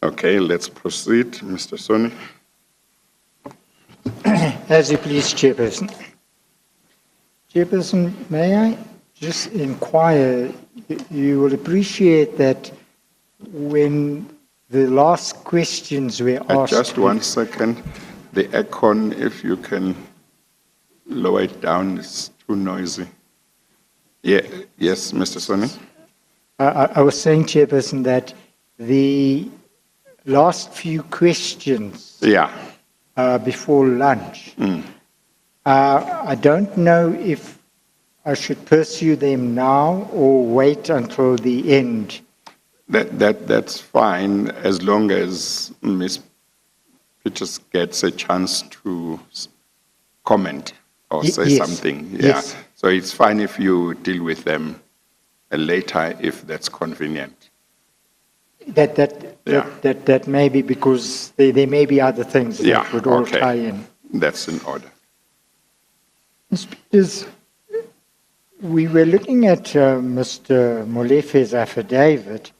Okay, let's proceed. Mr. Soni. As you please, Chairperson. Chairperson, may I just inquire, you will appreciate that when the last questions were asked... Just 1 second. The aircon, if you can lower it down, it's too noisy. Yeah, yes, Mr. Soni. I was saying, Chairperson, that the last few questions before lunch, I don't know if I should pursue them now or wait until the end. That's fine, as long as Ms. Peters gets a chance to comment or say something. Yeah. Yes. So it's fine if you deal with them later, if that's convenient. That may be because there may be other things that would all tie in. That's in order. Ms. Peters, we were looking at Mr. Molefe's affidavit,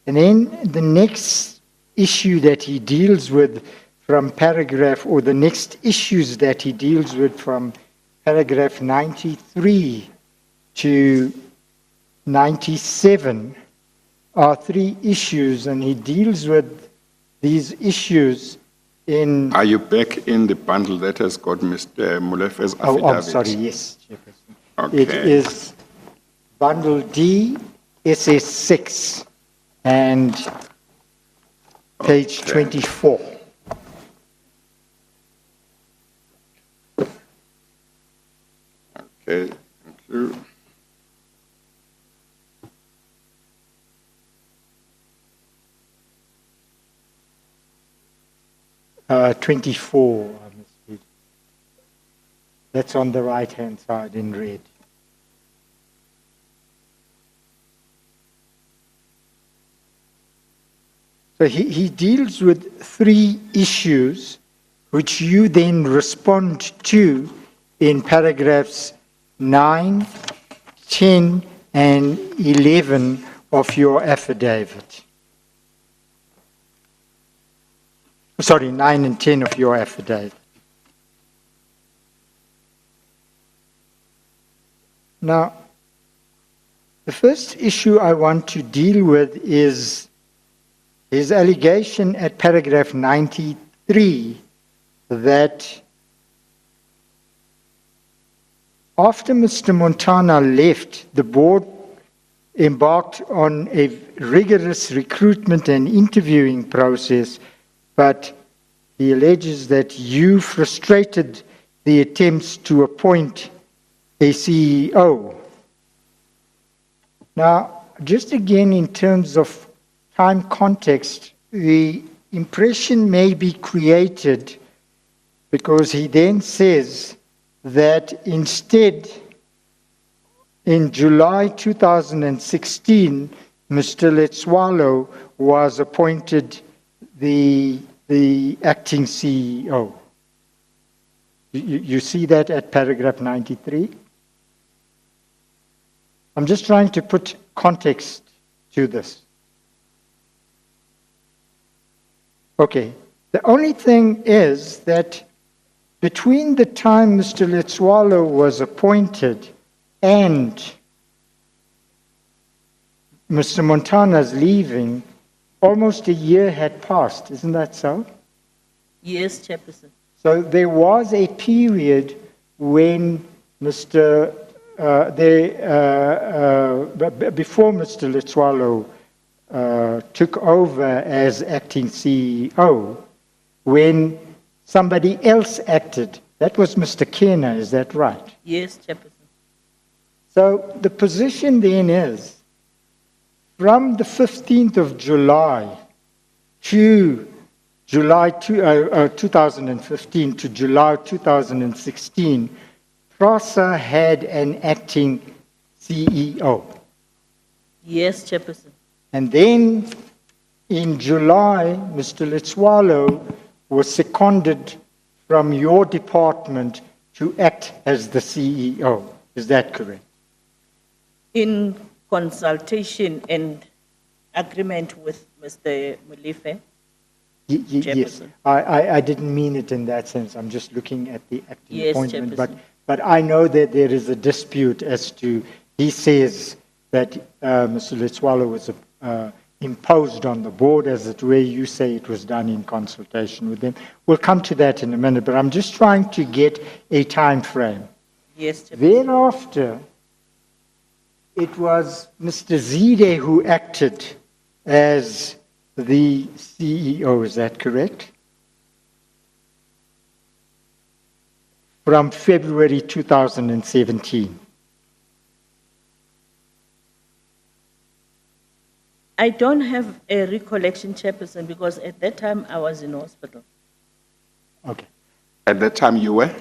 and then the next issue that he deals with from paragraph, or the next issues that he deals with from paragraph 93 to 97 are 3 issues, and he deals with these issues in... Are you back in the bundle that has got Mr. Molefe's affidavit? Oh, I'm sorry, yes, Chairperson. Okay. It is bundle D, SS6, and page 24. Okay, thank you. Uh, 24. That's on the right-hand side in red. So he deals with 3 issues which you then respond to in paragraphs 9, 10, and 11 of your affidavit. Sorry, 9 and 10 of your affidavit. Now, the first issue I want to deal with is his allegation at paragraph 93 that after Mr. Montana left, the board embarked on a rigorous recruitment and interviewing process, but he alleges that you frustrated the attempts to appoint a CEO. Now, just again in terms of time context, the impression may be created because he then says that instead, in July 2016, Mr. Letswalo was appointed the acting CEO. You see that at paragraph 93? I'm just trying to put context to this. Okay, the only thing is that between the time Mr. Letswalo was appointed and Mr. Montana's leaving, almost a year had passed, isn't that so? Yes, Chairperson. So there was a period when before Mr. Letswalo took over as acting CEO, when somebody else acted. That was Mr. Kena, is that right? Yes, Chairperson. So the position then is, from the 15th of July to July 2015 to July 2016, PRASA had an acting CEO. Yes, Chairperson. And then in July, Mr. Letswalo was seconded from your department to act as the CEO. Is that correct? In consultation and agreement with Mr. Molefe, Yes, Chairperson. I didn't mean it in that sense. I'm just looking at the acting Yes, appointment. Chairperson. But I know that there is a dispute as to, he says that Mr. Letswalo was imposed on the board, as it were. You say it was done in consultation with them. We'll come to that in a minute, but I'm just trying to get a time frame. Yes, Chairperson. Thereafter, it was Mr. Zide who acted as the CEO, is that correct? From February 2017. I don't have a recollection, Chairperson, because at that time I was in hospital. Okay. At that time you were?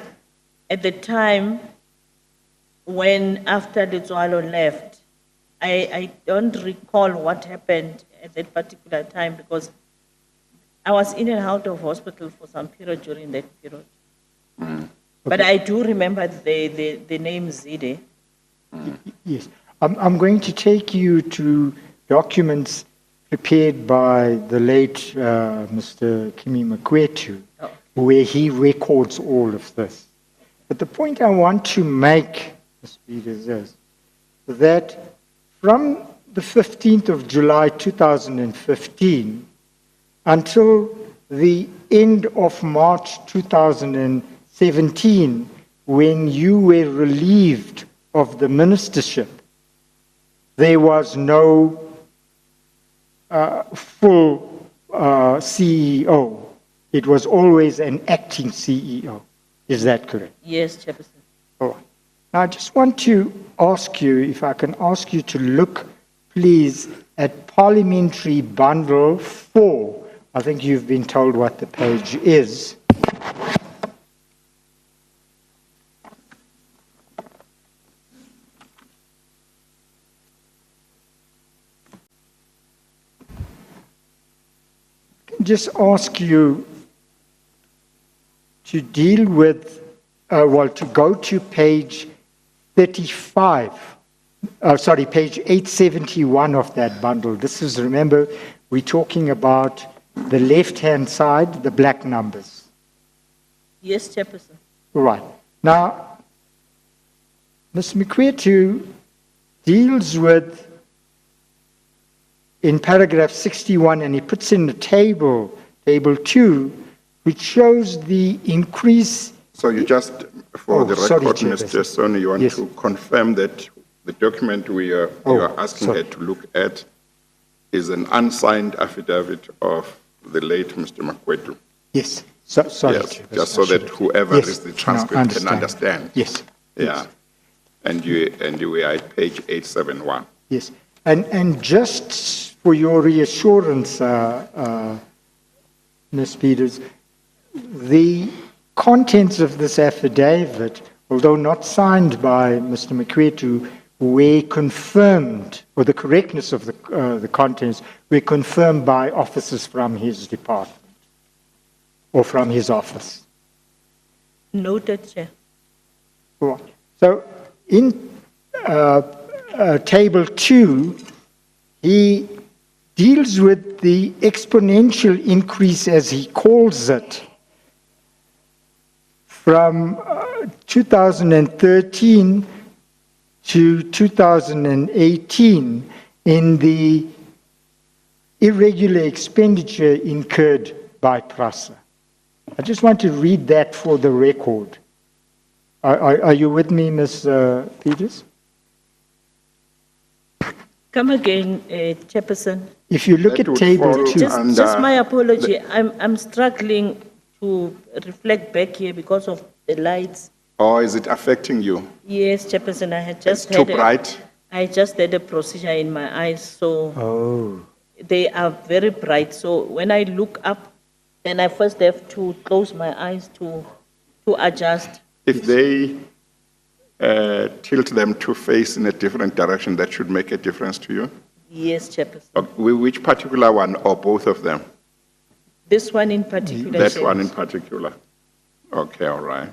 At the time when after Letswalo left, I don't recall what happened at that particular time because I was in and out of hospital for some period during that period. But I do remember the name Zide. Yes. I'm going to take you to documents prepared by the late Mr. Kimi Makwetu, where he records all of this. But the point I want to make, Mr. Peters, is that from the 15th of July 2015 until the end of March 2017, when you were relieved of the ministership, there was no full CEO. It was always an acting CEO. Is that correct? Yes, Chairperson. All right. Now, I just want to ask you, if I can ask you to look, please, at Parliamentary Bundle 4. I think you've been told what the page is. Just ask you to deal with, to go to page 35, page 871 of that bundle. This is, remember, we're talking about the left-hand side, the black numbers. Yes, Chairperson. Right. Now, Ms. Makwetu deals with, in paragraph 61, and he puts in the table 2, which shows the increase. So you just, for the record, Mr. Chairperson. Soni, you want Yes. to confirm that the document you are asking her to look at is an unsigned affidavit of the late Mr. Makwetu? Yes. Sorry, Yes, Chairperson, just so I that should have- whoever Yes. is the No, transcript can understand. Yes. Yeah. And you were at page 871. Yes. And just for your reassurance, Ms. Peters, the contents of this affidavit, although not signed by Mr. Makwetu, were confirmed, or the correctness of the contents were confirmed by officers from his department or from his office. Noted, Chair. Right. So in table 2, he deals with the exponential increase, as he calls it, from 2013 to 2018 in the irregular expenditure incurred by PRASA. I just want to read that for the record. Are you with me, Ms. Peters? Come again, Chairperson. If you look That at would table fall 2. Just my apology. I'm struggling to reflect back here because of the lights. Or is it affecting you? Yes, Chairperson, I had It's just too bright? I just had a procedure in my eyes, so they are very bright. So when I look up, then I first have to close my eyes to adjust. If they tilt them to face in a different direction, that should make a difference to you? Yes, Chairperson. Which particular one, or both of them? This one in particular. That Chair. one in particular. Okay, all right.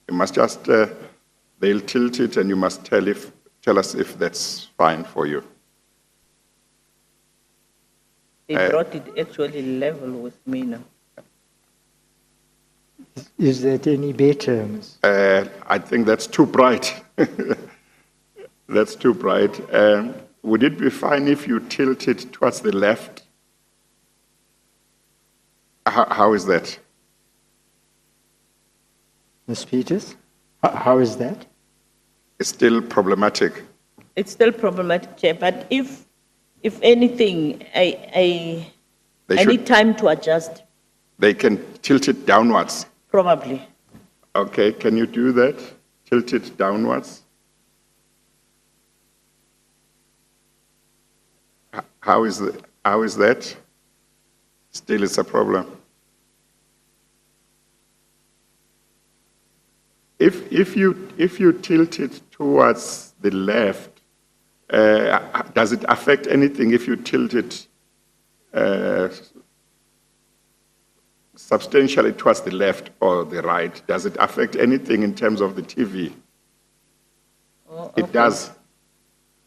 You must just, they'll tilt it and you must tell us if that's fine for you. They brought it actually level with me now. Is that any better, Ms.? I think that's too bright. That's too bright. Would it be fine if you tilt it towards the left? How is that? Ms. Peters? How is that? It's still problematic. It's still problematic, Chair, but if anything, I need time to adjust, They can tilt it downwards. probably. Okay, can you do that? Tilt it downwards. How is that? Still it's a problem. If you tilt it towards the left, does it affect anything if you tilt it substantially towards the left or the right? Does it affect anything in terms of the TV? Oh, okay. It does.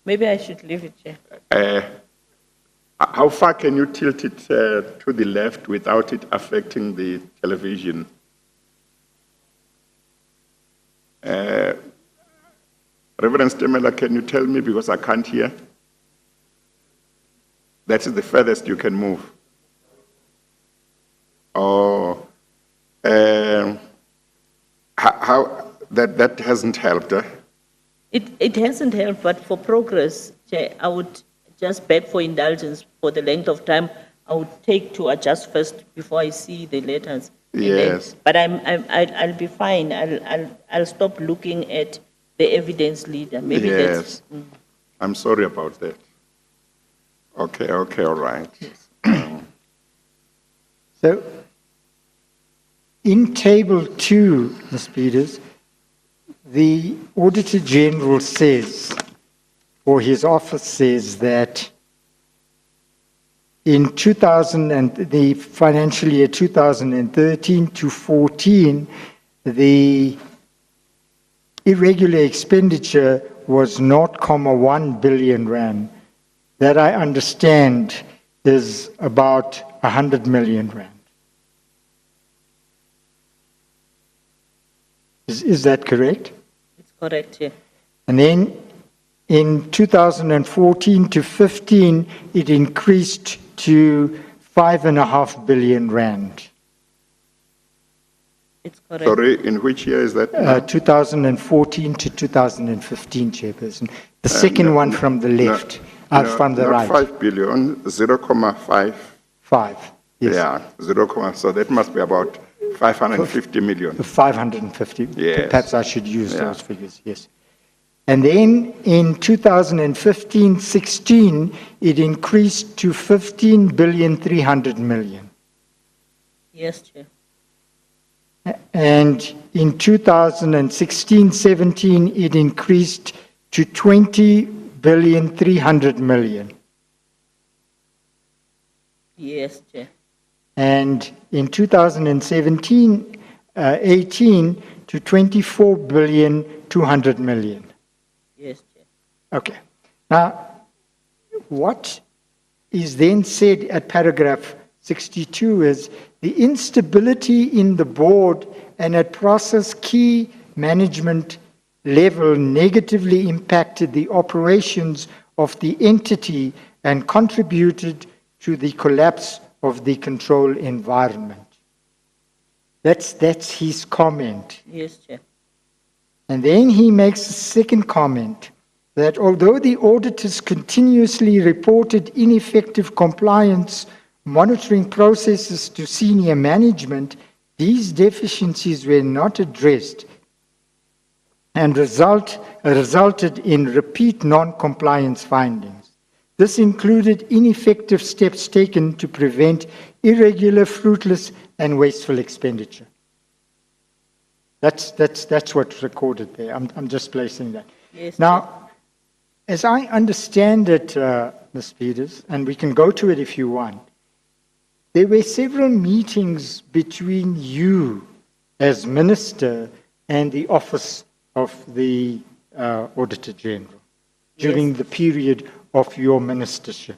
Maybe I should leave it, Chair. How far can you tilt it to the left without it affecting the television? Reverend Stemela, can you tell me, because I can't hear? That is the furthest you can move. Oh, how that hasn't helped, eh? It hasn't helped, but for progress, Chair, I would just beg for indulgence for the length of time I would take to adjust first before I see the letters. Yes. But I'll be fine. I'll stop looking at the evidence leader. Maybe Yes. that's. I'm sorry about that. Okay, all right. So, in Table 2, Ms. Peters, the Auditor General says, or his office says, that in the financial year 2013 to 14, the irregular expenditure was 0.1 billion rand. That I understand is about 100 million rand. Is that correct? It's correct, yeah. And then in 2014 to 15, it increased to 5.5 billion rand. It's correct. Sorry, in which year is that? now? 2014 to 2015, Chairperson. The second one from the left, from the not right. 5 billion, 0.5. 5, yes. Yeah, 0, so that must be about 550 million. 550. Yes. Perhaps I should use Yeah. those figures, yes. And then in 2015-16, it increased to 15.3 billion. Yes, Chair. And in 2016-17, it increased to 20.3 billion. Yes, Chair. And in 2017-18 to 24.2 billion. Yes, Chair. Okay. Now, what is then said at paragraph 62 is the instability in the board and at PRASA's key management level negatively impacted the operations of the entity and contributed to the collapse of the control environment. That's his comment. Yes, Chair. And then he makes a second comment that although the auditors continuously reported ineffective compliance monitoring processes to senior management, these deficiencies were not addressed and resulted in repeat non-compliance findings. This included ineffective steps taken to prevent irregular, fruitless, and wasteful expenditure. That's what's recorded there. I'm just placing that. Yes, Now, as I understand it, Ms. Peters, and we can go to it if you want, there were several meetings between you as Minister and the Office of the Auditor General during the period of your ministership.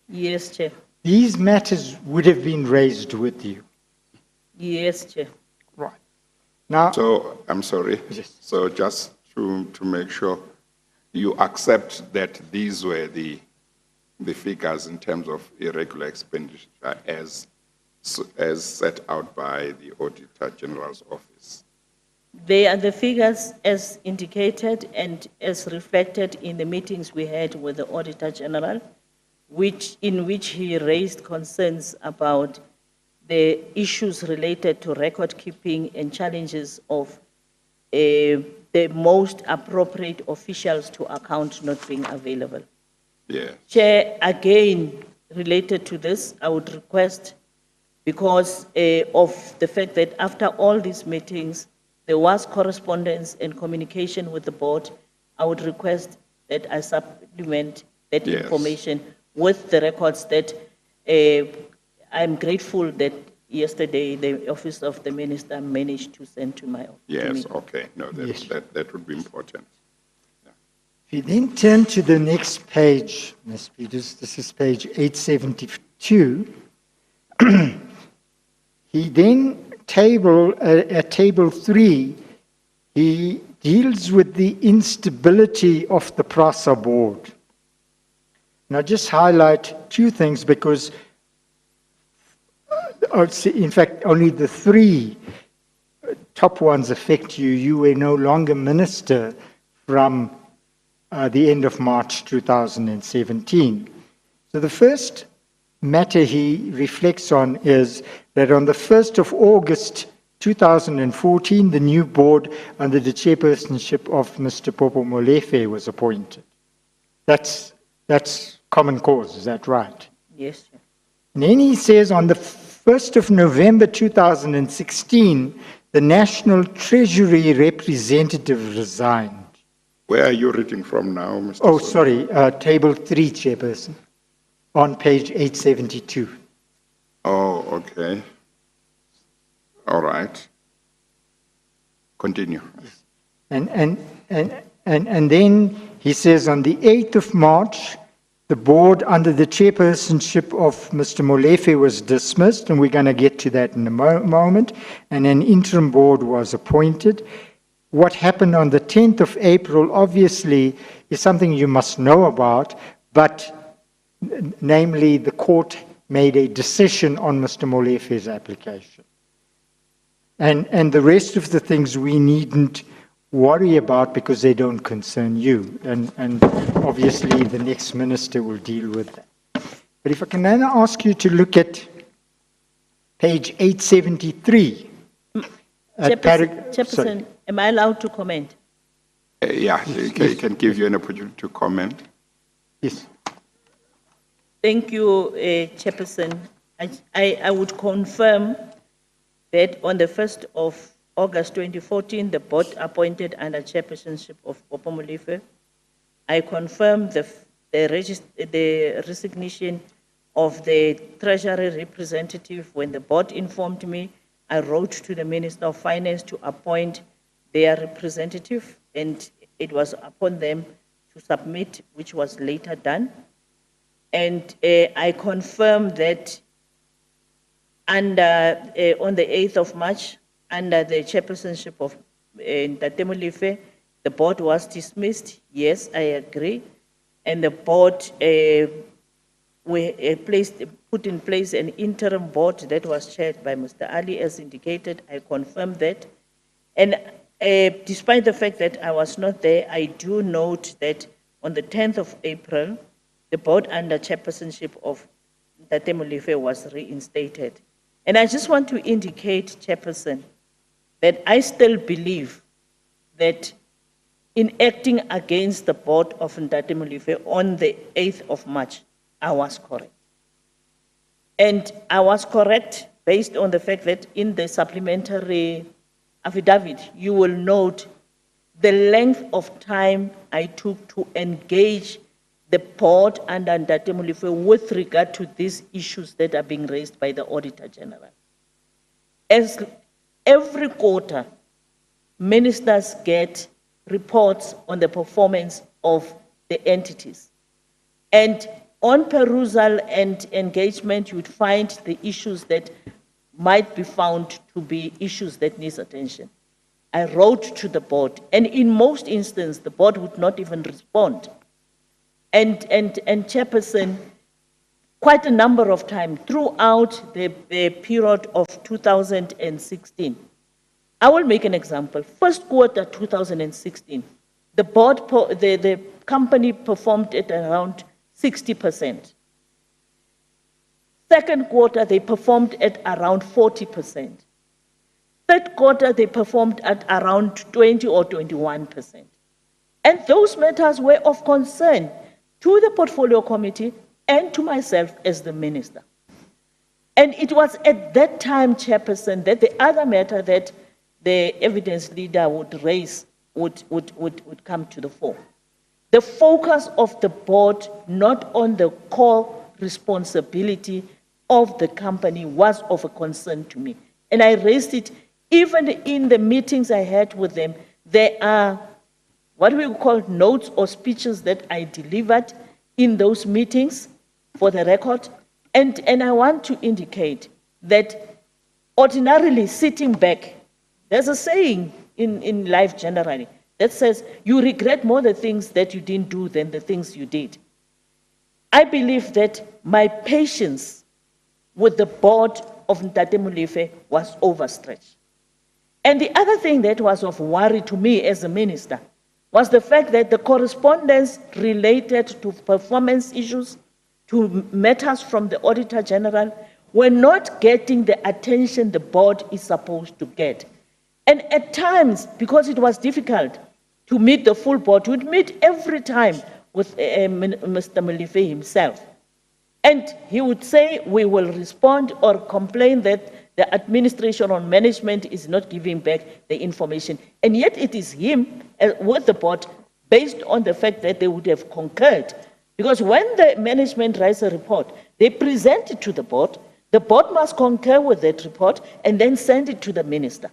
Yes, Chair. these matters would have been raised with you. Yes, Chair. Right. Now, So, I'm sorry. Yes. So just to make sure, you accept that these were the figures in terms of irregular expenditure as set out by the Auditor General's office? They are the figures as indicated and as reflected in the meetings we had with the Auditor General, in which he raised concerns about the issues related to record keeping and challenges of the most appropriate officials to account not being available. Yeah. Chair, again, related to this, I would request, because of the fact that after all these meetings, there was correspondence and communication with the board, I would request that I supplement that Yes. information with the records that I'm grateful that yesterday the Office of the Minister managed to send to my office. Yes, okay. No, Yes. that would be important. if you then turn to the next page, Ms. Peters, this is page 872, he then at table 3, he deals with the instability of the PRASA board. And I'll just highlight two things because, in fact, only the 3 top ones affect you. You were no longer minister from the end of March 2017. So the first matter he reflects on is that on the 1st of August 2014, the new board under the chairpersonship of Mr. Popo Molefe was appointed. That's common cause, is that right? Yes, Chair. And then he says on the 1st of November 2016, the National Treasury representative resigned. Where are you reading from now, Mr. Oh, Soni? sorry, table 3, Chairperson, on page 872. Oh, okay. All right. Continue. And then he says on the 8th of March, the board under the chairpersonship of Mr. Molefe was dismissed, and we're going to get to that in a moment, and an interim board was appointed. What happened on the 10th of April, obviously, is something you must know about, but namely the court made a decision on Mr. Molefe's application. And the rest of the things we needn't worry about because they don't concern you. And obviously the next minister will deal with that. But if I can now ask you to look at page 873. Chairperson, am I allowed to comment? Yeah, he can give you an opportunity to comment. Yes. Thank you, Chairperson. I would confirm that on the 1st of August 2014, the board appointed under chairpersonship of Popo Molefe. I confirm the resignation of the Treasury representative. When the board informed me, I wrote to the Minister of Finance to appoint their representative, and it was upon them to submit, which was later done. And I confirm that on the 8th of March, under the chairpersonship of Ntate Molefe, the board was dismissed. Yes, I agree. And the board put in place an interim board that was chaired by Mr. Ali, as indicated. I confirm that. And despite the fact that I was not there, I do note that on the 10th of April, the board under chairpersonship of Ntate Molefe was reinstated. And I just want to indicate, Chairperson, that I still believe that in acting against the board of Ntate Molefe on the 8th of March, I was correct. And I was correct based on the fact that in the supplementary affidavit, you will note the length of time I took to engage the board under Ntate Molefe with regard to these issues that are being raised by the Auditor General. As every quarter, ministers get reports on the performance of the entities. And on perusal and engagement, you'd find the issues that might be found to be issues that need attention. I wrote to the board, and in most instances, the board would not even respond. And Chairperson, quite a number of times throughout the period of 2016. I will make an example. First quarter 2016, the company performed at around 60%. Second quarter, they performed at around 40%. Third quarter, they performed at around 20 or 21%. And those matters were of concern to the portfolio committee and to myself as the minister. And it was at that time, Chairperson, that the other matter that the evidence leader would raise would come to the fore. The focus of the board, not on the core responsibility of the company, was of a concern to me. And I raised it even in the meetings I had with them. There are what we call notes or speeches that I delivered in those meetings for the record. And I want to indicate that ordinarily sitting back, there's a saying in life generally that says you regret more the things that you didn't do than the things you did. I believe that my patience with the board of Ntate Molefe was overstretched. And the other thing that was of worry to me as a minister was the fact that the correspondence related to performance issues, to matters from the Auditor General, were not getting the attention the board is supposed to get. And at times, because it was difficult to meet the full board, we'd meet every time with Mr. Molefe himself. And he would say, we will respond or complain that the administration or management is not giving back the information. And yet it is him with the board, based on the fact that they would have concurred. Because when the management writes a report, they present it to the board must concur with that report and then send it to the minister,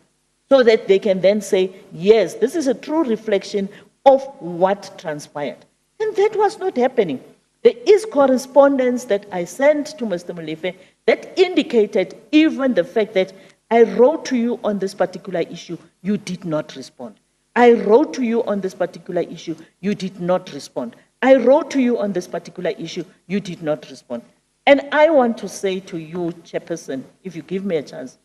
so that they can then say, yes, this is a true reflection of what transpired. And that was not happening. There is correspondence that I sent to Mr. Molefe that indicated even the fact that I wrote to you on this particular issue, you did not respond. I wrote to you on this particular issue, you did not respond. I wrote to you on this particular issue, you did not respond. And I want to say to you, Chairperson, if you give me a chance,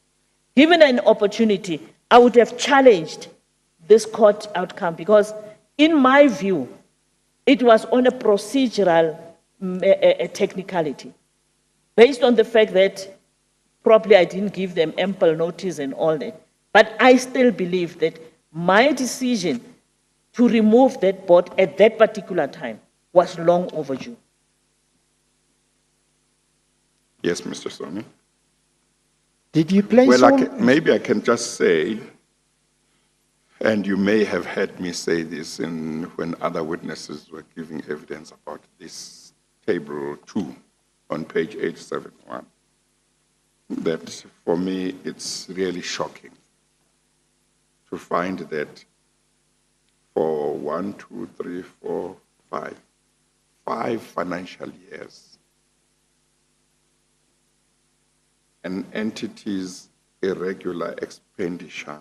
given an opportunity, I would have challenged this court outcome, because in my view, it was on a procedural technicality, based on the fact that probably I didn't give them ample notice and all that. But I still believe that my decision to remove that board at that particular time was long overdue. Yes, Mr. Soni. Did you place Well, maybe I can just say, and you may have heard me say this when other witnesses were giving evidence about this table 2 on page 871, that for me it's really shocking to find that for 1, 2, 3, 4, 5 financial years, an entity's irregular expenditure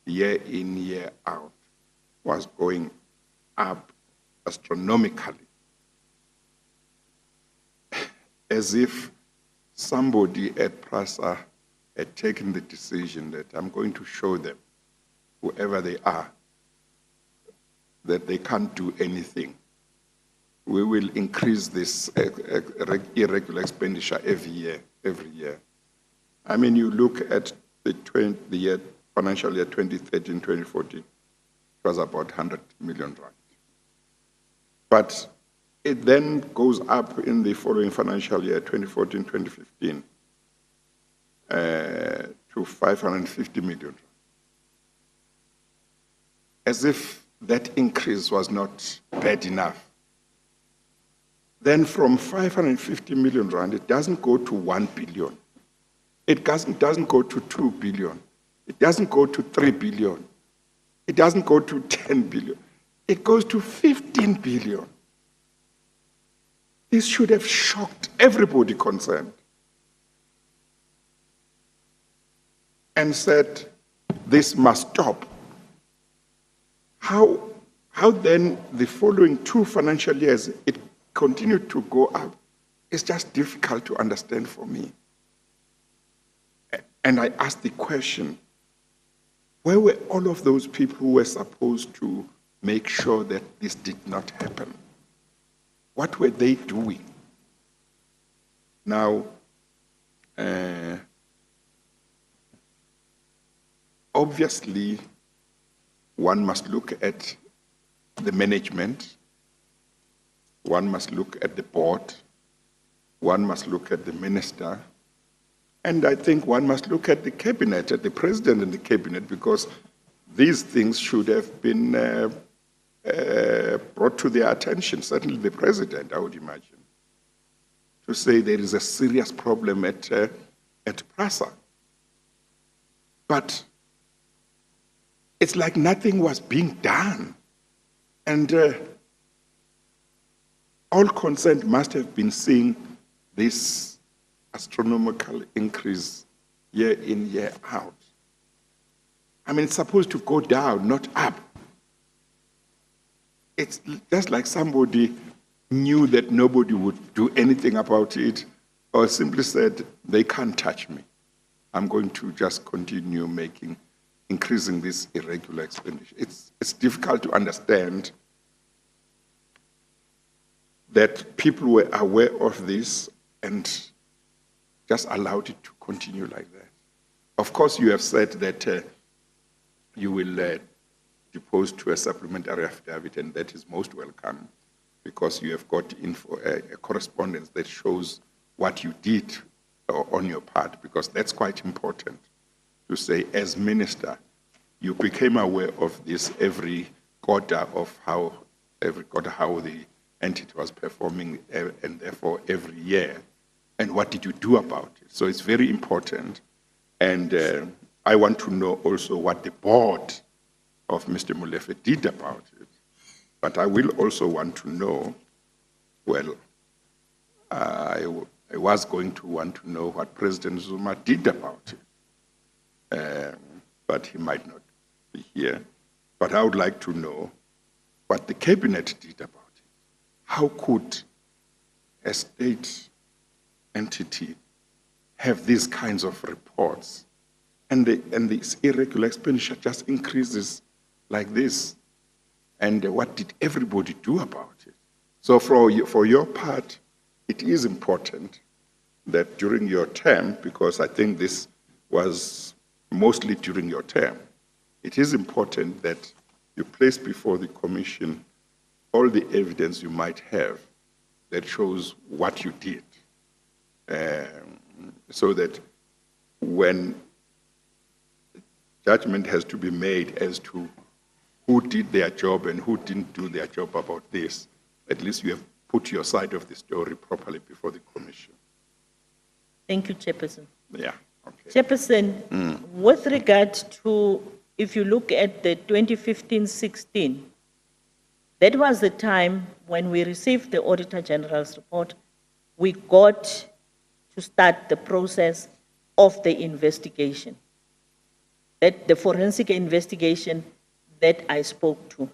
year in, year out was going up astronomically, as if somebody at PRASA had taken the decision that I'm going to show them, whoever they are, that they can't do anything. We will increase this irregular expenditure every year. I mean, you look at the financial year 2013-2014, it was about 100 million rand. But it then goes up in the following financial year, 2014-2015, to 550 million. As if that increase was not bad enough. Then from 550 million rand, it doesn't go to 1 billion. It doesn't go to 2 billion. It doesn't go to 3 billion. It doesn't go to 10 billion. It goes to 15 billion. This should have shocked everybody concerned and said, this must stop. How then the following 2 financial years it continued to go up? It's just difficult to understand for me. And I asked the question, where were all of those people who were supposed to make sure that this did not happen? What were they doing? Now, obviously, one must look at the management, one must look at the board, one must look at the minister, and I think one must look at the cabinet, at the president and the cabinet, because these things should have been brought to their attention, certainly the president, I would imagine, to say there is a serious problem at PRASA. But it's like nothing was being done. And all concerned must have been seeing this astronomical increase year in, year out. I mean, it's supposed to go down, not up. It's just like somebody knew that nobody would do anything about it, or simply said, they can't touch me. I'm going to just continue increasing this irregular expenditure. It's difficult to understand that people were aware of this and just allowed it to continue like that. Of course, you have said that you will depose to a supplementary affidavit, and that is most welcome, because you have got a correspondence that shows what you did on your part, because that's quite important to say, as minister, you became aware of this every quarter how the entity was performing, and therefore every year. And what did you do about it? So it's very important. And I want to know also what the board of Mr. Molefe did about it. But I will also want to know, well, I was going to want to know what President Zuma did about it. But he might not be here. But I would like to know what the cabinet did about it. How could a state entity have these kinds of reports, and this irregular expenditure just increases like this? And what did everybody do about it? So for your part, it is important that during your term, because I think this was mostly during your term, it is important that you place before the Commission all the evidence you might have that shows what you did, so that when judgment has to be made as to who did their job and who didn't do their job about this, at least you have put your side of the story properly before the Commission. Thank you, Chairperson. Yeah, okay. Chairperson, with regard to, if you look at the 2015-16, that was the time when we received the Auditor General's report. We got to start the process of the investigation, that the forensic investigation that I spoke to.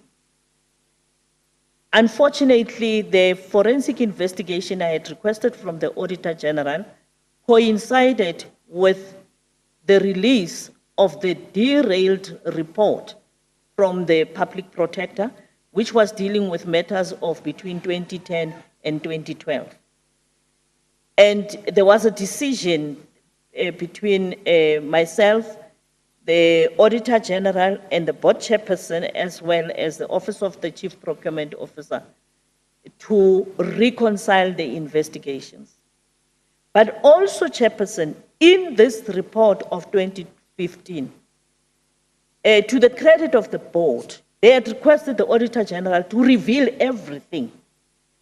Unfortunately, the forensic investigation I had requested from the Auditor General coincided with the release of the derailed report from the Public Protector, which was dealing with matters of between 2010 and 2012. And there was a decision between myself, the Auditor General, and the Board Chairperson, as well as the Office of the Chief Procurement Officer, to reconcile the investigations. But also, Chairperson, in this report of 2015, to the credit of the board, they had requested the Auditor General to reveal everything,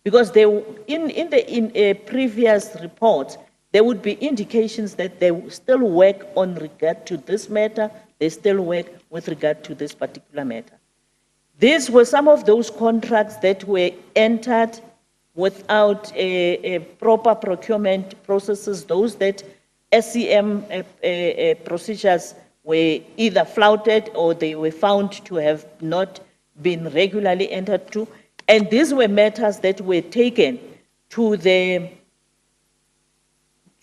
because they, in previous reports, there would be indications that they still work on regard to this matter, they still work with regard to this particular matter. These were some of those contracts that were entered without a proper procurement processes, those that SEM procedures were either flouted or they were found to have not been regularly entered to. And these were matters that were taken to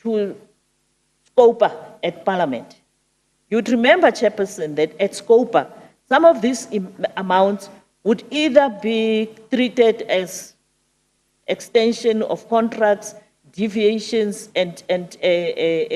SCOPA at Parliament. You'd remember, Chairperson, that at SCOPA, some of these amounts would either be treated as extension of contracts, deviations, and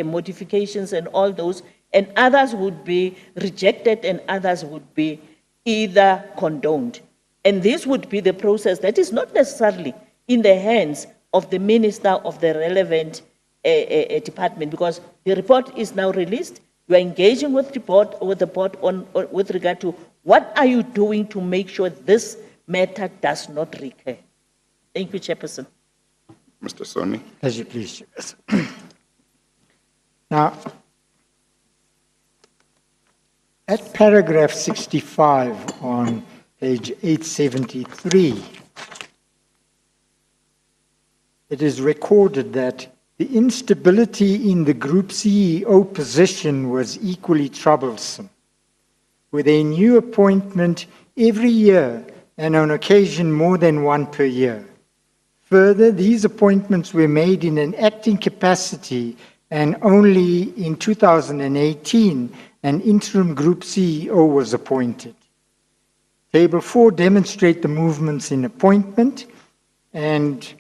modifications, and all those, and others would be rejected, and others would be either condoned. And this would be the process that is not necessarily in the hands of the minister of the relevant department, because the report is now released. You are engaging with the board with regard to what are you doing to make sure this matter does not recur. Thank you, Chairperson. Mr. Soni. As you please, Chairperson. Now, at paragraph 65 on page 873, it is recorded that the instability in the Group CEO position was equally troublesome, with a new appointment every year and on occasion more than one per year. Further, these appointments were made in an acting capacity, and only in 2018 an interim Group CEO was appointed. Table 4 demonstrates the movements in appointment, and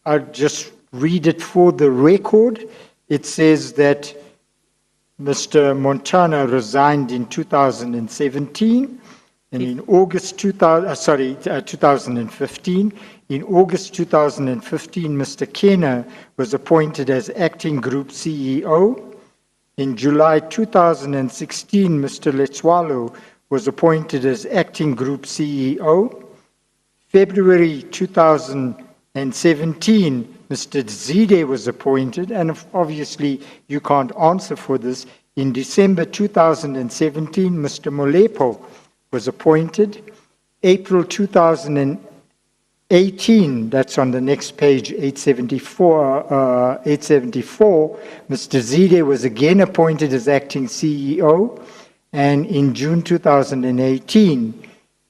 I'll just read it for the record. It says that Mr. Montana resigned in 2017, and in August 2015. In August 2015, Mr. Kenner was appointed as acting Group CEO. In July 2016, Mr. Letswalo was appointed as acting Group CEO. February 2017, Mr. Zide was appointed, and obviously you can't answer for this. In December 2017, Mr. Molepo was appointed. April 2018, that's on the next page, 874, Mr. Zide was again appointed as acting CEO. And in June 2018,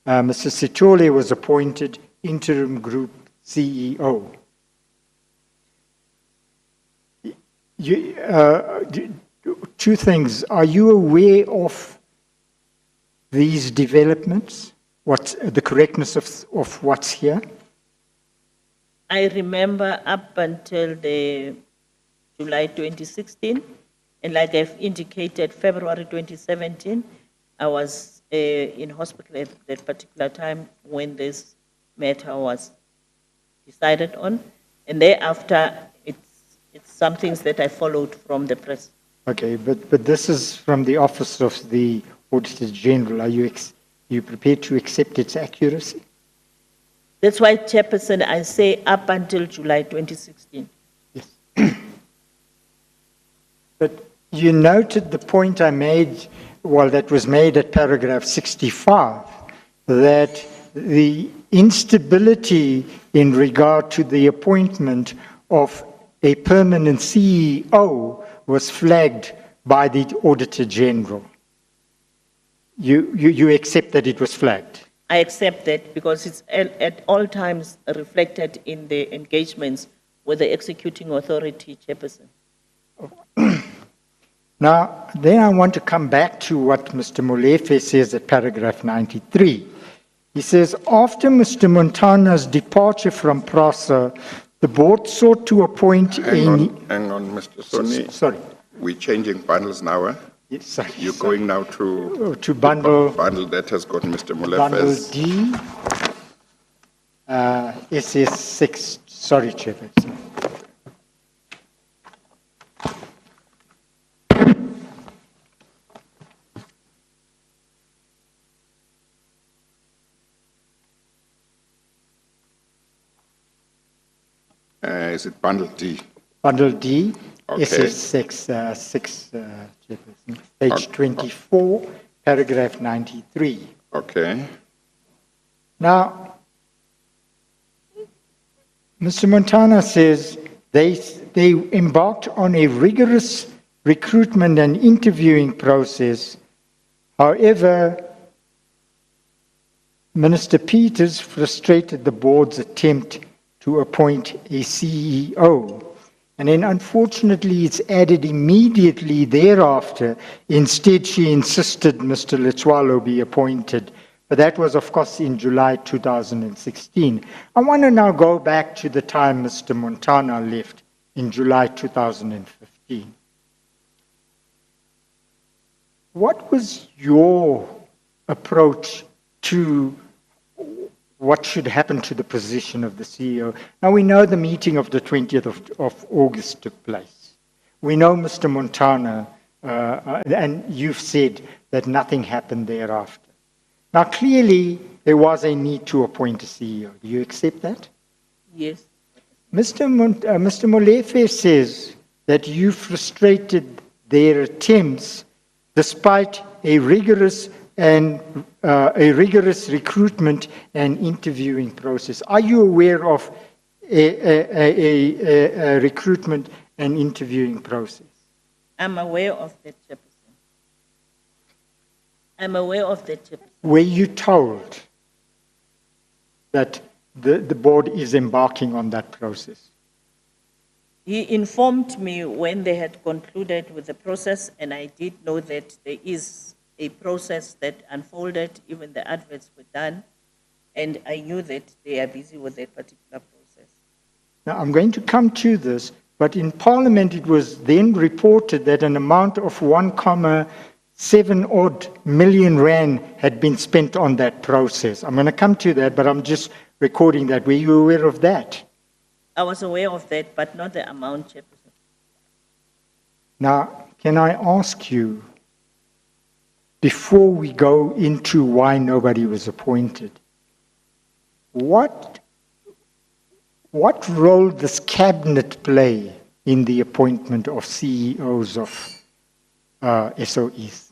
Mr. Sitole was appointed interim Group CEO. Two things. Are you aware of these developments? What's the correctness of what's here? I remember up until the July 2016, and like I've indicated, February 2017, I was in hospital at that particular time when this matter was decided on, and thereafter it's some things that I followed from the press. Okay, but this is from the Office of the Auditor General. Are you prepared to accept its accuracy? That's why, Chairperson, I say up until July 2016. Yes. But you noted the point I made, well, that was made at paragraph 65, that the instability in regard to the appointment of a permanent CEO was flagged by the Auditor General. You accept that it was flagged? I accept that because it's at all times reflected in the engagements with the executing authority, Chairperson. Now, then I want to come back to what Mr. Molefe says at paragraph 93. He says, after Mr. Montana's departure from PRASA, the board sought to appoint Hang on, Mr. Soni. Sorry. We're changing bundles now, eh? Yes, sorry. You're going now to bundle, bundle that has got Mr. bundle Molefe's. D, SS6, sorry, Chairperson. Is it bundle D? Bundle D, Okay. SS6, Chairperson. Page 24, paragraph 93. Okay. Now, Mr. Montana says they embarked on a rigorous recruitment and interviewing process. However, Minister Peters frustrated the board's attempt to appoint a CEO. And then unfortunately it's added immediately thereafter. Instead, she insisted Mr. Letsoalo be appointed. But that was, of course, in July 2016. I want to now go back to the time Mr. Montana left in July 2015. What was your approach to what should happen to the position of the CEO? Now, we know the meeting of the 20th of August took place. We know Mr. Montana, and you've said that nothing happened thereafter. Now, clearly, there was a need to appoint a CEO. Do you accept that? Yes. Mr. Molefe says that you frustrated their attempts despite a rigorous recruitment and interviewing process. Are you aware of a recruitment and interviewing process? I'm aware of that, Chairperson. I'm aware of that, Chairperson. Were you told that the board is embarking on that process? He informed me when they had concluded with the process, and I did know that there is a process that unfolded, even the adverts were done, and I knew that they are busy with that particular process. Now, I'm going to come to this, but in Parliament it was then reported that an amount of 1.7 odd million rand had been spent on that process. I'm going to come to that, but I'm just recording that. Were you aware of that? I was aware of that, but not the amount, Chairperson. Now, can I ask you, before we go into why nobody was appointed, what role does Cabinet play in the appointment of CEOs of SOEs?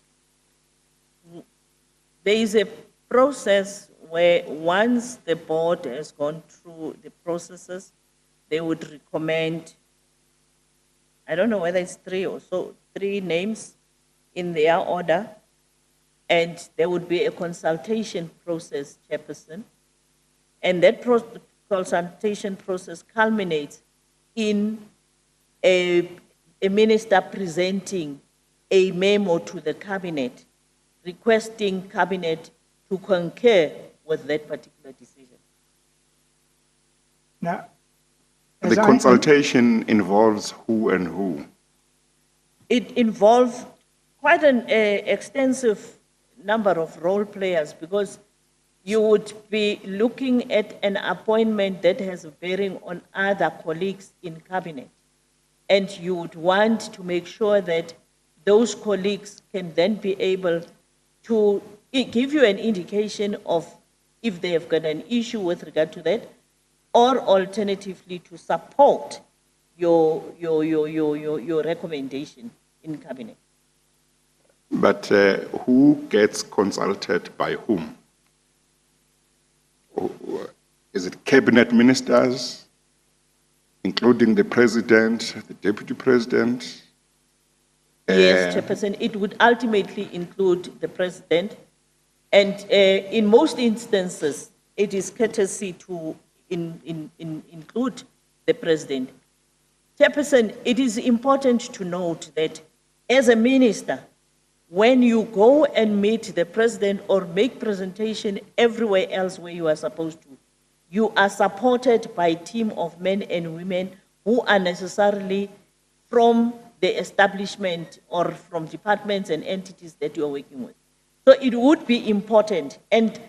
There is a process where once the board has gone through the processes, they would recommend, I don't know whether it's 3 names in their order, and there would be a consultation process, Chairperson, and that consultation process culminates in a minister presenting a memo to the cabinet, requesting cabinet to concur with that particular decision. Now, the consultation involves who and who? It involves quite an extensive number of role players, because you would be looking at an appointment that has a bearing on other colleagues in cabinet. And you would want to make sure that those colleagues can then be able to give you an indication of if they have got an issue with regard to that, or alternatively to support your recommendation in cabinet. But who gets consulted by whom? Is it cabinet ministers, including the president, the deputy president? Yes, Chairperson, it would ultimately include the president, and in most instances, it is courtesy to include the president. Chairperson, it is important to note that as a minister, when you go and meet the president or make presentation everywhere else where you are supposed to, you are supported by a team of men and women who are necessarily from the establishment or from departments and entities that you are working with. So it would be important, and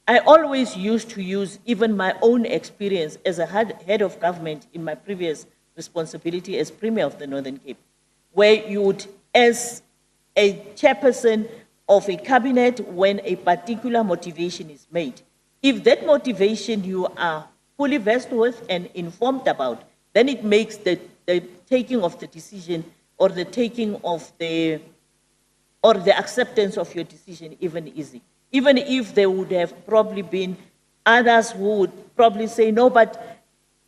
I always used to use even my own experience as a head of government in my previous responsibility as Premier of the Northern Cape, where you would, as a chairperson of a cabinet, when a particular motivation is made, if that motivation you are fully versed with and informed about, then it makes the taking of the decision or the taking of the acceptance of your decision even easy. Even if there would have probably been others who would probably say, no, but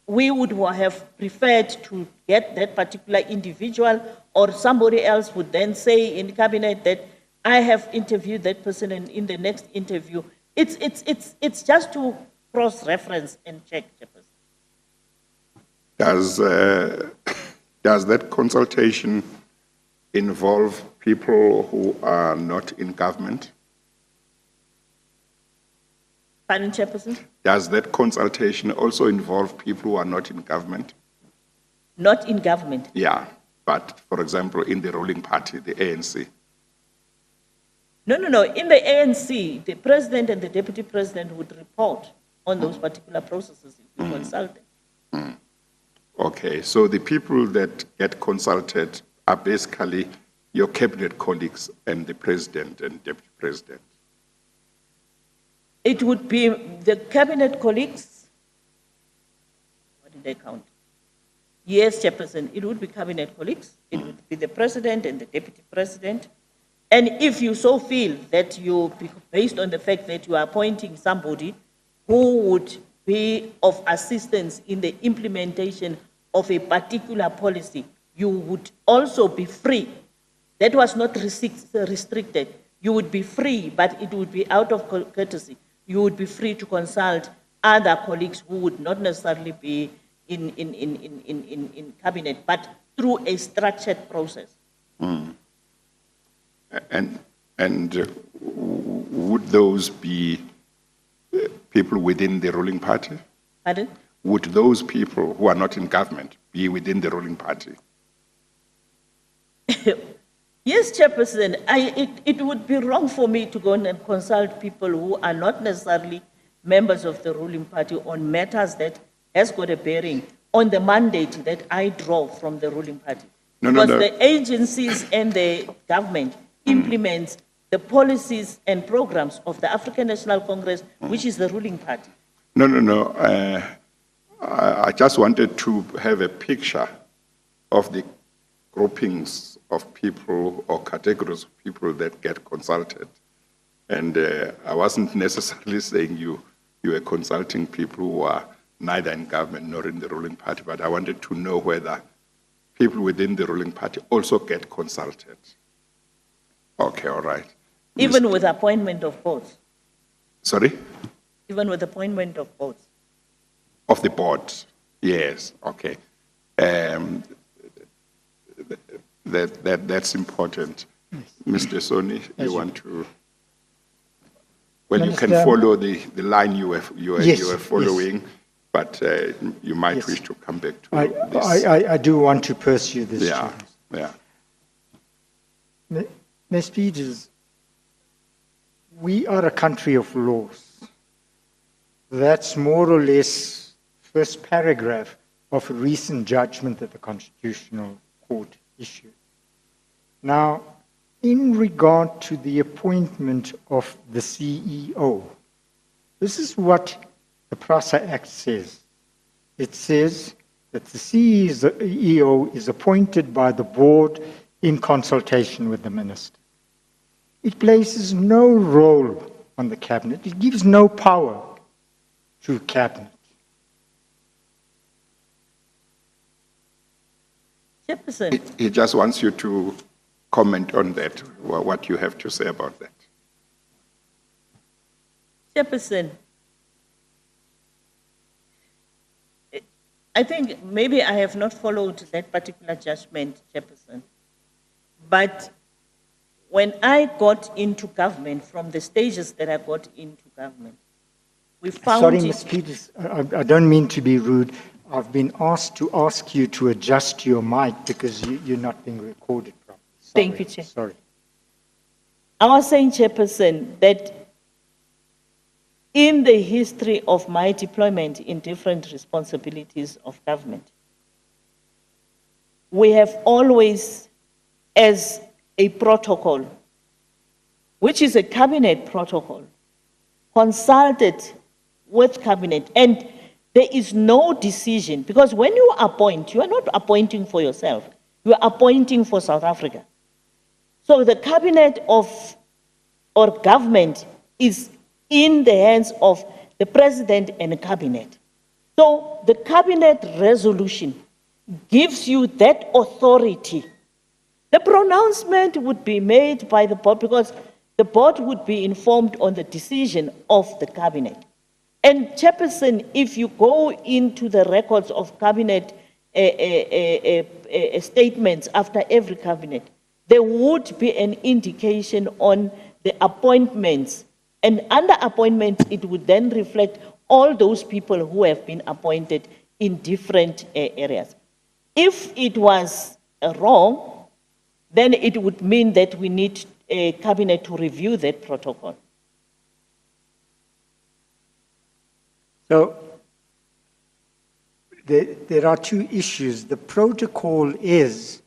we would have preferred to get that particular individual, or somebody else would then say in cabinet that I have interviewed that person, and in the next interview, it's just to cross-reference and check. Does that consultation involve people who are not in government? Pardon, Chairperson? Does that consultation also involve people who are not in government? Not in government. Yeah, but for example, in the ruling party, the ANC. No. In the ANC, the president and the deputy president would report on those particular processes if you consult them. Okay, so the people that get consulted are basically your cabinet colleagues and the president and deputy president. It would be the cabinet colleagues. What did I count? Yes, Chairperson, it would be cabinet colleagues. It would be the president and the deputy president. And if you so feel that you, based on the fact that you are appointing somebody who would be of assistance in the implementation of a particular policy, you would also be free. That was not restricted. You would be free, but it would be out of courtesy. You would be free to consult other colleagues who would not necessarily be in cabinet, but through a structured process. And would those be people within the ruling party? Pardon? Would those people who are not in government be within the ruling party? Yes, Chairperson, it would be wrong for me to go and consult people who are not necessarily members of the ruling party on matters that has got a bearing on the mandate that I draw from the ruling party. Because the agencies and the government implements the policies and programs of the African National Congress, which is the ruling party. No. I just wanted to have a picture of the groupings of people or categories of people that get consulted. And I wasn't necessarily saying you were consulting people who are neither in government nor in the ruling party, but I wanted to know whether people within the ruling party also get consulted. Okay, all right. Even with appointment of boards? Sorry? Even with appointment of boards? Of the board, yes, okay. That's important. Mr. Soni, you want to? Well, you can follow the line you were following, but you might wish to come back to this. I do want to pursue this. Yeah. Ms. Peters, we are a country of laws. That's more or less first paragraph of a recent judgment that the Constitutional Court issued. Now, in regard to the appointment of the CEO, this is what the PRASA Act says. It says that the CEO is appointed by the board in consultation with the minister. It places no role on the cabinet. It gives no power to cabinet. Chairperson. He just wants you to comment on that, what you have to say about that. Chairperson, I think maybe I have not followed that particular judgment, Chairperson, but when I got into government, from the stages that I got into government, we found Sorry, Ms. Peters, I don't mean to be rude. I've been asked to ask you to adjust your mic because you're not being recorded properly. Sorry. Thank you, Chair. Sorry. I was saying, Chairperson, that in the history of my deployment in different responsibilities of government, we have always, as a protocol, which is a cabinet protocol, consulted with cabinet, and there is no decision, because when you appoint, you are not appointing for yourself, you are appointing for South Africa. So the cabinet or government is in the hands of the president and the cabinet. So the cabinet resolution gives you that authority. The pronouncement would be made by the board because the board would be informed on the decision of the cabinet. And Chairperson, if you go into the records of cabinet statements after every cabinet, there would be an indication on the appointments. And under appointments, it would then reflect all those people who have been appointed in different areas. If it was wrong, then it would mean that we need a cabinet to review that protocol. So there are two issues. The protocol is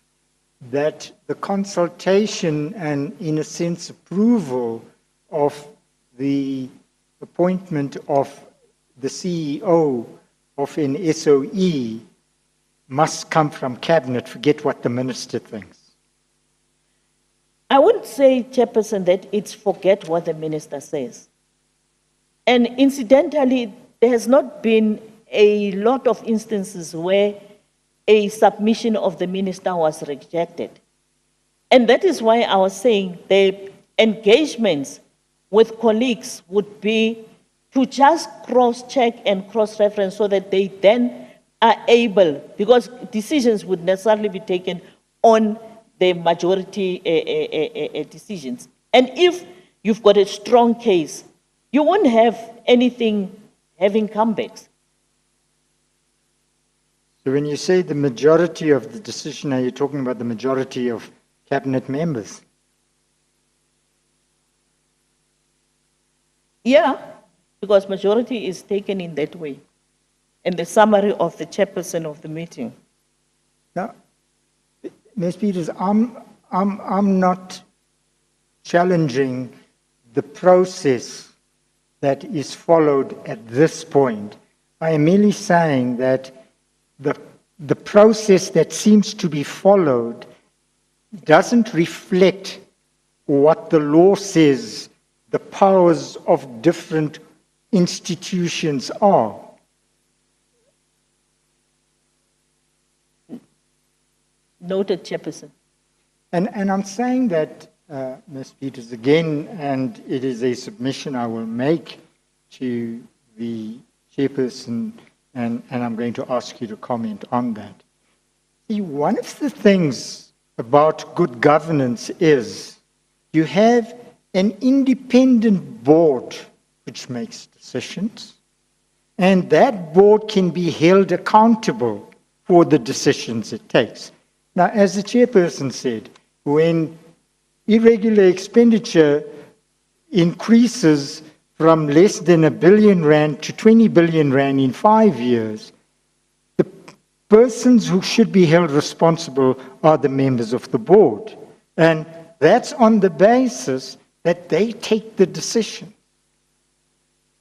that the consultation and, in a sense, approval of the appointment of the CEO of an SOE must come from cabinet. Forget what the minister thinks. I wouldn't say, Chairperson, that it's forget what the minister says. And incidentally, there has not been a lot of instances where a submission of the minister was rejected. And that is why I was saying the engagements with colleagues would be to just cross-check and cross-reference so that they then are able, because decisions would necessarily be taken on the majority decisions. And if you've got a strong case, you won't have anything having comebacks. So when you say the majority of the decision, are you talking about the majority of cabinet members? Yeah, because majority is taken in that way. And the summary of the chairperson of the meeting. Now, Ms. Peters, I'm not challenging the process that is followed at this point. I am merely saying that the process that seems to be followed doesn't reflect what the law says the powers of different institutions are. Noted, Chairperson. And I'm saying that, Ms. Peters, again, and it is a submission I will make to the chairperson, and I'm going to ask you to comment on that. See, one of the things about good governance is you have an independent board which makes decisions, and that board can be held accountable for the decisions it takes. Now, as the chairperson said, when irregular expenditure increases from less than R1 billion to 20 billion rand in 5 years, the persons who should be held responsible are the members of the board. And that's on the basis that they take the decision.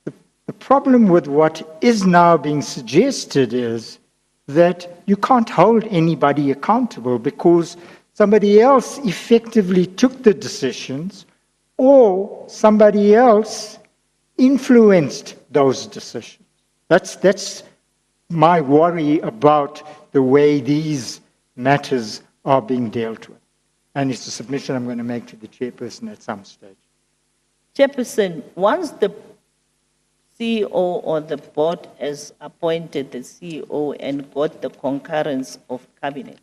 The problem with what is now being suggested is that you can't hold anybody accountable because somebody else effectively took the decisions or somebody else influenced those decisions. That's my worry about the way these matters are being dealt with. And it's a submission I'm going to make to the chairperson at some stage. Chairperson, once the CEO or the board has appointed the CEO and got the concurrence of cabinet,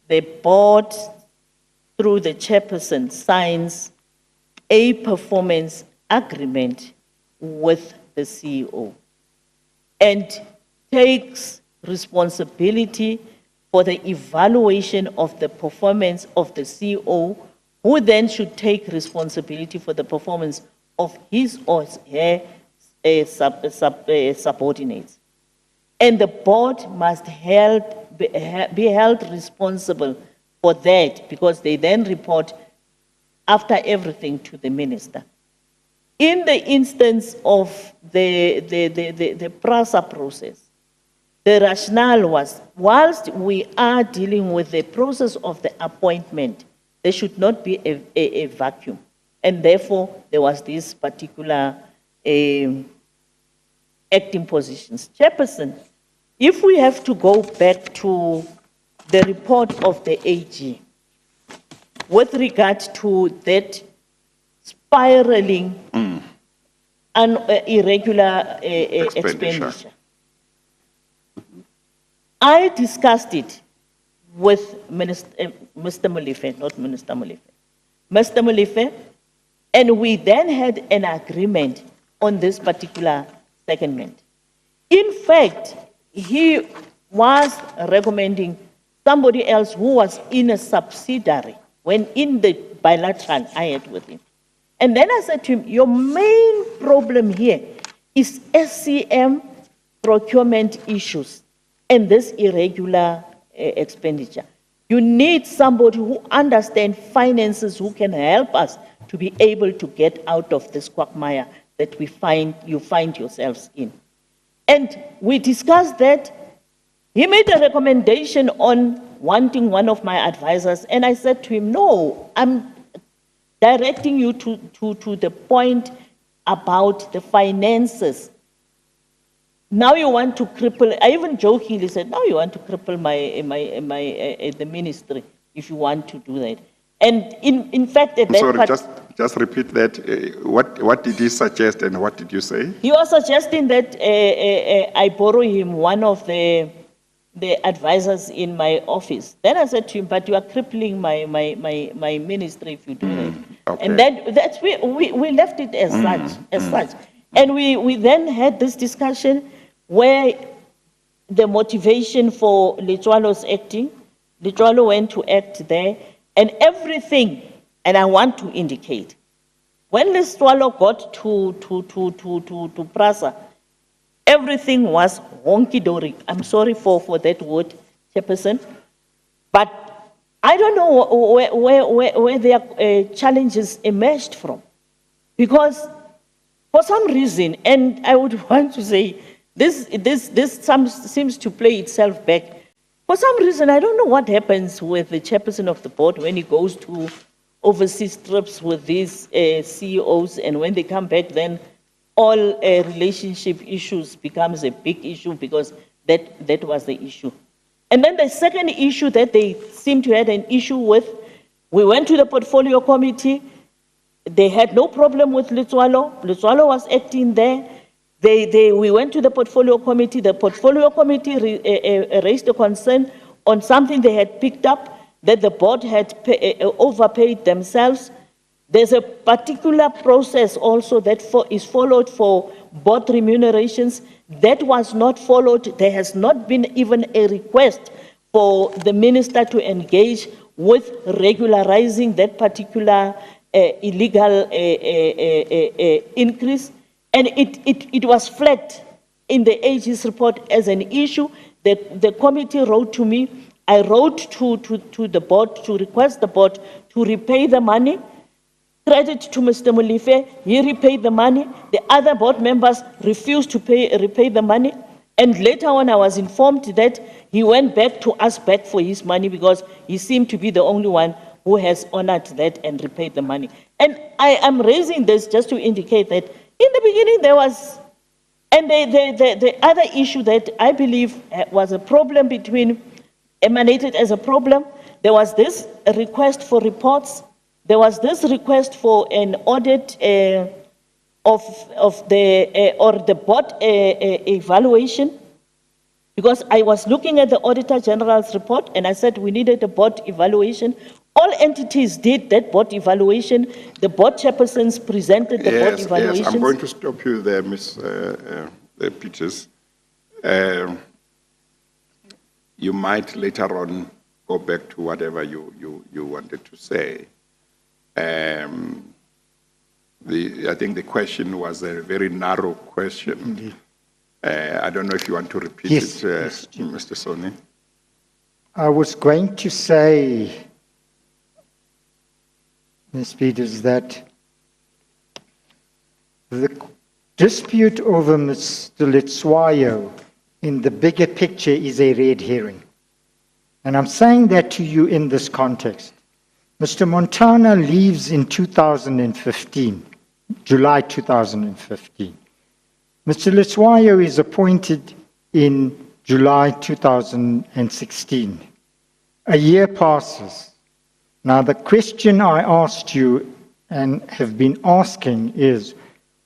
the board, through the chairperson, signs a performance agreement with the CEO and takes responsibility for the evaluation of the performance of the CEO, who then should take responsibility for the performance of his or her subordinates. And the board must be held responsible for that because they then report after everything to the minister. In the instance of the PRASA process, the rationale was, whilst we are dealing with the process of the appointment, there should not be a vacuum. And therefore, there was this particular acting positions. Chairperson, if we have to go back to the report of the AG with regard to that spiraling and irregular expenditure, I discussed it with Mr. Molefe, not Minister Molefe, Mr. Molefe, and we then had an agreement on this particular secondment. In fact, he was recommending somebody else who was in a subsidiary when in the bilateral I had with him. And then I said to him, your main problem here is SCM procurement issues and this irregular expenditure. You need somebody who understands finances, who can help us to be able to get out of this quagmire that you find yourselves in. And we discussed that. He made a recommendation on wanting one of my advisors, and I said to him, no, I'm directing you to the point about the finances. Now you want to cripple, I even jokingly said, now you want to cripple the ministry if you want to do that. And in fact, at that sorry, just repeat that. What did he suggest and what did you say? He was suggesting that I borrow him one of the advisors in my office. Then I said to him, but you are crippling my ministry if you do that. Okay. And that's we left it as such. And we then had this discussion where the motivation for Letsoalo's acting, Letsoalo went to act there, and everything, and I want to indicate, when Letsoalo got to PRASA, everything was honky-dory. I'm sorry for that word, Chairperson, but I don't know where their challenges emerged from, because for some reason, and I would want to say, this seems to play itself back. For some reason, I don't know what happens with the chairperson of the board when he goes to overseas trips with these CEOs, and when they come back, then all relationship issues becomes a big issue, because that was the issue. And then the second issue that they seem to have an issue with, we went to the portfolio committee. They had no problem with Letsoalo. Letsoalo was acting there. We went to the portfolio committee. The portfolio committee raised a concern on something they had picked up, that the board had overpaid themselves. There's a particular process also that is followed for board remunerations. That was not followed. There has not been even a request for the minister to engage with regularizing that particular illegal increase. And it was flagged in the AG's report as an issue that the committee wrote to me. I wrote to the board to request the board to repay the money. Credit to Mr. Molefe, he repaid the money. The other board members refused to repay the money. And later on, I was informed that he went back to ask back for his money, because he seemed to be the only one who has honored that and repaid the money. And I am raising this just to indicate that in the beginning there was, and the other issue that I believe was a problem emanated as a problem, there was this request for reports, there was this request for an audit of the board evaluation, because I was looking at the Auditor General's report and I said we needed a board evaluation. All entities did that board evaluation. The board chairpersons presented the board evaluations. Yes, I'm going to stop you there, Ms. Peters. You might later on go back to whatever you wanted to say. I think the question was a very narrow question. Indeed. I don't know if you want to repeat yes, it, yes, Mr. Soni. I was going to say, Ms. Peters, that the dispute over Mr. Letsoalo in the bigger picture is a red herring. And I'm saying that to you in this context. Mr. Montana leaves in 2015, July 2015. Mr. Leswayo is appointed in July 2016. A year passes. Now, the question I asked you and have been asking is,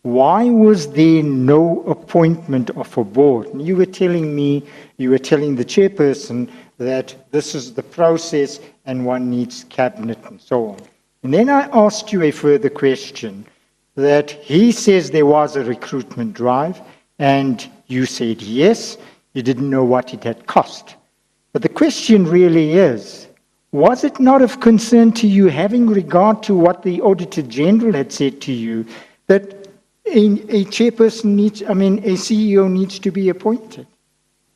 why was there no appointment of a board? And you were telling me, you were telling the chairperson that this is the process and one needs cabinet and so on. And then I asked you a further question that he says there was a recruitment drive and you said yes, you didn't know what it had cost. But the question really is, was it not of concern to you, having regard to what the Auditor General had said to you, that a chairperson needs, a CEO needs to be appointed?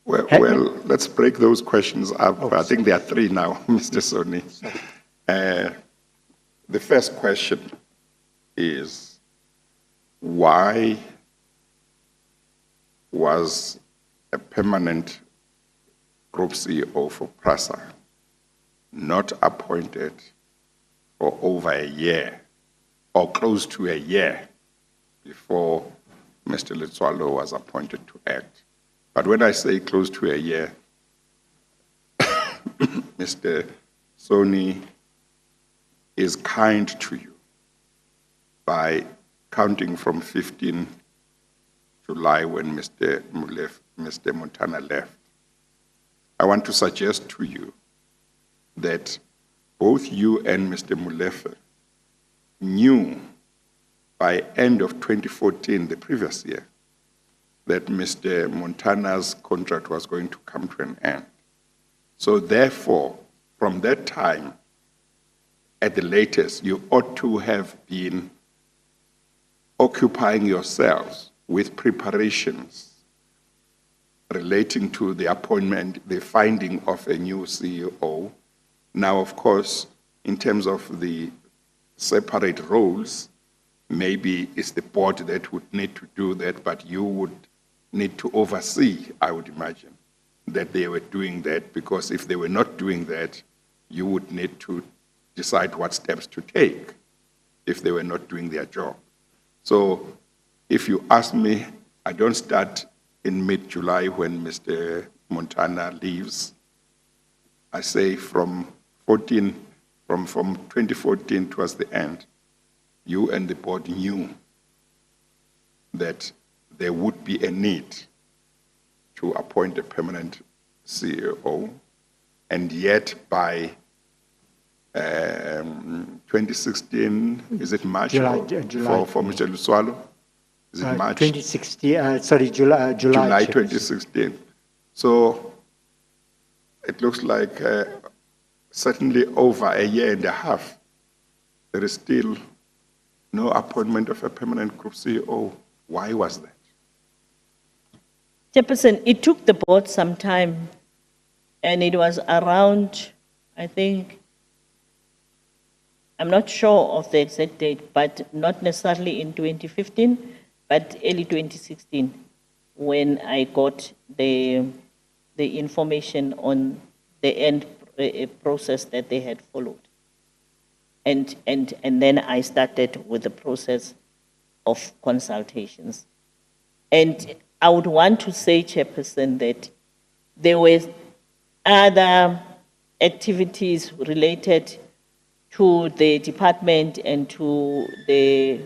Well, let's break those questions up. I think there are three now, Mr. Soni. The first question is, why was a permanent group CEO for PRASA not appointed for over a year or close to a year before Mr. Letsoalo was appointed to act? But when I say close to a year, Mr. Soni is kind to you by counting from 15 July when Mr. Montana left. I want to suggest to you that both you and Mr. Molefe knew by end of 2014, the previous year, that Mr. Montana's contract was going to come to an end. So therefore, from that time, at the latest, you ought to have been occupying yourselves with preparations relating to the appointment, the finding of a new CEO. Now, of course, in terms of the separate roles, maybe it's the board that would need to do that, but you would need to oversee, I would imagine, that they were doing that, because if they were not doing that, you would need to decide what steps to take if they were not doing their job. So if you ask me, I don't start in mid-July when Mr. Montana leaves. I say from 2014 towards the end, you and the board knew that there would be a need to appoint a permanent CEO, and yet by 2016, is it March? July, for Mr. Letsoalo? Is it March? 2016, July 2016. So it looks like certainly over a year and a half, there is still no appointment of a permanent group CEO. Why was that? Chairperson, it took the board some time, and it was around, I think, I'm not sure of the exact date, but not necessarily in 2015, but early 2016, when I got the information on the end process that they had followed. And then I started with the process of consultations. And I would want to say, Chairperson, that there were other activities related to the department and to the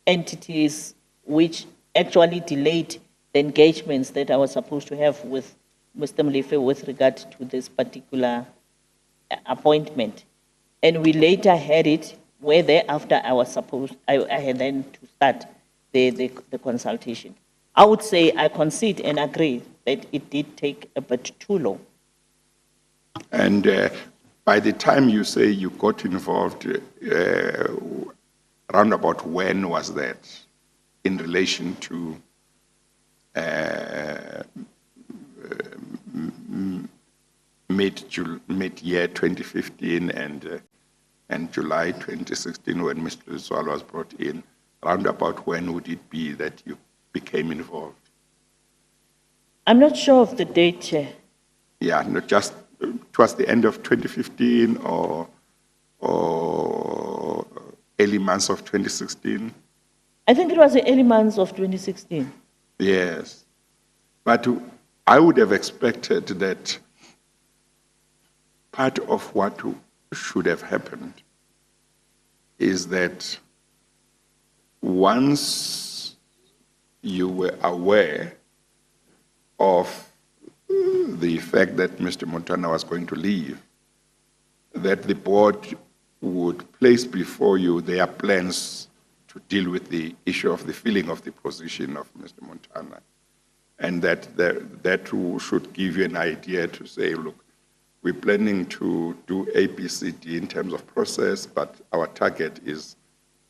entities which actually delayed the engagements that I was supposed to have with Mr. Molefe with regard to this particular appointment. And we later had it where thereafter I had then to start the consultation. I would say I concede and agree that it did take a bit too long. And by the time you say you got involved, round about when was that in relation to mid-year 2015 and July 2016 when Mr. Letsoalo was brought in? Round about when would it be that you became involved? I'm not sure of the date, Chair. Yeah, not just towards the end of 2015 or early months of 2016? I think it was the early months of 2016. Yes. But I would have expected that part of what should have happened is that once you were aware of the fact that Mr. Montana was going to leave, that the board would place before you their plans to deal with the issue of the filling of the position of Mr. Montana. And that should give you an idea to say, look, we're planning to do A, B, C, D in terms of process, but our target is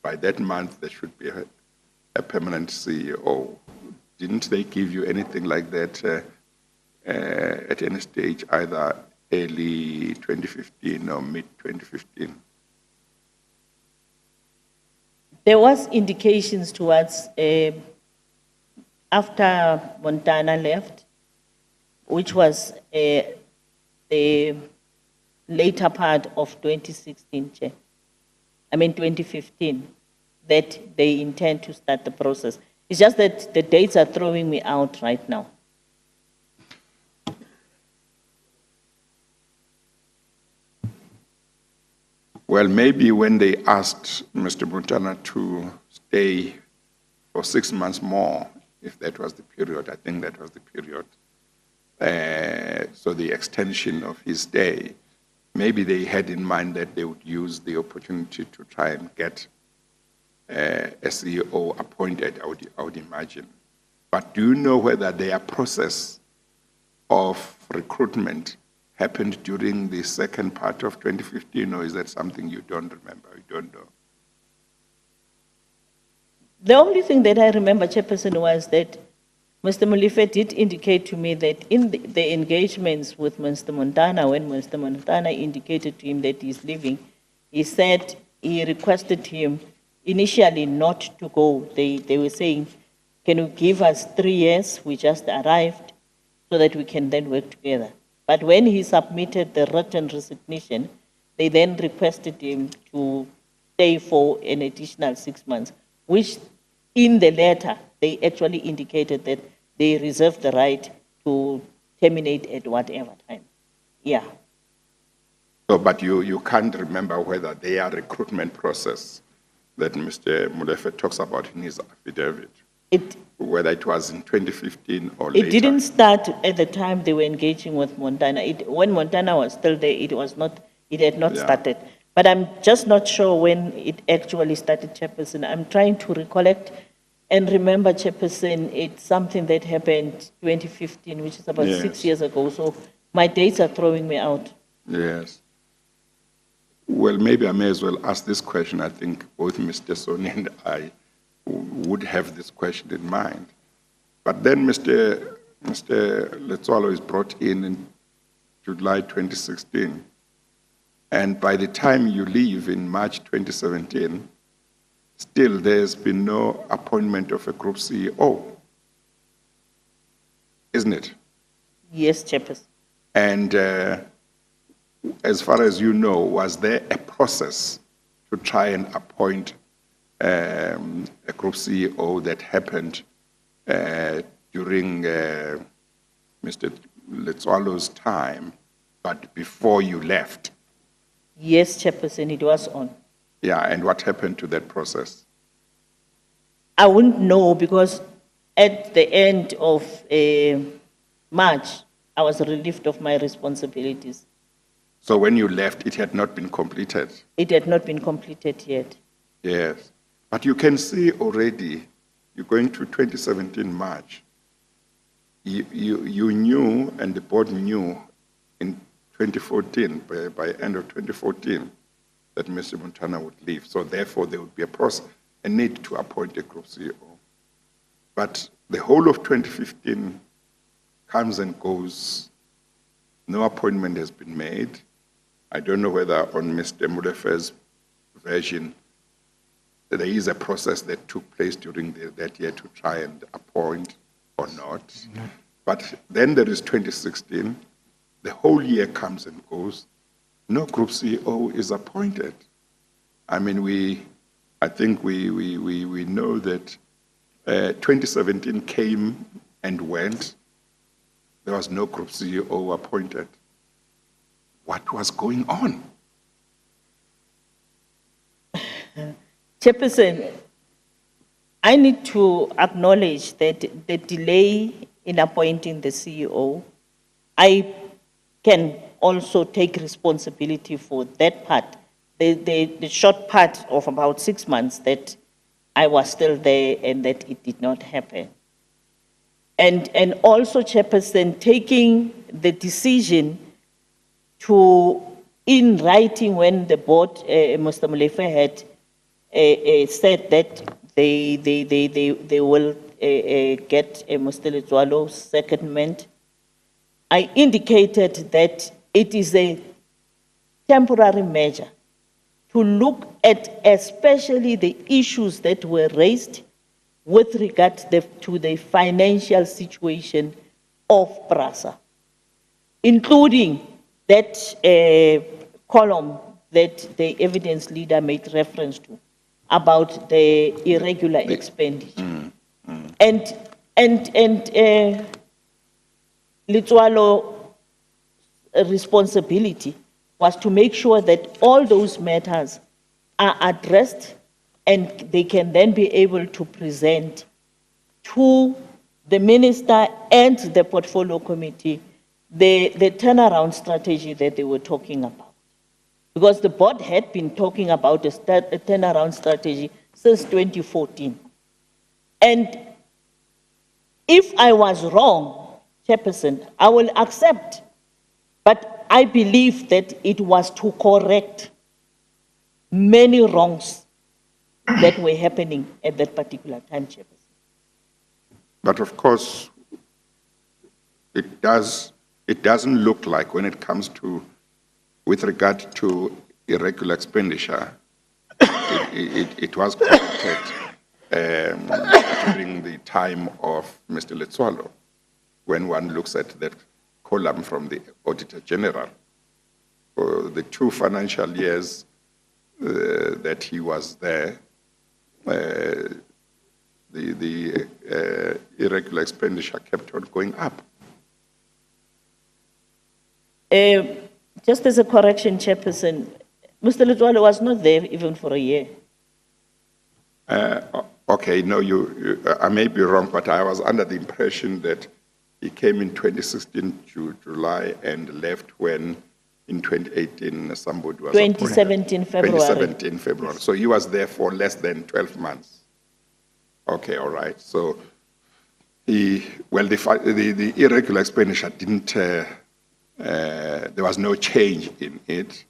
by that month there should be a permanent CEO. Didn't they give you anything like that at any stage, either early 2015 or mid 2015? There was indications towards after Montana left, which was the later part of 2016, 2015, that they intend to start the process. It's just that the dates are throwing me out right now. Well, maybe when they asked Mr. Montana to stay for 6 months more, if that was the period, I think that was the period, so the extension of his stay, maybe they had in mind that they would use the opportunity to try and get a CEO appointed, I would imagine. But do you know whether their process of recruitment happened during the second part of 2015, or is that something you don't remember, you don't know? The only thing that I remember, Chairperson, was that Mr. Molefe did indicate to me that in the engagements with Mr. Montana, when Mr. Montana indicated to him that he's leaving, he said he requested him initially not to go. They were saying, can you give us 3 years? We just arrived, so that we can then work together. But when he submitted the written resignation, they then requested him to stay for an additional 6 months, which in the letter, they actually indicated that they reserve the right to terminate at whatever time. Yeah. So, but you can't remember whether their recruitment process that Mr. Molefe talks about in his affidavit, whether it was in 2015 or later? It didn't start at the time they were engaging with Montana. When Montana was still there, it had not started. But I'm just not sure when it actually started, Chairperson. I'm trying to recollect and remember, Chairperson, it's something that happened 2015, which is about 6 years ago. So my dates are throwing me out. Yes. Well, maybe I may as well ask this question. I think both Mr. Soni and I would have this question in mind. But then Mr. Letsoalo is brought in July 2016. And by the time you leave in March 2017, still there's been no appointment of a group CEO, isn't it? Yes, Chairperson. And as far as you know, was there a process to try and appoint a group CEO that happened during Mr. Letsoalo's time, but before you left? Yes, Chairperson, it was on. Yeah, and what happened to that process? I wouldn't know, because at the end of March, I was relieved of my responsibilities. So when you left, it had not been completed? It had not been completed yet. Yes. But you can see already, you're going to 2017 March. You knew, and the board knew in 2014, by end of 2014, that Mr. Montana would leave. So therefore, there would be a need to appoint a group CEO. But the whole of 2015 comes and goes. No appointment has been made. I don't know whether on Mr. Molefe's version, there is a process that took place during that year to try and appoint or not. No. But then there is 2016. The whole year comes and goes. No group CEO is appointed. I mean, I think we know that 2017 came and went. There was no group CEO appointed. What was going on? Chairperson, I need to acknowledge that the delay in appointing the CEO, I can also take responsibility for that part, the short part of about 6 months that I was still there and that it did not happen. And also, Chairperson, taking the decision to, in writing, when the board, Mr. Molefe had said that they will get Mr. Letsoalo's secondment, I indicated that it is a temporary measure to look at especially the issues that were raised with regard to the financial situation of PRASA, including that column that the evidence leader made reference to about the irregular expenditure. And Letsoalo's responsibility was to make sure that all those matters are addressed and they can then be able to present to the minister and the portfolio committee the turnaround strategy that they were talking about. Because the board had been talking about a turnaround strategy since 2014. And if I was wrong, Chairperson, I will accept, but I believe that it was to correct many wrongs that were happening at that particular time, Chairperson. But of course, it doesn't look like when it comes to, with regard to irregular expenditure, it was corrected during the time of Mr. Letsoalo, when one looks at that column from the Auditor General. For the 2 financial years that he was there, the irregular expenditure kept on going up. Just as a correction, Chairperson, Mr. Letsoalo was not there even for a year. Okay, no, I may be wrong, but I was under the impression that he came in 2016 July and left when in 2018 somebody was 2017 February. 2017 February. So he was there for less than 12 months. Okay, all right. So the irregular expenditure didn't, there was no change in it.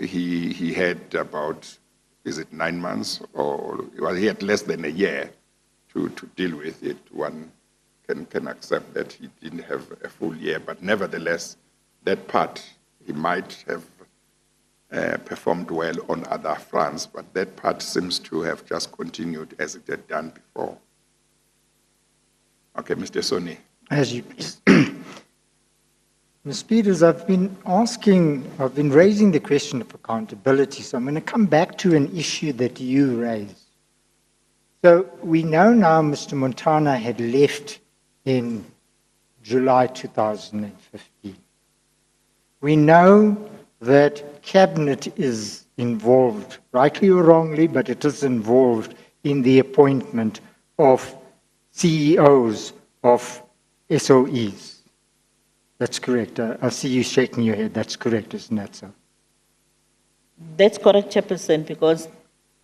He had about, is it 9 months, or well, he had less than a year to deal with it. One can accept that he didn't have a full year, but nevertheless, that part, he might have performed well on other fronts, but that part seems to have just continued as it had done before. Okay, Mr. Soni. As you please. Ms. Peters, I've been raising the question of accountability, so I'm going to come back to an issue that you raised. So we know now Mr. Montana had left in July 2015. We know that Cabinet is involved, rightly or wrongly, but it is involved in the appointment of CEOs of SOEs. That's correct. I see you shaking your head. That's correct, isn't that so? That's correct, Chairperson, because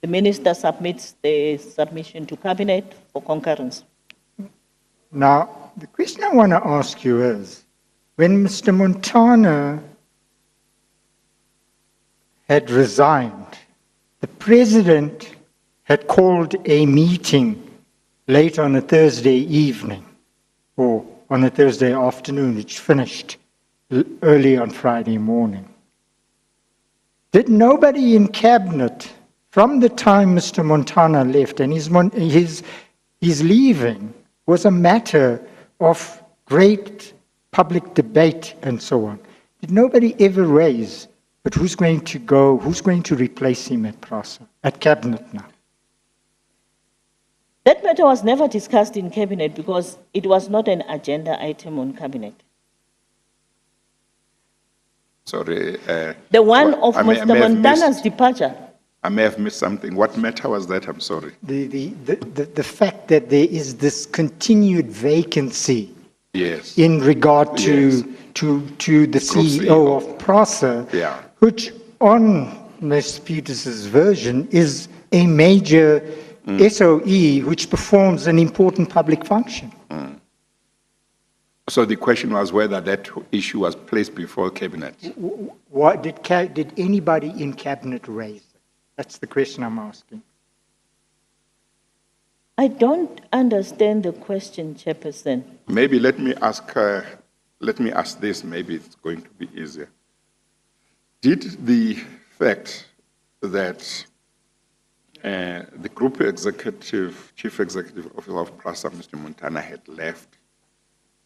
the minister submits the submission to Cabinet for concurrence. Now, the question I want to ask you is, when Mr. Montana had resigned, the president had called a meeting late on a Thursday evening, or on a Thursday afternoon, which finished early on Friday morning. Did nobody in Cabinet, from the time Mr. Montana left, and his leaving was a matter of great public debate and so on, did nobody ever raise, but who's going to go, who's going to replace him at PRASA, at Cabinet now? That matter was never discussed in cabinet because it was not an agenda item on cabinet. Sorry. The one of I may Mr. have Montana's missed- departure. I may have missed something. What matter was that? I'm sorry. The fact that there is this continued vacancy Yes. in regard to, Yes. to the CEO of PRASA, Yeah. which on Ms. Peters' version is a major SOE which performs an important public function. So the question was whether that issue was placed before cabinet. What did anybody in cabinet raise? That's the question I'm asking. I don't understand the question, Chairperson. Maybe let me ask this, maybe it's going to be easier. Did the fact that the group executive, chief executive officer of PRASA, Mr. Montana, had left,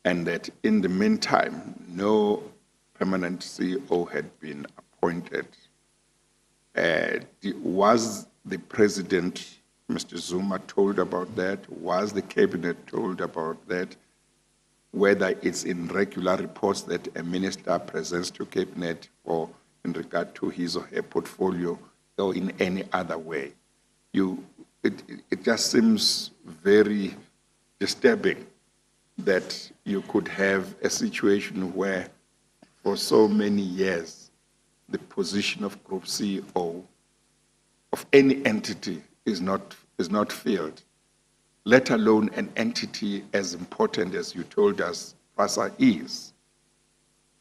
and that in the meantime, no permanent CEO had been appointed, was the president, Mr. Zuma, told about that? Was the cabinet told about that? Whether it's in regular reports that a minister presents to cabinet or in regard to his or her portfolio or in any other way. It just seems very disturbing that you could have a situation where for so many years the position of group CEO of any entity is not filled, let alone an entity as important as you told us PRASA is.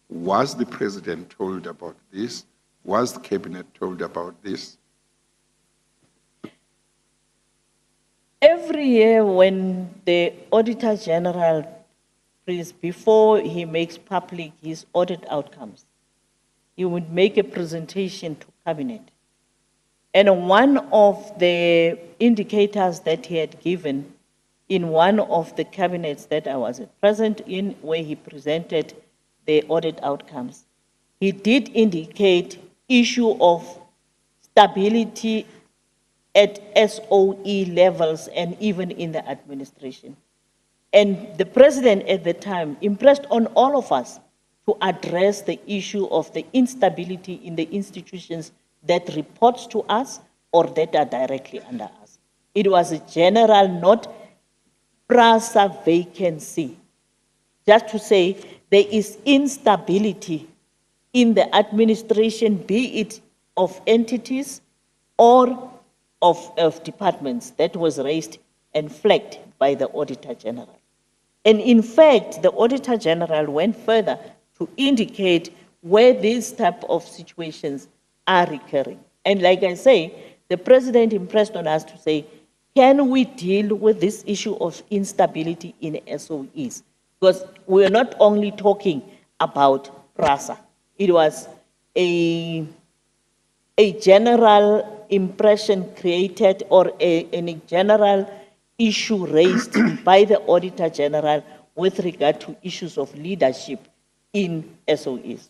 Was the president told about this? Was the cabinet told about this? Every year when the Auditor General, before he makes public his audit outcomes, he would make a presentation to cabinet. And one of the indicators that he had given in one of the cabinets that I was present in, where he presented the audit outcomes, he did indicate issue of stability at SOE levels and even in the administration. And the president at the time impressed on all of us to address the issue of the instability in the institutions that reports to us or that are directly under us. It was a general, not PRASA vacancy. Just to say there is instability in the administration, be it of entities or of departments, that was raised and flagged by the Auditor General. And in fact, the Auditor General went further to indicate where these type of situations are recurring. And like I say, the president impressed on us to say, can we deal with this issue of instability in SOEs? Because we're not only talking about PRASA. It was a general impression created or a general issue raised by the Auditor General with regard to issues of leadership in SOEs.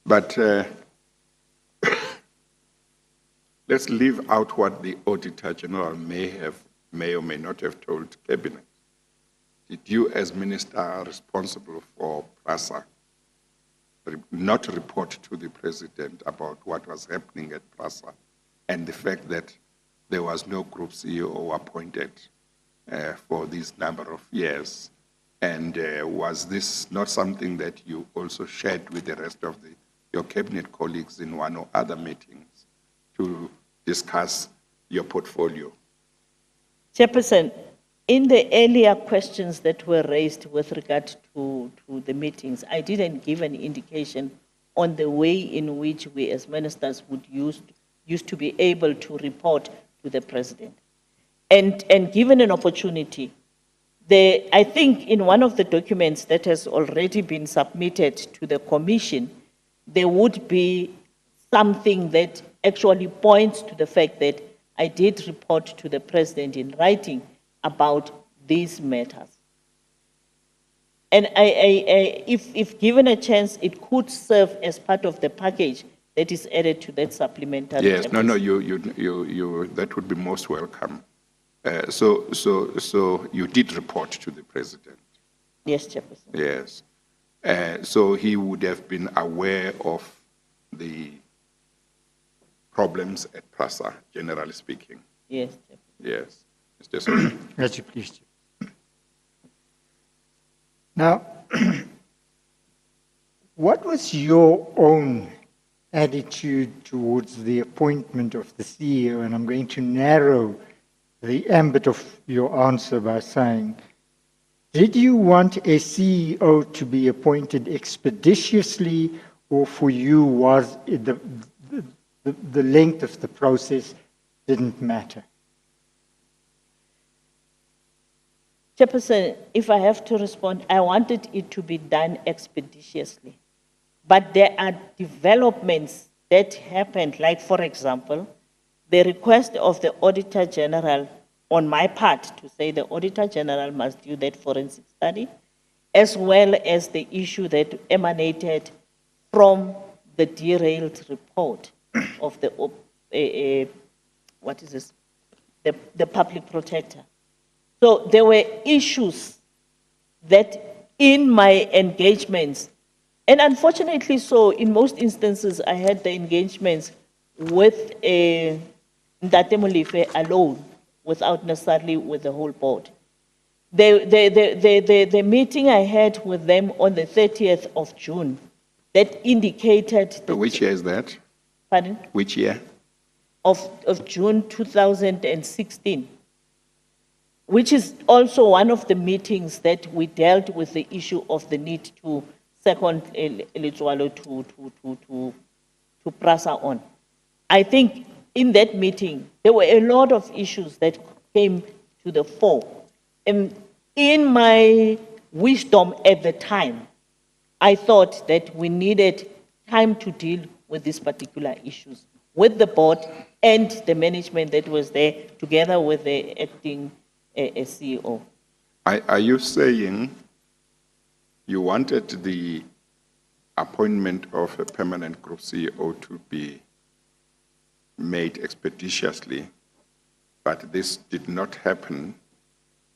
But let's leave out what the Auditor General may or may not have told Cabinet. Did you, as Minister responsible for PRASA, not report to the President about what was happening at PRASA and the fact that there was no group CEO appointed for this number of years? And was this not something that you also shared with the rest of your Cabinet colleagues in one or other meetings to discuss your portfolio? Chairperson, in the earlier questions that were raised with regard to the meetings, I didn't give an indication on the way in which we as ministers would used to be able to report to the President. And given an opportunity, I think in one of the documents that has already been submitted to the Commission, there would be something that actually points to the fact that I did report to the President in writing about these matters. And if given a chance, it could serve as part of the package that is added to that supplementary. Yes, no, you, that would be most welcome. So you did report to the president? Yes, Chairperson. Yes. So he would have been aware of the problems at PRASA, generally speaking? Yes, Chairperson. Yes. Mr. Secretary. As you please. Now, what was your own attitude towards the appointment of the CEO? And I'm going to narrow the ambit of your answer by saying, did you want a CEO to be appointed expeditiously, or for you was the length of the process didn't matter? Chairperson, if I have to respond, I wanted it to be done expeditiously. But there are developments that happened, like, for example, the request of the Auditor General on my part to say the Auditor General must do that forensic study, as well as the issue that emanated from the derailed report of the, what is this, the public protector. So there were issues that in my engagements, and unfortunately so, in most instances, I had the engagements with Ndate Molefe alone, without necessarily with the whole board. The meeting I had with them on the 30th of June, that indicated... Which year is that? Pardon? Which year? Of June 2016. Which is also one of the meetings that we dealt with the issue of the need to second Elitswalo to PRASA on. I think in that meeting, there were a lot of issues that came to the fore. And in my wisdom at the time, I thought that we needed time to deal with these particular issues with the board and the management that was there, together with the acting CEO. Are you saying you wanted the appointment of a permanent group CEO to be made expeditiously, but this did not happen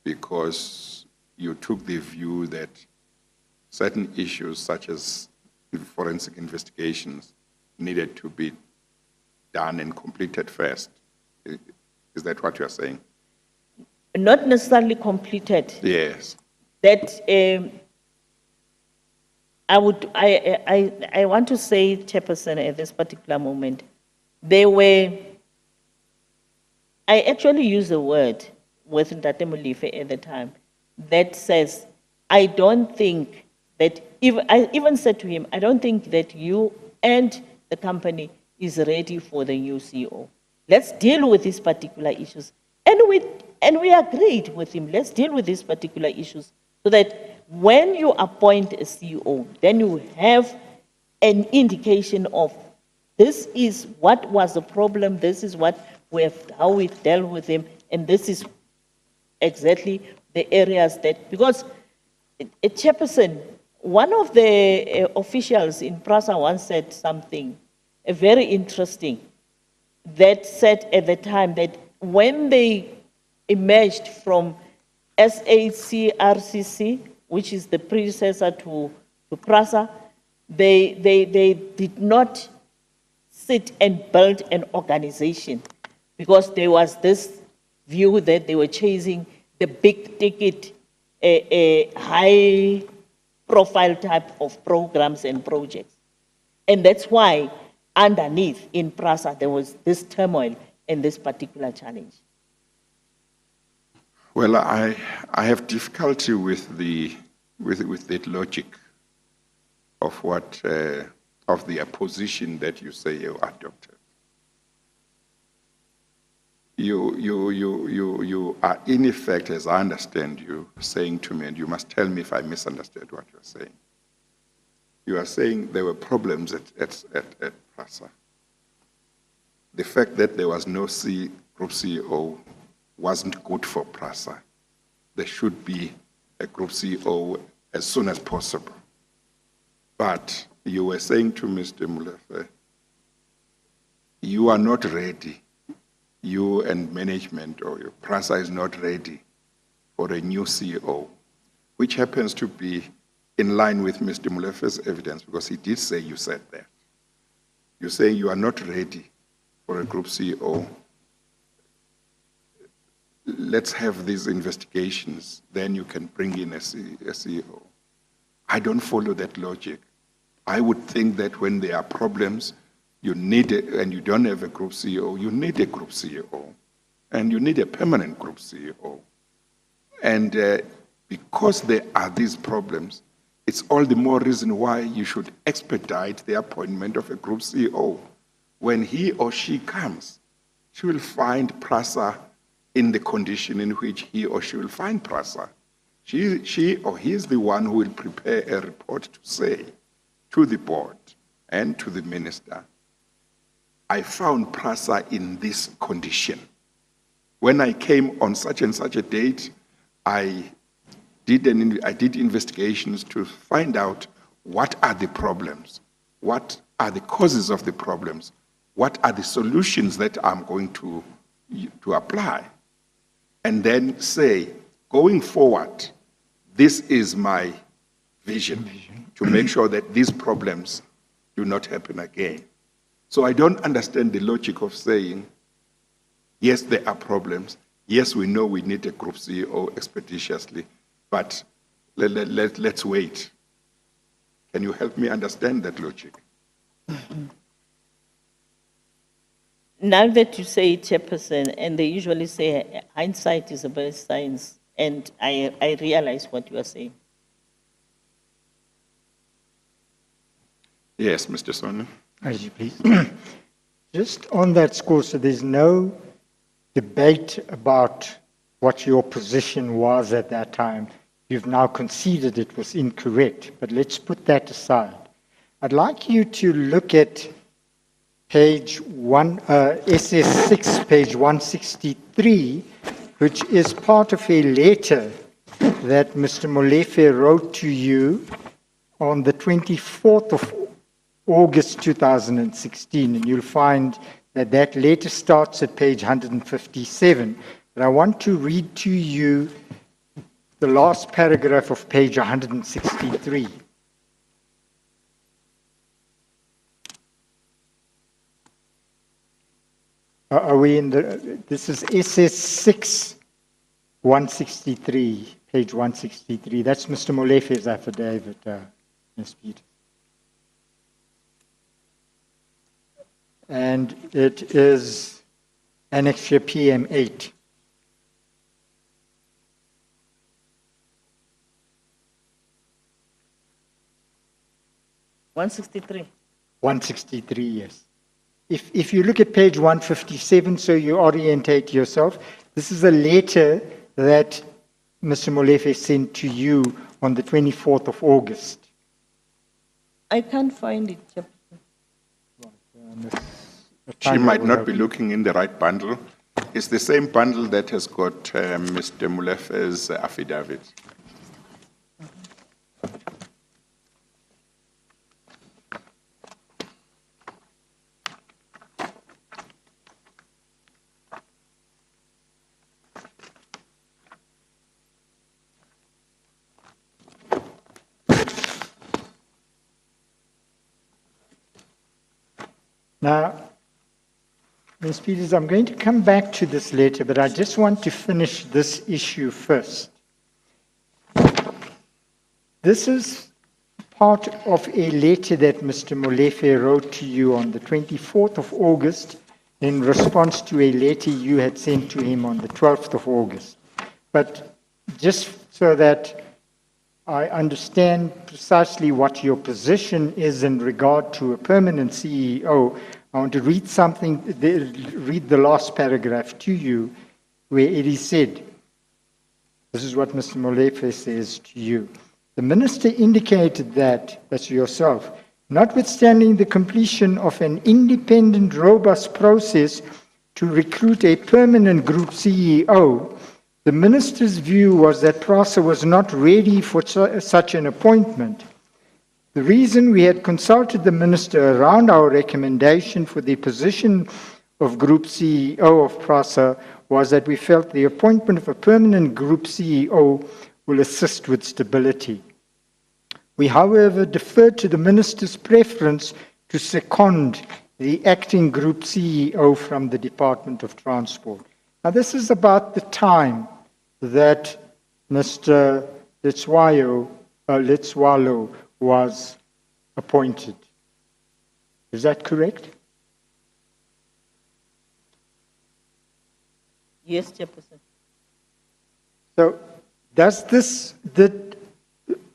because you took the view that certain issues such as forensic investigations needed to be done and completed first? Is that what you're saying? Not necessarily completed. Yes. That I want to say, Chairperson, at this particular moment, I actually used a word with Ndate Molefe at the time that says, I don't think that, I even said to him, I don't think that you and the company is ready for the new CEO. Let's deal with these particular issues. And we agreed with him, let's deal with these particular issues so that when you appoint a CEO, then you have an indication of this is what was the problem, this is how we dealt with him, and this is exactly the areas that, because Chairperson, one of the officials in PRASA once said something very interesting, that said at the time that when they emerged from SACRCC, which is the predecessor to PRASA, they did not sit and build an organization because there was this view that they were chasing the big ticket, high profile type of programs and projects. And that's why underneath in PRASA there was this turmoil and this particular challenge. Well, I have difficulty with that logic of what of the opposition that you say you adopted. You are in effect, as I understand you, saying to me, and you must tell me if I misunderstood what you're saying. You are saying there were problems at PRASA. The fact that there was no group CEO wasn't good for PRASA. There should be a group CEO as soon as possible. But you were saying to Mr. Molefe, you are not ready you and management or your PRASA is not ready for a new CEO, which happens to be in line with Mr. Molefe's evidence, because he did say you said that. You say you are not ready for a group CEO. Let's have these investigations, then you can bring in a CEO. I don't follow that logic. I would think that when there are problems, you need it, and you don't have a group CEO, you need a group CEO, and you need a permanent group CEO. And because there are these problems, it's all the more reason why you should expedite the appointment of a group CEO. When he or she comes, she will find PRASA in the condition in which he or she will find PRASA. She or he is the one who will prepare a report to say to the board and to the minister, I found PRASA in this condition. When I came on such and such a date, I did investigations to find out what are the problems, what are the causes of the problems, what are the solutions that I'm going to apply, and then say, going forward, this is my vision to make sure that these problems do not happen again. So I don't understand the logic of saying, yes, there are problems. Yes, we know we need a group CEO expeditiously, but let's wait. Can you help me understand that logic? Now that you say it, Chairperson, and they usually say hindsight is the best science, and I realize what you are saying. Yes, Mr. Sonu. As you please. Just on that score, so there's no debate about what your position was at that time. You've now conceded it was incorrect, but let's put that aside. I'd like you to look at page SS6, page 163, which is part of a letter that Mr. Molefe wrote to you on the 24th of August 2016, and you'll find that that letter starts at page 157. But I want to read to you the last paragraph of page 163. Are we in the, this is SS6, 163, page 163. That's Mr. Molefe's affidavit, Ms. Peters. And it is Annexure PM8. $163. 163, yes. If you look at page 157, so you orientate yourself, this is a letter that Mr. Molefe sent to you on the 24th of August. I can't find it, Chairperson. She might not be looking in the right bundle. It's the same bundle that has got Mr. Molefe's affidavit. Now, Ms. Peters, I'm going to come back to this letter, but I just want to finish this issue first. This is part of a letter that Mr. Molefe wrote to you on the 24th of August in response to a letter you had sent to him on the 12th of August. But just so that I understand precisely what your position is in regard to a permanent CEO, I want to read something, read the last paragraph to you, where it is said, this is what Mr. Molefe says to you. The minister indicated that, that's yourself, notwithstanding the completion of an independent, robust process to recruit a permanent group CEO, the minister's view was that PRASA was not ready for such an appointment. The reason we had consulted the minister around our recommendation for the position of Group CEO of PRASA was that we felt the appointment of a permanent Group CEO will assist with stability. We, however, deferred to the Minister's preference to second the acting Group CEO from the Department of Transport. Now, this is about the time that Mr. Letswalo was appointed. Is that correct? Yes, Chairperson. So,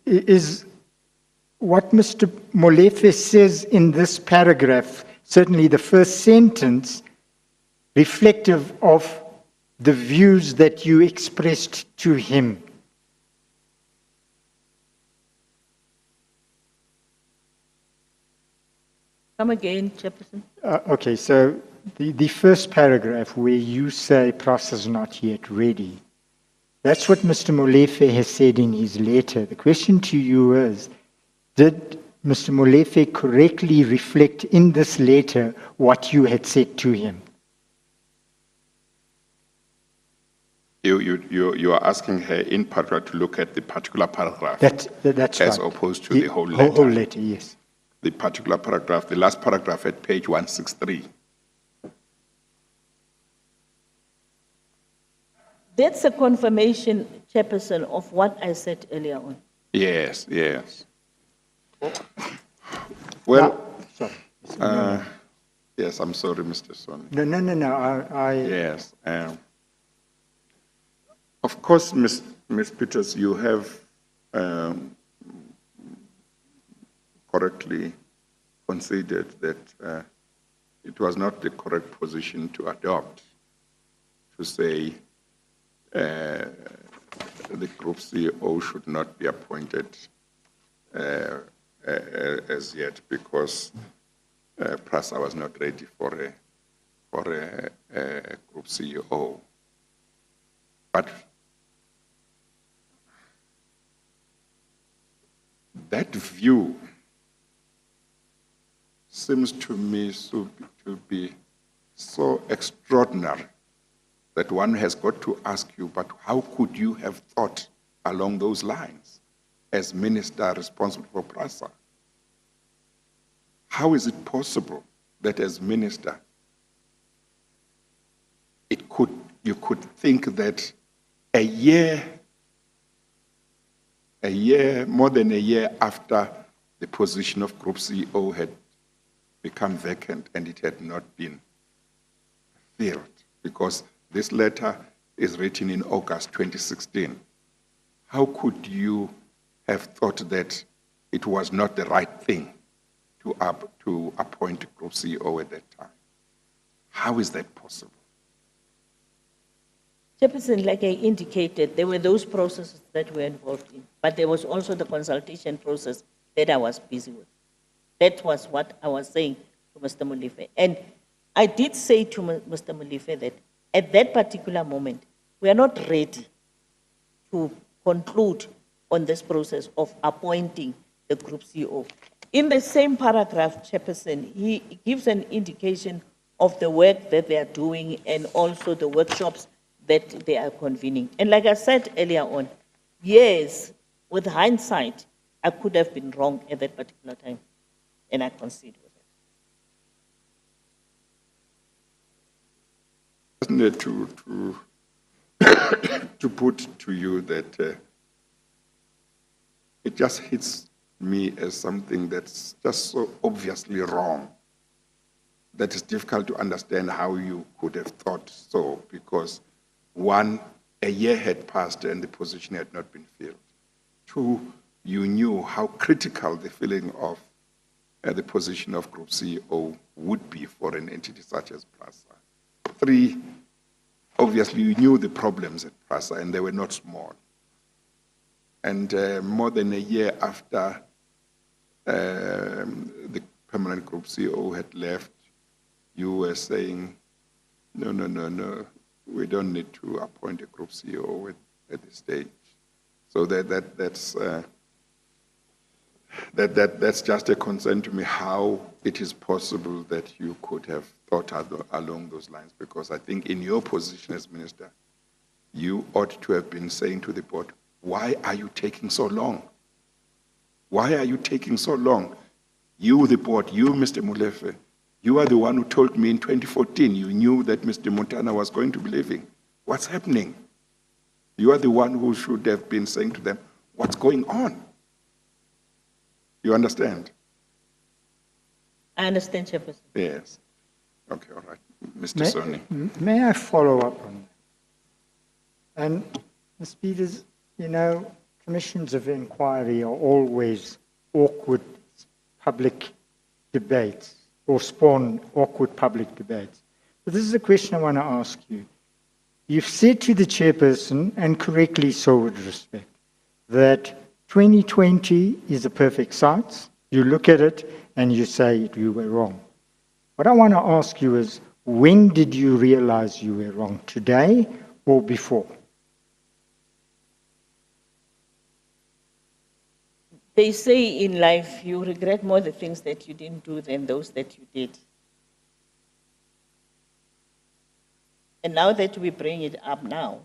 is what Mr. Molefe says in this paragraph, certainly the first sentence, reflective of the views that you expressed to him? Come again, Chairperson. Okay, so the first paragraph where you say PRASA is not yet ready, that's what Mr. Molefe has said in his letter. The question to you is, did Mr. Molefe correctly reflect in this letter what you had said to him? You are asking her in particular to look at the particular paragraph That's as right. opposed to the whole letter. Whole letter, yes. The particular paragraph, the last paragraph at page 163. That's a confirmation, Chairperson, of what I said earlier on. Yes, yes. Well, Sorry. yes, I'm sorry, Mr. Son. No. Yes. Of course, Ms. Peters, you have correctly considered that it was not the correct position to adopt, to say the Group CEO should not be appointed as yet because PRASA was not ready for a Group CEO. But that view seems to me to be so extraordinary that one has got to ask you, but how could you have thought along those lines as minister responsible for PRASA? How is it possible that as minister you could think that more than a year after the position of Group CEO had become vacant and it had not been filled, because this letter is written in August 2016. How could you have thought that it was not the right thing to appoint a Group CEO at that time? How is that possible? Chairperson, like I indicated, there were those processes that were involved in, but there was also the consultation process that I was busy with. That was what I was saying to Mr. Molefe. And I did say to Mr. Molefe that at that particular moment, we are not ready to conclude on this process of appointing the Group CEO. In the same paragraph, Chairperson, he gives an indication of the work that they are doing and also the workshops that they are convening. And like I said earlier on, yes, with hindsight, I could have been wrong at that particular time, and I concede with it. Isn't it to put to you that it just hits me as something that's just so obviously wrong that it's difficult to understand how you could have thought so, because one, a year had passed and the position had not been filled. Two, you knew how critical the filling of the position of Group CEO would be for an entity such as PRASA. Three, obviously you knew the problems at PRASA and they were not small. And more than a year after the permanent Group CEO had left, you were saying, no, we don't need to appoint a Group CEO at this stage. So that's That's just a concern to me, how it is possible that you could have thought along those lines, because I think in your position as minister, you ought to have been saying to the board, why are you taking so long? Why are you taking so long? You, the board, you, Mr. Molefe, you are the one who told me in 2014 you knew that Mr. Montana was going to be leaving. What's happening? You are the one who should have been saying to them, what's going on? You understand? I understand, Chairperson. Yes. Okay, all right. Mr. Soni. May I follow up on that? And, Ms. Peters, you know, commissions of inquiry are always awkward public debates or spawn awkward public debates. But this is a question I want to ask you. You've said to the chairperson, and correctly so with respect, that 2020 is a perfect science. You look at it and you say you were wrong. What I want to ask you is, when did you realize you were wrong? Today or before? They say in life, you regret more the things that you didn't do than those that you did. And now that we bring it up now,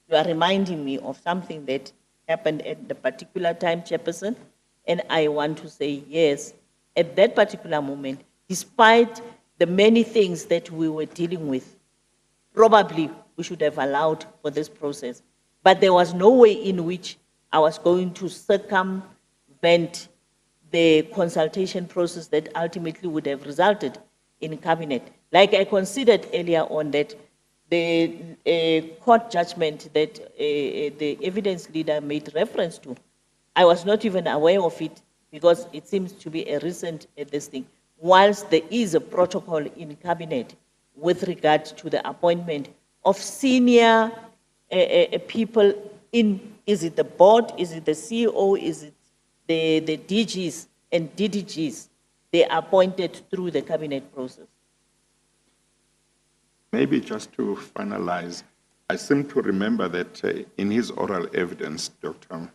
you are reminding me of something that happened at the particular time, Chairperson, and I want to say yes, at that particular moment, despite the many things that we were dealing with, probably we should have allowed for this process. But there was no way in which I was going to circumvent the consultation process that ultimately would have resulted in cabinet. Like I considered earlier on that the court judgment that the evidence leader made reference to, I was not even aware of it because it seems to be a recent this thing. Whilst there is a protocol in cabinet with regard to the appointment of senior people in, is it the board, is it the CEO, is it the DGs and DDGs, they are appointed through the cabinet process. Maybe just to finalize, I seem to remember that in his oral evidence, Dr.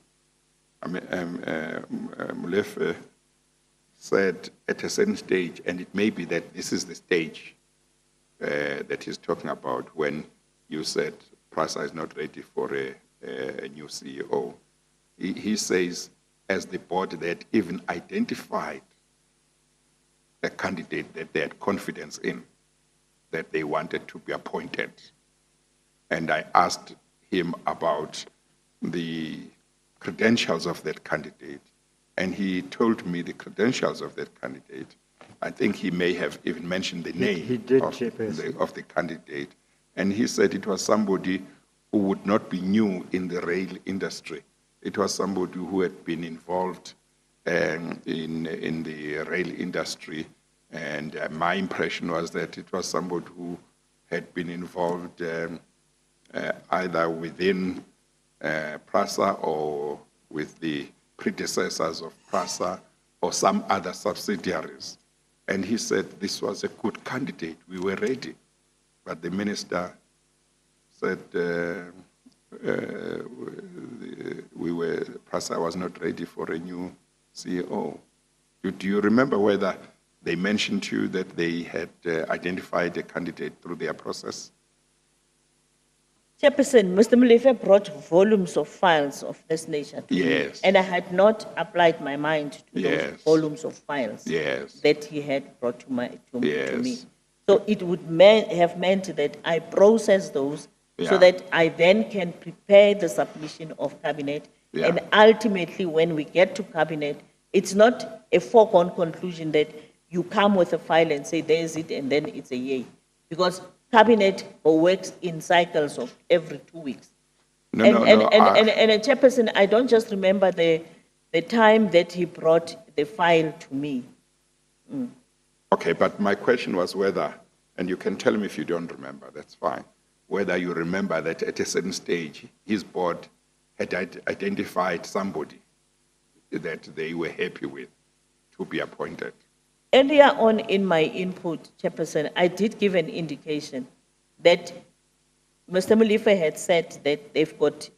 Molefe said at a certain stage, and it may be that this is the stage that he's talking about when you said PRASA is not ready for a new CEO. He says, as the board that even identified a candidate that they had confidence in, that they wanted to be appointed. And I asked him about the credentials of that candidate, and he told me the credentials of that candidate. I think he may have even mentioned the name of the candidate. And he said it was somebody who would not be new in the rail industry. It was somebody who had been involved in the rail industry. And my impression was that it was somebody who had been involved either within PRASA or with the predecessors of PRASA or some other subsidiaries. And he said this was a good candidate. We were ready. But the minister said PRASA was not ready for a new CEO. Do you remember whether they mentioned to you that they had identified a candidate through their process? Chairperson, Mr. Molefe brought volumes of files of this nature to me, and I had not applied my mind to those volumes of files that he had brought to me. So it would have meant that I process those so that I then can prepare the submission of cabinet, and ultimately when we get to cabinet, it's not a foregone conclusion that you come with a file and say, there's it, and then it's a yay. Because cabinet works in cycles of every 2 weeks. And a chairperson, I don't just remember the time that he brought the file to me. Okay, but my question was whether, and you can tell me if you don't remember, that's fine, whether you remember that at a certain stage, his board had identified somebody that they were happy with to be appointed. Earlier on in my input, Chairperson, I did give an indication that Mr. Molefe had said that they've got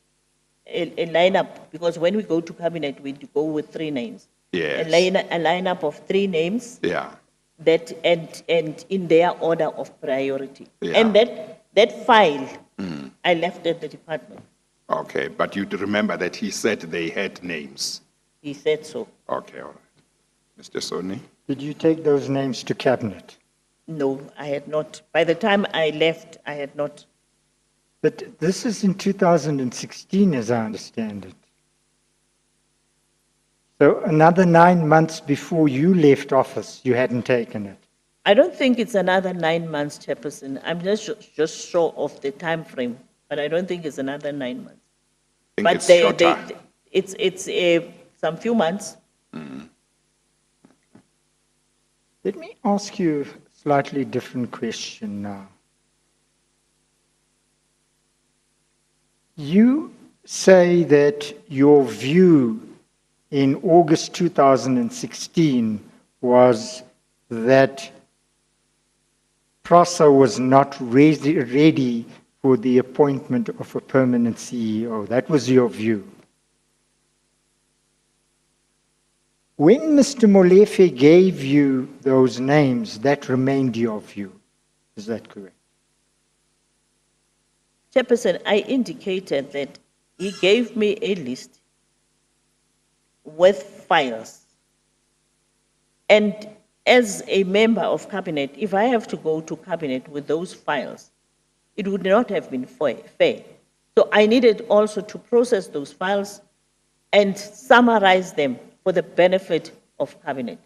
a lineup, because when we go to cabinet, we go with 3 names. Yes. a lineup of 3 names Yeah. that and in their order of priority. Yeah. And that file, I left at the department. Okay, but you remember that he said they had names. He said so. Okay, all right. Mr. Soni? Did you take those names to cabinet? No, I had not. By the time I left, I had not. But this is in 2016, as I understand it. So another 9 months before you left office, you hadn't taken it. I don't think it's another 9 months, Chairperson. I'm just sure of the time frame, but I don't think it's another 9 months. I think But it's shorter. it's some few months. Let me ask you a slightly different question now. You say that your view in August 2016 was that PRASA was not ready for the appointment of a permanent CEO. That was your view. When Mr. Molefe gave you those names, that remained your view. Is that correct? Chairperson, I indicated that he gave me a list with files. And as a member of cabinet, if I have to go to cabinet with those files, it would not have been fair. So I needed also to process those files and summarize them for the benefit of cabinet.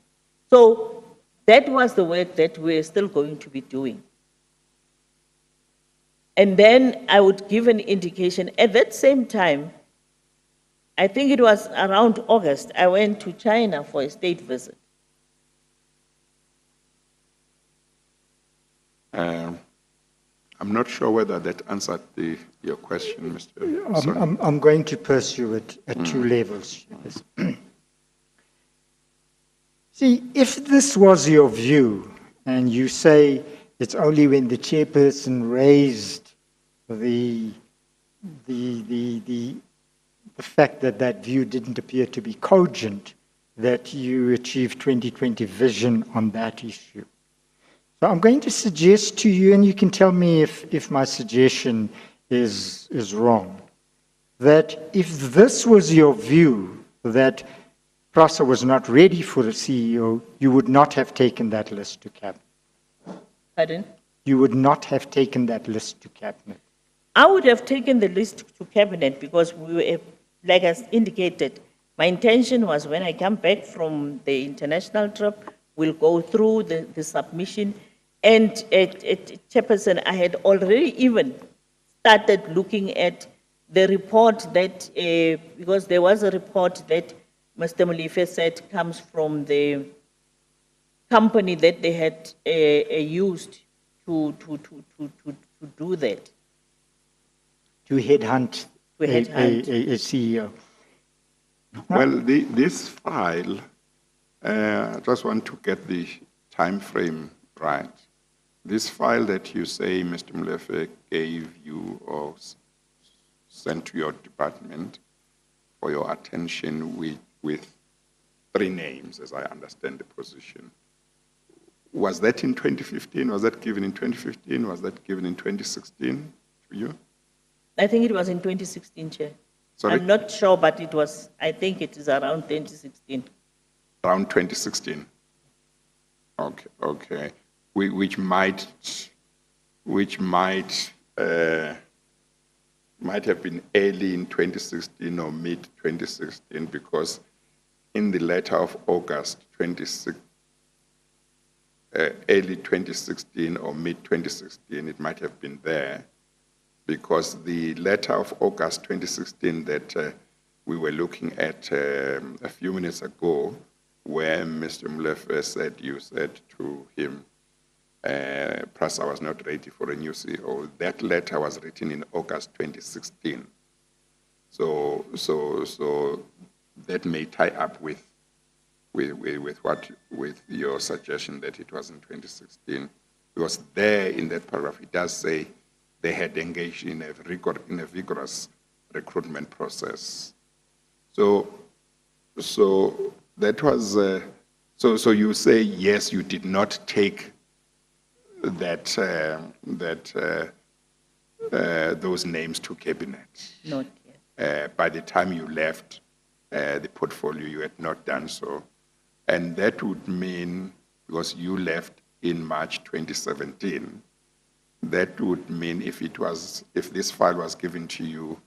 So that was the work that we're still going to be doing. And then I would give an indication. At that same time, I think it was around August, I went to China for a state visit. I'm not sure whether that answered your question, Mr. Soni. I'm going to pursue it at 2 levels. See, if this was your view, and you say it's only when the chairperson raised the fact that that view didn't appear to be cogent, that you achieved 2020 vision on that issue. So I'm going to suggest to you, and you can tell me if my suggestion is wrong, that if this was your view, that PRASA was not ready for a CEO, you would not have taken that list to cabinet. Pardon? You would not have taken that list to cabinet. I would have taken the list to cabinet because we were, like I indicated, my intention was when I come back from the international trip, we'll go through the submission. And Chairperson, I had already even started looking at the report that, because there was a report that Mr. Molefe said comes from the company that they had used to do that. To headhunt, To headhunt. a CEO. Well, this file, I just want to get the time frame right. This file that you say Mr. Molefe gave you or sent to your department for your attention with 3 names, as I understand the position. Was that in 2015? Was that given in 2015? Was that given in 2016 to you? I think it was in 2016, Chair. Sorry? I'm not sure, but it was, I think it is around 2016. Around 2016. Okay. Which might have been early in 2016 or mid 2016, because in the letter of August early 2016 or mid 2016, it might have been there, because the letter of August 2016 that we were looking at a few minutes ago, where Mr. Molefe said, you said to him, PRASA was not ready for a new CEO. That letter was written in August 2016. So that may tie up with your suggestion that it was in 2016, because there in that paragraph it does say they had engaged in a vigorous recruitment process. So That was, so you say, yes, you did not take those names to cabinet. Not yet. By the time you left the portfolio, you had not done so. And that would mean, because you left in March 2017, that would mean if this file was given to you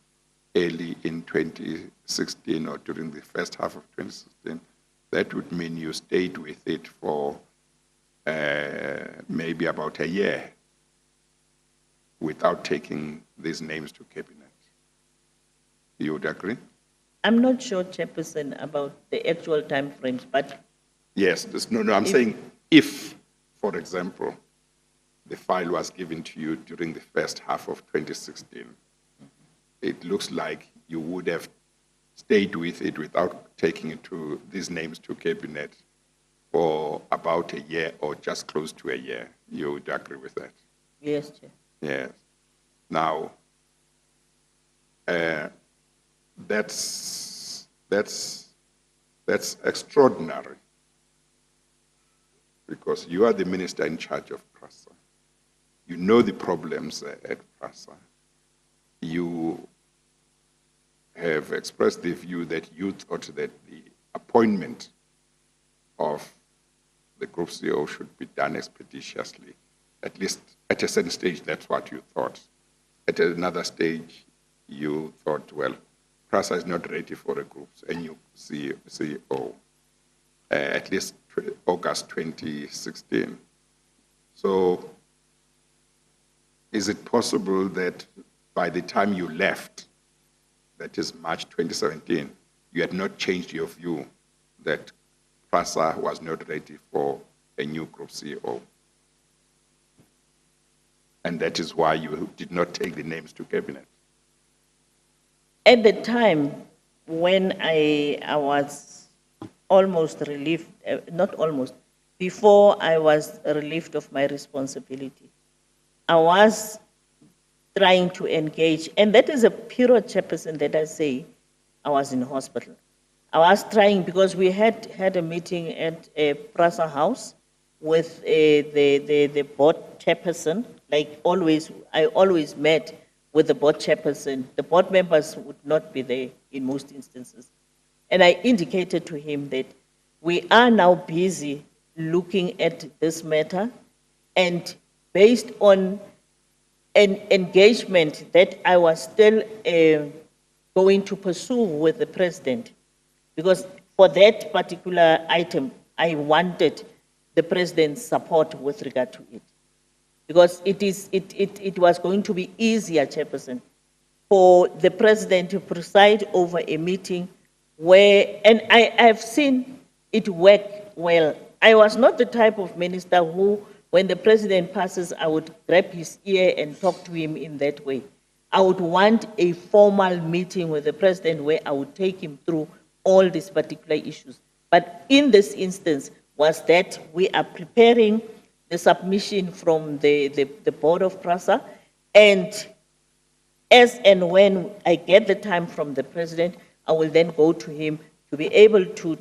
early in 2016 or during the first half of 2016, that would mean you stayed with it for maybe about a year without taking these names to cabinet. You would agree? I'm not sure, Chairperson, about the actual timeframes, but yes. I'm saying if, for example, the file was given to you during the first half of 2016, it looks like you would have stayed with it without taking these names to cabinet for about a year or just close to a year. You would agree with that? yes, Chair. Yes. Now, that's extraordinary, because you are the minister in charge of PRASA. You know the problems at PRASA. You have expressed the view that you thought that the appointment of the group CEO should be done expeditiously. At least at a certain stage, that's what you thought. At another stage, you thought, well, PRASA is not ready for a group, a new CEO, at least August 2016. So is it possible that by the time you left, that is March 2017, you had not changed your view that PRASA was not ready for a new group CEO? And that is why you did not take the names to cabinet? At the time when I was almost relieved, not almost, before I was relieved of my responsibility, I was trying to engage, and that is a period, Chairperson, that I say I was in hospital. I was trying, because we had a meeting at a PRASA house with the board chairperson. Like always, I always met with the board chairperson. The board members would not be there in most instances. And I indicated to him that we are now busy looking at this matter, and based on an engagement that I was still going to pursue with the president, because for that particular item, I wanted the president's support with regard to it. Because it was going to be easier, Chairperson, for the president to preside over a meeting where, and I've seen it work well. I was not the type of minister who, when the president passes, I would grab his ear and talk to him in that way. I would want a formal meeting with the president where I would take him through all these particular issues. But in this instance, was that we are preparing the submission from the board of PRASA, and as and when I get the time from the president, I will then go to him to be able to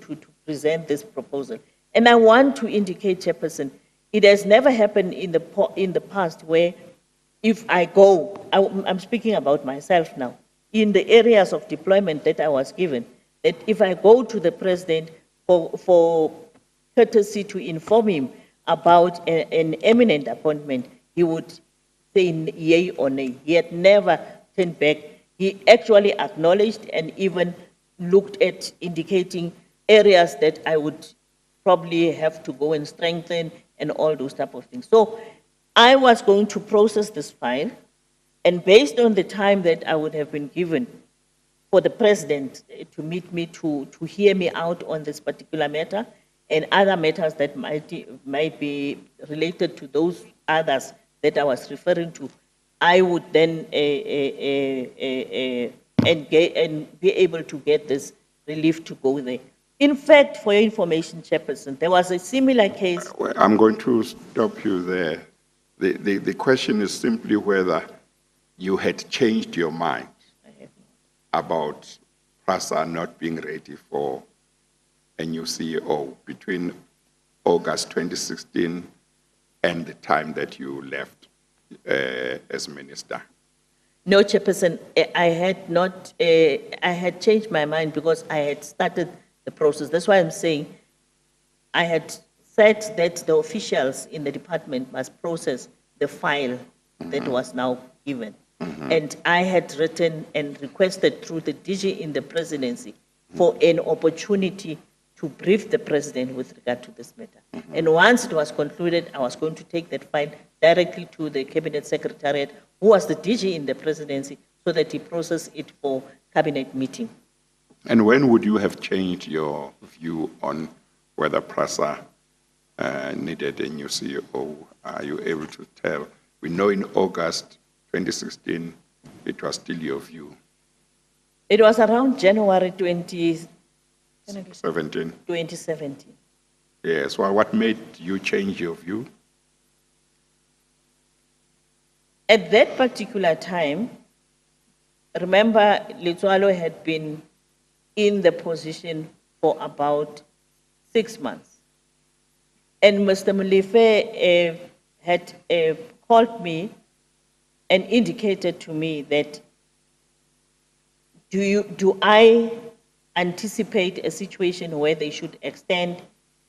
present this proposal. And I want to indicate, Chairperson, it has never happened in the past where if I go, I'm speaking about myself now, in the areas of deployment that I was given, that if I go to the president for courtesy to inform him about an eminent appointment, he would say yea or nay. He had never turned back. He actually acknowledged and even looked at indicating areas that I would probably have to go and strengthen and all those type of things. So I was going to process this file, and based on the time that I would have been given for the president to meet me, to hear me out on this particular matter, and other matters that might be related to those others that I was referring to, I would then engage and be able to get this relief to go there. In fact, for your information, Chairperson, there was a similar case. Well, I'm going to stop you there. The question is simply whether you had changed your mind about PRASA not being ready for a new CEO between August 2016 and the time that you left as minister? No, Chairperson, I had not, I had changed my mind because I had started the process. That's why I'm saying I had said that the officials in the department must process the file that was now given. And I had written and requested through the DG in the presidency for an opportunity to brief the president with regard to this matter. And once it was concluded, I was going to take that file directly to the cabinet secretariat, who was the DG in the presidency, so that he processed it for cabinet meeting. And when would you have changed your view on whether PRASA needed a new CEO? Are you able to tell? We know in August 2016, it was still your view. It was around January 2017. Yes, well, what made you change your view? At that particular time, remember, Letsoalo had been in the position for about 6 months. And Mr. Molefe had called me and indicated to me that, do I anticipate a situation where they should extend?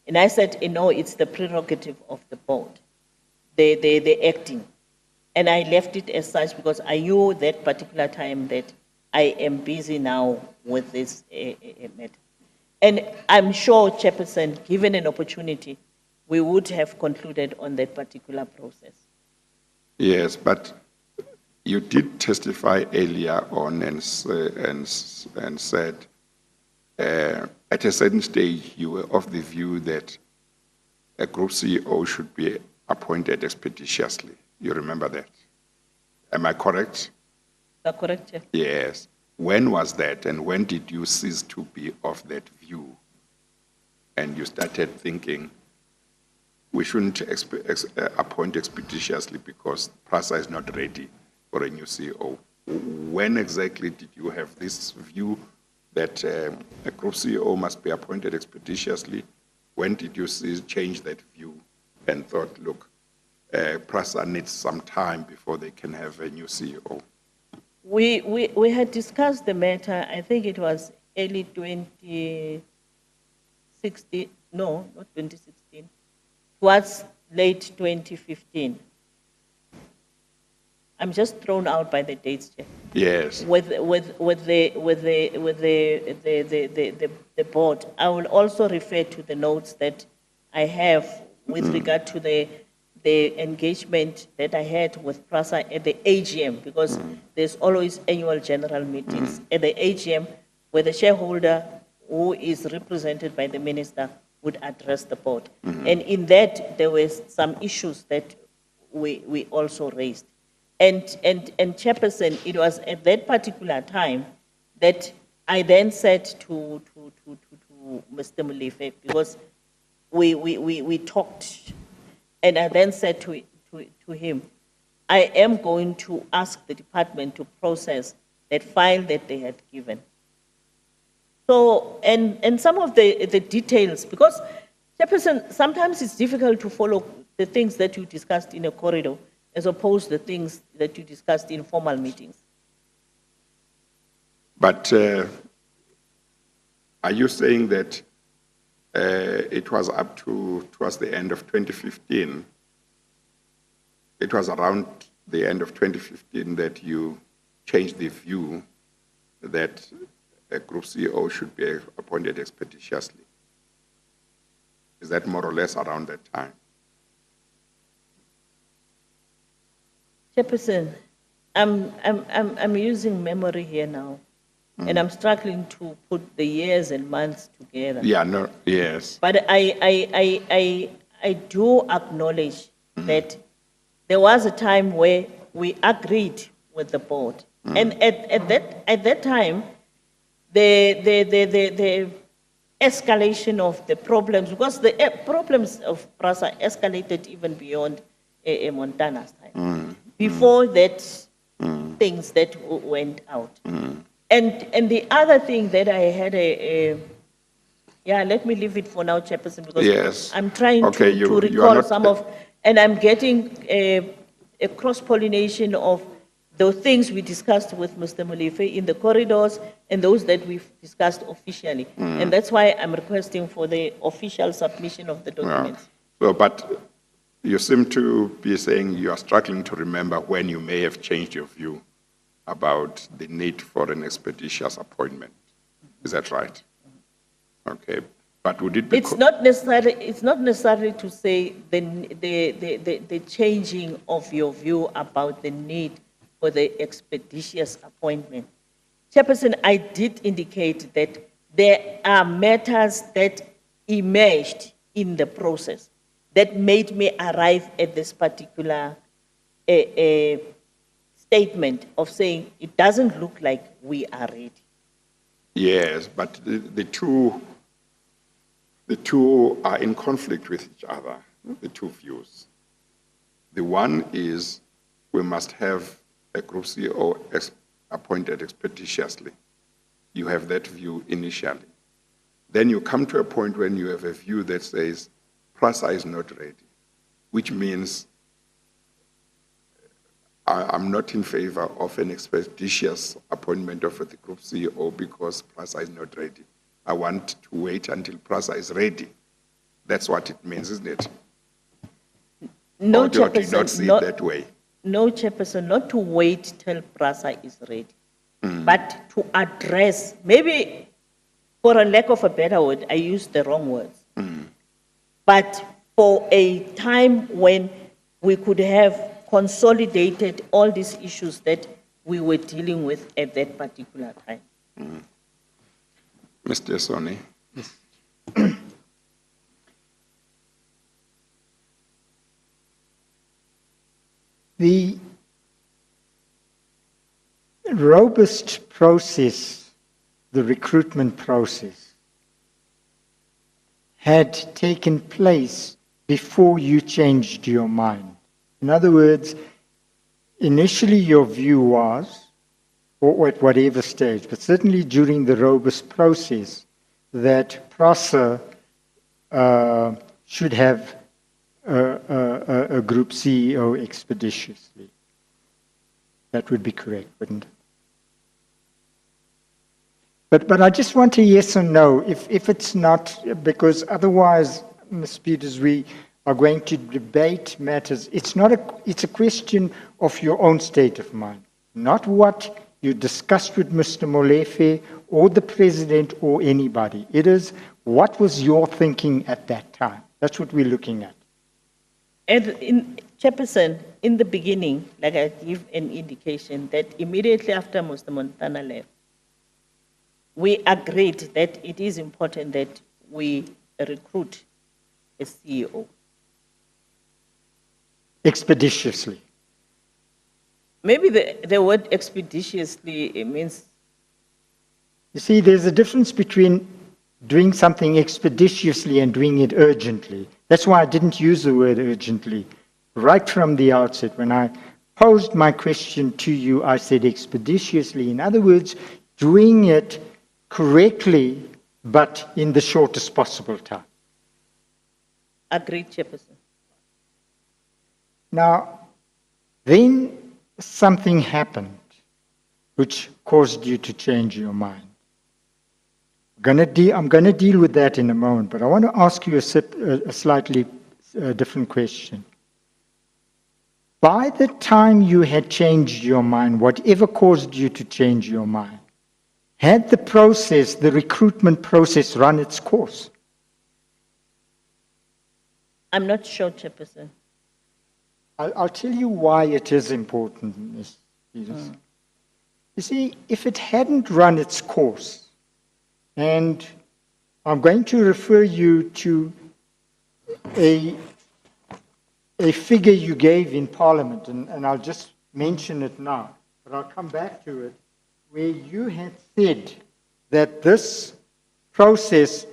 And I said, no, it's the prerogative of the board, the acting. And I left it as such because I knew that particular time that I am busy now with this matter. And I'm sure, Chairperson, given an opportunity, we would have concluded on that particular process. Yes, but you did testify earlier on and said at a certain stage you were of the view that a group CEO should be appointed expeditiously. You remember that? Am I correct? That's correct, Chair. Yes. When was that, and when did you cease to be of that view? And you started thinking, we shouldn't appoint expeditiously because PRASA is not ready for a new CEO. When exactly did you have this view that a group CEO must be appointed expeditiously? When did you change that view and thought, look, PRASA needs some time before they can have a new CEO? We had discussed the matter, I think it was early 2016, no, not 2016, it was late 2015. I'm just thrown out by the dates, Chair. Yes. With the board. I will also refer to the notes that I have with regard to the engagement that I had with PRASA at the AGM, because there's always annual general meetings at the AGM where the shareholder who is represented by the minister would address the board. And in that, there were some issues that we also raised. And Chairperson, it was at that particular time that I then said to Mr. Molefe, because we talked, and I then said to him, I am going to ask the department to process that file that they had given. So, and some of the details, because, Chairperson, sometimes it's difficult to follow the things that you discussed in a corridor as opposed to the things that you discussed in formal meetings. But are you saying that it was up towards the end of 2015, it was around the end of 2015 that you changed the view that a group CEO should be appointed expeditiously? Is that more or less around that time? Chairperson, I'm using memory here now, and I'm struggling to put the years and months together. Yeah, no, yes. But I do acknowledge that there was a time where we agreed with the board, and at that time, the escalation of the problems, because the problems of PRASA escalated even beyond Montana's time. Before that, things that went out. And the other thing that I had Yeah, let me leave it for now, Chairperson, because Yes. I'm trying Okay, to you are recall not- some of, and I'm getting a cross-pollination of the things we discussed with Mr. Molefe in the corridors and those that we've discussed officially. And that's why I'm requesting for the official submission of the documents. So, but you seem to be saying you are struggling to remember when you may have changed your view about the need for an expeditious appointment. Is that right? Okay. But would it be... It's not necessarily to say the changing of your view about the need for the expeditious appointment. Chairperson, I did indicate that there are matters that emerged in the process that made me arrive at this particular statement of saying it doesn't look like we are ready. Yes, but the two are in conflict with each other, the two views. The one is we must have a group CEO appointed expeditiously. You have that view initially. Then you come to a point when you have a view that says PRASA is not ready, which means I'm not in favor of an expeditious appointment of the group CEO because PRASA is not ready. I want to wait until PRASA is ready. That's what it means, isn't it? No, or do you not Chairperson, see it that way? No, Chairperson, not to wait till PRASA is ready, but to address, maybe for a lack of a better word, I used the wrong words, but for a time when we could have consolidated all these issues that we were dealing with at that particular time. Mr. Sonny? The robust process, the recruitment process, had taken place before you changed your mind. In other words, initially your view was, or at whatever stage, but certainly during the robust process, that PRASA should have a group CEO expeditiously. That would be correct, wouldn't it? But I just want a yes or no. If it's not, because otherwise, Ms. Peters, we are going to debate matters. It's a question of your own state of mind, not what you discussed with Mr. Molefe or the President or anybody. It is what was your thinking at that time. That's what we're looking at. And Chairperson, in the beginning, like I give an indication that immediately after Mr. Montana left, we agreed that it is important that we recruit a CEO. Expeditiously. Maybe the word expeditiously means... You see, there's a difference between doing something expeditiously and doing it urgently. That's why I didn't use the word urgently. Right from the outset, when I posed my question to you, I said expeditiously. In other words, doing it correctly, but in the shortest possible time. Agreed, Chairperson. Now, then something happened which caused you to change your mind. I'm going to deal with that in a moment, but I want to ask you a slightly different question. By the time you had changed your mind, whatever caused you to change your mind, had the process, the recruitment process, run its course? I'm not sure, Chairperson. I'll tell you why it is important, Ms. Peters. You see, if it hadn't run its course, and I'm going to refer you to a figure you gave in Parliament, and I'll just mention it now, but I'll come back to it, where you had said that this process,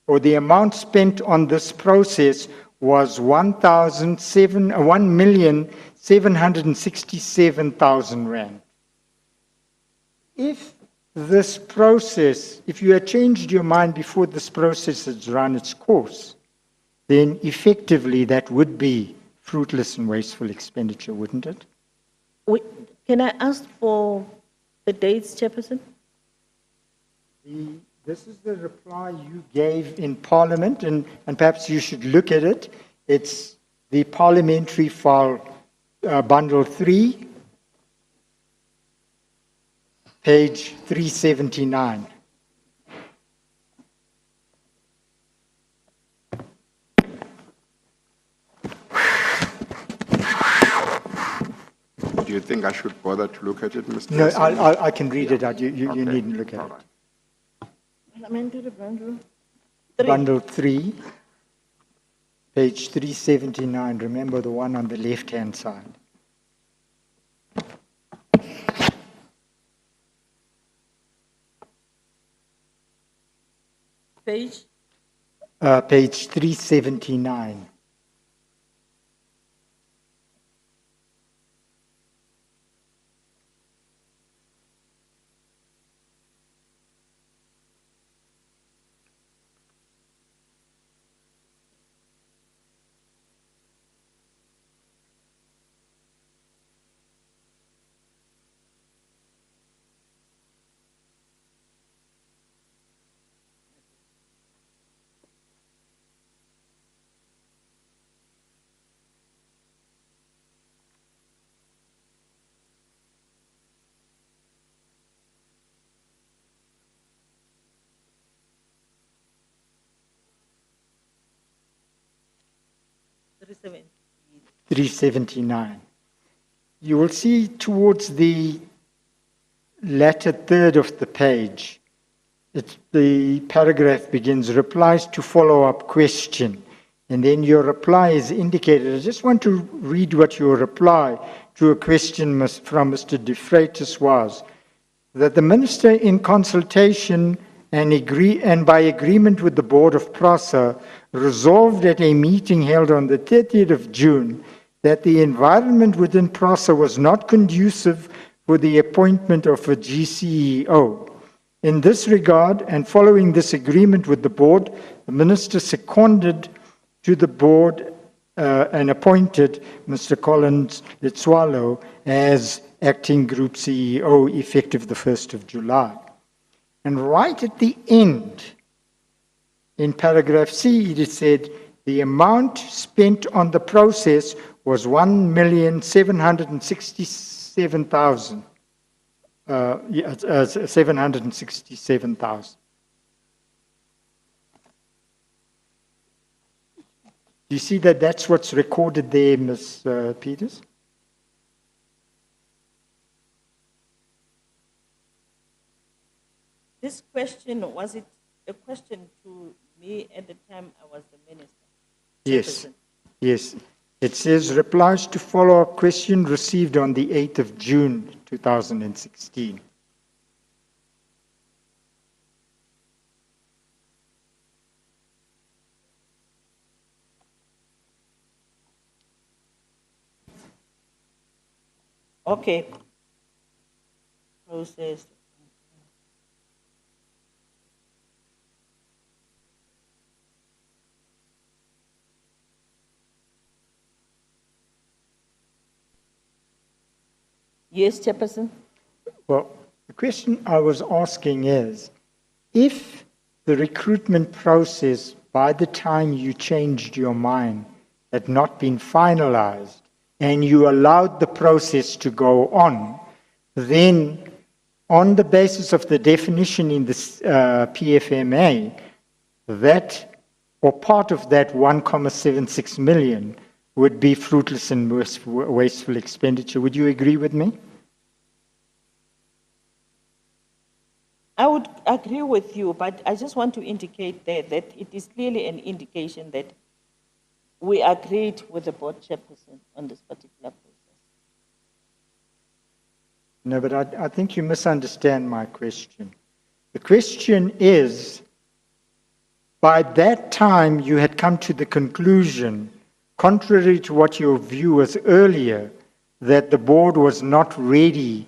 or the amount spent on this process, was 1,767,000 rand. If this process, if you had changed your mind before this process has run its course, then effectively that would be fruitless and wasteful expenditure, wouldn't it? Can I ask for the dates, Chairperson? This is the reply you gave in Parliament, and perhaps you should look at it. It's the Parliamentary file, Bundle 3, page 379. Do you think I should bother to look at it, Mr. No, President? I can read it out. You Okay. needn't look at All it. right. Parliamentary bundle. Bundle 3, page 379. Remember the one on the left-hand side. Page? Page 379. Seven. 379. You will see towards the latter third of the page, the paragraph begins, replies to follow-up question, and then your reply is indicated. I just want to read what your reply to a question from Mr. De Freitas was, that the Minister, in consultation and by agreement with the Board of PRASA, resolved at a meeting held on the 30th of June that the environment within PRASA was not conducive for the appointment of a GCEO. In this regard, and following this agreement with the board, the Minister seconded to the board and appointed Mr. Collins Letswalo as acting Group CEO effective the 1st of July. And right at the end, in paragraph C, it said the amount spent on the process was 1,767,000. 767,000. Do you see that that's what's recorded there, Ms. Peters? This question, was it a question to me at the time I was the minister? Yes. Yes. It says replies to follow-up question received on the 8th of June 2016. Okay. Process. Yes, Chairperson. Well, the question I was asking is, if the recruitment process, by the time you changed your mind, had not been finalized, and you allowed the process to go on, then on the basis of the definition in the PFMA, that, or part of that 1.76 million would be fruitless and wasteful expenditure. Would you agree with me? I would agree with you, but I just want to indicate there that it is clearly an indication that we agreed with the board chairperson on this particular process. No, but I think you misunderstand my question. The question is, by that time you had come to the conclusion, contrary to what your view was earlier, that the board was not ready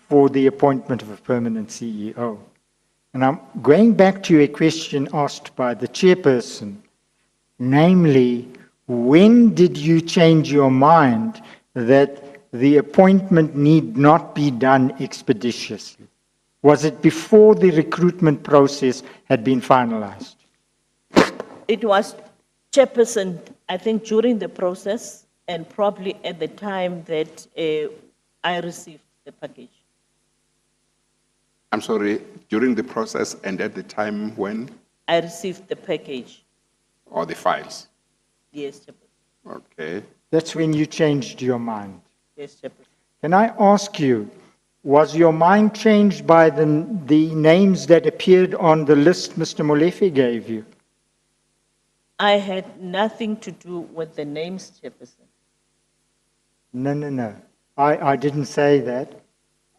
for the appointment of a permanent CEO. And I'm going back to a question asked by the chairperson, namely, when did you change your mind that the appointment need not be done expeditiously? Was it before the recruitment process had been finalized? It was, Chairperson, I think during the process and probably at the time that I received the package. I'm sorry, during the process and at the time when? I received the package. Or the files? Yes, Chairperson. Okay. That's when you changed your mind. Yes, Chairperson. Can I ask you, was your mind changed by the names that appeared on the list Mr. Molefe gave you? I had nothing to do with the names, Chairperson. No. I didn't say that.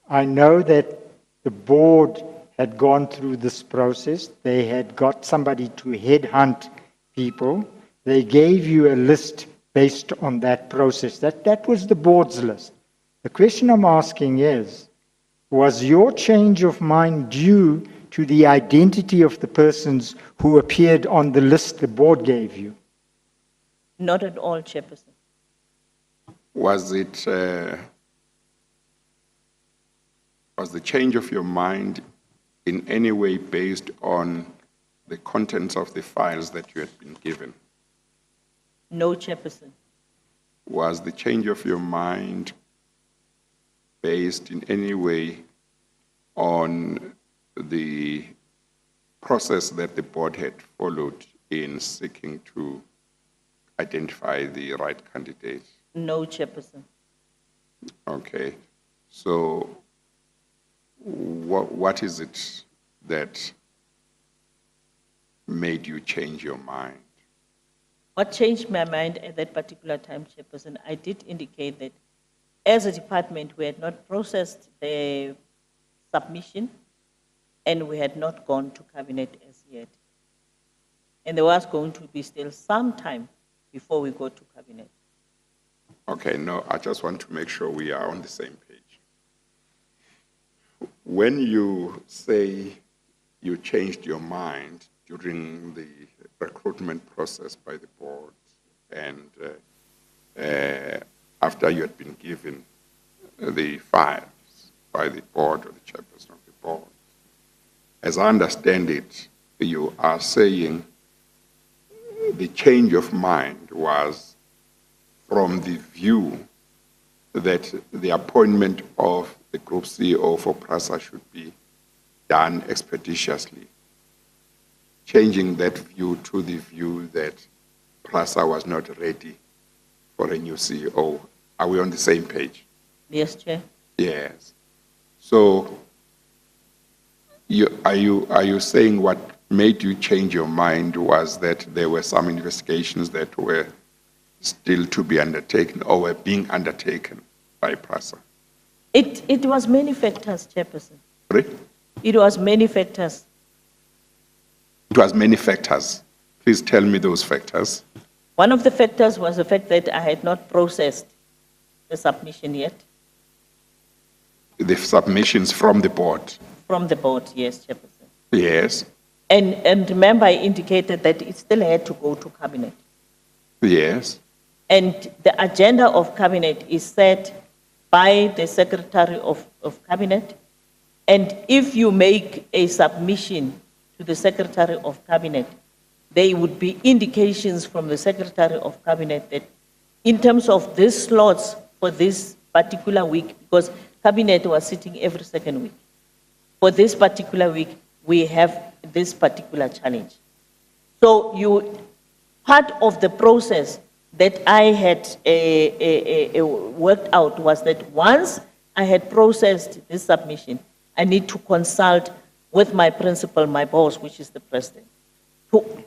I know that the board had gone through this process. They had got somebody to headhunt people. They gave you a list based on that process. That was the board's list. The question I'm asking is, was your change of mind due to the identity of the persons who appeared on the list the board gave you? Not at all, Chairperson. Was it, was the change of your mind in any way based on the contents of the files that you had been given? No, Chairperson. Was the change of your mind based in any way on the process that the board had followed in seeking to identify the right candidate? No, Chairperson. Okay. So what is it that made you change your mind? What changed my mind at that particular time, Chairperson, I did indicate that as a department, we had not processed the submission and we had not gone to cabinet as yet. And there was going to be still some time before we go to cabinet. Okay, no, I just want to make sure we are on the same page. When you say you changed your mind during the recruitment process by the board and after you had been given the files by the board or the chairperson of the board, as I understand it, you are saying the change of mind was from the view that the appointment of the group CEO for PRASA should be done expeditiously, changing that view to the view that PRASA was not ready for a new CEO. Are we on the same page? Yes, Chair. Yes. So are you saying what made you change your mind was that there were some investigations that were still to be undertaken or were being undertaken by PRASA? It was many factors, Chairperson. Sorry? It was many factors. It was many factors. Please tell me those factors. One of the factors was the fact that I had not processed the submission yet. The submissions from the board? From the board, yes, Chairperson. Yes. And remember, I indicated that it still had to go to cabinet. Yes. And the agenda of cabinet is set by the Secretary of Cabinet. And if you make a submission to the Secretary of Cabinet, there would be indications from the Secretary of Cabinet that in terms of these slots for this particular week, because Cabinet was sitting every second week, for this particular week, we have this particular challenge. So part of the process that I had worked out was that once I had processed this submission, I need to consult with my principal, my boss, which is the president, to,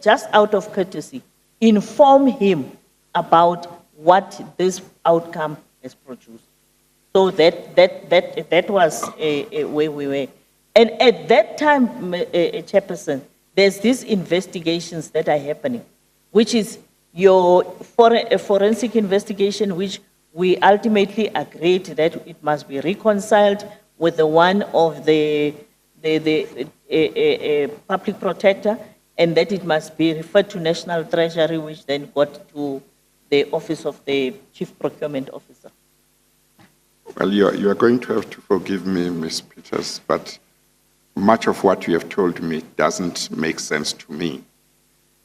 just out of courtesy, inform him about what this outcome has produced. So that was where we were. And at that time, Chairperson, there's these investigations that are happening, which is your forensic investigation, which we ultimately agreed that it must be reconciled with the one of the public protector, and that it must be referred to National Treasury, which then got to the office of the Chief Procurement Officer. Well, you are going to have to forgive me, Ms. Peters, but much of what you have told me doesn't make sense to me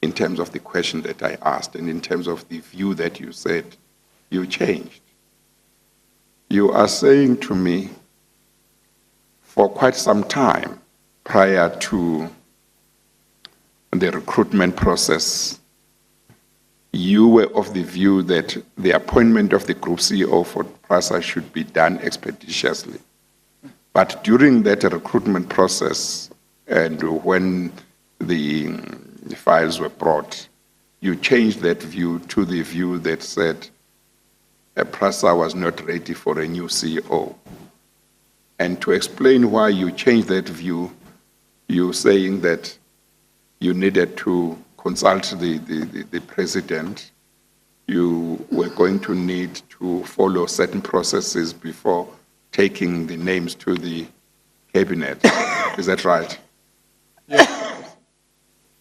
in terms of the question that I asked and in terms of the view that you said you changed. You are saying to me, for quite some time prior to the recruitment process, you were of the view that the appointment of the Group CEO for PRASA should be done expeditiously. But during that recruitment process, and when the files were brought, you changed that view to the view that said PRASA was not ready for a new CEO. And to explain why you changed that view, you're saying that you needed to consult the president, you were going to need to follow certain processes before taking the names to the cabinet. Is that right? Yes.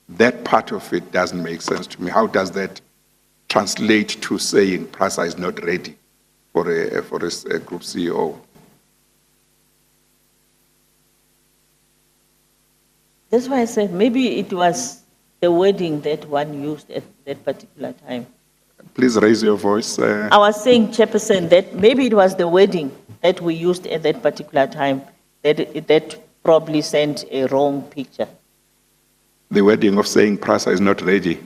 That part of it doesn't make sense to me. How does that translate to saying PRASA is not ready for a group CEO? That's why I said maybe it was the wording that one used at that particular time. Please raise your voice. I was saying, Chairperson, that maybe it was the wording that we used at that particular time that probably sent a wrong picture. The wording of saying PRASA is not ready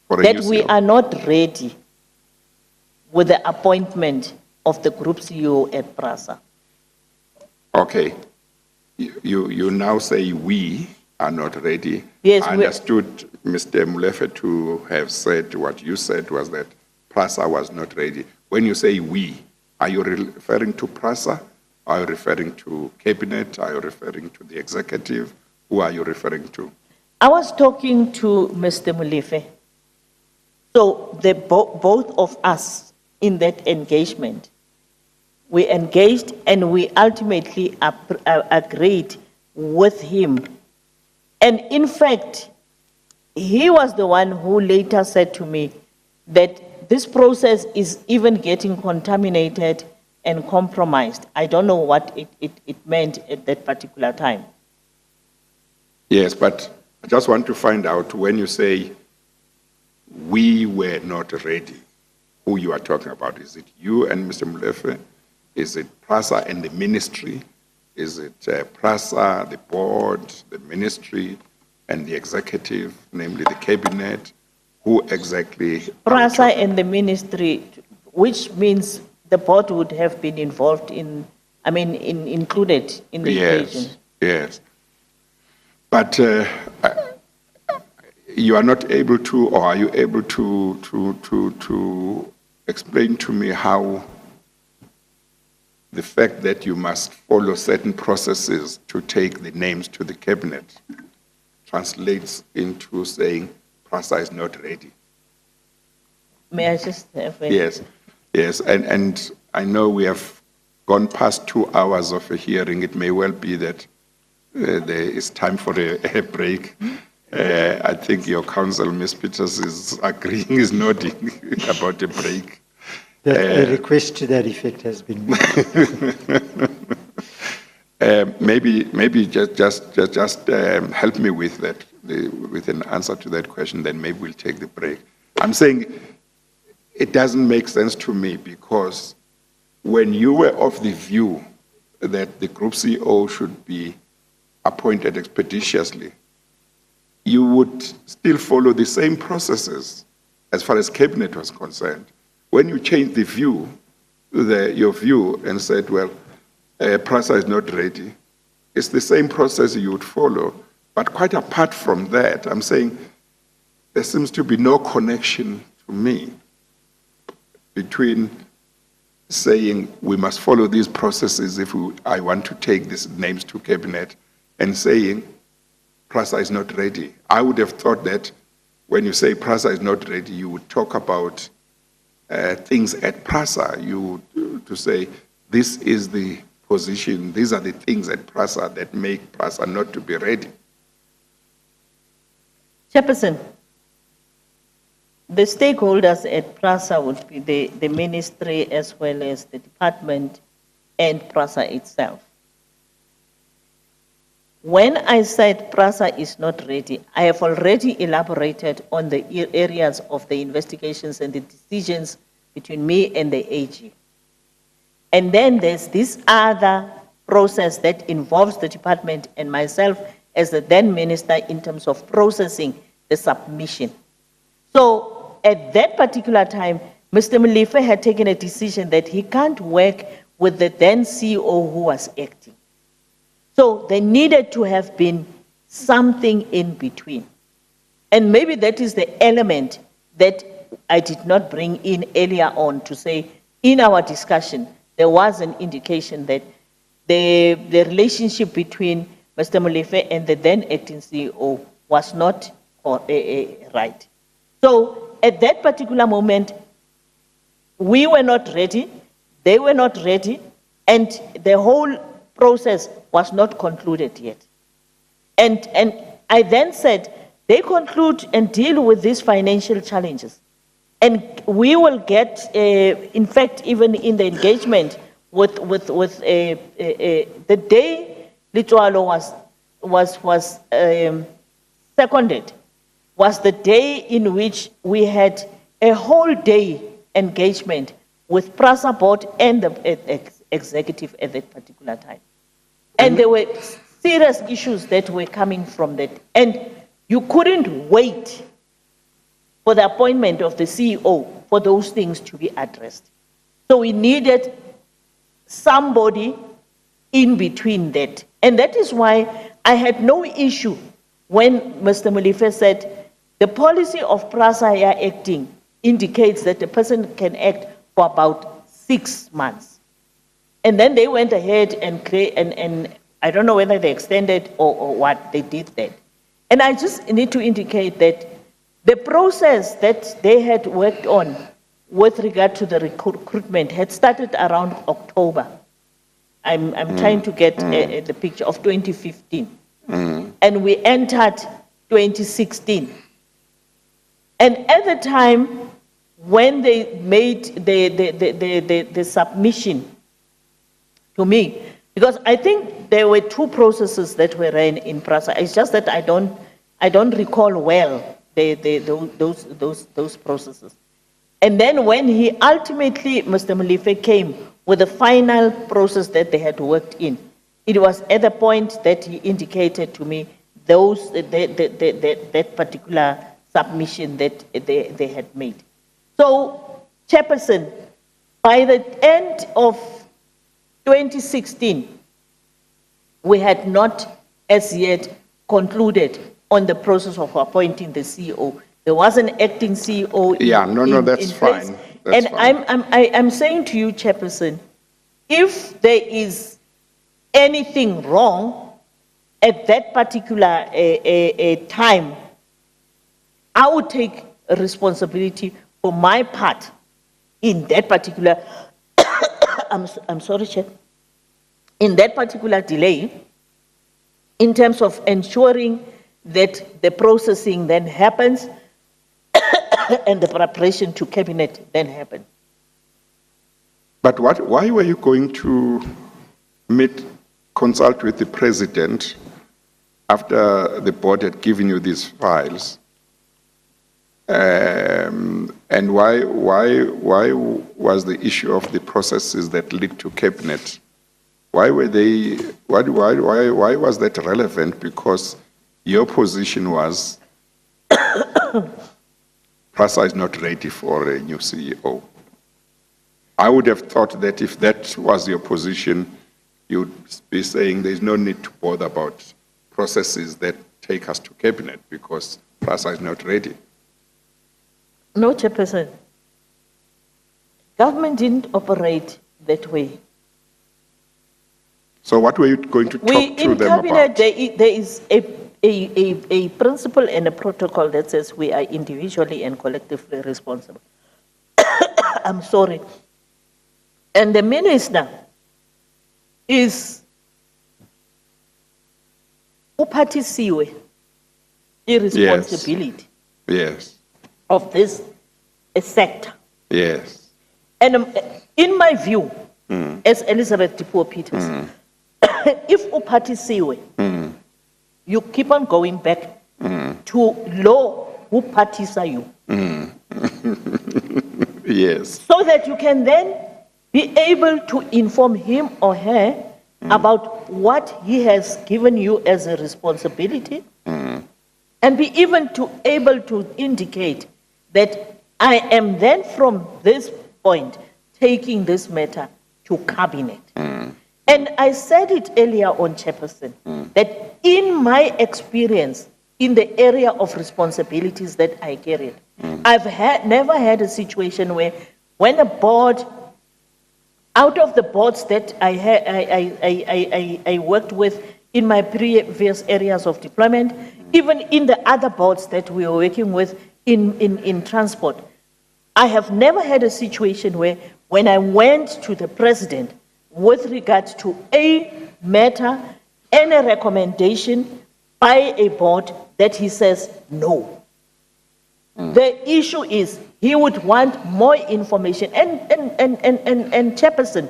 for a That new we CEO. are not ready with the appointment of the Group CEO at PRASA. Okay. You now say we are not ready. Yes, I understood Mr. Molefe to have said what you said was that PRASA was not ready. When you say we, are you referring to PRASA? Are you referring to Cabinet? Are you referring to the executive? Who are you referring to? I was talking to Mr. Molefe. So both of us in that engagement, we engaged and we ultimately agreed with him. And in fact, he was the one who later said to me that this process is even getting contaminated and compromised. I don't know what it meant at that particular time. Yes, but I just want to find out when you say we were not ready, who you are talking about. Is it you and Mr. Molefe? Is it PRASA and the ministry? Is it PRASA, the board, the ministry, and the executive, namely the cabinet? Who exactly? PRASA and the ministry, which means the board would have been involved included in the equation. Yes. But you are not able to, or are you able to explain to me how the fact that you must follow certain processes to take the names to the cabinet translates into saying PRASA is not ready? May I just have a... Yes, and I know we have gone past 2 hours of a hearing. It may well be that there is time for a break. I think your counsel, Ms. Peters, is agreeing, is nodding about a break. A request to that effect has been made. Maybe just help me with that, with an answer to that question. Then maybe we'll take the break. I'm saying it doesn't make sense to me because when you were of the view that the Group CEO should be appointed expeditiously, you would still follow the same processes as far as cabinet was concerned. When you changed the view, your view, and said, well, PRASA is not ready, it's the same process you would follow. But quite apart from that, I'm saying there seems to be no connection to me between saying we must follow these processes if I want to take these names to cabinet and saying PRASA is not ready. I would have thought that when you say PRASA is not ready, you would talk about things at PRASA, to say, this is the position, these are the things at PRASA that make PRASA not to be ready? Chairperson, the stakeholders at PRASA would be the ministry as well as the department and PRASA itself. When I said PRASA is not ready, I have already elaborated on the areas of the investigations and the decisions between me and the AG. And then there's this other process that involves the department and myself as the then minister in terms of processing the submission. So at that particular time, Mr. Molefe had taken a decision that he can't work with the then CEO who was acting. So there needed to have been something in between. And maybe that is the element that I did not bring in earlier on to say, in our discussion, there was an indication that the relationship between Mr. Molefe and the then acting CEO was not right. So at that particular moment, we were not ready, they were not ready, and the whole process was not concluded yet. And I then said, they conclude and deal with these financial challenges. And we will get, in fact, even in the engagement with the day Litualo was seconded, was the day in which we had a whole day engagement with PRASA board and the executive at that particular time. And there were serious issues that were coming from that. And you couldn't wait for the appointment of the CEO for those things to be addressed. So we needed somebody in between that. And that is why I had no issue when Mr. Molefe said, the policy of PRASA acting indicates that the person can act for about 6 months. And then they went ahead and create, and I don't know whether they extended or what, they did that. And I just need to indicate that the process that they had worked on with regard to the recruitment had started around October. I'm trying to get the picture of 2015. And we entered 2016. And at the time, when they made the submission to me, because I think there were 2 processes that were ran in PRASA. It's just that I don't recall well those processes. And then when he ultimately, Mr. Molefe, came with the final process that they had worked in, it was at the point that he indicated to me that particular submission that they had made. So, Chairperson, by the end of 2016, we had not as yet concluded on the process of appointing the CEO. There was an acting CEO. That's fine. That's fine. I'm saying to you, Chairperson, if there is anything wrong at that particular time, I would take responsibility for my part in that particular, I'm sorry, Chair, in that particular delay, in terms of ensuring that the processing then happens and the preparation to cabinet then happen. But why were you going to consult with the president after the board had given you these files? And why was the issue of the processes that lead to cabinet? Why was that relevant? Because your position was PRASA is not ready for a new CEO. I would have thought that if that was your position, you'd be saying there's no need to bother about processes that take us to cabinet because PRASA is not ready. No, Chairperson. Government didn't operate that way. So what were you going to talk to them about? In cabinet, there is a principle and a protocol that says we are individually and collectively responsible. I'm sorry. And the minister is uphathisiwe irresponsibility Yes. of this sector. Yes. And in my view, as Elizabeth Dipuo Peters, if uphathisiwe, you keep on going back to law who phathisa you. Yes. So that you can then be able to inform him or her about what he has given you as a responsibility, and be even able to indicate that I am then from this point taking this matter to cabinet. And I said it earlier on, Chairperson, that in my experience in the area of responsibilities that I carried, I've never had a situation where when a board, out of the boards that I worked with in my previous areas of deployment, even in the other boards that we were working with in transport, I have never had a situation where when I went to the president with regard to a matter and a recommendation by a board that he says no. The issue is he would want more information. And Chairperson,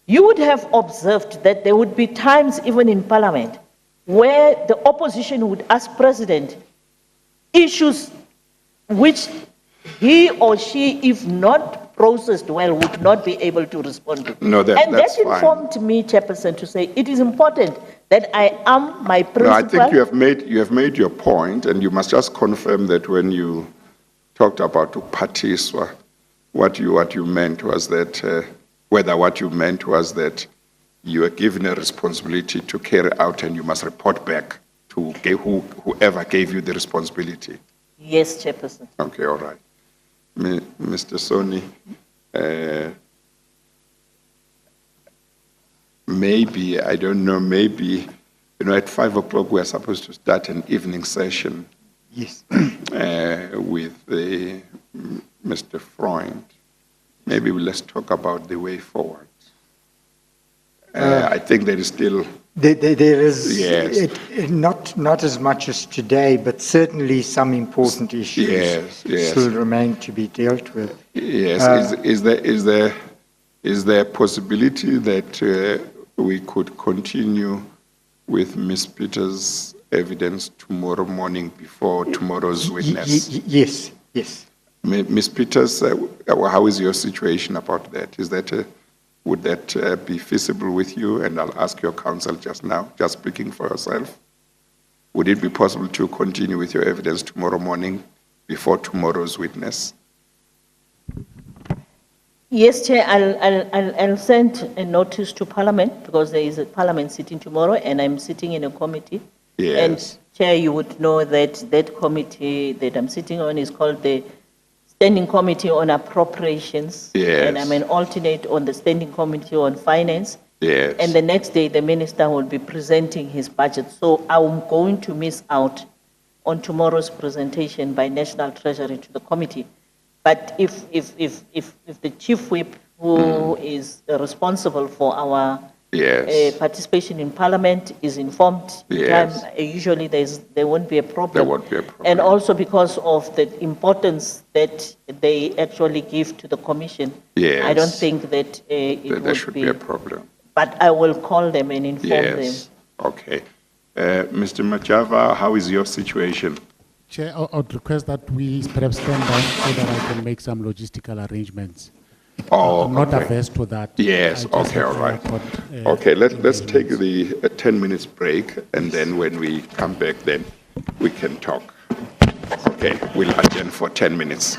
you would have observed that there would be times even in Parliament where the opposition would ask President issues which he or she, if not processed well, would not be able to respond to. No, and that's that fine. informed me, Chairperson, to say it is important that I am my principal. No, I think you have made your point, and you must just confirm that when you talked about uphathiswa, what you meant was that whether what you meant was that you are given a responsibility to carry out, and you must report back to whoever gave you the responsibility. Yes, Chairperson. Okay, all right. Mr. Soni, maybe, I don't know, maybe, at 5 o'clock we're supposed to start an evening session. Yes. With Mr. Freund. Maybe let's talk about the way forward. I think there is still... There is yes. Not as much as today, but certainly some important issues yes. still remain to be dealt with. Yes. Is there a possibility that we could continue with Ms. Peters' evidence tomorrow morning before tomorrow's witness? Yes. Ms. Peters, how is your situation about that? Would that be feasible with you? And I'll ask your counsel just now, just speaking for yourself. Would it be possible to continue with your evidence tomorrow morning before tomorrow's witness? Yes, Chair, I'll send a notice to Parliament because there is a Parliament sitting tomorrow and I'm sitting in a committee. Yes. And Chair, you would know that that committee that I'm sitting on is called the Standing Committee on Appropriations. Yes. And I'm an alternate on the Standing Committee on Finance. Yes. And the next day, the minister will be presenting his budget. So I'm going to miss out on tomorrow's presentation by National Treasury to the committee. But if the chief whip, who is responsible for our participation in Parliament, is informed, usually there won't be a problem. There won't be a problem. And also because of the importance that they actually give to the Commission, I don't think that there should be a problem. But I will call them and inform them. Okay. Mr. Machava, how is your situation? Chair, I would request that we perhaps stand down so that I can make some logistical arrangements. Oh, I'm not averse to that. Yes, okay, all right. Okay, let's take the 10 minutes break, and then when we come back, then we can talk. Okay, we'll adjourn for 10 minutes.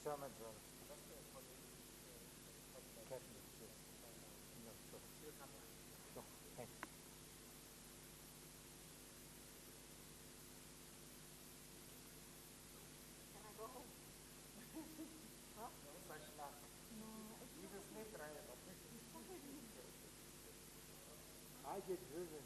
Chairman, I get driven.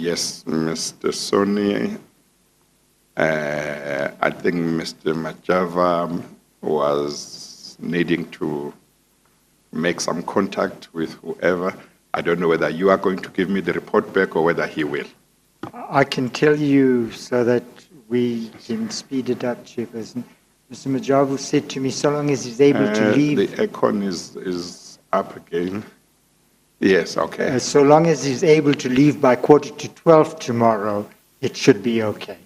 Yes, Mr. Soni. I think Mr. Majava was needing to make some contact with whoever. I don't know whether you are going to give me the report back or whether he will. I can tell you so that we can speed it up, Chairperson. Mr. Majavu said to me, so long as he's able to leave. The icon is up again. Yes, okay. So long as he's able to leave by 11:45 tomorrow, it should be okay.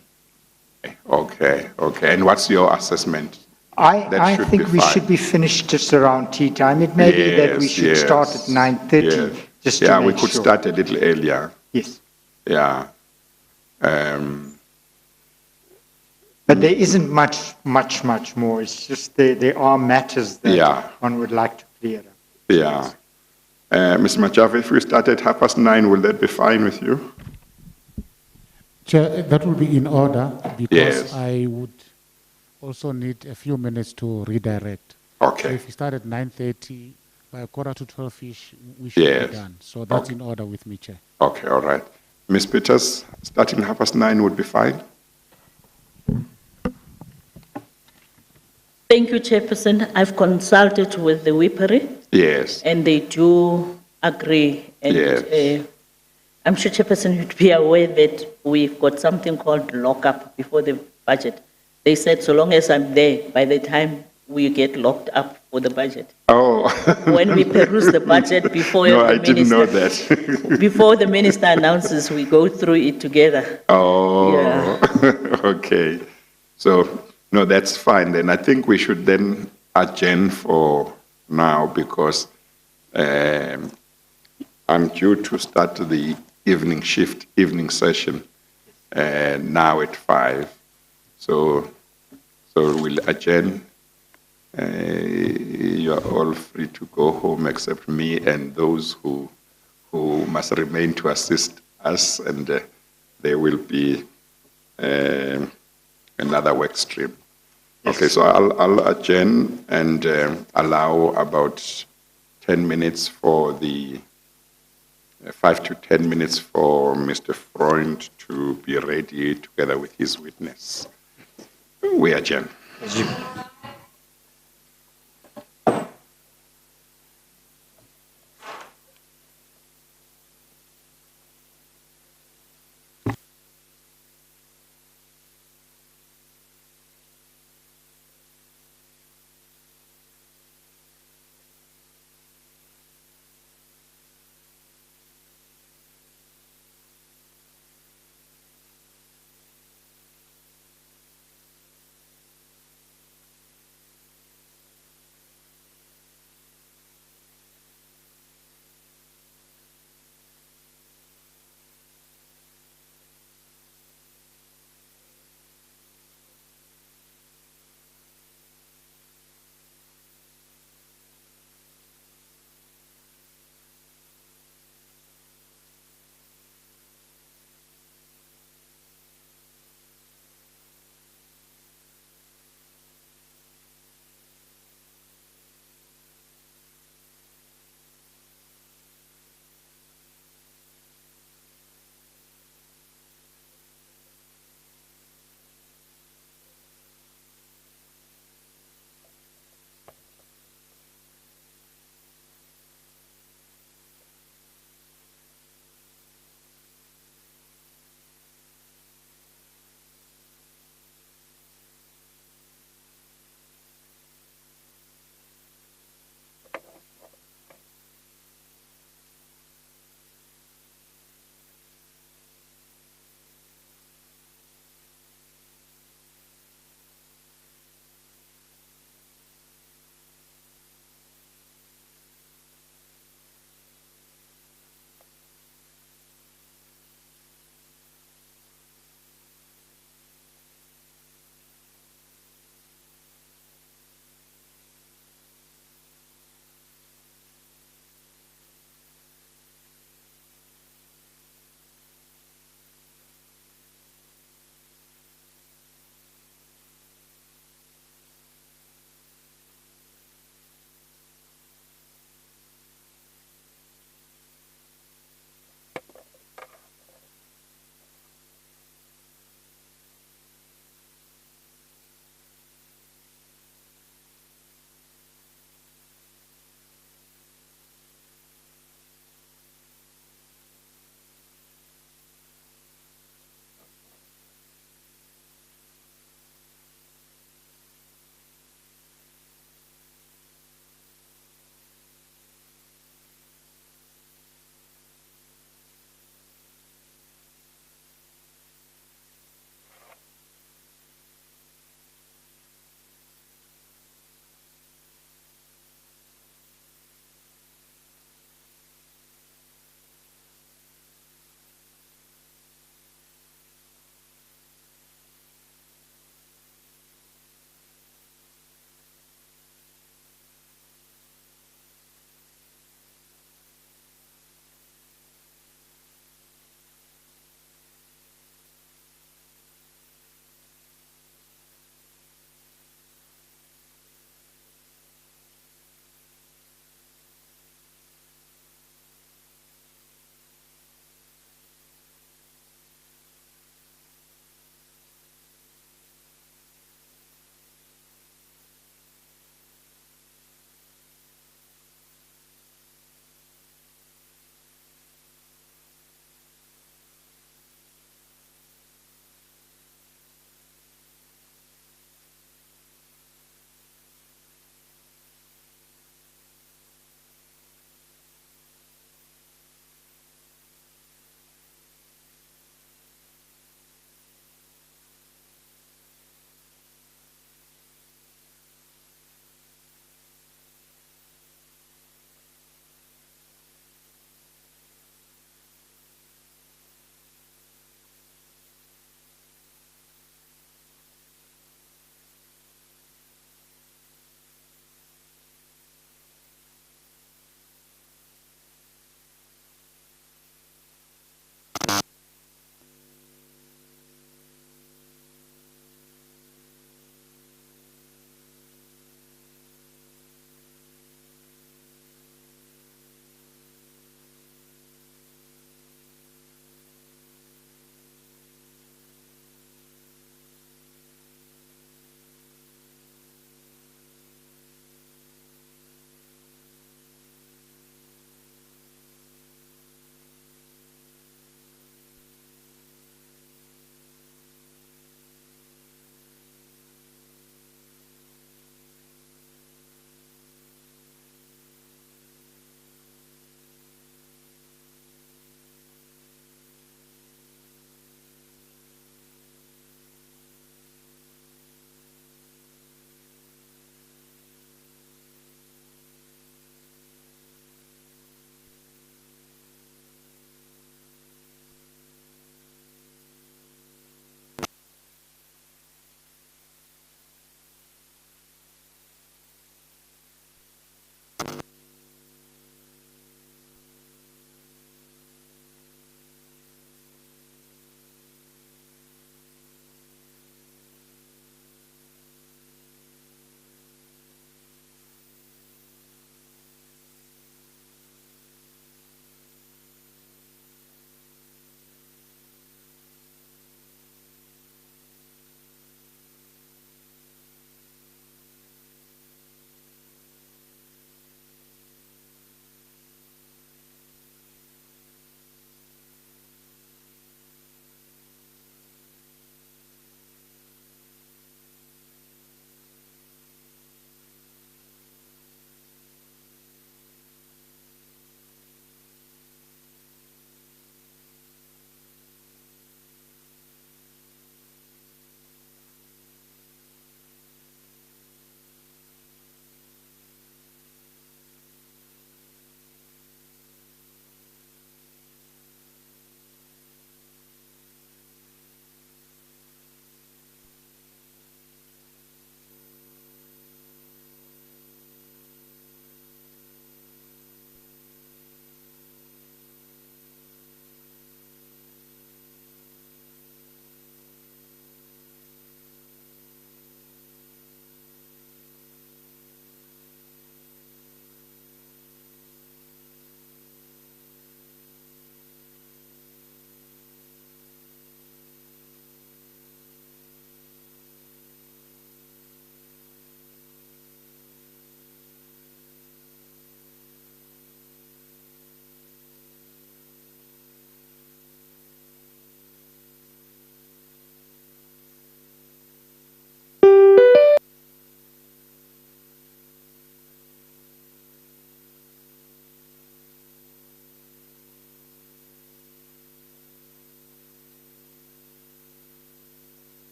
Okay. And what's your assessment? I think we should be finished just around tea time. It may be that we should start at 9:30. Just to we make could sure. start a little earlier. Yes. Yeah. But there isn't much more. It's just there are matters that one would like to clear up. Yeah. Ms. Majava, if we start at 9:30, will that be fine with you? Chair, that will be in order because Yes. I would also need a few minutes to redirect. Okay. So if we start at 9:30, by 11:45-ish, we should Yes. be done. So that's in order with me, Chair. Okay, all right. Ms. Peters, starting 9:30 would be fine? Thank you, Chairperson. I've consulted with the whippery, Yes. and they do agree. And Yes. I'm sure, Chairperson, you'd be aware that we've got something called lockup before the budget. They said so long as I'm there, by the time we get locked up for the budget. Oh. When we peruse the budget before No, the I didn't know minister, that. before the minister announces, we go through it together. Oh, Yeah. okay. So, no, that's fine then. I think we should then adjourn for now because I'm due to start the evening session now at 5. So we'll adjourn. You're all free to go home except me and those who must remain to assist us, and there will be another work stream. Yes. Okay, so I'll adjourn and allow about 10 minutes for the 5 to 10 minutes for Mr. Freund to be ready together with his witness. We adjourn.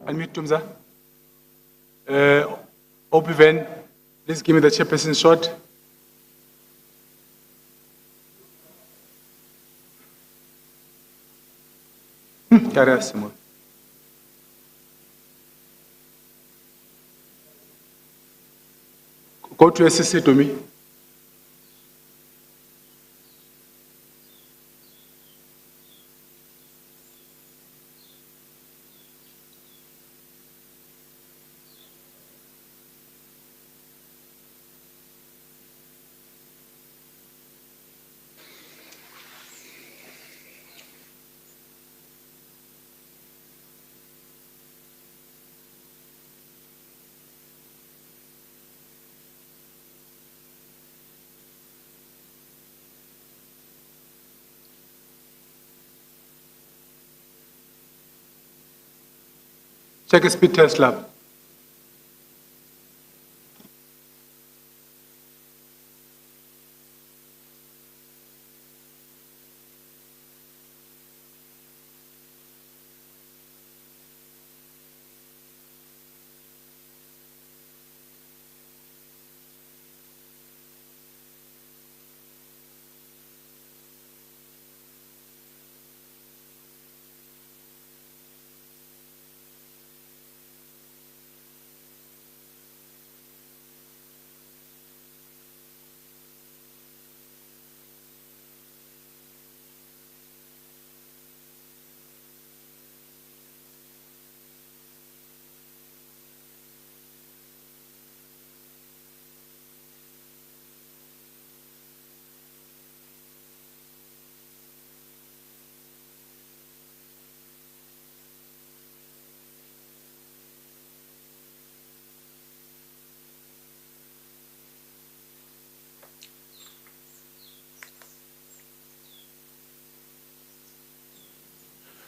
Unmute Tumza. Opiven, please give me the chairperson shot. Karasimo. Go to SCC to me. Check a speed test lab.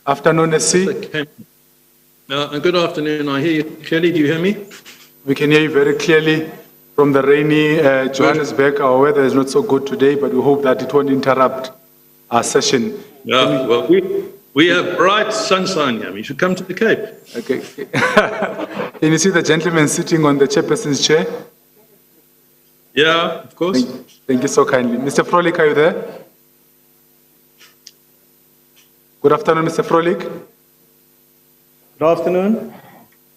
Afternoon, SC. Okay. Good afternoon. I hear you clearly. Do you hear me? We can hear you very clearly from the rainy Johannesburg. Our weather is not so good today, but we hope that it won't interrupt our session. Yeah, well, we have bright sunshine here. You should come to the Cape. Okay. Can you see the gentleman sitting on the chairperson's chair? Yeah, of course. Thank you so kindly. Mr. Frolik, are you there? Good afternoon, Mr. Frolik. Good afternoon.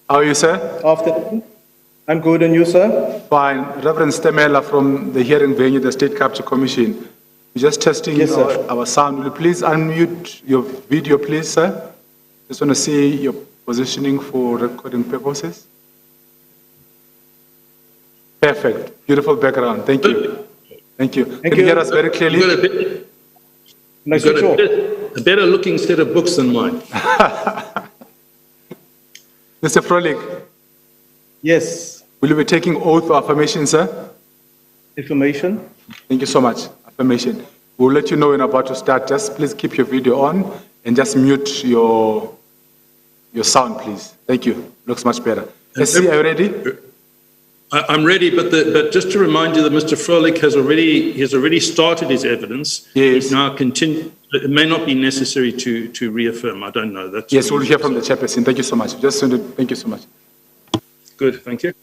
How are you, sir? Afternoon. I'm good, and you, sir? Fine. Reverend Stemela from the hearing venue, the State Capture Commission. We're just testing Yes, sir. our sound. Will you please unmute your video, please, sir? Just want to see your positioning for recording purposes. Perfect. Beautiful background. Thank you. Thank you. Can you hear us very clearly? You've got a better looking set of books than mine. Mr. Frolik, Yes. will you be taking oath or affirmation, sir? Information. Thank you so much. Affirmation. We'll let you know when we're about to start. Just please keep your video on and just mute your sound, please. Thank you. Looks much better. SC, are you ready? I'm ready, but just to remind you that Mr. Frolik has already started his evidence. Yes. He's now continue. It may not be necessary to reaffirm. I don't know. That's Yes, we'll hear from the chairperson. Thank you so much. Thank you so much. good. Thank you.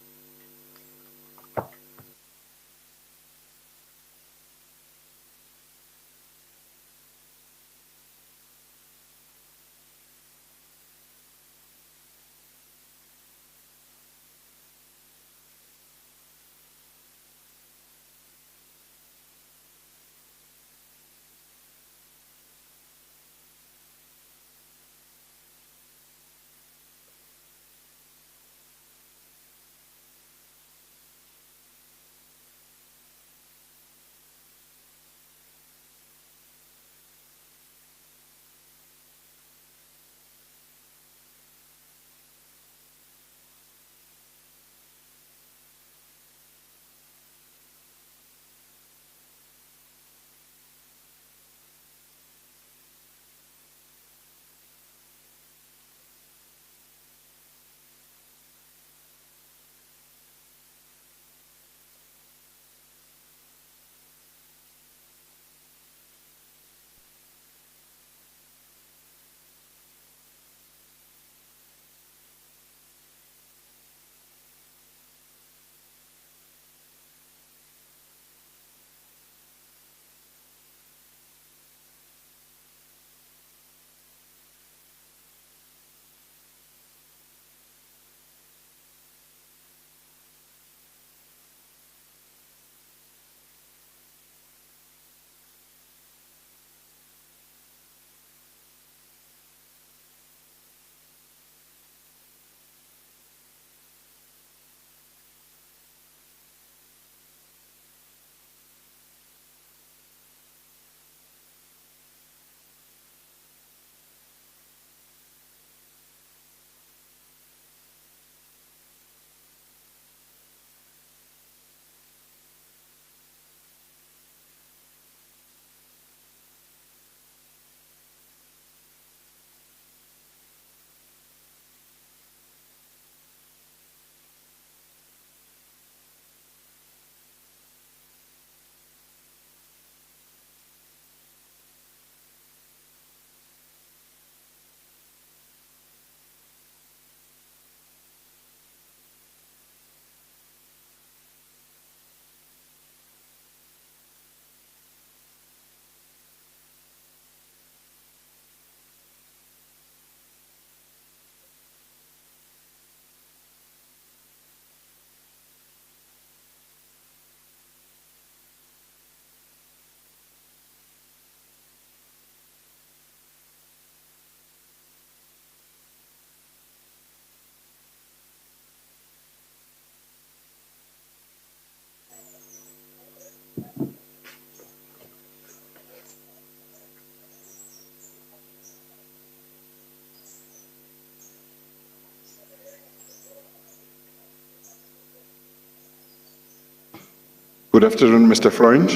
Good afternoon, Mr. Freund.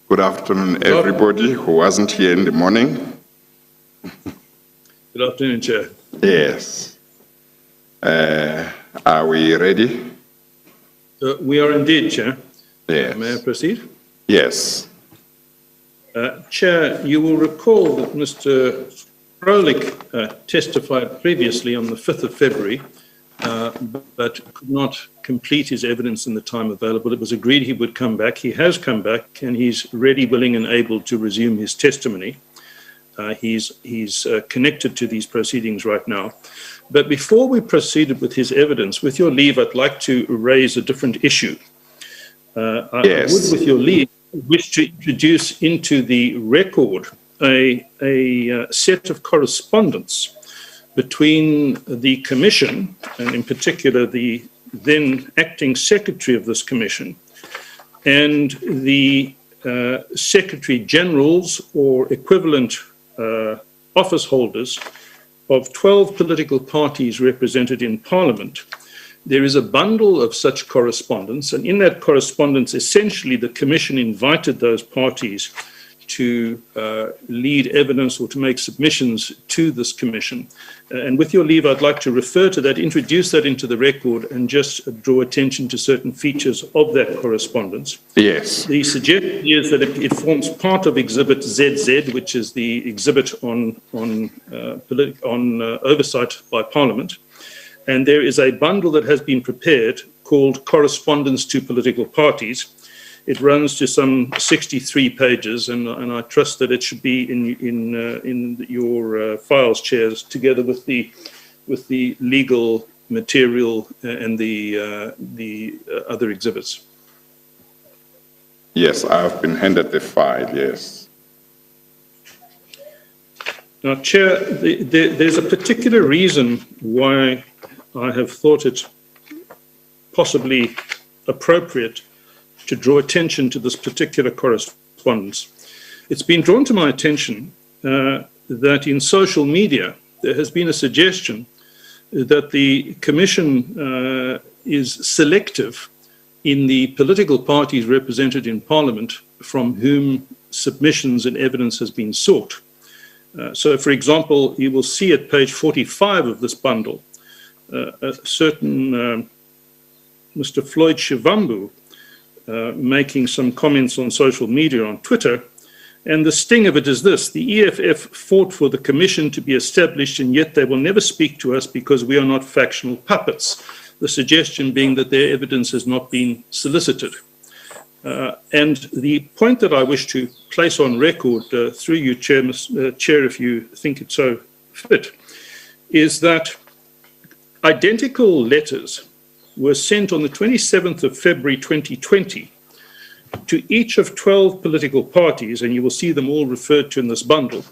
Good afternoon, everybody who wasn't here in the morning. Good afternoon, Chair. Yes. Are we ready? We are indeed, Chair. Yes. May I proceed? Yes. Chair, you will recall that Mr. Froelich testified previously on the 5th of February, but could not complete his evidence in the time available. It was agreed he would come back. He has come back, and he's ready, willing, and able to resume his testimony. He's connected to these proceedings right now. But before we proceeded with his evidence, with your leave, I'd like to raise a different issue. Yes. I would, with your leave, wish to introduce into the record a set of correspondence between the Commission, and in particular the then acting secretary of this Commission, and the Secretary Generals or equivalent office holders of 12 political parties represented in Parliament. There is a bundle of such correspondence, and in that correspondence, essentially, the Commission invited those parties to lead evidence or to make submissions to this Commission. And with your leave, I'd like to refer to that, introduce that into the record, and just draw attention to certain features of that correspondence. Yes. The suggestion is that it forms part of Exhibit ZZ, which is the exhibit on oversight by Parliament. And there is a bundle that has been prepared called Correspondence to Political Parties. It runs to some 63 pages, and I trust that it should be in your files, chairs, together with the legal material and the other exhibits. Yes, I've been handed the file, yes. Now, Chair, there's a particular reason why I have thought it possibly appropriate to draw attention to this particular correspondence. It's been drawn to my attention that in social media, there has been a suggestion that the Commission is selective in the political parties represented in Parliament from whom submissions and evidence has been sought. So, for example, you will see at page 45 of this bundle, a certain Mr. Floyd Shivambu making some comments on social media on Twitter, and the sting of it is this: the EFF fought for the Commission to be established, and yet they will never speak to us because we are not factional puppets. The suggestion being that their evidence has not been solicited. And the point that I wish to place on record through you, Chair, if you think it so fit, is that identical letters were sent on the 27th of February 2020 to each of 12 political parties, and you will see them all referred to in this bundle.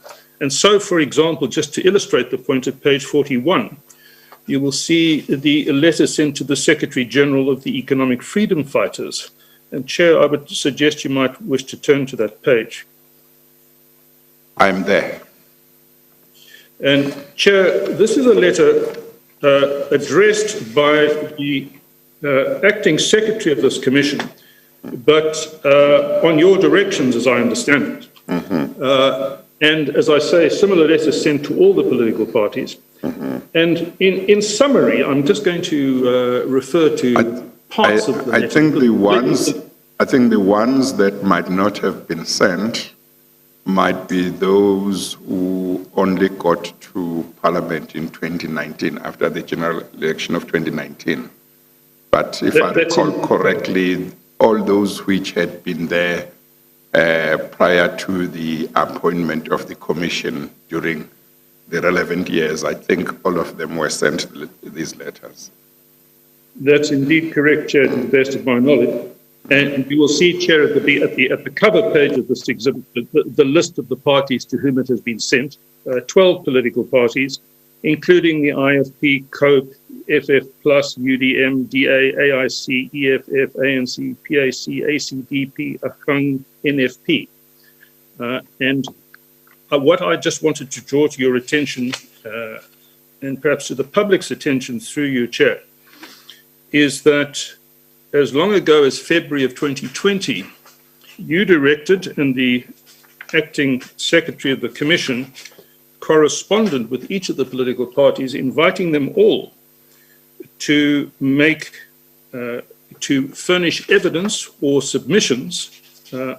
And so, for example, just to illustrate the point at page 41, you will see the letter sent to the Secretary General of the Economic Freedom Fighters. And Chair, I would suggest you might wish to turn to that page. I'm there. And Chair, this is a letter addressed by the acting secretary of this commission, but on your directions, as I understand it. Mm-hmm. And as I say, similar letters sent to all the political parties. Mm-hmm. And in summary, I'm just going to refer to parts of the letter. I think the ones that might not have been sent might be those who only got to Parliament in 2019, after the general election of 2019. But if I recall correctly, all those which had been there prior to the appointment of the Commission during the relevant years, I think all of them were sent these letters. That's indeed correct, Chair, to the best of my knowledge. And you will see, Chair, at the cover page of this exhibit, the list of the parties to whom it has been sent, 12 political parties, including the IFP, COPE, FF+, UDM, DA, AIC, EFF, ANC, PAC, ACDP, AHANG, NFP. And what I just wanted to draw to your attention, and perhaps to the public's attention through you, Chair, is that as long ago as February of 2020, you directed, and the acting secretary of the commission corresponded with each of the political parties, inviting them all to to furnish evidence or submissions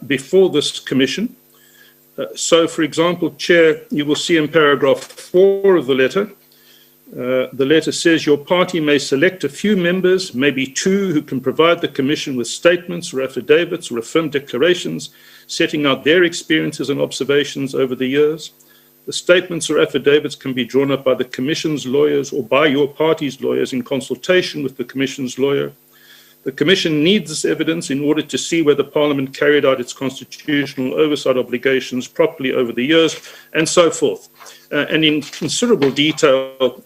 before this commission. So, for example, Chair, you will see in paragraph 4 of the letter says your party may select a few members, maybe 2, who can provide the commission with statements or affidavits or affirmed declarations setting out their experiences and observations over the years. The statements or affidavits can be drawn up by the commission's lawyers or by your party's lawyers in consultation with the commission's lawyer. The commission needs this evidence in order to see whether Parliament carried out its constitutional oversight obligations properly over the years, and so forth. And in considerable detail,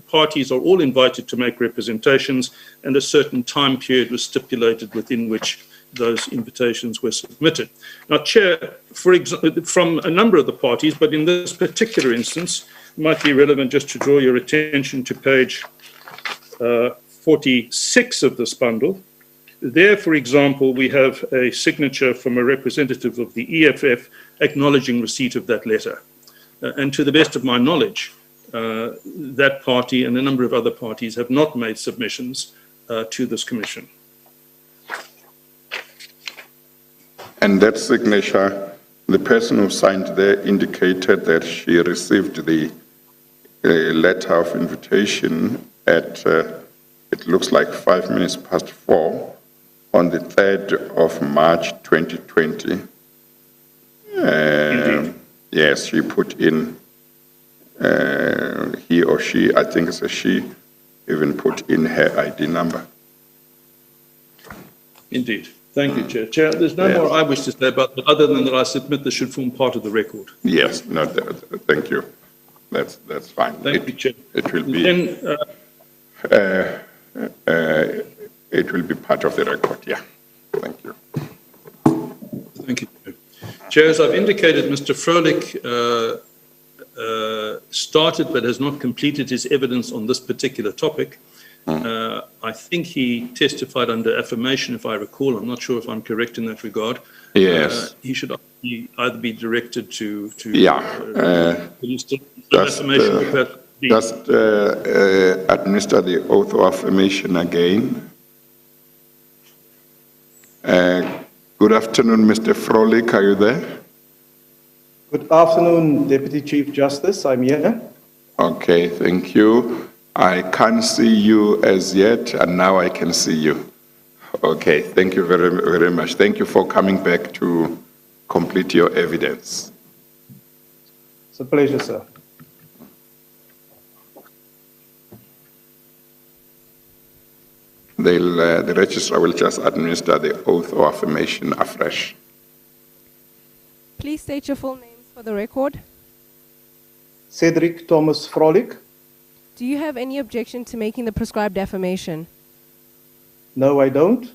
parties are all invited to make representations, and a certain time period was stipulated within which those invitations were submitted. Now, Chair, for example, from a number of the parties, but in this particular instance, it might be relevant just to draw your attention to page 46 of this bundle. There, for example, we have a signature from a representative of the EFF acknowledging receipt of that letter. And to the best of my knowledge, that party and a number of other parties have not made submissions to this commission. And that signature, the person who signed there indicated that she received the letter of invitation at, it looks like 4:05 on the 3rd of March 2020. Yes, she put in, he or she, I think it's a she, even put in her ID number. Indeed. Thank you, Chair. Chair, there's no more I wish to say about that, other than that I submit this should form part of the record. Yes, no, thank you. That's fine. Thank you, Chair. It will be. Then, it will be part of the record. Yeah. Thank you. Thank you, Chair. Chair, as I've indicated, Mr. Froelich started but has not completed his evidence on this particular topic. I think he testified under affirmation, if I recall. I'm not sure if I'm correct in that regard. Yes. He should either be directed to affirmation. Just administer the oath of affirmation again. Good afternoon, Mr. Froelich. Are you there? Good afternoon, Deputy Chief Justice. I'm here. Okay, thank you. I can't see you as yet, and now I can see you. Okay, thank you very, very much. Thank you for coming back to complete your evidence. It's a pleasure, sir. The registrar will just administer the oath of affirmation afresh. Please state your full names for the record. Cedric Thomas Froelich. Do you have any objection to making the prescribed affirmation? No, I don't.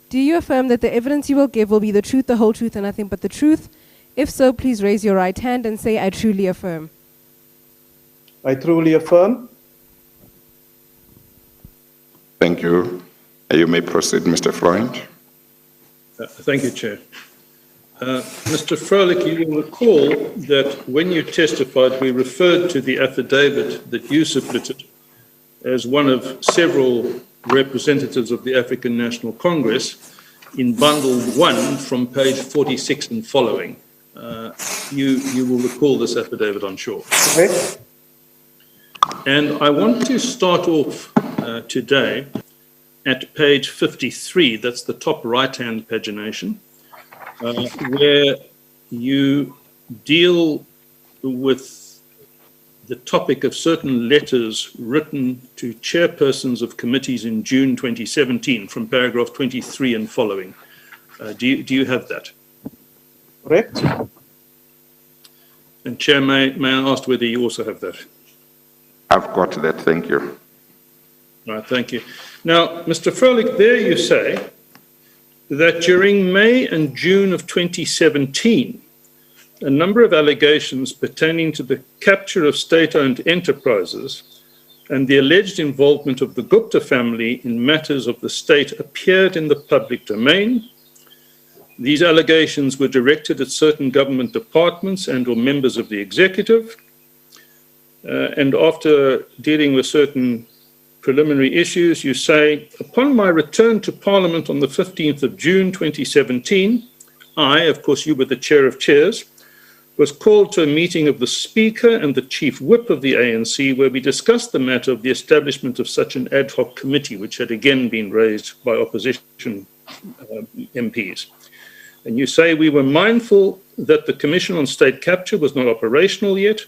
Do you affirm that the evidence you will give will be the truth, the whole truth, and nothing but the truth? If so, please raise your right hand and say, I truly affirm. I truly affirm. Thank you. You may proceed, Mr. Freund. Thank you, Chair. Mr. Froelich, you will recall that when you testified, we referred to the affidavit that you submitted as one of several representatives of the African National Congress in bundle 1 from page 46 and following. You will recall this affidavit, I'm sure. Okay. And I want to start off today at page 53, that's the top right-hand pagination, where you deal with the topic of certain letters written to chairpersons of committees in June 2017 from paragraph 23 and following. Do you have that? Correct. And Chair, may I ask whether you also have that? I've got that, thank you. All right, thank you. Now, Mr. Froelich, there you say that during May and June of 2017, a number of allegations pertaining to the capture of state-owned enterprises and the alleged involvement of the Gupta family in matters of the state appeared in the public domain. These allegations were directed at certain government departments and or members of the executive. And after dealing with certain preliminary issues, you say, upon my return to Parliament on the 15th of June 2017, I, of course you were the chair of chairs, was called to a meeting of the Speaker and the Chief Whip of the ANC, where we discussed the matter of the establishment of such an ad hoc committee, which had again been raised by opposition MPs. And you say we were mindful that the Commission on State Capture was not operational yet,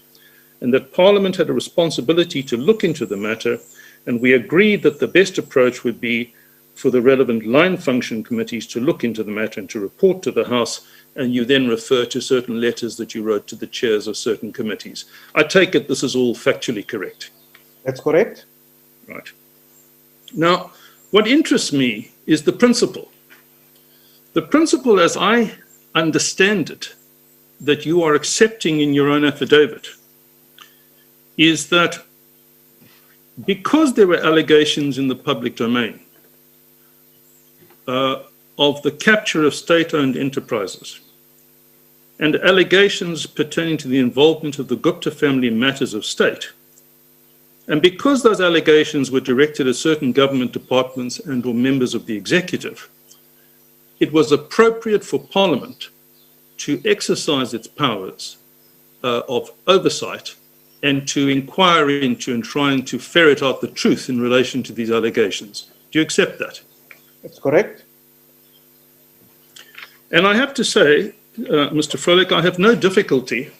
and that Parliament had a responsibility to look into the matter, and we agreed that the best approach would be for the relevant line function committees to look into the matter and to report to the House, and you then refer to certain letters that you wrote to the chairs of certain committees. I take it this is all factually correct. That's correct. Right. Now, what interests me is the principle. The principle, as I understand it, that you are accepting in your own affidavit, is that because there were allegations in the public domain of the capture of state-owned enterprises and allegations pertaining to the involvement of the Gupta family in matters of state, and because those allegations were directed at certain government departments and or members of the executive, it was appropriate for Parliament to exercise its powers of oversight and to inquire into and trying to ferret out the truth in relation to these allegations. Do you accept that? That's correct. And I have to say, Mr. Froelich, I have no difficulty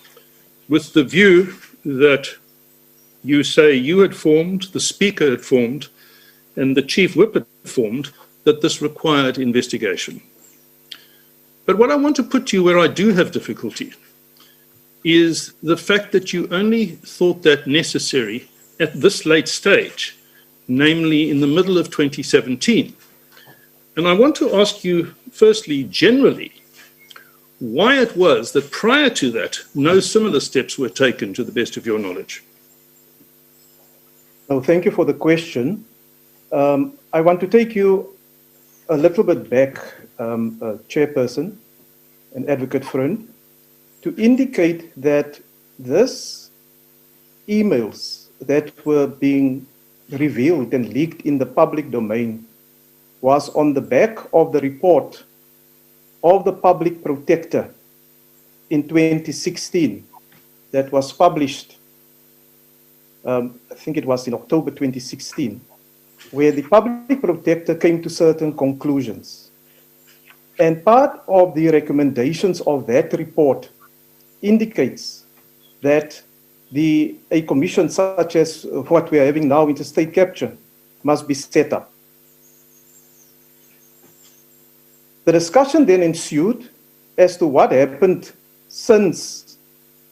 with the view that you say you had formed, the Speaker had formed, and the Chief Whip had formed, that this required investigation. But what I want to put to you where I do have difficulty is the fact that you only thought that necessary at this late stage, namely in the middle of 2017. And I want to ask you, firstly, generally, why it was that prior to that, no similar steps were taken to the best of your knowledge. Oh, thank you for the question. I want to take you a little bit back, Chairperson and Advocate Friend, to indicate that this emails that were being revealed and leaked in the public domain was on the back of the report of the Public Protector in 2016 that was published, I think it was in October 2016, where the Public Protector came to certain conclusions. And part of the recommendations of that report indicates that a commission such as what we are having now, interstate capture, must be set up. The discussion then ensued as to what happened since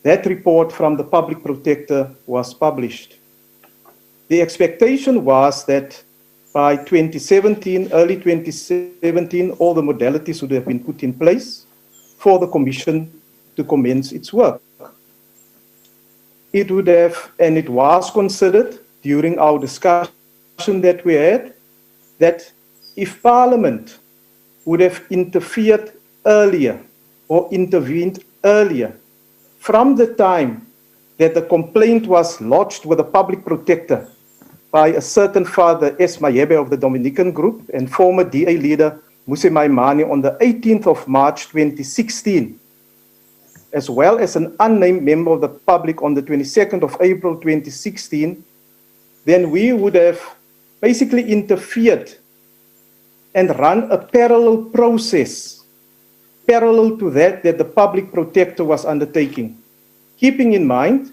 that report from the Public Protector was published. The expectation was that by 2017, early 2017, all the modalities would have been put in place for the commission to commence its work. It would have, and it was considered during our discussion that we had, that if Parliament would have interfered earlier or intervened earlier from the time that the complaint was lodged with the Public Protector by a certain Father S. Mayebe of the Dominican Group and former DA leader Muse Maimane on the 18th of March 2016, as well as an unnamed member of the public on the 22nd of April 2016, then we would have basically interfered and run a parallel process, parallel to that the Public Protector was undertaking, keeping in mind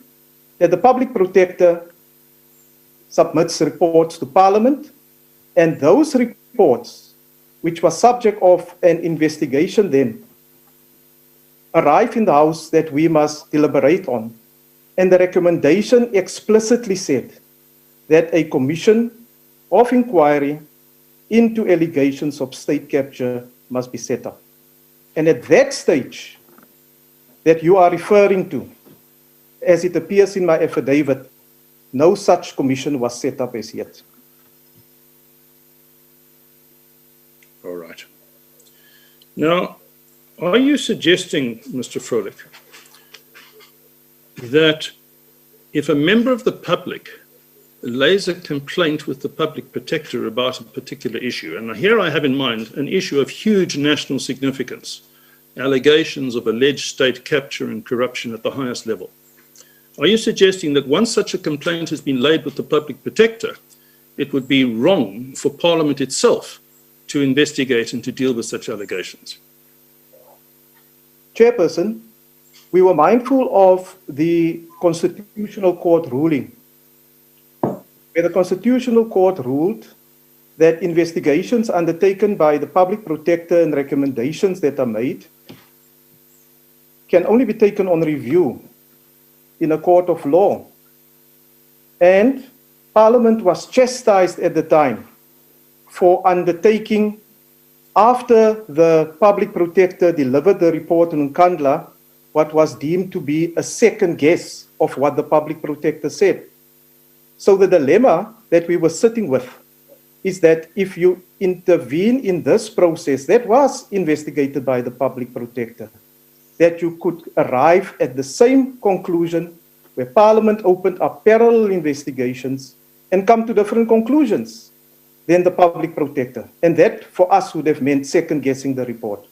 that the Public Protector submits reports to Parliament, and those reports, which was subject of an investigation then, arrive in the House that we must deliberate on. And the recommendation explicitly said that a commission of inquiry into allegations of state capture must be set up. And at that stage that you are referring to, as it appears in my affidavit, no such commission was set up as yet. All right. Now, are you suggesting, Mr. Froelich, that if a member of the public lays a complaint with the public protector about a particular issue, and here I have in mind an issue of huge national significance, allegations of alleged state capture and corruption at the highest level, are you suggesting that once such a complaint has been laid with the public protector, it would be wrong for Parliament itself to investigate and to deal with such allegations? Chairperson, we were mindful of the Constitutional Court ruling, where the Constitutional Court ruled that investigations undertaken by the public protector and recommendations that are made can only be taken on review in a court of law. And Parliament was chastised at the time for undertaking, after the public protector delivered the report on Nkandla, what was deemed to be a second guess of what the public protector said. So the dilemma that we were sitting with is that if you intervene in this process that was investigated by the public protector, that you could arrive at the same conclusion where Parliament opened up parallel investigations and come to different conclusions than the public protector. And that for us would have meant second guessing the report.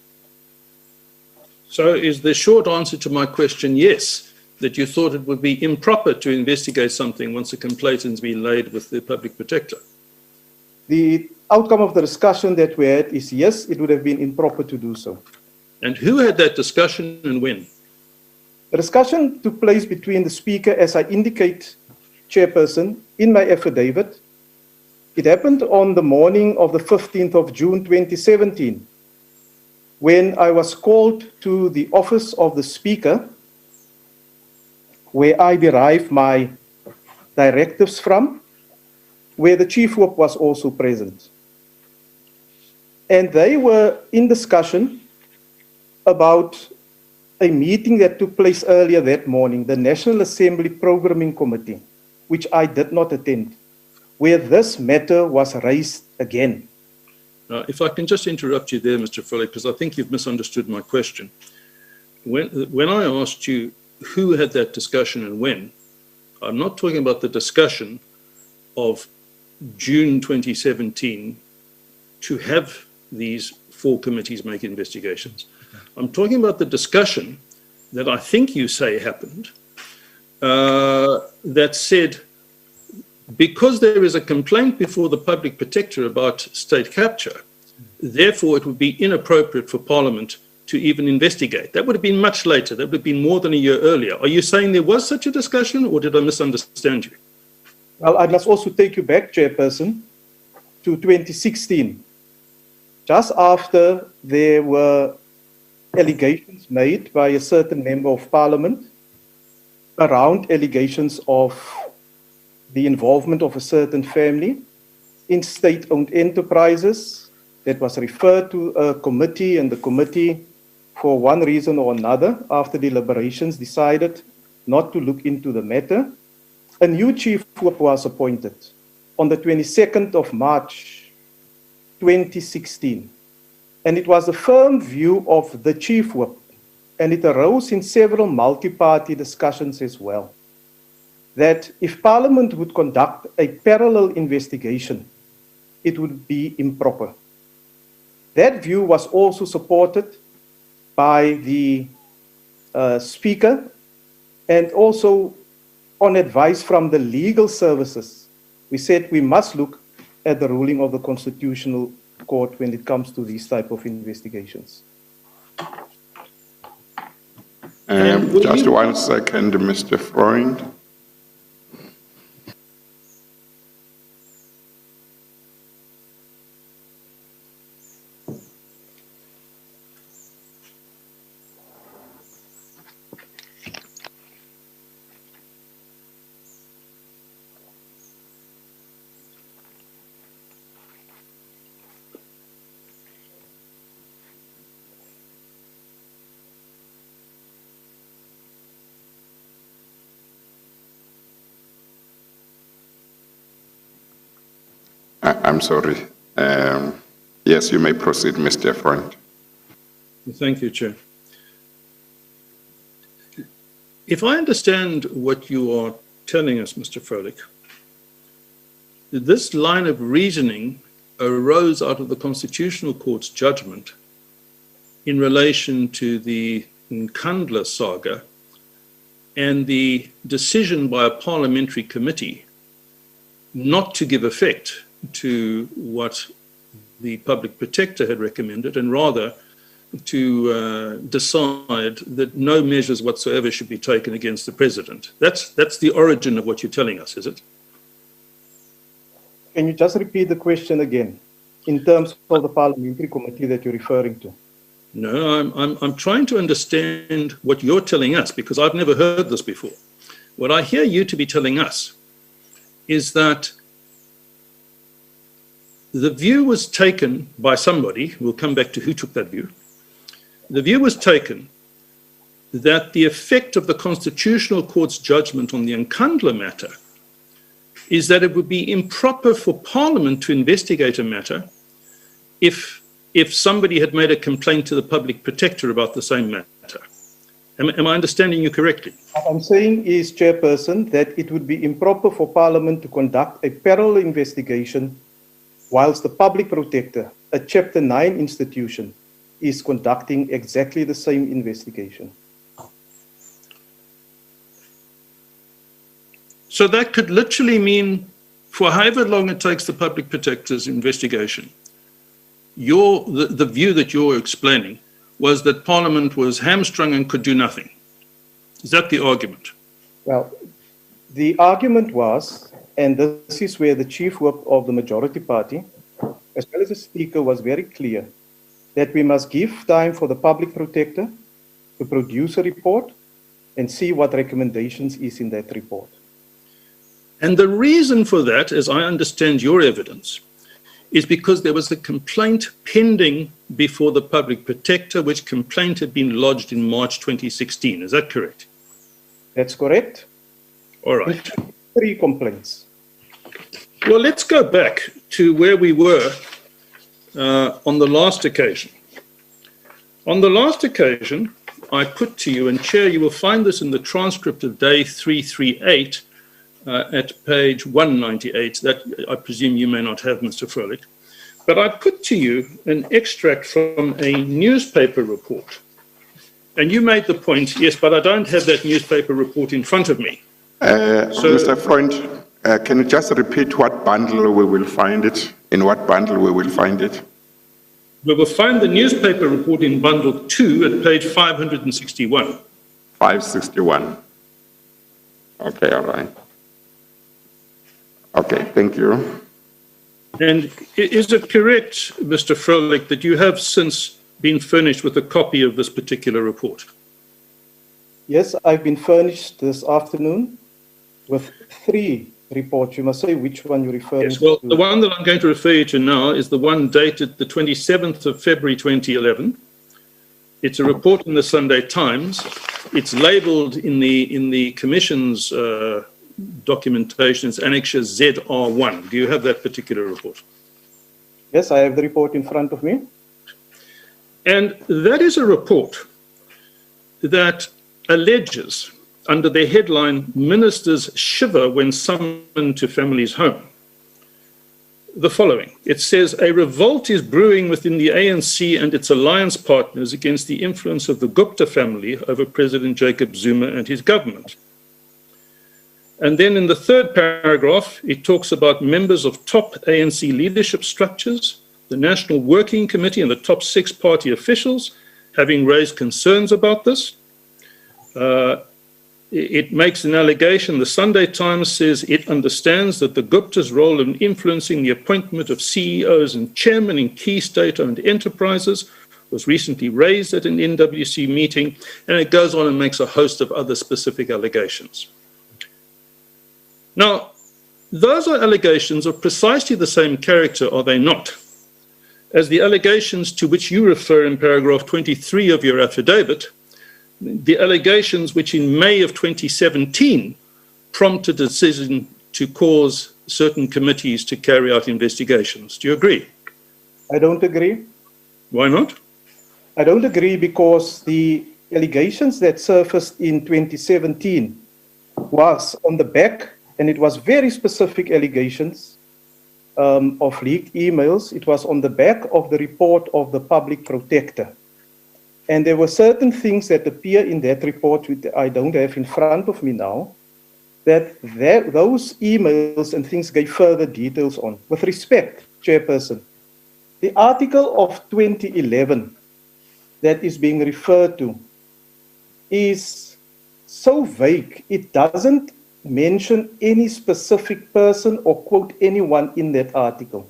So is the short answer to my question yes, that you thought it would be improper to investigate something once a complaint has been laid with the public protector? The outcome of the discussion that we had is yes, it would have been improper to do so. And who had that discussion and when? The discussion took place between the Speaker, as I indicate, Chairperson, in my affidavit. It happened on the morning of the 15th of June 2017, when I was called to the office of the Speaker, where I derive my directives from, where the Chief Whip was also present. And they were in discussion about a meeting that took place earlier that morning, the National Assembly Programming Committee, which I did not attend, where this matter was raised again. Now, if I can just interrupt you there, Mr. Froelich, because I think you've misunderstood my question. When I asked you who had that discussion and when, I'm not talking about the discussion of June 2017 to have these four committees make investigations. I'm talking about the discussion that I think you say happened that said, because there is a complaint before the public protector about state capture, therefore it would be inappropriate for Parliament to even investigate. That would have been much later. That would have been more than a year earlier. Are you saying there was such a discussion, or did I misunderstand you? Well, I must also take you back, Chairperson, to 2016, just after there were allegations made by a certain member of Parliament around allegations of the involvement of a certain family in state-owned enterprises that was referred to a committee, and the committee, for one reason or another, after deliberations, decided not to look into the matter. A new Chief Whip was appointed on the 22nd of March 2016. And it was a firm view of the Chief Whip, and it arose in several multi-party discussions as well, that if Parliament would conduct a parallel investigation, it would be improper. That view was also supported by the Speaker, and also on advice from the legal services. We said we must look at the ruling of the Constitutional Court when it comes to these type of investigations. Just 1 second, Mr. Freund. I'm sorry. Yes, you may proceed, Mr. Freund. Thank you, Chair. If I understand what you are telling us, Mr. Froelich, this line of reasoning arose out of the Constitutional Court's judgment in relation to the Nkandla saga and the decision by a parliamentary committee not to give effect to what the public protector had recommended, and rather to decide that no measures whatsoever should be taken against the president. That's the origin of what you're telling us, is it? Can you just repeat the question again in terms of the parliamentary committee that you're referring to? No, I'm trying to understand what you're telling us, because I've never heard this before. What I hear you to be telling us is that the view was taken by somebody, we'll come back to who took that view. The view was taken that the effect of the Constitutional Court's judgment on the Nkandla matter is that it would be improper for Parliament to investigate a matter if somebody had made a complaint to the public protector about the same matter. Am I understanding you correctly? What I'm saying is, Chairperson, that it would be improper for Parliament to conduct a parallel investigation whilst the public protector, a Chapter 9 institution, is conducting exactly the same investigation. So that could literally mean, for however long it takes the public protector's investigation, the view that you're explaining was that Parliament was hamstrung and could do nothing. Is that the argument? Well, the argument was, and this is where the chief whip of the majority party, as well as the speaker, was very clear, that we must give time for the public protector to produce a report and see what recommendations is in that report. And the reason for that, as I understand your evidence, is because there was a complaint pending before the public protector, which complaint had been lodged in March 2016. Is that correct? That's correct. All right. 3 complaints. Well, let's go back to where we were on the last occasion. On the last occasion, I put to you, and Chair, you will find this in the transcript of day 338 at page 198, that I presume you may not have, Mr. Froelich, but I put to you an extract from a newspaper report. And you made the point, yes, but I don't have that newspaper report in front of me. Mr. Freund, can you just repeat what bundle we will find it? In what bundle we will find it? We will find the newspaper report in bundle 2 at page 561. 561. Okay, all right. Okay, thank you. And is it correct, Mr. Froelich, that you have since been furnished with a copy of this particular report? Yes, I've been furnished this afternoon with 3 reports. You must say which one you're referring yes, well, to. The one that I'm going to refer you to now is the one dated the 27th of February 2011. It's a report in the Sunday Times. It's labelled in the Commission's documentation, it's Annexure ZR1. Do you have that particular report? Yes, I have the report in front of me. And that is a report that alleges, under the headline, Ministers Shiver When Summoned to Family's Home, the following. It says, a revolt is brewing within the ANC and its alliance partners against the influence of the Gupta family over President Jacob Zuma and his government. And then in the 3rd paragraph, it talks about members of top ANC leadership structures, the National Working Committee and the top 6 party officials having raised concerns about this. It makes an allegation. The Sunday Times says it understands that the Gupta's role in influencing the appointment of CEOs and chairmen in key state-owned enterprises was recently raised at an NWC meeting, and it goes on and makes a host of other specific allegations. Now, those are allegations of precisely the same character, are they not, as the allegations to which you refer in paragraph 23 of your affidavit, the allegations which in May of 2017 prompted a decision to cause certain committees to carry out investigations. Do you agree? I don't agree. Why not? I don't agree because the allegations that surfaced in 2017 was on the back, and it was very specific allegations of leaked emails. It was on the back of the report of the public protector. And there were certain things that appear in that report, which I don't have in front of me now, that those emails and things gave further details on. With respect, Chairperson, the article of 2011 that is being referred to is so vague, it doesn't mention any specific person or quote anyone in that article.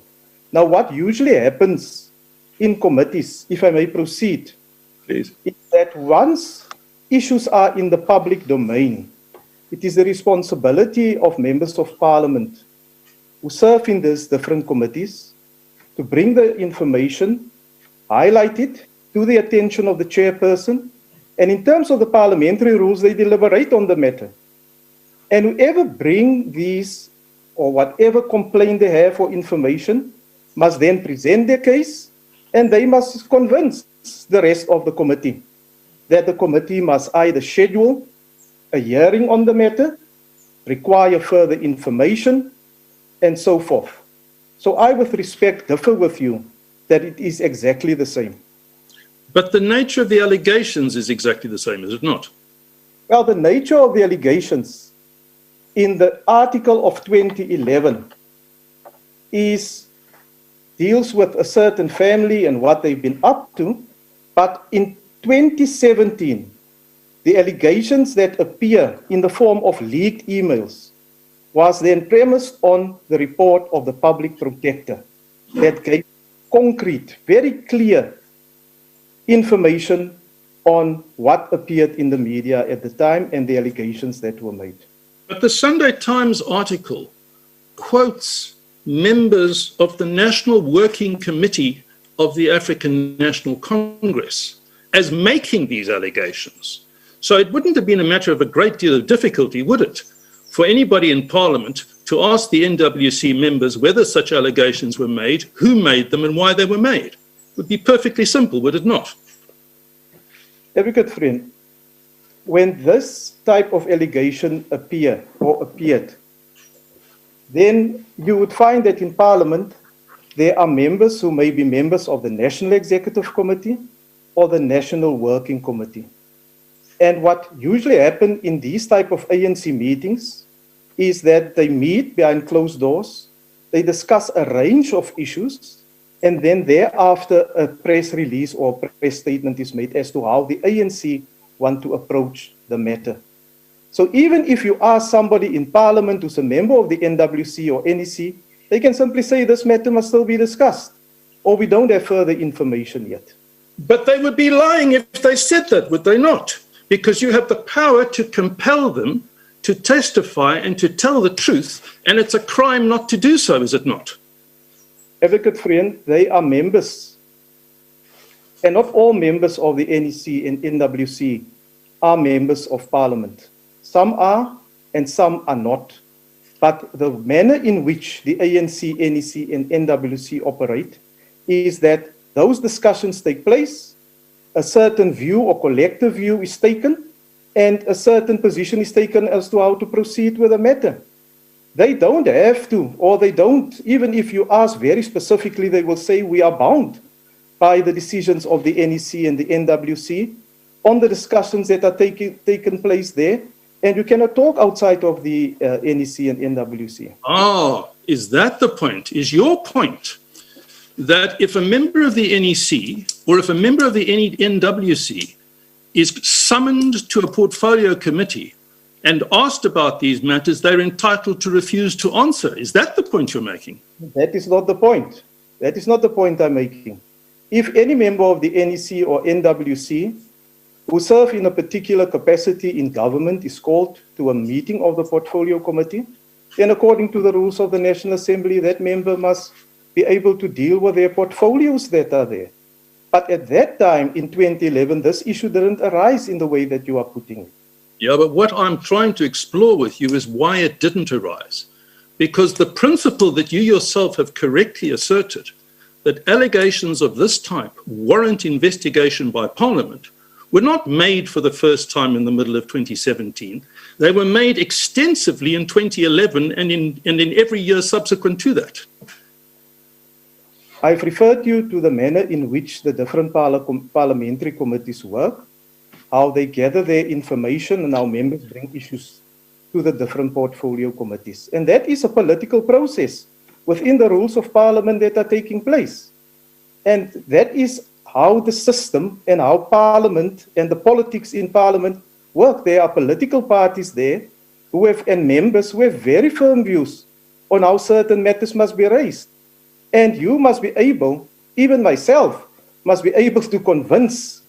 Now, what usually happens in committees, if I may proceed, Please. is that once issues are in the public domain, it is the responsibility of members of parliament who serve in these different committees to bring the information, highlight it to the attention of the chairperson, and in terms of the parliamentary rules, they deliberate on the matter. And whoever bring these or whatever complaint they have for information must then present their case, and they must convince the rest of the committee that the committee must either schedule a hearing on the matter, require further information, and so forth. So I, with respect, differ with you that it is exactly the same. But the nature of the allegations is exactly the same, is it not? Well, the nature of the allegations in the article of 2011 deals with a certain family and what they've been up to, but in 2017, the allegations that appear in the form of leaked emails was then premised on the report of the public protector that gave concrete, very clear information on what appeared in the media at the time and the allegations that were made. But the Sunday Times article quotes members of the National Working Committee of the African National Congress as making these allegations. So it wouldn't have been a matter of a great deal of difficulty, would it, for anybody in Parliament to ask the NWC members whether such allegations were made, who made them, and why they were made? It would be perfectly simple, would it not? Advocate Friend, when this type of allegation appeared, then you would find that in Parliament there are members who may be members of the National Executive Committee or the National Working Committee. And what usually happens in these type of ANC meetings is that they meet behind closed doors, they discuss a range of issues, and then thereafter a press release or press statement is made as to how the ANC want to approach the matter. So even if you ask somebody in Parliament who's a member of the NWC or NEC, they can simply say this matter must still be discussed, or we don't have further information yet. But they would be lying if they said that, would they not? Because you have the power to compel them to testify and to tell the truth, and it's a crime not to do so, is it not? Advocate Friend, they are members, and not all members of the NEC and NWC are members of Parliament. Some are, and some are not. But the manner in which the ANC, NEC, and NWC operate is that those discussions take place, a certain view or collective view is taken, and a certain position is taken as to how to proceed with the matter. They don't have to, or they don't, even if you ask very specifically, they will say we are bound by the decisions of the NEC and the NWC on the discussions that are taking place there, and you cannot talk outside of the NEC and NWC. Ah, is that the point? Is your point that if a member of the NEC or if a member of the NWC is summoned to a portfolio committee and asked about these matters, they're entitled to refuse to answer? Is that the point you're making? That is not the point. That is not the point I'm making. If any member of the NEC or NWC who serve in a particular capacity in government is called to a meeting of the portfolio committee, then according to the rules of the National Assembly, that member must be able to deal with their portfolios that are there. But at that time, in 2011, this issue didn't arise in the way that you are putting it. Yeah, but what I'm trying to explore with you is why it didn't arise. because the principle that you yourself have correctly asserted, that allegations of this type warrant investigation by Parliament, were not made for the first time in the middle of 2017. They were made extensively in 2011 and in every year subsequent to that. I've referred you to the manner in which the different parliamentary committees work, how they gather their information, and how members bring issues to the different portfolio committees. And that is a political process within the rules of Parliament that are taking place. And that is how the system and how Parliament and the politics in Parliament work. There are political parties there who have, and members who have very firm views on how certain matters must be raised. And you must be able, even myself, must be able to convince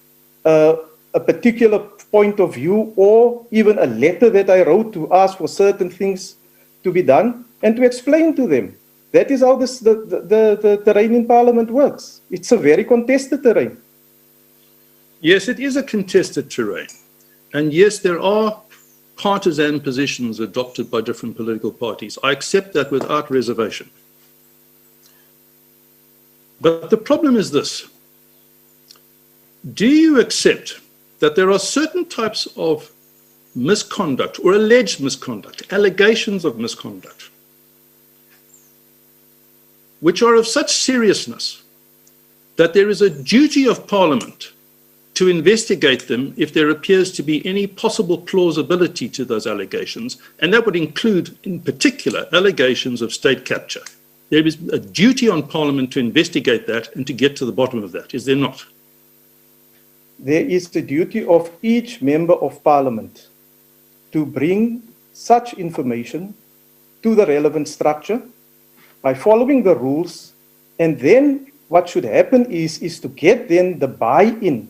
a particular point of view, or even a letter that I wrote to ask for certain things to be done, and to explain to them. That is how the terrain in Parliament works. It's a very contested terrain. Yes, it is a contested terrain. And yes, there are partisan positions adopted by different political parties. I accept that without reservation. But the problem is this. Do you accept that there are certain types of misconduct or alleged misconduct, allegations of misconduct, which are of such seriousness that there is a duty of Parliament to investigate them if there appears to be any possible plausibility to those allegations, and that would include, in particular, allegations of state capture? There is a duty on Parliament to investigate that and to get to the bottom of that, is there not? There is the duty of each member of Parliament to bring such information to the relevant structure by following the rules, and then what should happen is to get then the buy-in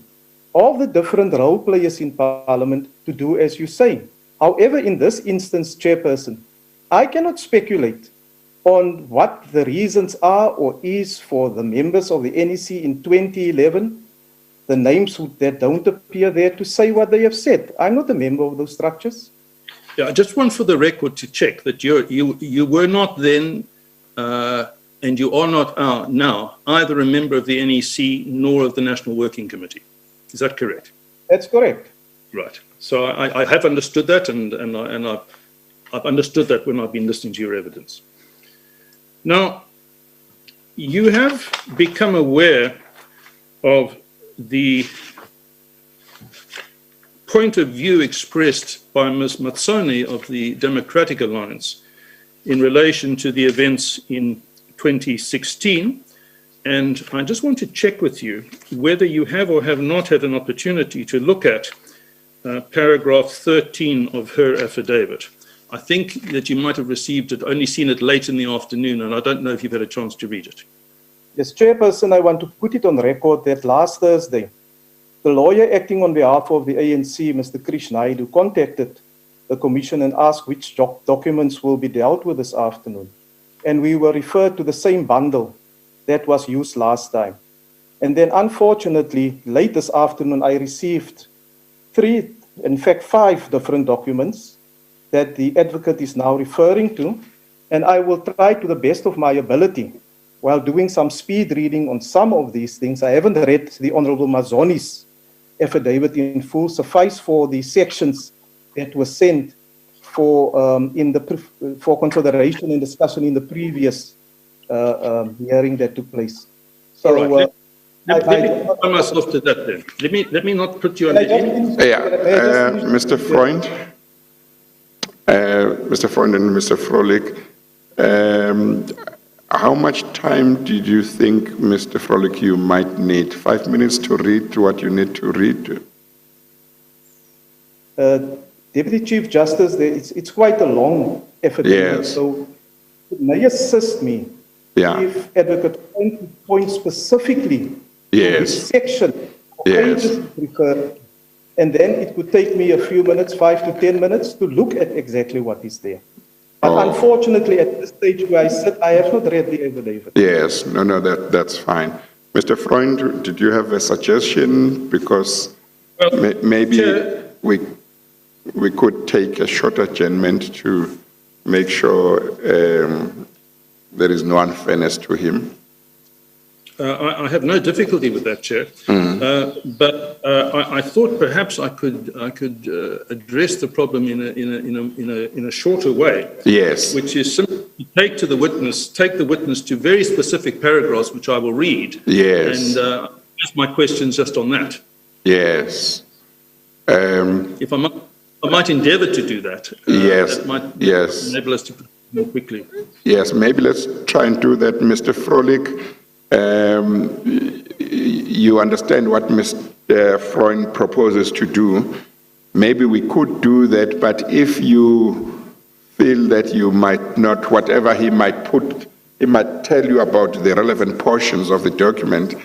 of the different role players in Parliament to do as you say. However, in this instance, Chairperson, I cannot speculate on what the reasons are or is for the members of the NEC in 2011, the names that don't appear there, to say what they have said. I'm not a member of those structures. Yeah, I just want for the record to check that you were not then, and you are not now, either a member of the NEC nor of the National Working Committee. Is that correct? That's correct. Right. So I have understood that, and I've understood that when I've been listening to your evidence. Now, you have become aware of the point of view expressed by Ms. Matsoni of the Democratic Alliance in relation to the events in 2016. And I just want to check with you whether you have or have not had an opportunity to look at paragraph 13 of her affidavit. I think that you might have received it, only seen it late in the afternoon, and I don't know if you've had a chance to read it. Yes, Chairperson, I want to put it on record that last Thursday, the lawyer acting on behalf of the ANC, Mr. Krish Naidu, contacted the Commission and asked which documents will be dealt with this afternoon. And we were referred to the same bundle that was used last time. And then unfortunately, late this afternoon, I received 5 different documents that the advocate is now referring to, and I will try to the best of my ability, while doing some speed reading on some of these things. I haven't read the Honorable Mazzoni's affidavit in full, suffice for the sections that were sent for consideration and discussion in the previous hearing that took place. So, all right. Let me put myself to that then. Let me not put you on the end. Mr. Freund. Mr. Freund and Mr. Froelich, how much time did you think, Mr. Froelich, you might need? 5 minutes to read what you need to read? Deputy Chief Justice, it's quite a long affidavit, yes. So it may assist me if Advocate points specifically to which section of pages referred. And then it could take me a few minutes, 5 to 10 minutes, to look at exactly what is there. But unfortunately, at this stage where I sit, I have not read the affidavit. Yes, no, that's fine. Mr. Freund, did you have a suggestion? Because maybe we could take a short adjournment to make sure there is no unfairness to him? I have no difficulty with that, Chair. But I thought perhaps I could address the problem in a shorter way. Yes. Which is simply take the witness to very specific paragraphs, which I will read. Yes. And ask my questions just on that. Yes. If I might endeavour to do that. Yes. That might enable us to put it more quickly. Yes. Maybe let's try and do that, Mr. Froelich. You understand what Mr. Freund proposes to do. Maybe we could do that, but if you feel that you might not, whatever he might tell you about the relevant portions of the document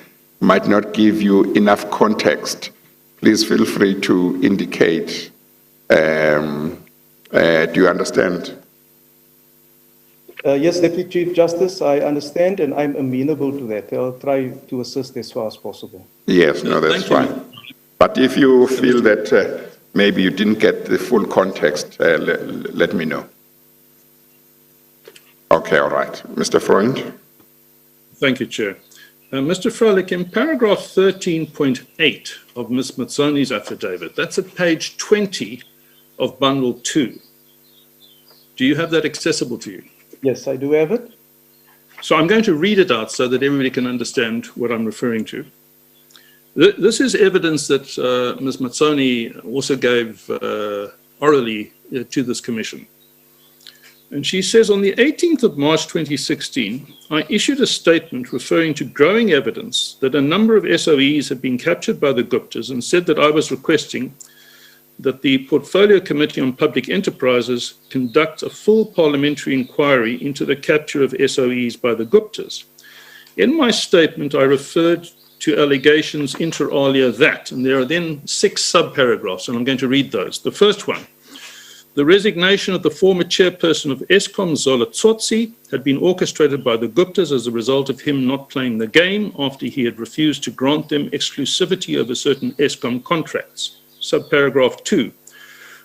might not give you enough context, please feel free to indicate. Do you understand? Yes, Deputy Chief Justice, I understand, and I'm amenable to that. I'll try to assist as far as possible. Yes, no, that's fine. But if you feel that maybe you didn't get the full context, let me know. Okay, all right. Mr. Freund? Thank you, Chair. Mr. Froelich, in paragraph 13.8 of Ms. Matsoni's affidavit, that's at page 20 of bundle 2. Do you have that accessible to you? Yes, I do have it. So I'm going to read it out so that everybody can understand what I'm referring to. This is evidence that Ms. Matsoni also gave orally to this commission. And she says, on the 18th of March 2016, I issued a statement referring to growing evidence that a number of SOEs had been captured by the Guptas, and said that I was requesting that the Portfolio Committee on Public Enterprises conduct a full parliamentary inquiry into the capture of SOEs by the Guptas. In my statement, I referred to allegations inter alia that, and there are then 6 subparagraphs, and I'm going to read those. The first one, the resignation of the former chairperson of Eskom, Zola Tsotsi, had been orchestrated by the Guptas as a result of him not playing the game after he had refused to grant them exclusivity over certain Eskom contracts. Subparagraph 2,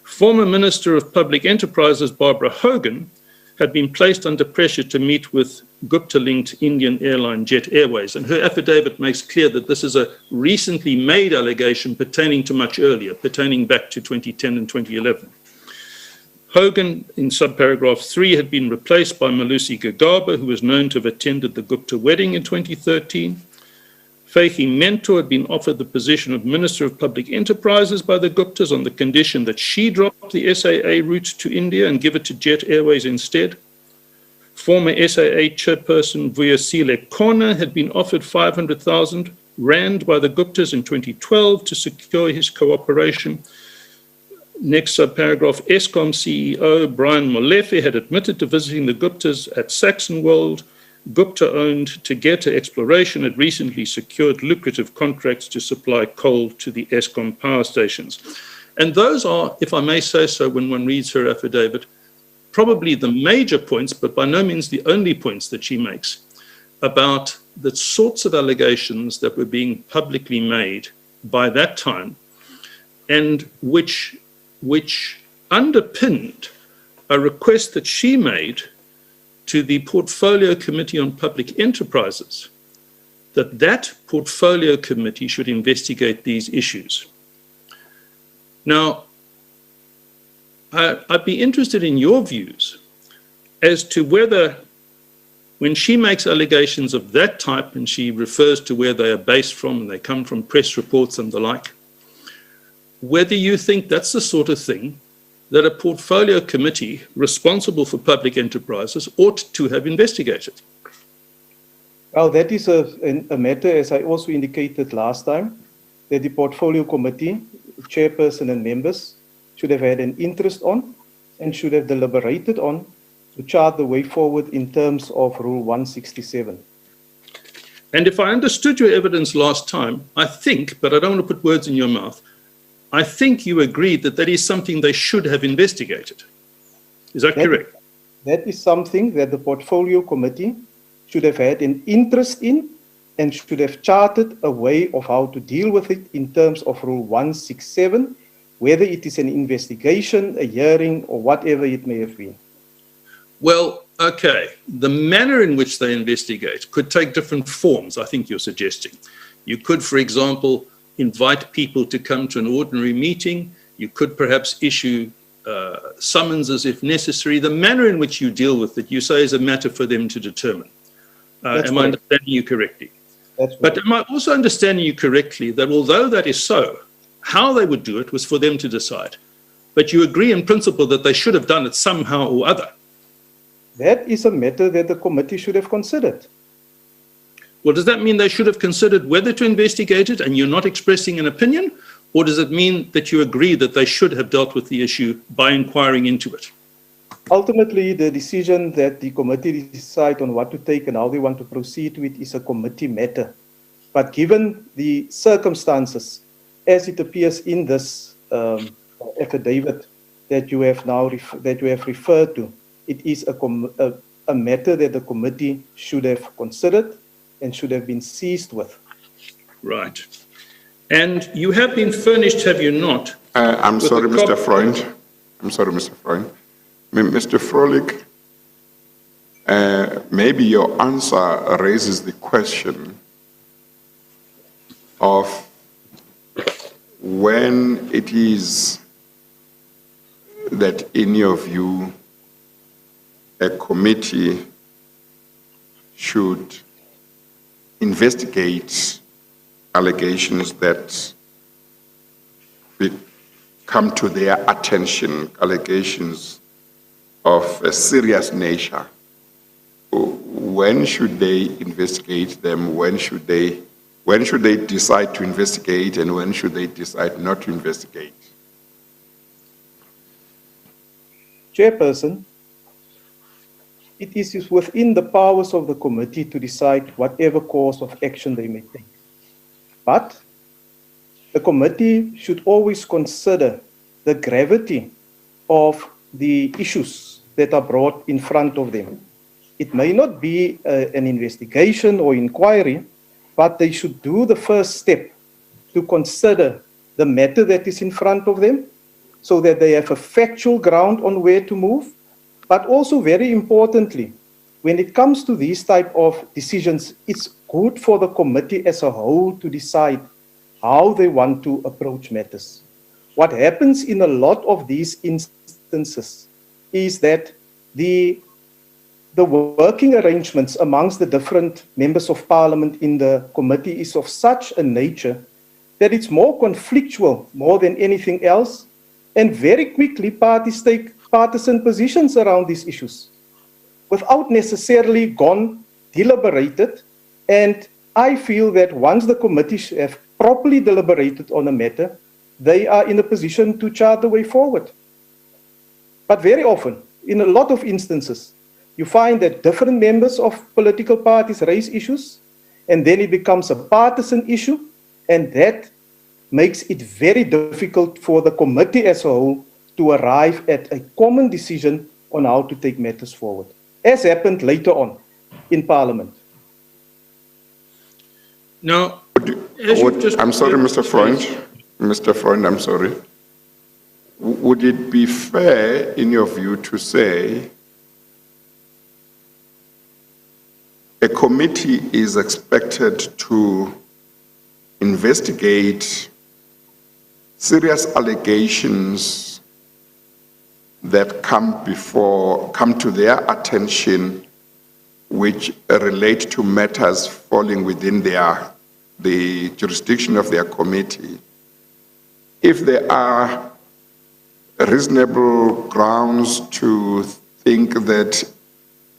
former Minister of Public Enterprises Barbara Hogan had been placed under pressure to meet with Gupta-linked Indian airline Jet Airways, and her affidavit makes clear that this is a recently made allegation pertaining to much earlier, pertaining back to 2010 and 2011. Hogan, in subparagraph 3, had been replaced by Malusi Gagaba, who was known to have attended the Gupta wedding in 2013. Faiki Mentor had been offered the position of Minister of Public Enterprises by the Guptas on the condition that she drop the SAA route to India and give it to Jet Airways instead. Former SAA chairperson Vuyasile Kona had been offered 500,000 rand by the Guptas in 2012 to secure his cooperation. Next subparagraph, Eskom CEO Brian Molefe had admitted to visiting the Guptas at Saxonwold. Gupta-owned Tegeta Exploration had recently secured lucrative contracts to supply coal to the Eskom power stations. And those are, if I may say so, when one reads her affidavit, probably the major points, but by no means the only points that she makes about the sorts of allegations that were being publicly made by that time, and which underpinned a request that she made to the Portfolio Committee on Public Enterprises, that Portfolio Committee should investigate these issues. Now, I'd be interested in your views as to whether, when she makes allegations of that type, and she refers to where they are based from, and they come from press reports and the like, whether you think that's the sort of thing that a portfolio committee responsible for public enterprises ought to have investigated. Well, that is a matter, as I also indicated last time, that the portfolio committee, chairperson and members, should have had an interest on and should have deliberated on to chart the way forward in terms of Rule 167. And if I understood your evidence last time, I think, but I don't want to put words in your mouth, I think you agreed that that is something they should have investigated. Is that correct? That is something that the portfolio committee should have had an interest in and should have charted a way of how to deal with it in terms of Rule 167, whether it is an investigation, a hearing, or whatever it may have been. Well, okay. The manner in which they investigate could take different forms, I think you're suggesting. You could, for example, invite people to come to an ordinary meeting. You could perhaps issue summonses if necessary. The manner in which you deal with it, you say, is a matter for them to determine. Am I understanding you correctly? But am I also understanding you correctly that although that is so, how they would do it was for them to decide? But you agree in principle that they should have done it somehow or other? That is a matter that the committee should have considered. Well, does that mean they should have considered whether to investigate it and you're not expressing an opinion? Or does it mean that you agree that they should have dealt with the issue by inquiring into it? Ultimately, the decision that the committee decide on what to take and how they want to proceed with is a committee matter. But given the circumstances, as it appears in this affidavit that you have now referred to, it is a matter that the committee should have considered and should have been seized with. Right. And you have been furnished, have you not? I'm sorry, Mr. Freund. I'm sorry, Mr. Freund. Mr. Froelich, maybe your answer raises the question of when it is that, in your view, a committee should investigate allegations that come to their attention, allegations of a serious nature. When should they investigate them? When should they decide to investigate, and when should they decide not to investigate? Chairperson, it is within the powers of the committee to decide whatever course of action they may take. But the committee should always consider the gravity of the issues that are brought in front of them. It may not be an investigation or inquiry, but they should do the first step to consider the matter that is in front of them so that they have a factual ground on where to move. But also, very importantly, when it comes to these type of decisions, it's good for the committee as a whole to decide how they want to approach matters. What happens in a lot of these instances is that the working arrangements amongst the different members of parliament in the committee is of such a nature that it's more conflictual more than anything else, and very quickly parties take partisan positions around these issues without necessarily gone deliberated. And I feel that once the committees have properly deliberated on a matter, they are in a position to chart the way forward. But very often, in a lot of instances, you find that different members of political parties raise issues, and then it becomes a partisan issue, and that makes it very difficult for the committee as a whole to arrive at a common decision on how to take matters forward, as happened later on in Parliament. Now, I'm sorry, Mr. Freund. Mr. Freund, I'm sorry. Would it be fair, in your view, to say a committee is expected to investigate serious allegations that come to their attention, which relate to matters falling within the jurisdiction of their committee, if there are reasonable grounds to think that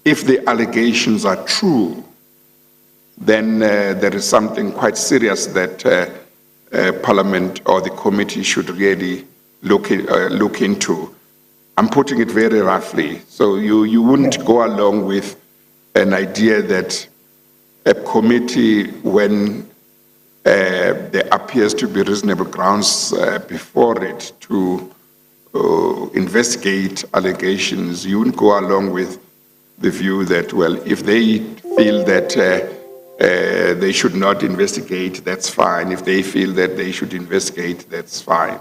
if the allegations are true, then there is something quite serious that Parliament or the committee should really look into. I'm putting it very roughly. So you wouldn't go along with an idea that a committee, when there appears to be reasonable grounds before it to investigate allegations, you wouldn't go along with the view that, well, if they feel that they should not investigate, that's fine. If they feel that they should investigate, that's fine.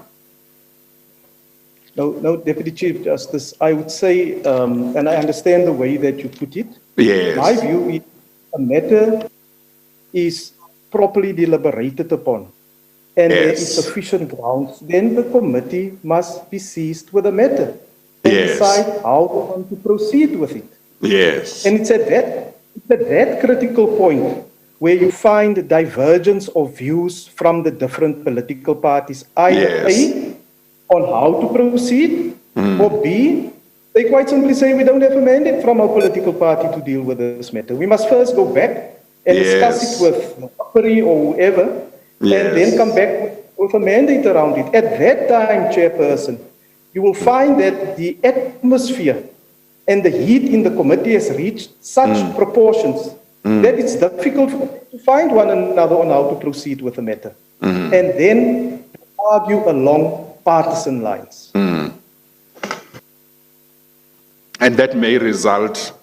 No, Deputy Chief Justice, I would say, and I understand the way that you put it. Yes. My view is a matter is properly deliberated upon, and there is sufficient grounds, then the committee must be seized with the matter and decide how they want to proceed with it. Yes. And it's at that critical point where you find divergence of views from the different political parties, either A, on how to proceed, or B, they quite simply say we don't have a mandate from our political party to deal with this matter. We must first go back and discuss it with the Operi or whoever, and then come back with a mandate around it. At that time, Chairperson, you will find that the atmosphere and the heat in the committee has reached such proportions that it's difficult to find one another on how to proceed with the matter. And then argue along partisan lines. And that may result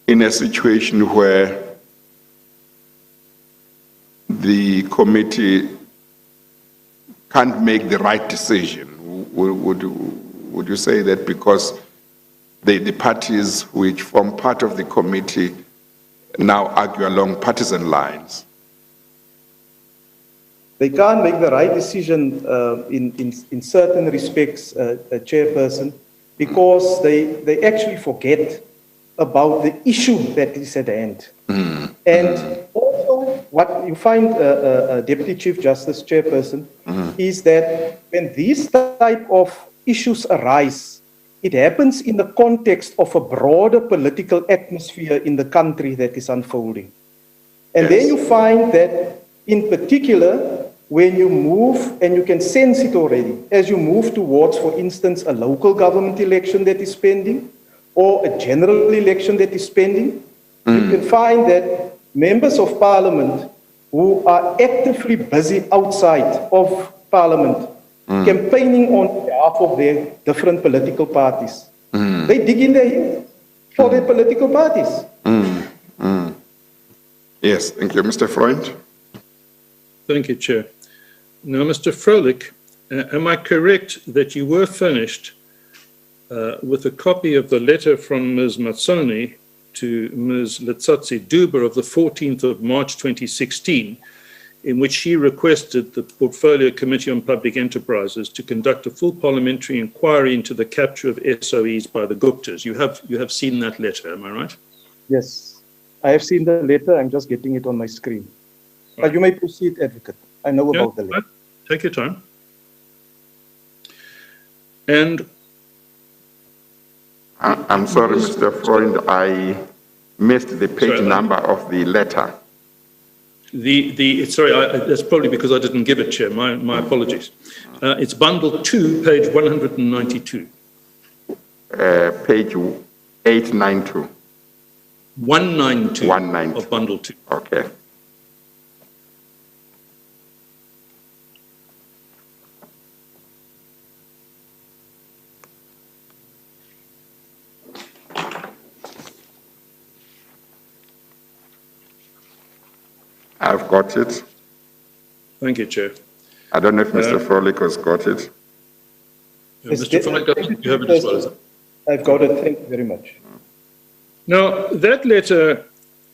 in a situation where the committee can't make the right decision. Would you say that because the parties which form part of the committee now argue along partisan lines? They can't make the right decision in certain respects, Chairperson, because they actually forget about the issue that is at hand. And also what you find, Deputy Chief Justice, Chairperson, is that when these type of issues arise, it happens in the context of a broader political atmosphere in the country that is unfolding. And then you find that, in particular, when you move, and you can sense it already, as you move towards, for instance, a local government election that is pending, or a general election that is pending, you can find that members of parliament who are actively busy outside of parliament, campaigning on behalf of their different political parties, they dig in their heels for their political parties. Yes, thank you. Mr. Freund? Thank you, Chair. Now, Mr. Froelich, am I correct that you were furnished with a copy of the letter from Ms. Matsoni to Ms. Letsatsi Duba of the 14th of March 2016, in which she requested the Portfolio Committee on Public Enterprises to conduct a full parliamentary inquiry into the capture of SOEs by the Guptas? You have seen that letter, am I right? Yes, I have seen the letter. I'm just getting it on my screen. But you may proceed, Advocate. I know about the letter. Take your time. And I'm sorry, Mr. Freund, I missed the page number of the letter. That's probably because I didn't give it, Chair. My apologies. It's bundle 2, page 192. Page 892. 192 192 of bundle 2. Okay. I've got it. Thank you, Chair. I don't know if Mr. Froelich has got it. Mr. Froelich, you have it as well, is it? I've got it. Thank you very much. Now, that letter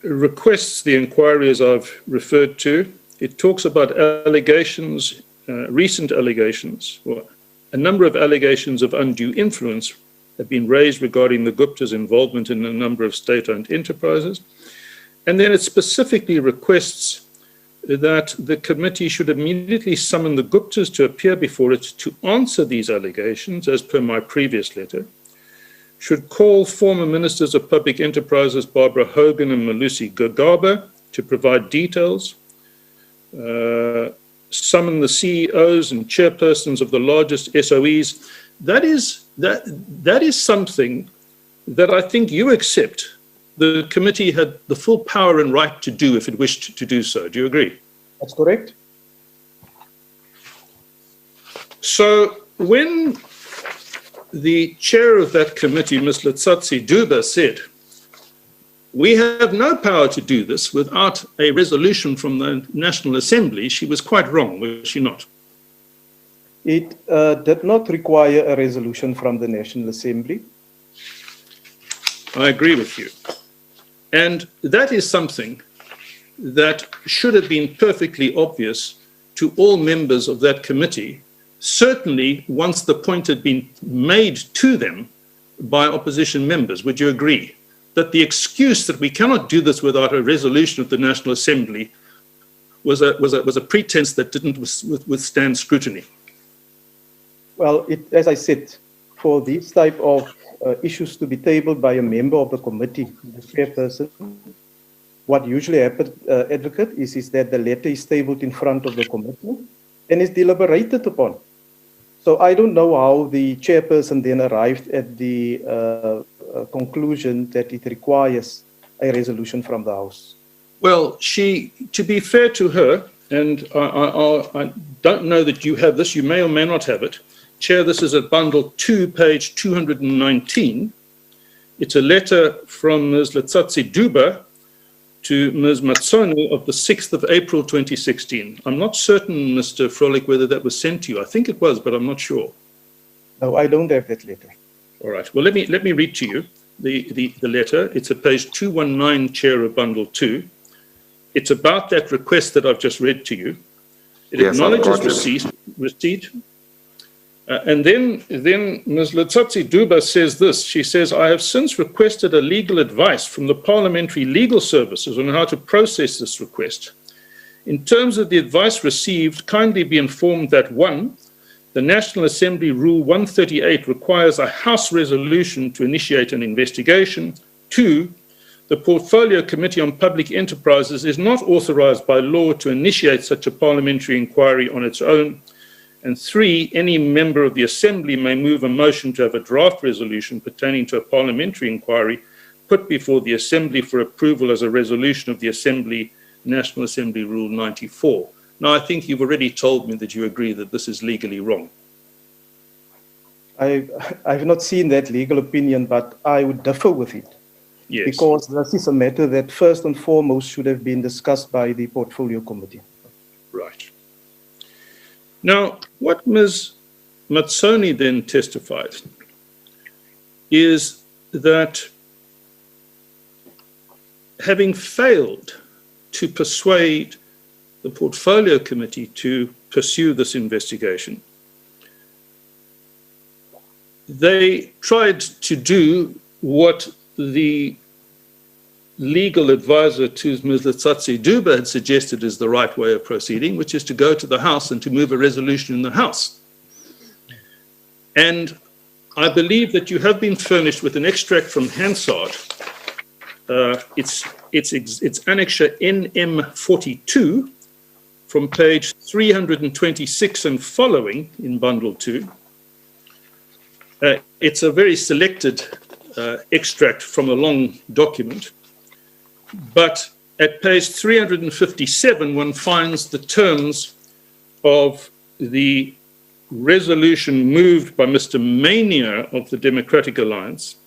requests the inquiry as I've referred to. It talks about allegations, recent allegations, or a number of allegations of undue influence have been raised regarding the Gupta's involvement in a number of state-owned enterprises. And then it specifically requests that the committee should immediately summon the Guptas to appear before it to answer these allegations, as per my previous letter, should call former ministers of public enterprises Barbara Hogan and Malusi Gagaba to provide details, summon the CEOs and chairpersons of the largest SOEs. That is something that I think you accept the committee had the full power and right to do if it wished to do so. Do you agree? That's correct. So when the chair of that committee, Ms. Letsatsi Duba, said, we have no power to do this without a resolution from the National Assembly, she was quite wrong, was she not? It did not require a resolution from the National Assembly. I agree with you. And that is something that should have been perfectly obvious to all members of that committee, certainly once the point had been made to them by opposition members. Would you agree that the excuse that we cannot do this without a resolution of the National Assembly was a pretense that didn't withstand scrutiny? Well, as I said, for these type of issues to be tabled by a member of the committee, the chairperson, what usually happens, advocate, is that the letter is tabled in front of the committee and is deliberated upon. So I don't know how the chairperson then arrived at the conclusion that it requires a resolution from the House. Well, to be fair to her, and I don't know that you have this, you may or may not have it. Chair, this is at bundle 2, page 219. It's a letter from Ms. Letsatsi Duba to Ms. Matsoni of the 6th of April 2016. I'm not certain, Mr. Frolik, whether that was sent to you. I think it was, but I'm not sure. No, I don't have that letter. All right. Well, let me read to you the letter. It's at page 219, Chair of bundle 2. It's about that request that I've just read to you. It acknowledges receipt. And then Ms. Letsatsi Duba says this. She says, I have since requested a legal advice from the Parliamentary Legal Services on how to process this request. In terms of the advice received, kindly be informed that 1, the National Assembly Rule 138 requires a House resolution to initiate an investigation. 2, the Portfolio Committee on Public Enterprises is not authorized by law to initiate such a parliamentary inquiry on its own. And 3, any member of the Assembly may move a motion to have a draft resolution pertaining to a parliamentary inquiry put before the Assembly for approval as a resolution of the Assembly, National Assembly Rule 94. Now, I think you've already told me that you agree that this is legally wrong. I've not seen that legal opinion, but I would differ with it. Yes. Because this is a matter that first and foremost should have been discussed by the Portfolio Committee. Right. Now, what Ms. Matsoni then testified is that having failed to persuade the Portfolio Committee to pursue this investigation, they tried to do what the legal advisor to Ms. Letsatsi Duba had suggested is the right way of proceeding, which is to go to the House and to move a resolution in the House. And I believe that you have been furnished with an extract from Hansard. It's Annexure NM42 from page 326 and following in Bundle 2. It's a very selected extract from a long document. But at page 357, one finds the terms of the resolution moved by Mr. Mania of the Democratic Alliance.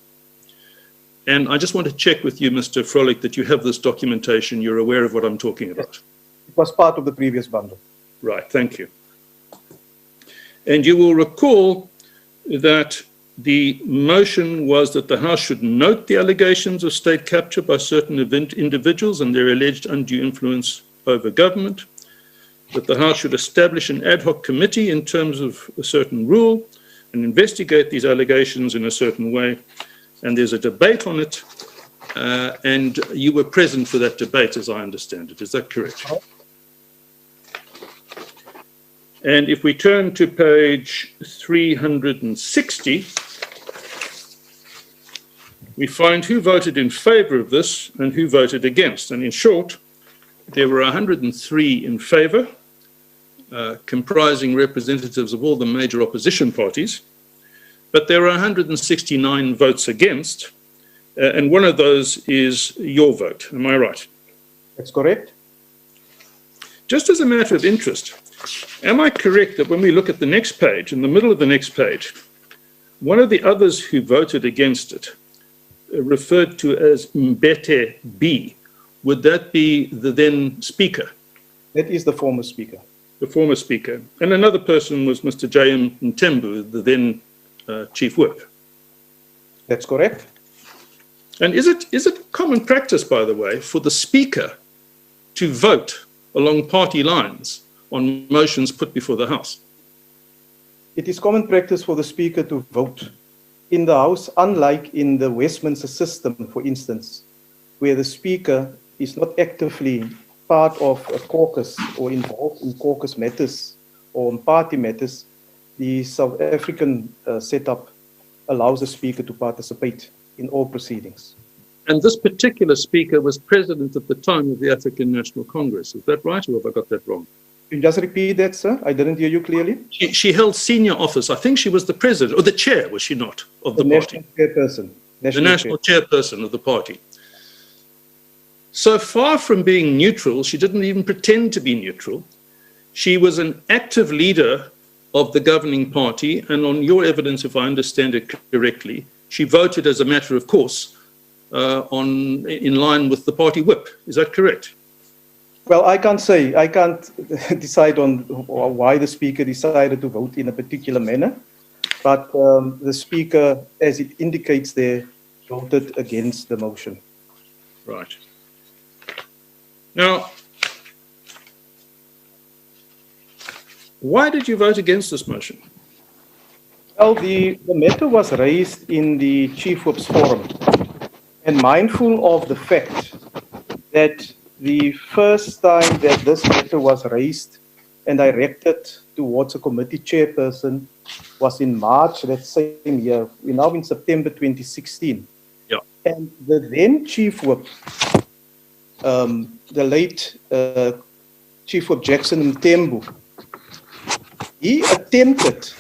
And I just want to check with you, Mr. Frolik, that you have this documentation, you're aware of what I'm talking about. It was part of the previous bundle. Right, thank you. And you will recall that the motion was that the House should note the allegations of state capture by certain individuals and their alleged undue influence over government, that the House should establish an ad hoc committee in terms of a certain rule and investigate these allegations in a certain way. And there's a debate on it, and you were present for that debate, as I understand it. Is that correct? And if we turn to page 360, we find who voted in favor of this and who voted against. And in short, there were 103 in favor, comprising representatives of all the major opposition parties, but there are 169 votes against, and one of those is your vote. Am I right? That's correct. Just as a matter of interest, am I correct that when we look at the next page, in the middle of the next page, one of the others who voted against it, referred to as Mbete B, would that be the then speaker? That is the former speaker. the former Speaker, and another person was Mr. J.M. Ntembu, the then Chief Whip. That's correct. And is it common practice, by the way, for the Speaker to vote along party lines on motions put before the House? It is common practice for the Speaker to vote in the House, unlike in the Westminster system, for instance, where the Speaker is not actively part of a caucus or involved in caucus matters or in party matters. The South African setup allows the Speaker to participate in all proceedings. And this particular Speaker was president at the time of the African National Congress. Is that right, or have I got that wrong? Can you just repeat that, sir? I didn't hear you clearly. She held senior office. I think she was the president, or the chair, was she not, of the party? National chairperson. The national chairperson of the party. So far from being neutral, she didn't even pretend to be neutral. She was an active leader of the governing party, and on your evidence, if I understand it correctly, she voted as a matter of course in line with the party whip. Is that correct? Well, I can't say. I can't decide on why the Speaker decided to vote in a particular manner, but the Speaker, as it indicates there, voted against the motion. Right. Now, why did you vote against this motion? Well, the matter was raised in the Chief Whip's forum, and mindful of the fact that the first time that this matter was raised and directed towards a committee chairperson was in March that same year. We're now in September 2016. Yeah. And the then Chief Whip, the late Chief Whip Jackson Mtembu, he attempted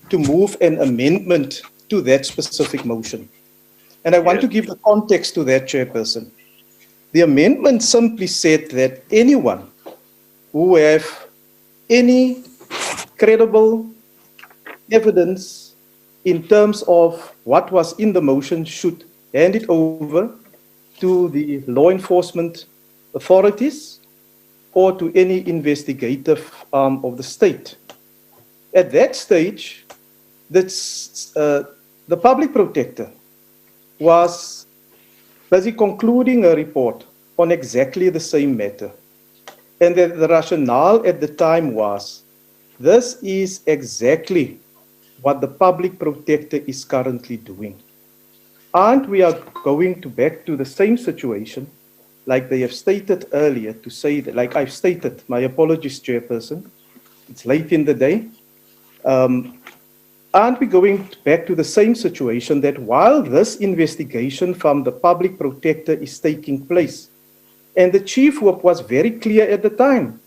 to move an amendment to that specific motion. And I want to give the context to that, Chairperson. The amendment simply said that anyone who have any credible evidence in terms of what was in the motion should hand it over to the law enforcement authorities or to any investigative arm of the state. At that stage, the public protector was busy concluding a report on exactly the same matter. And the rationale at the time was, this is exactly what the public protector is currently doing. And we are going back to the same situation, like they have stated earlier, to say that, like I've stated, my apologies, Chairperson, it's late in the day. Aren't we going back to the same situation that while this investigation from the public protector is taking place, and the Chief Whip was very clear at the time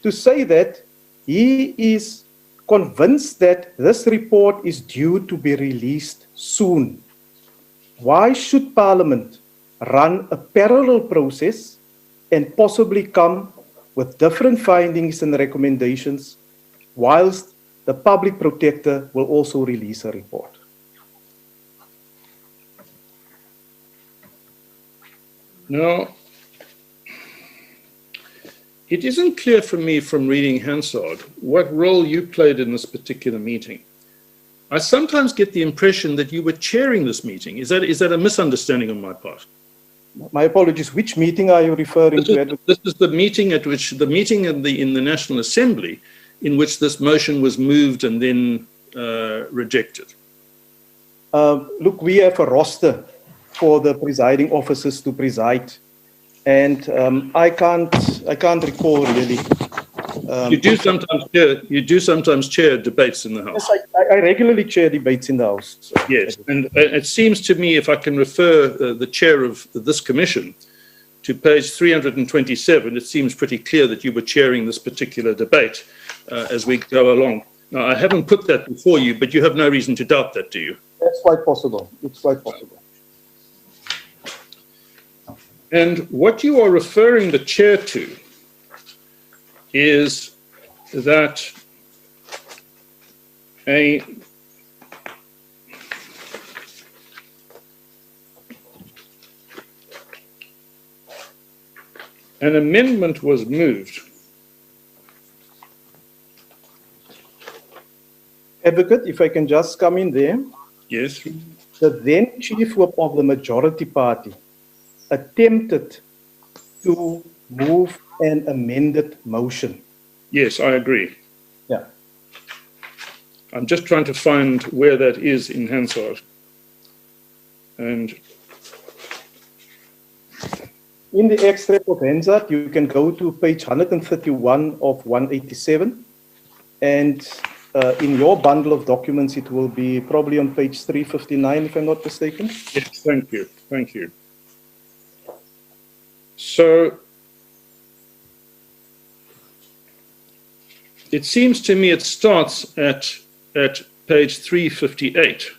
to say that he is convinced that this report is due to be released soon. Why should Parliament run a parallel process and possibly come with different findings and recommendations whilst the public protector will also release a report? Now, it isn't clear for me from reading Hansard what role you played in this particular meeting. I sometimes get the impression that you were chairing this meeting. Is that a misunderstanding on my part? My apologies. Which meeting are you referring to? This is the meeting at which the meeting in the National Assembly, in which this motion was moved and then rejected. Look, we have a roster for the presiding officers to preside, and I can't recall really. You do sometimes chair debates in the House. Yes, I regularly chair debates in the House. So. Yes, and it seems to me, if I can refer the chair of this commission to page 327, it seems pretty clear that you were chairing this particular debate as we go along. Now, I haven't put that before you, but you have no reason to doubt that, do you? That's quite possible. It's quite possible. And what you are referring the chair to is that an amendment was moved Advocate, if I can just come in there. Yes. The then Chief Whip of the majority party attempted to move an amended motion. Yes, I agree. Yeah. I'm just trying to find where that is in Hansard. And In the extract of Hansard, you can go to page 131 of 187. And in your bundle of documents, it will be probably on page 359, if I'm not mistaken. yes, thank you. Thank you. So it seems to me it starts at page 358.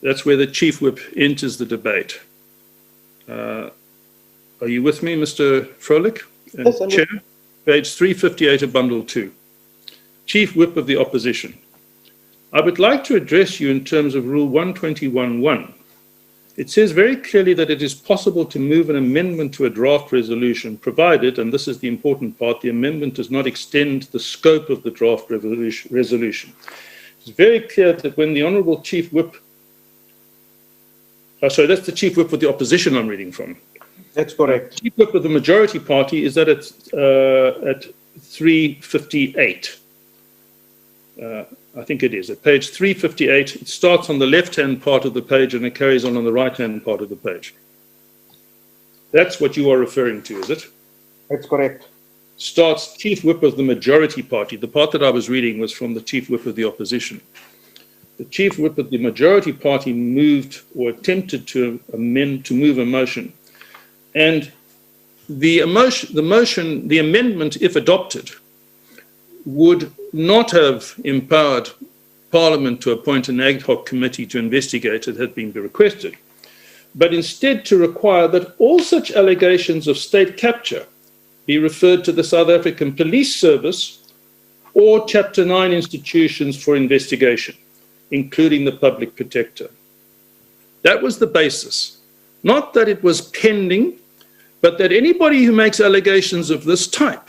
That's where the Chief Whip enters the debate. Are you with me, Mr. Froelich? Yes, I'm Chair, page 358 of Bundle 2. Chief Whip of the Opposition. I would like to address you in terms of Rule 121.1. It says very clearly that it is possible to move an amendment to a draft resolution, provided, and this is the important part, the amendment does not extend the scope of the draft resolution. It's very clear that when the Honourable Chief Whip, sorry, that's the Chief Whip of the Opposition I'm reading from. That's correct. Chief Whip of the Majority Party is that at 358. I think it is. At page 358, it starts on the left-hand part of the page and it carries on the right-hand part of the page. That's what you are referring to, is it? That's correct. Starts Chief Whip of the Majority Party. The part that I was reading was from the Chief Whip of the Opposition. The Chief Whip of the Majority Party moved or attempted to amend, to move a motion. And the amendment, if adopted, would not have empowered Parliament to appoint an ad hoc committee to investigate it had been requested, but instead to require that all such allegations of state capture be referred to the South African Police Service or Chapter 9 institutions for investigation, including the Public Protector. That was the basis. Not that it was pending, but that anybody who makes allegations of this type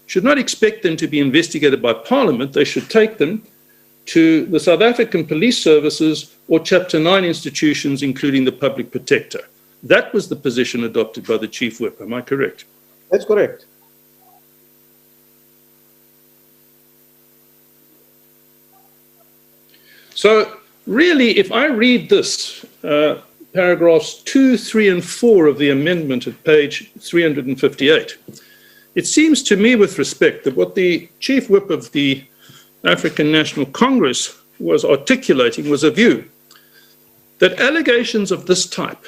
should not expect them to be investigated by Parliament. They should take them to the South African Police Services or Chapter 9 institutions, including the Public Protector. That was the position adopted by the Chief Whip. Am I correct? That's correct. So really, if I read this, paragraphs 2, 3, and 4 of the amendment at page 358, it seems to me with respect that what the Chief Whip of the African National Congress was articulating was a view that allegations of this type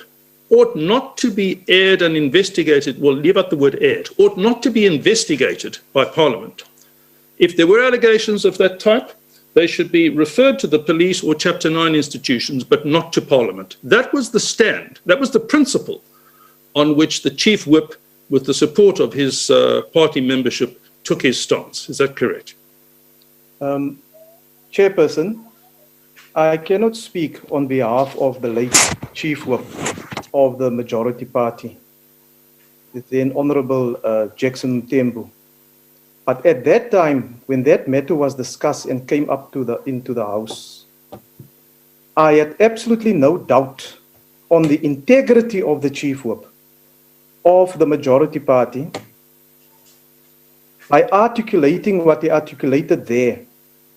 ought not to be aired and investigated, well, leave out the word aired, ought not to be investigated by Parliament. If there were allegations of that type, they should be referred to the police or Chapter 9 institutions, but not to Parliament. That was the stand, that was the principle on which the Chief Whip, with the support of his party membership, took his stance. Is that correct? Chairperson, I cannot speak on behalf of the late Chief Whip of the Majority Party, the then Honourable Jackson Mthembu. But at that time, when that matter was discussed and came up to into the House, I had absolutely no doubt on the integrity of the Chief Whip of the Majority Party by articulating what he articulated there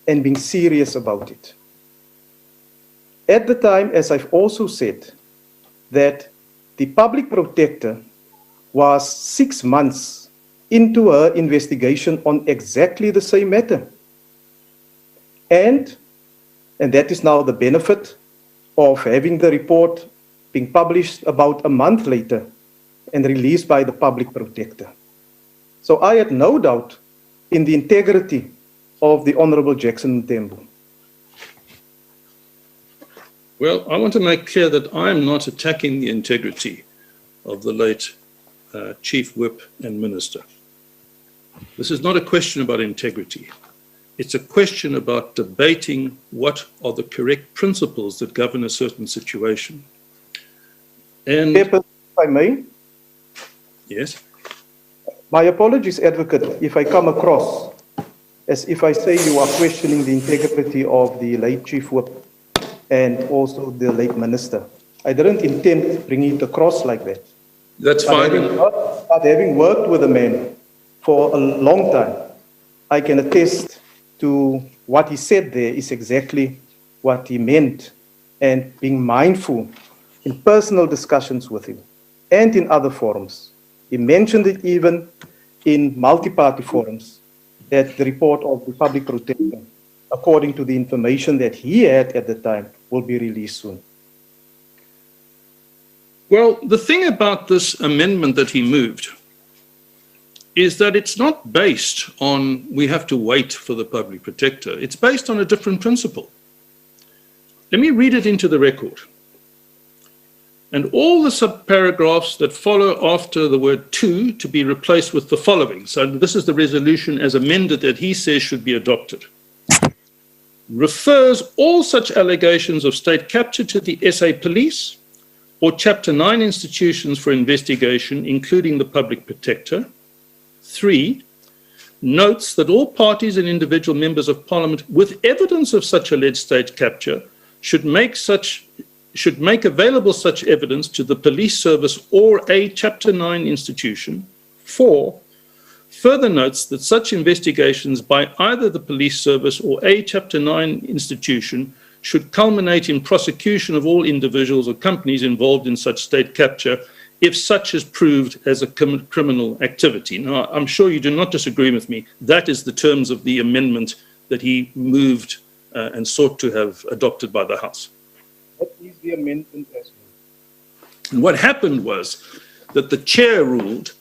and being serious about it. At the time, as I've also said, that the Public Protector was 6 months into her investigation on exactly the same matter. And that is now the benefit of having the report being published about a month later and released by the Public Protector. So I had no doubt in the integrity of the Honourable Jackson Mthembu. Well, I want to make clear that I am not attacking the integrity of the late Chief Whip and Minister. This is not a question about integrity. It's a question about debating what are the correct principles that govern a certain situation. And If I may. yes. My apologies, Advocate, if I come across as if I say you are questioning the integrity of the late Chief Whip and also the late Minister. I didn't intend bringing it across like that. That's fine. But having worked with the man for a long time, I can attest to what he said there is exactly what he meant, and being mindful in personal discussions with him and in other forums. He mentioned it even in multi-party forums, that the report of the public protector, according to the information that he had at the time, will be released soon. Well, the thing about this amendment that he moved is that it's not based on we have to wait for the public protector. It's based on a different principle. Let me read it into the record. And all the subparagraphs that follow after the word to be replaced with the following. So this is the resolution as amended that he says should be adopted. Refers all such allegations of state capture to the SA Police or Chapter 9 institutions for investigation, including the public protector. 3, notes that all parties and individual members of Parliament with evidence of such alleged state capture should make available such evidence to the police service or a Chapter 9 institution. 4, further notes that such investigations by either the police service or a Chapter 9 institution should culminate in prosecution of all individuals or companies involved in such state capture if such is proved as a criminal activity. Now, I'm sure you do not disagree with me. That is the terms of the amendment that he moved and sought to have adopted by the House. What is the amendment as well? And what happened was that the chair ruled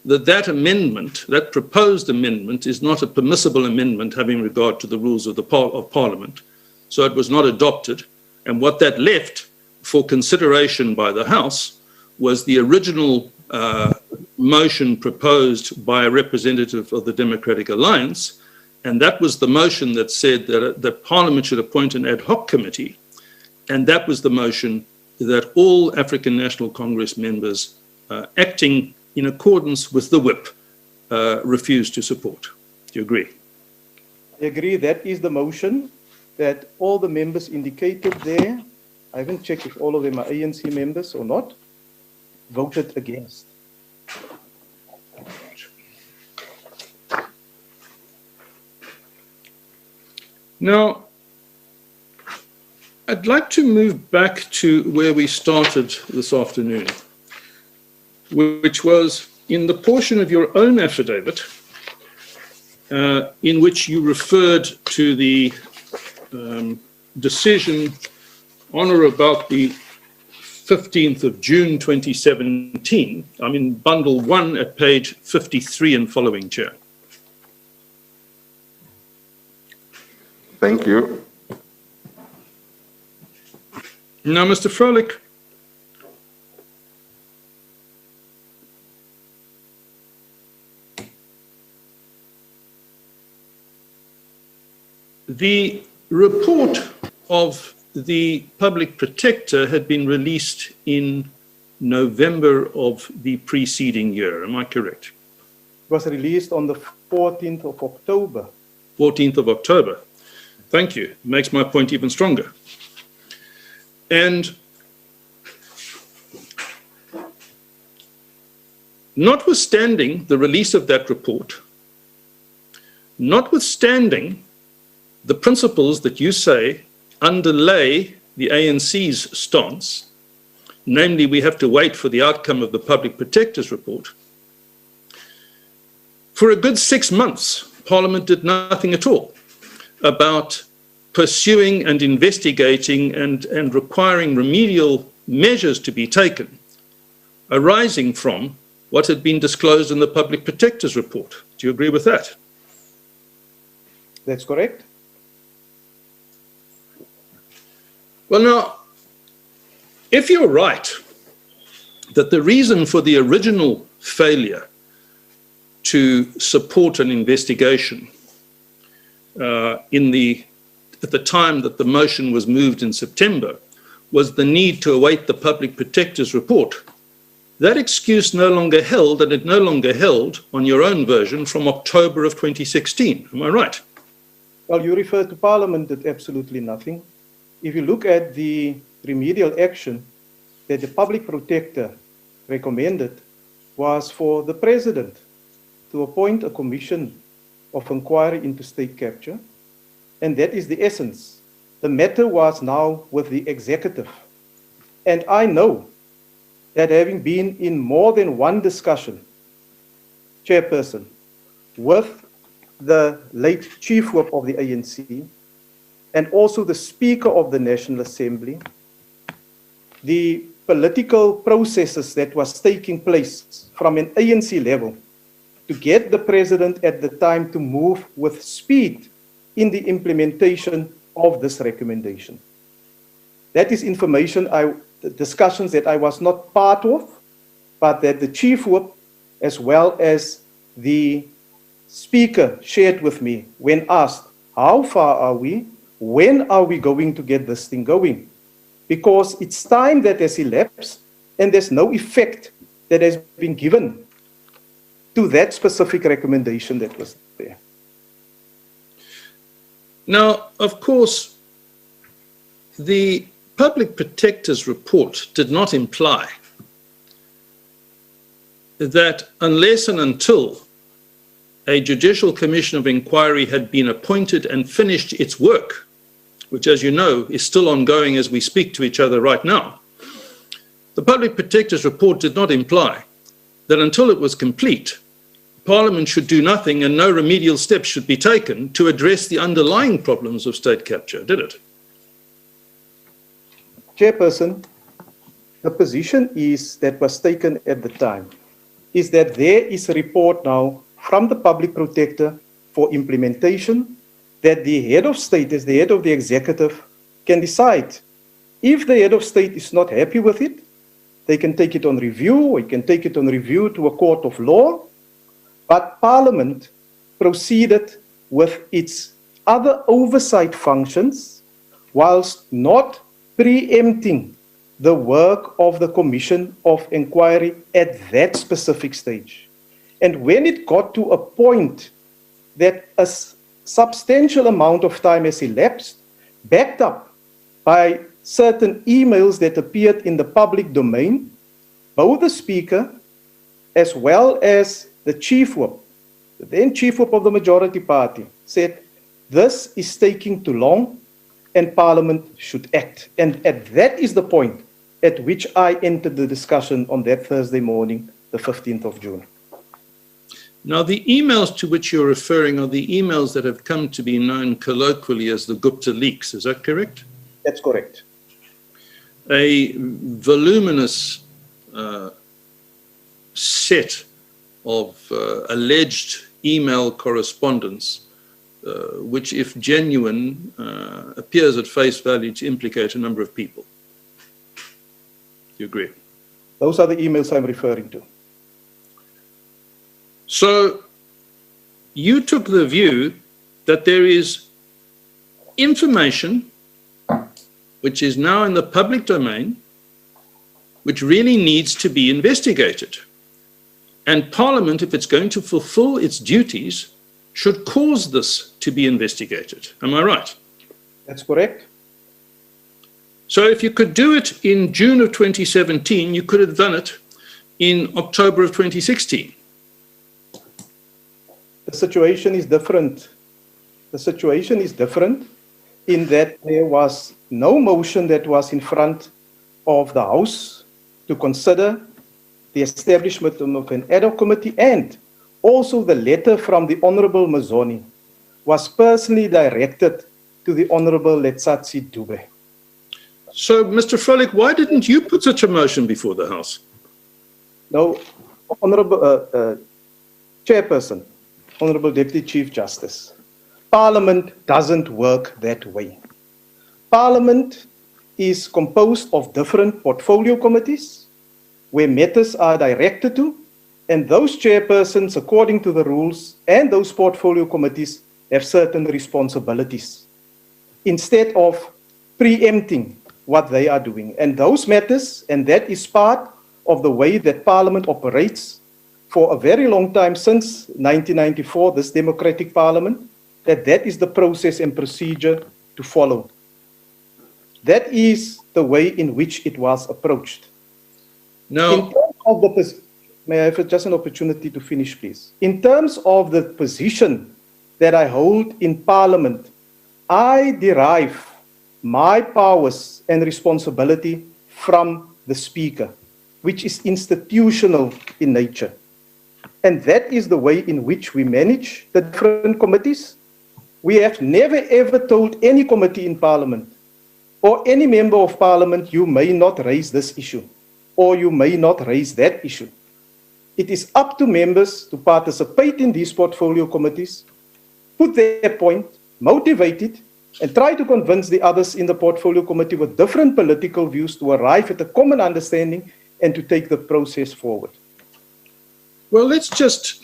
that that amendment, that proposed amendment, is not a permissible amendment having regard to the rules of Parliament. So it was not adopted. And what that left for consideration by the House was the original motion proposed by a representative of the Democratic Alliance. And that was the motion that said that Parliament should appoint an ad hoc committee. And that was the motion that all African National Congress members acting in accordance with the whip refused to support. Do you agree? I agree. That is the motion that all the members indicated there. I haven't checked if all of them are ANC members or not. Voted against. Now, I'd like to move back to where we started this afternoon, which was in the portion of your own affidavit in which you referred to the decision on or about the 15th of June 2017. I'm in bundle 1 at page 53 and following, Chair. Thank you. Now, Mr. Froelich, the report of the public protector had been released in November of the preceding year. Am I correct? It was released on the 14th of October. 14th of October. Thank you. Makes my point even stronger. And notwithstanding the release of that report, notwithstanding the principles that you say underlay the ANC's stance, namely we have to wait for the outcome of the public protector's report, for a good 6 months, Parliament did nothing at all about pursuing and investigating and requiring remedial measures to be taken arising from what had been disclosed in the public protector's report. Do you agree with that? That's correct. Well, now, if you're right that the reason for the original failure to support an investigation at the time that the motion was moved in September was the need to await the public protector's report, that excuse no longer held, and it no longer held on your own version from October of 2016. Am I right? Well, you refer to Parliament did absolutely nothing. If you look at the remedial action that the public protector recommended was for the President to appoint a commission of inquiry into state capture, and that is the essence. The matter was now with the executive. And I know that having been in more than one discussion, Chairperson, with the late Chief Whip of the ANC and also the Speaker of the National Assembly, the political processes that was taking place from an ANC level to get the President at the time to move with speed in the implementation of this recommendation. That is information, the discussions that I was not part of, but that the Chief Whip as well as the Speaker shared with me when asked, how far are we? When are we going to get this thing going? Because it's time that has elapsed and there's no effect that has been given to that specific recommendation that was there. Now, of course, the Public Protector's report did not imply that unless and until a Judicial Commission of Inquiry had been appointed and finished its work, which, as you know, is still ongoing as we speak to each other right now, the Public Protector's report did not imply that until it was complete, Parliament should do nothing and no remedial steps should be taken to address the underlying problems of state capture, did it? Chairperson, the position is that was taken at the time is that there is a report now from the Public Protector for implementation that the head of state, as the head of the executive, can decide. If the head of state is not happy with it, they can take it on review, or you can take it on review to a court of law. But Parliament proceeded with its other oversight functions whilst not preempting the work of the Commission of Inquiry at that specific stage. And when it got to a point that a substantial amount of time has elapsed, backed up by certain emails that appeared in the public domain, both the Speaker as well as the Chief Whip, the then Chief Whip of the majority party, said, this is taking too long and Parliament should act. And that is the point at which I entered the discussion on that Thursday morning, the 15th of June. Now, the emails to which you're referring are the emails that have come to be known colloquially as the Gupta leaks. Is that correct? That's correct. A voluminous set of alleged email correspondence, which, if genuine, appears at face value to implicate a number of people. Do you agree? Those are the emails I'm referring to. So you took the view that there is information which is now in the public domain, which really needs to be investigated. And Parliament, if it's going to fulfill its duties, should cause this to be investigated. Am I right? That's correct. So if you could do it in June of 2017, you could have done it in October of 2016. The situation is different. The situation is different in that there was no motion that was in front of the House to consider the establishment of an ad hoc committee, and also the letter from the Honourable Mazzoni was personally directed to the Honourable Letsatsi Dube. So, Mr. Frolik, why didn't you put such a motion before the House? No, Honourable Chairperson, Honourable Deputy Chief Justice, Parliament doesn't work that way. Parliament is composed of different portfolio committees where matters are directed to, and those chairpersons, according to the rules, and those portfolio committees have certain responsibilities instead of preempting what they are doing. And those matters, and that is part of the way that Parliament operates for a very long time, since 1994, this democratic Parliament, that that is the process and procedure to follow. That is the way in which it was approached. Now, In terms of the may I have just an opportunity to finish, please? In terms of the position that I hold in Parliament, I derive my powers and responsibility from the Speaker, which is institutional in nature. And that is the way in which we manage the different committees. We have never ever told any committee in Parliament or any member of Parliament, you may not raise this issue or you may not raise that issue. It is up to members to participate in these portfolio committees, put their point, motivate it, and try to convince the others in the portfolio committee with different political views to arrive at a common understanding and to take the process forward. well, let's just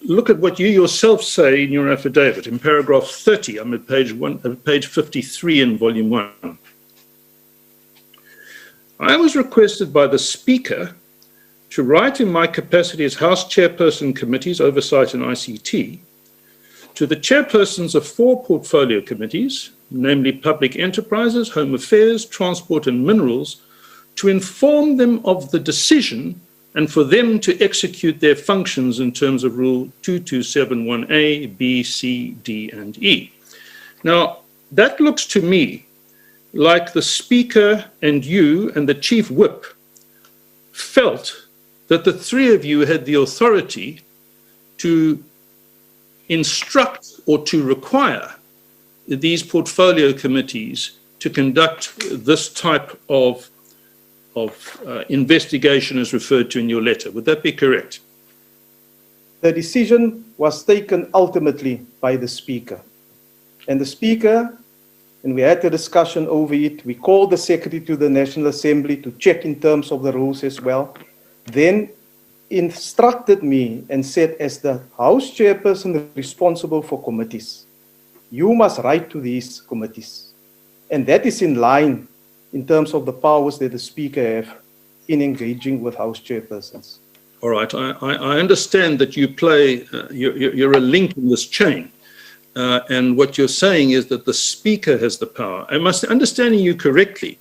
look at what you yourself say in your affidavit in paragraph 30. I'm at page 53 in volume 1. I was requested by the Speaker to write in my capacity as House Chairperson Committees, Oversight and ICT, to the chairpersons of 4 portfolio committees, namely Public Enterprises, Home Affairs, Transport and Minerals, to inform them of the decision and for them to execute their functions in terms of Rule 2271A, B, C, D, and E. Now, that looks to me like the Speaker and you and the Chief Whip felt that the 3 of you had the authority to instruct or to require these portfolio committees to conduct this type of investigation as referred to in your letter. Would that be correct? The decision was taken ultimately by the Speaker. And the Speaker, and we had a discussion over it, we called the Secretary to the National Assembly to check in terms of the rules as well, then instructed me and said, as the House Chairperson responsible for committees, you must write to these committees. And that is in line in terms of the powers that the Speaker have in engaging with House Chairpersons. All right, I understand that you play, you're a link in this chain. And what you're saying is that the Speaker has the power. I must understanding you correctly,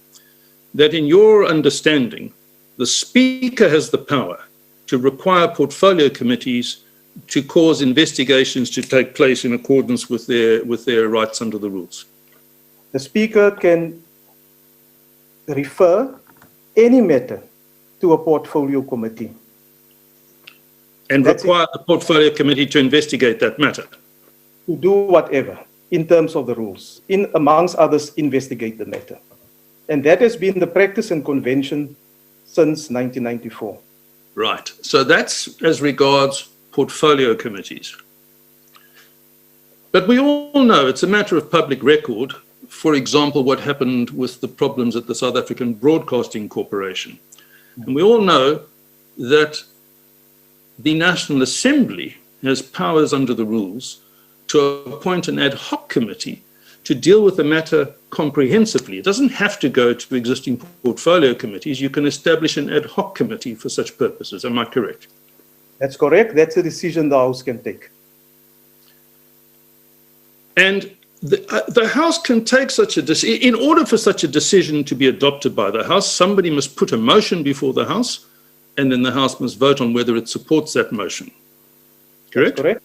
that in your understanding, the Speaker has the power to require portfolio committees to cause investigations to take place in accordance with their rights under the rules. The Speaker can refer any matter to a portfolio committee. And require the portfolio committee to investigate that matter. To do whatever in terms of the rules, in amongst others, investigate the matter. And that has been the practice and convention since 1994. Right. So that's as regards portfolio committees. But we all know it's a matter of public record, for example, what happened with the problems at the South African Broadcasting Corporation. And we all know that the National Assembly has powers under the rules to appoint an ad hoc committee to deal with the matter comprehensively. It doesn't have to go to existing portfolio committees. You can establish an ad hoc committee for such purposes. Am I correct? That's correct. That's a decision the House can take. And the House can take such a decision. In order for such a decision to be adopted by the House, somebody must put a motion before the House, and then the House must vote on whether it supports that motion. Correct? That's correct.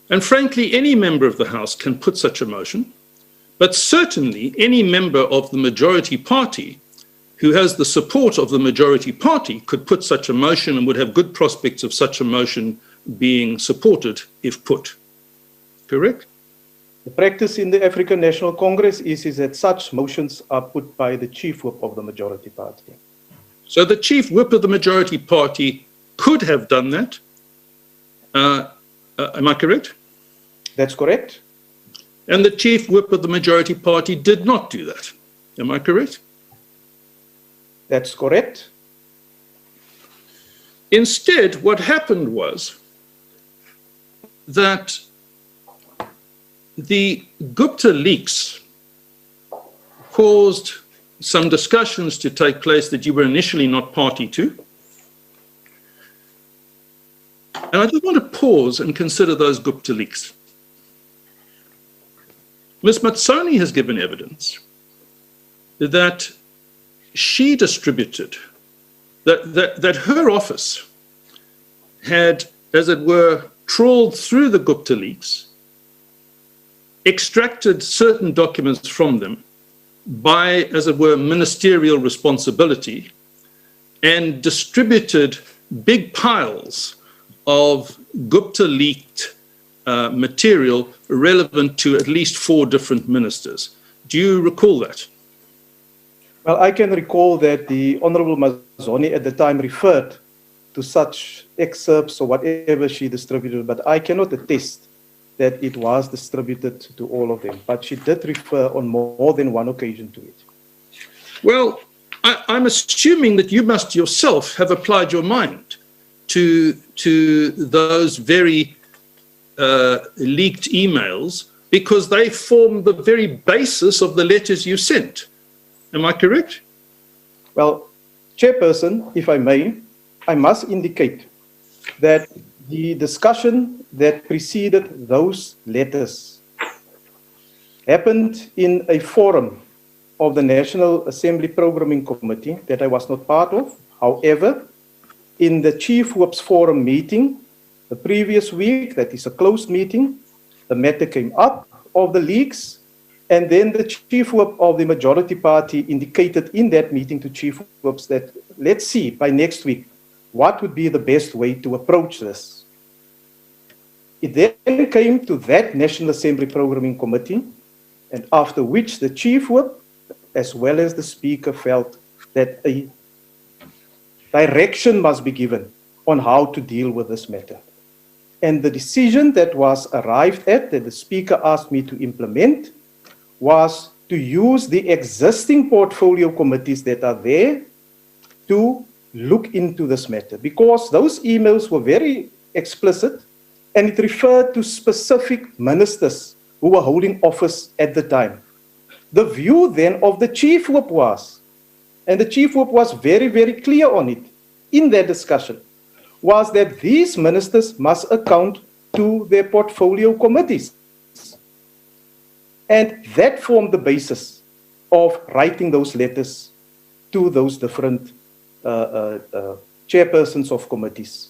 And frankly, any member of the House can put such a motion, but certainly any member of the majority party who has the support of the majority party could put such a motion and would have good prospects of such a motion being supported if put. Correct? The practice in the African National Congress is that such motions are put by the Chief Whip of the majority party. So the Chief Whip of the majority party could have done that. Am I correct? That's correct. And the Chief Whip of the majority party did not do that. Am I correct? That's correct. Instead, what happened was that the Gupta leaks caused some discussions to take place that you were initially not party to. And I just want to pause and consider those Gupta leaks. Ms. Matsoni has given evidence that she distributed, that her office had, as it were, trawled through the Gupta leaks, extracted certain documents from them by, as it were, ministerial responsibility, and distributed big piles of Gupta leaked material relevant to at least 4 different ministers. Do you recall that? Well, I can recall that the Honorable Mazzoni at the time referred to such excerpts or whatever she distributed, but I cannot attest that it was distributed to all of them. But she did refer on more than one occasion to it. Well, I'm assuming that you must yourself have applied your mind to those very leaked emails, because they form the very basis of the letters you sent. Am I correct? Well, Chairperson, if I may, I must indicate that the discussion that preceded those letters happened in a forum of the National Assembly Programming Committee that I was not part of. However, in the Chief Whip's forum meeting the previous week, that is a closed meeting, the matter came up of the leaks, and then the Chief Whip of the majority party indicated in that meeting to Chief Whips that let's see by next week what would be the best way to approach this. It then came to that National Assembly Programming Committee, and after which the Chief Whip, as well as the Speaker, felt that a direction must be given on how to deal with this matter. And the decision that was arrived at, that the Speaker asked me to implement, was to use the existing portfolio committees that are there to look into this matter, because those emails were very explicit and it referred to specific ministers who were holding office at the time. The view then of the Chief Whip was, and the Chief Whip was very, very clear on it in their discussion, was that these ministers must account to their portfolio committees. And that formed the basis of writing those letters to those different chairpersons of committees.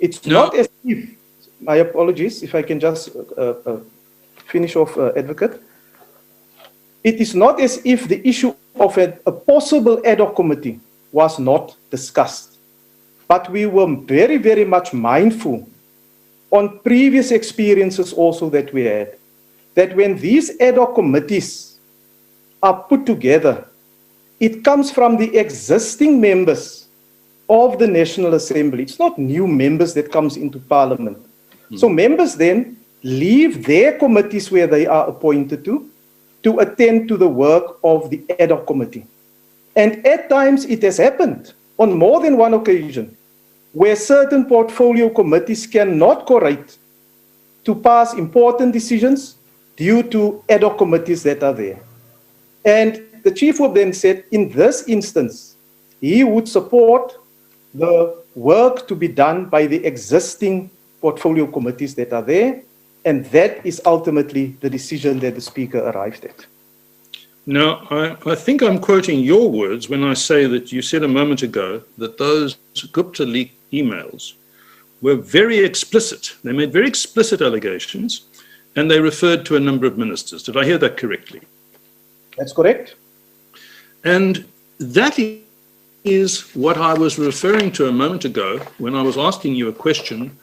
It's not as if, my apologies, if I can just finish off, Advocate. It is not as if the issue of a possible ad hoc committee was not discussed. But we were very, very much mindful on previous experiences also that we had, that when these ad hoc committees are put together, it comes from the existing members of the National Assembly. It's not new members that comes into Parliament. So members then leave their committees where they are appointed to attend to the work of the ad hoc committee. And at times it has happened on more than one occasion where certain portfolio committees cannot correct to pass important decisions due to ad hoc committees that are there. And the Chief Whip then said, in this instance, he would support the work to be done by the existing portfolio committees that are there, and that is ultimately the decision that the Speaker arrived at. Now, I think I'm quoting your words when I say that you said a moment ago that those Gupta leak emails were very explicit. They made very explicit allegations, and they referred to a number of ministers. Did I hear that correctly? That's correct. And that is what I was referring to a moment ago when I was asking you a question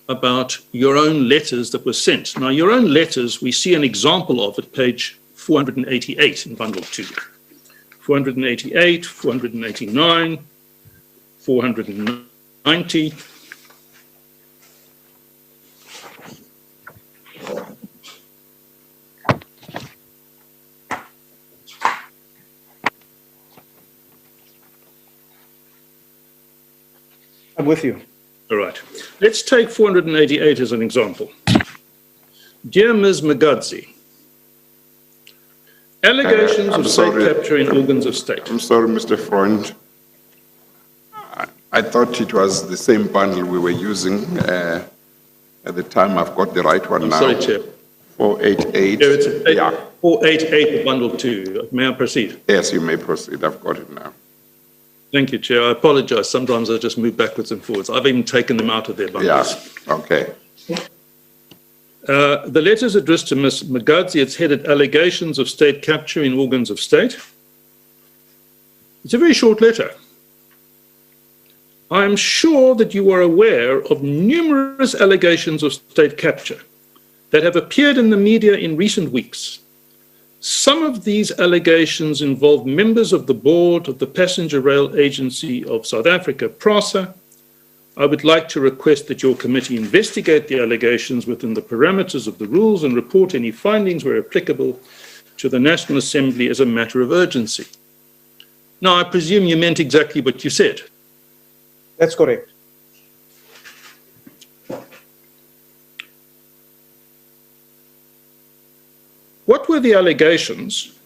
about your own letters that were sent. Now, your own letters, we see an example of at page 488 in bundle 2. 488, 489, 490. I'm with you. All right. Let's take 488 as an example. Dear Ms. Magadzi, allegations of state capture in organs of state. I'm sorry, Mr. Freund. I I thought it was the same bundle we were using at the time. I've got the right one now. Sorry, Chair. 488. Chair, it's Yeah. 488 bundle 2. May I proceed? Yes, you may proceed. I've got it now. Thank you, Chair. I apologise. Sometimes I just move backwards and forwards. I've even taken them out of their bundles. Yeah, okay. The letter is addressed to Ms. Magadzi. It's headed Allegations of State Capture in Organs of State. It's a very short letter. I am sure that you are aware of numerous allegations of state capture that have appeared in the media in recent weeks. Some of these allegations involve members of the board of the Passenger Rail Agency of South Africa, PRASA. I would like to request that your committee investigate the allegations within the parameters of the rules and report any findings where applicable to the National Assembly as a matter of urgency. Now, I presume you meant exactly what you said. That's correct. What were the allegations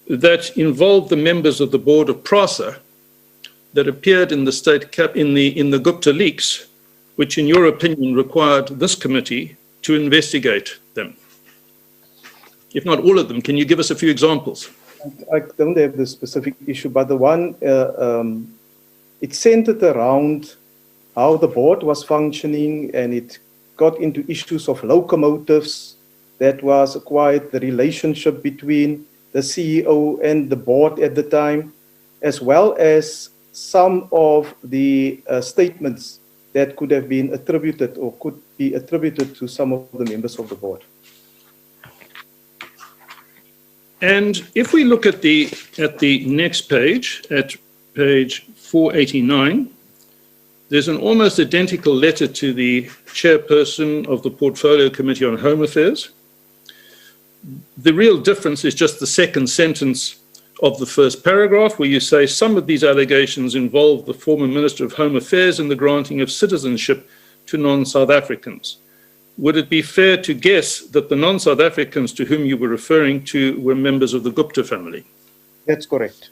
that involved the members of the board of PRASA that appeared in the in the Gupta leaks, which in your opinion required this committee to investigate them? If not all of them, can you give us a few examples? I don't have the specific issue, but the one, it centered around how the board was functioning, and it got into issues of locomotives that was acquired, the relationship between the CEO and the board at the time, as well as some of the statements that could have been attributed or could be attributed to some of the members of the board. And if we look at the next page, at page 489, there's an almost identical letter to the chairperson of the Portfolio Committee on Home Affairs. The real difference is just the second sentence of the first paragraph, where you say some of these allegations involve the former Minister of Home Affairs in the granting of citizenship to non-South Africans. Would it be fair to guess that the non-South Africans to whom you were referring to were members of the Gupta family? That's correct.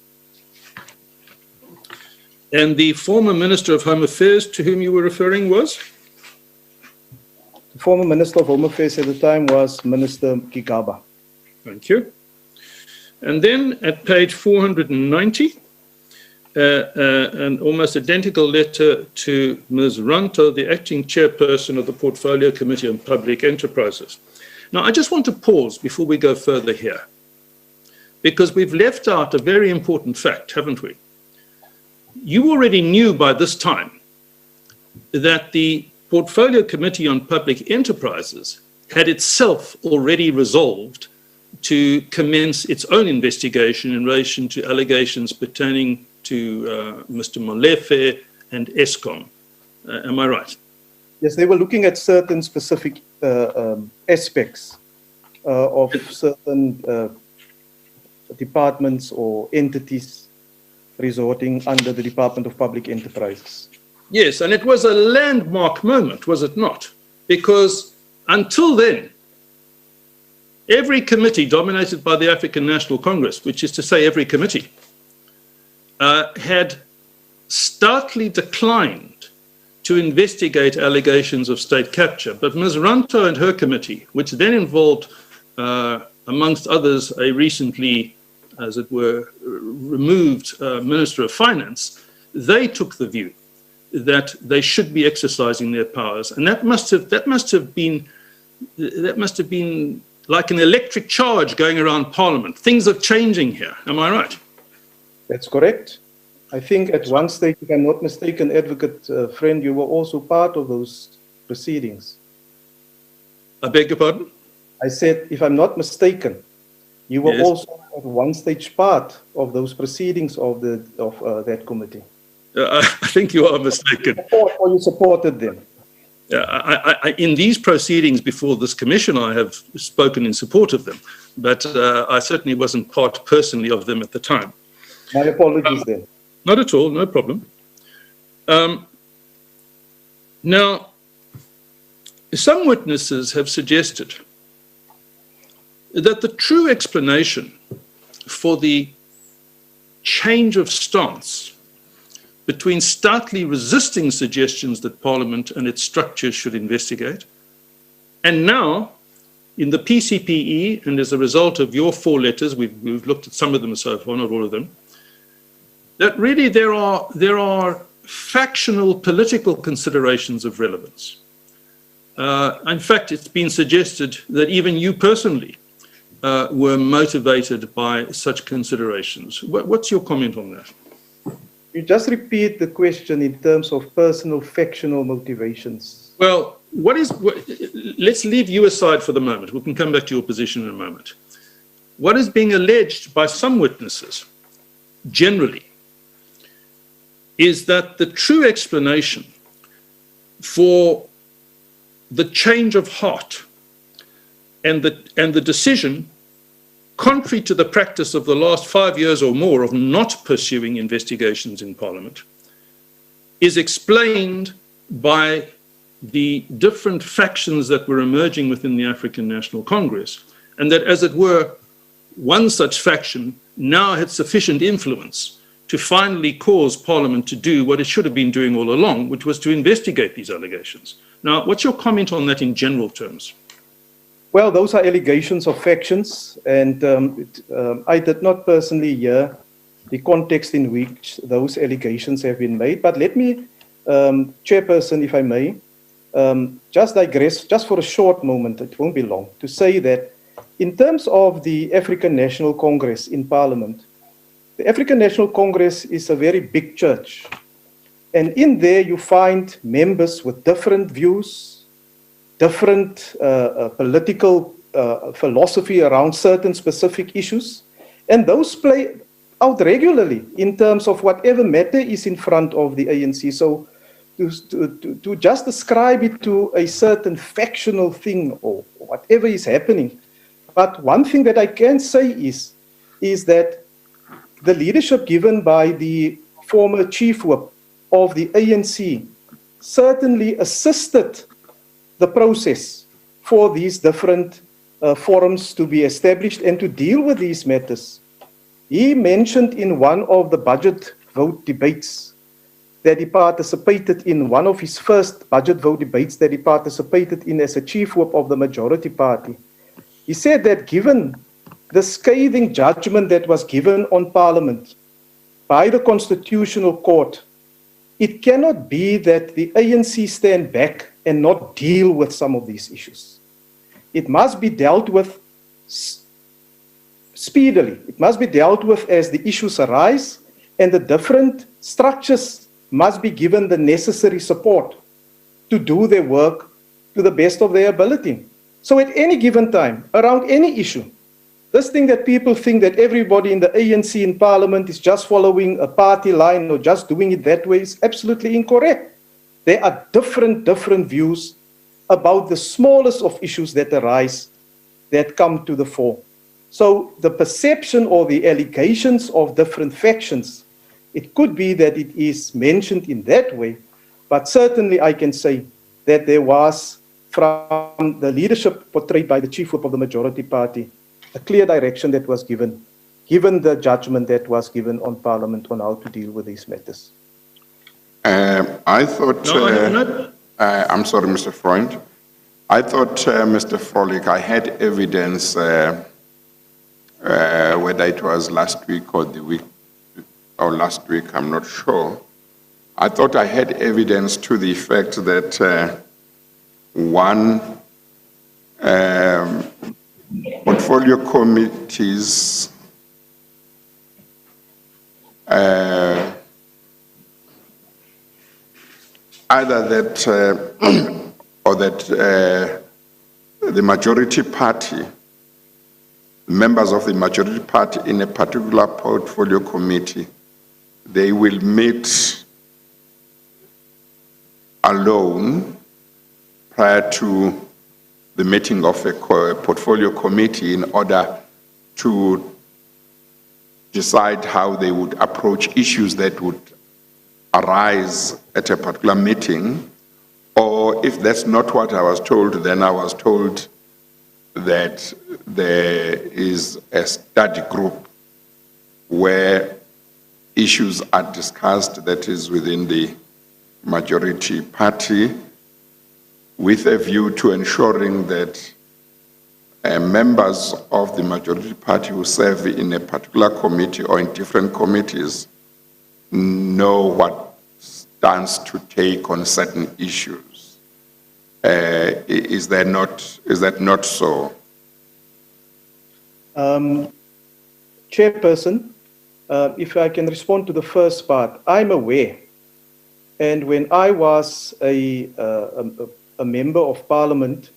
And the former Minister of Home Affairs to whom you were referring was? The former Minister of Home Affairs at the time was Minister Gigaba. Thank you. And then at page 490, an almost identical letter to Ms. Ranto, the acting chairperson of the Portfolio Committee on Public Enterprises. Now, I just want to pause before we go further here, because we've left out a very important fact, haven't we? You already knew by this time that the Portfolio Committee on Public Enterprises had itself already resolved to commence its own investigation in relation to allegations pertaining to Mr. Molefe and Eskom. Am I right? Yes, they were looking at certain specific aspects of certain departments or entities resorting under the Department of Public Enterprises. Yes, and it was a landmark moment, was it not? Because until then, every committee dominated by the African National Congress, which is to say every committee, had starkly declined to investigate allegations of state capture. But Ms. Ranto and her committee, which then involved, amongst others, a recently, as it were, removed Minister of Finance, they took the view that they should be exercising their powers. And that must have been like an electric charge going around Parliament. Things are changing here. Am I right? That's correct. I think at one stage, if I'm not mistaken, Advocate Friend, you were also part of those proceedings. I beg your pardon? I said, if I'm not mistaken, you were also at one stage part of those proceedings of that committee. I think you are mistaken. Or you supported them. In these proceedings before this commission, I have spoken in support of them, but I certainly wasn't part personally of them at the time. My apologies then. Not at all, no problem. Now, some witnesses have suggested that the true explanation for the change of stance between stoutly resisting suggestions that Parliament and its structures should investigate, and now, in the PCPE, and as a result of your 4 letters, we've looked at some of them so far, not all of them, that really there are factional political considerations of relevance. In fact, it's been suggested that even you personally were motivated by such considerations. What's your comment on that? You just repeat the question in terms of personal, factional motivations. Well, let's leave you aside for the moment. We can come back to your position in a moment. What is being alleged by some witnesses, generally, is that the true explanation for the change of heart and the decision, contrary to the practice of the last 5 years or more of not pursuing investigations in Parliament, is explained by the different factions that were emerging within the African National Congress, and that, as it were, one such faction now had sufficient influence to finally cause Parliament to do what it should have been doing all along, which was to investigate these allegations. Now, what's your comment on that in general terms? Well, those are allegations of factions, and I did not personally hear the context in which those allegations have been made. But let me, Chairperson, if I may, just digress, just for a short moment, it won't be long, to say that in terms of the African National Congress in Parliament, the African National Congress is a very big church. And in there you find members with different views, different political philosophy around certain specific issues. And those play out regularly in terms of whatever matter is in front of the ANC. So to just ascribe it to a certain factional thing or whatever is happening. But one thing that I can say is that the leadership given by the former chief whip of the ANC certainly assisted the process for these different forums to be established and to deal with these matters. He mentioned in one of the budget vote debates that he participated in, one of his first budget vote debates that he participated in as a chief whip of the majority party. He said that given the scathing judgment that was given on Parliament by the Constitutional Court, it cannot be that the ANC stand back and not deal with some of these issues. It must be dealt with speedily. It must be dealt with as the issues arise, and the different structures must be given the necessary support to do their work to the best of their ability. So at any given time, around any issue, this thing that people think that everybody in the ANC in Parliament is just following a party line or just doing it that way is absolutely incorrect. There are different views about the smallest of issues that arise that come to the fore. So the perception or the allegations of different factions, it could be that it is mentioned in that way, but certainly I can say that there was, from the leadership portrayed by the chief whip of the majority party, a clear direction that was given the judgment that was given on Parliament on how to deal with these matters. I thought, I'm sorry, Mr. Freund. I thought, Mr. Frolick, I had evidence, whether it was last week or the week, or last week, I'm not sure. I thought I had evidence to the effect that one portfolio committees either that or that the majority party, members of the majority party in a particular portfolio committee, they will meet alone prior to the meeting of a portfolio committee in order to decide how they would approach issues that would arise at a particular meeting. Or if that's not what I was told, then I was told that there is a study group where issues are discussed, that is within the majority party, with a view to ensuring that members of the majority party who serve in a particular committee or in different committees know what stance to take on certain issues. Is that not so? Chairperson, if I can respond to the first part, I'm aware. And when I was a member of Parliament,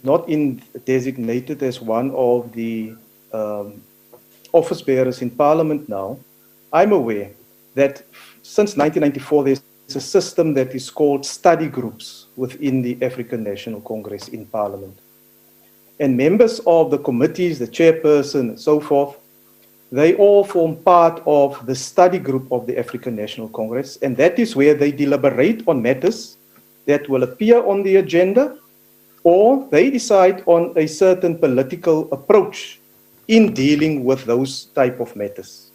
not designated as one of the office bearers in Parliament now, I'm aware that since 1994 there's a system that is called study groups within the African National Congress in Parliament. And members of the committees, the chairperson and so forth, they all form part of the study group of the African National Congress, and that is where they deliberate on matters that will appear on the agenda, or they decide on a certain political approach in dealing with those type of matters.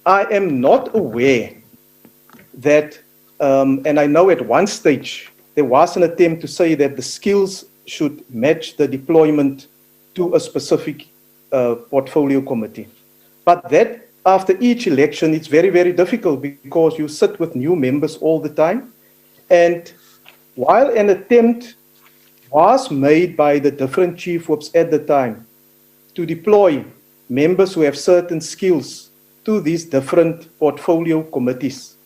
I am not aware that, and I know at one stage there was an attempt to say that the skills should match the deployment to a specific portfolio committee. But that, after each election, it's very, very difficult because you sit with new members all the time. And while an attempt was made by the different chief whips at the time to deploy members who have certain skills to these different portfolio committees,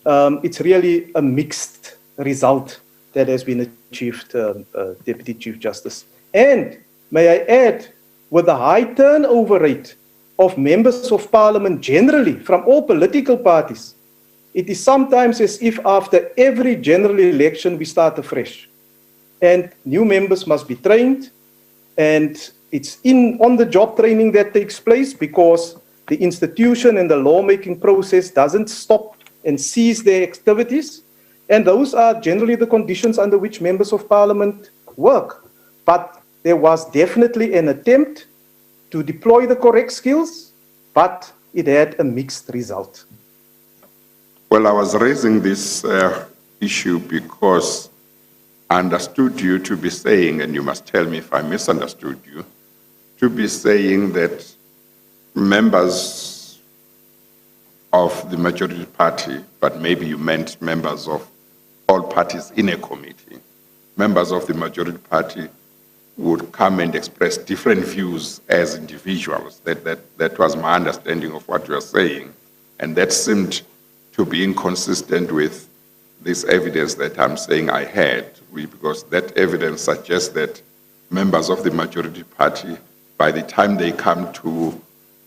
it's really a mixed result that has been achieved, Deputy Chief Justice. And may I add, with the high turnover rate of members of Parliament generally from all political parties, it is sometimes as if after every general election we start afresh. And new members must be trained, and it's on-the-job training that takes place because the institution and the lawmaking process doesn't stop and cease their activities. And those are generally the conditions under which members of Parliament work. But there was definitely an attempt to deploy the correct skills, but it had a mixed result. Well, I was raising this issue because I understood you to be saying, and you must tell me if I misunderstood you, to be saying that members of the majority party, but maybe you meant members of all parties in a committee, members of the majority party would come and express different views as individuals. That was my understanding of what you are saying. And that seemed to be inconsistent with this evidence that I'm saying I had, because that evidence suggests that members of the majority party, by the time they come to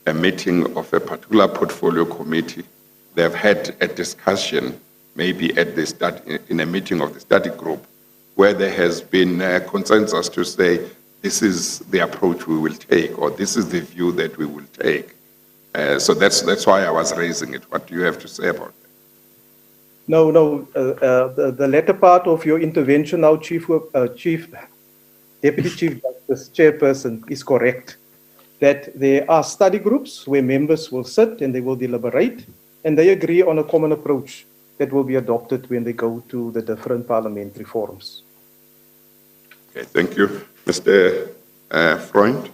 a meeting of a particular portfolio committee, they've had a discussion, maybe in a meeting of the study group, where there has been a consensus to say, this is the approach we will take, or this is the view that we will take. So that's why I was raising it. What do you have to say about that? No, the latter part of your intervention now, Deputy Chief Justice Chairperson, is correct. That there are study groups where members will sit and they will deliberate, and they agree on a common approach that will be adopted when they go to the different parliamentary forums. Okay, thank you. Mr. Freund?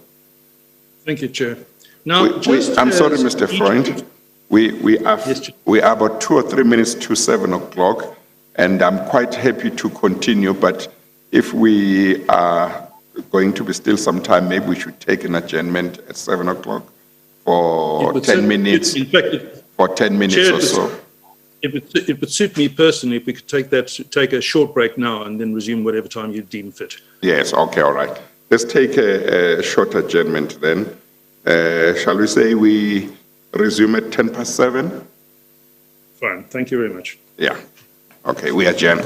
Thank you, Chair. Now, I'm sorry, Mr. Freund. We are about 2 or 3 minutes to 7 o'clock, and I'm quite happy to continue, but if we are going to be still some time, maybe we should take an adjournment at 7 o'clock for 10 minutes, for 10 minutes Chair, or so. It would suit me personally if we could take a short break now and then resume whatever time you deem fit. Yes, okay, all right. Let's take a short adjournment then. Shall we say we resume at 7:10? Fine, thank you very much. Yeah, okay, we adjourn.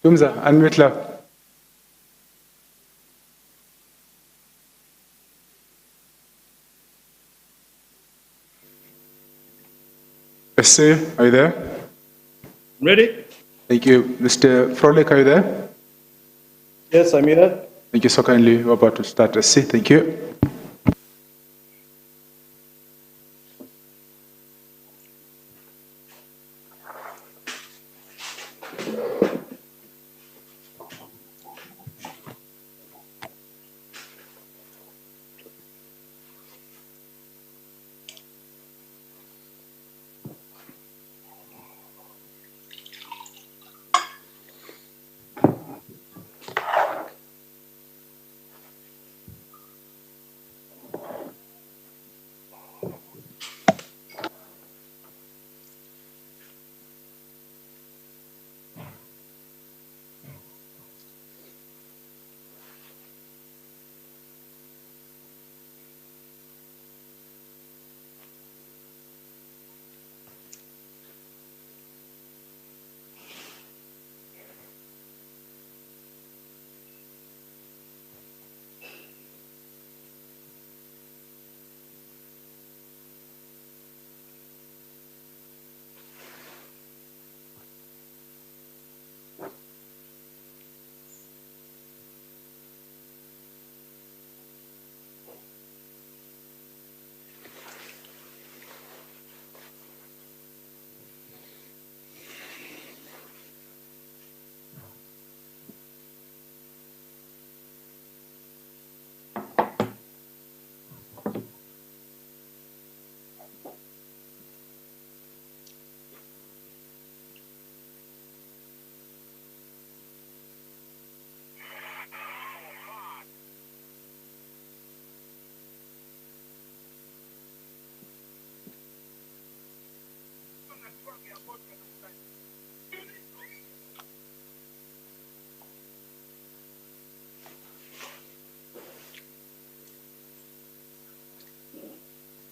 Tumza, unmute love. Sir, are you there? Ready? Thank you. Mr. Frolik, are you there? Yes, I'm here. Thank you so kindly. We're about to start. Thank you.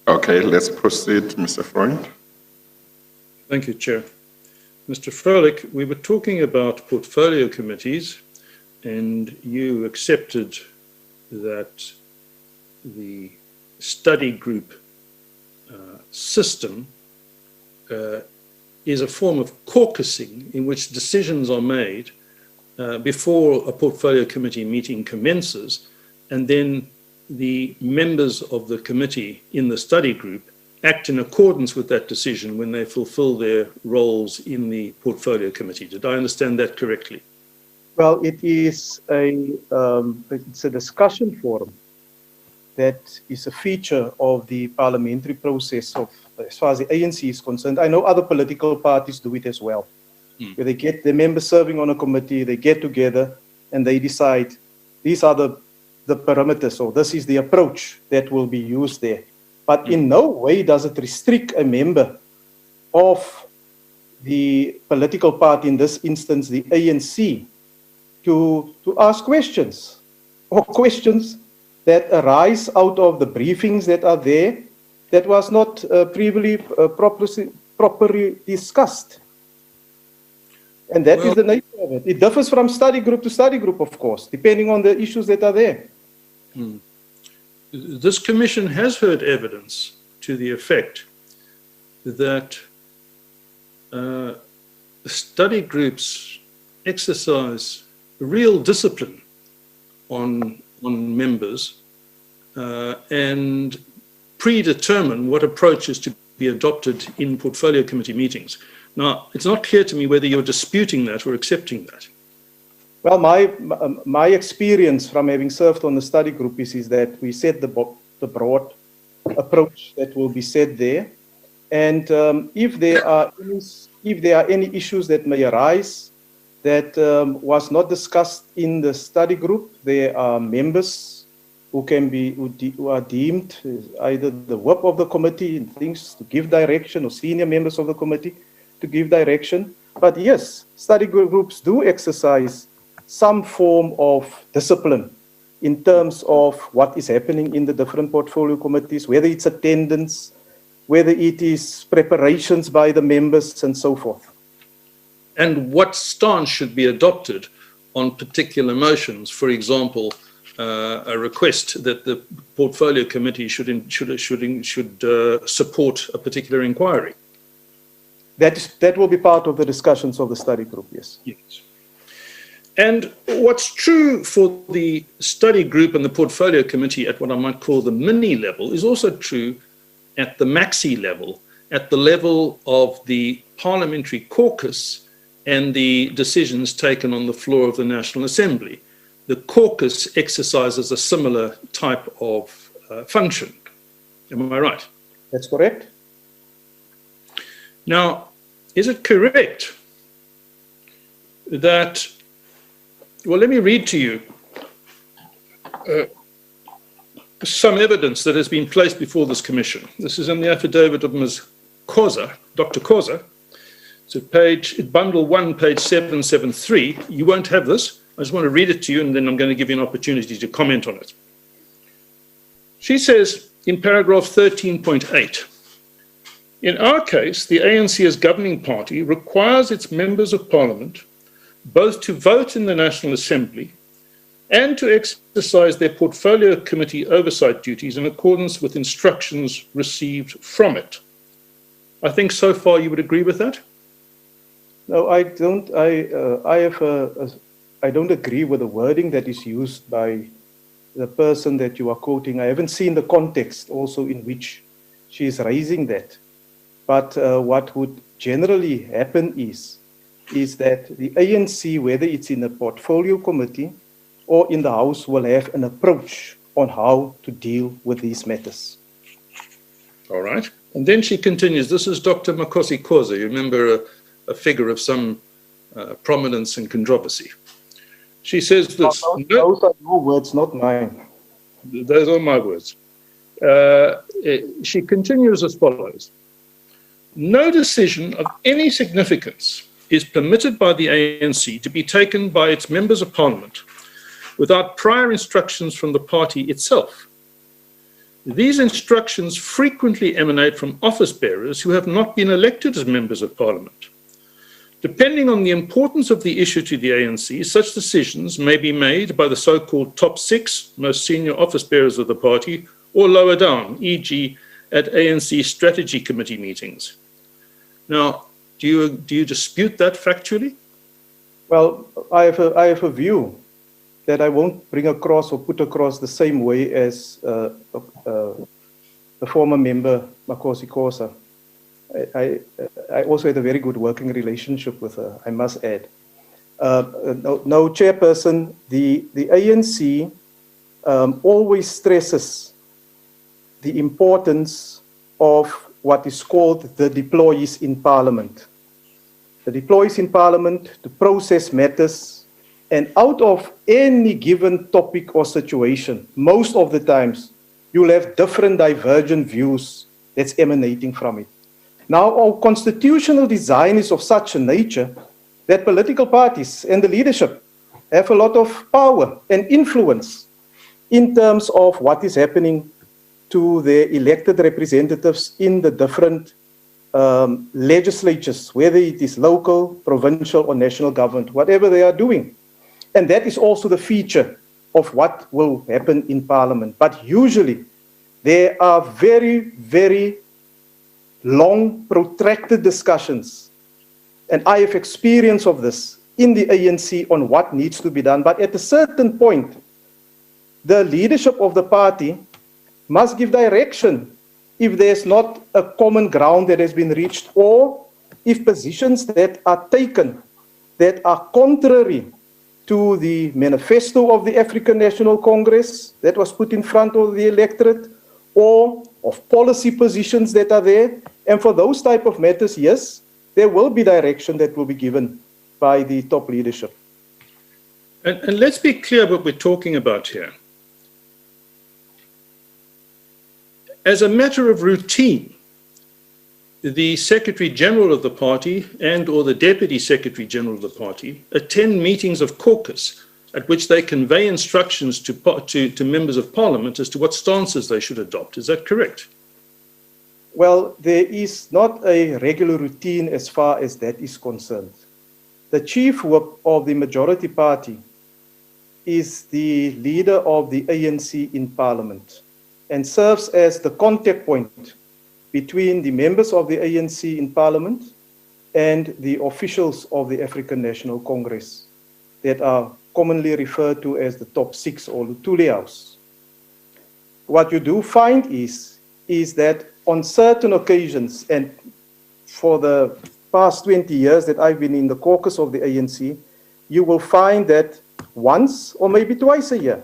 Okay, let's proceed, Mr. Freund. Thank you, Chair. Mr. Frolik, we were talking about portfolio committees, and you accepted that the study group system is a form of caucusing in which decisions are made before a portfolio committee meeting commences, and then the members of the committee in the study group act in accordance with that decision when they fulfill their roles in the portfolio committee. Did I understand that correctly? Well, it's a discussion forum that is a feature of the parliamentary process of, as far as the ANC is concerned. I know other political parties do it as well, where they get the members serving on a committee, they get together and they decide these are the parameters, or this is the approach that will be used there. But in no way does it restrict a member of the political party, in this instance the ANC, to ask questions, or questions that arise out of the briefings that are there that was not properly discussed. And that is the nature of it. It differs from study group to study group, of course, depending on the issues that are there. This commission has heard evidence to the effect that study groups exercise real discipline on members and predetermine what approach is to be adopted in portfolio committee meetings. Now, it's not clear to me whether you're disputing that or accepting that. Well, my experience from having served on the study group is that we set the broad approach that will be set there, and if there are any issues that may arise that was not discussed in the study group, there are members who are deemed either the whip of the committee and things to give direction, or senior members of the committee to give direction. But yes, study groups do exercise some form of discipline in terms of what is happening in the different portfolio committees, whether it's attendance, whether it is preparations by the members, and so forth. and what stance should be adopted on particular motions. For example, a request that the portfolio committee should support a particular inquiry. That will be part of the discussions of the study group, yes. Yes. And what's true for the study group and the portfolio committee at what I might call the mini level is also true at the maxi level, at the level of the Parliamentary Caucus and the decisions taken on the floor of the National Assembly. The Caucus exercises a similar type of function. Am I right? That's correct. Now, is it correct that, well, let me read to you some evidence that has been placed before this commission. This is in the affidavit of Ms. Khoza, Dr. Khoza. It's bundle 1, page 773. You won't have this. I just want to read it to you, and then I'm going to give you an opportunity to comment on it. She says in paragraph 13.8, in our case, the ANC as governing party requires its members of parliament both to vote in the National Assembly and to exercise their portfolio committee oversight duties in accordance with instructions received from it. I think so far you would agree with that? No, I don't. I don't agree with the wording that is used by the person that you are quoting. I haven't seen the context also in which she is raising that. But what would generally happen is that the ANC, whether it's in a portfolio committee or in the House, will have an approach on how to deal with these matters. All right. And then she continues, this is Dr. Makosi Khoza, you remember a figure of some prominence and controversy. She says this. Those are your words, not mine. Those are my words. She continues as follows. No decision of any significance is permitted by the ANC to be taken by its members of parliament without prior instructions from the party itself. These instructions frequently emanate from office bearers who have not been elected as members of parliament. Depending on the importance of the issue to the ANC, such decisions may be made by the so-called top 6 most senior office bearers of the party or lower down, e.g. at ANC strategy committee meetings. Now, do you dispute that factually? Well, I have a view that I won't bring across or put across the same way as the former member, Makosi Khoza. I also had a very good working relationship with her, I must add. No, Chairperson, the ANC always stresses the importance of what is called the deployees in Parliament. The deployees in Parliament to process matters, and out of any given topic or situation, most of the times, you'll have different divergent views that's emanating from it. Now, our constitutional design is of such a nature that political parties and the leadership have a lot of power and influence in terms of what is happening to their elected representatives in the different legislatures, whether it is local, provincial, or national government, whatever they are doing. And that is also the feature of what will happen in Parliament. But usually, there are very, very long, protracted discussions, and I have experience of this in the ANC on what needs to be done. But at a certain point, the leadership of the party must give direction if there's not a common ground that has been reached, or if positions that are taken that are contrary to the manifesto of the African National Congress that was put in front of the electorate, or of policy positions that are there. And for those type of matters, yes, there will be direction that will be given by the top leadership. And let's be clear what we're talking about here. As a matter of routine, the Secretary General of the party and or the Deputy Secretary General of the party attend meetings of caucus at which they convey instructions to members of Parliament as to what stances they should adopt. Is that correct? Well, there is not a regular routine as far as that is concerned. the chief whip of the majority party is the leader of the ANC in Parliament and serves as the contact point between the members of the ANC in Parliament and the officials of the African National Congress that are commonly referred to as the top six or the Thule House. What you do find is that on certain occasions, and for the past 20 years that I've been in the caucus of the ANC, you will find that once or maybe twice a year,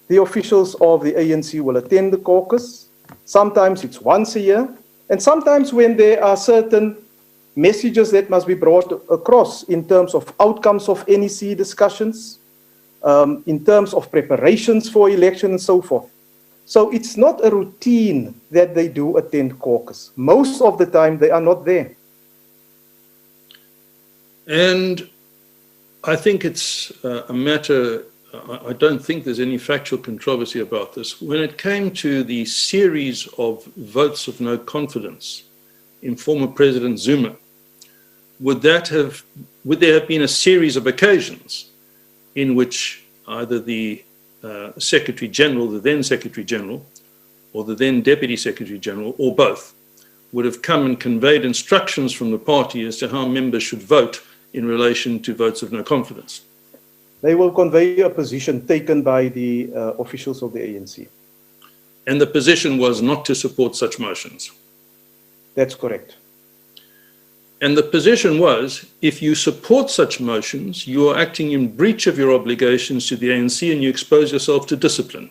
the officials of the ANC will attend the caucus. Sometimes it's once a year, and sometimes when there are certain messages that must be brought across in terms of outcomes of NEC discussions, in terms of preparations for election and so forth. So it's not a routine that they do attend caucus. Most of the time they are not there. And I think it's a matter, I don't think there's any factual controversy about this. When it came to the series of votes of no confidence in former President Zuma, would there have been a series of occasions in which either the Secretary General, the then Secretary General, or the then Deputy Secretary General, or both, would have come and conveyed instructions from the party as to how members should vote in relation to votes of no confidence? They will convey a position taken by the officials of the ANC. And the position was not to support such motions? That's correct. And the position was, if you support such motions, you are acting in breach of your obligations to the ANC and you expose yourself to discipline.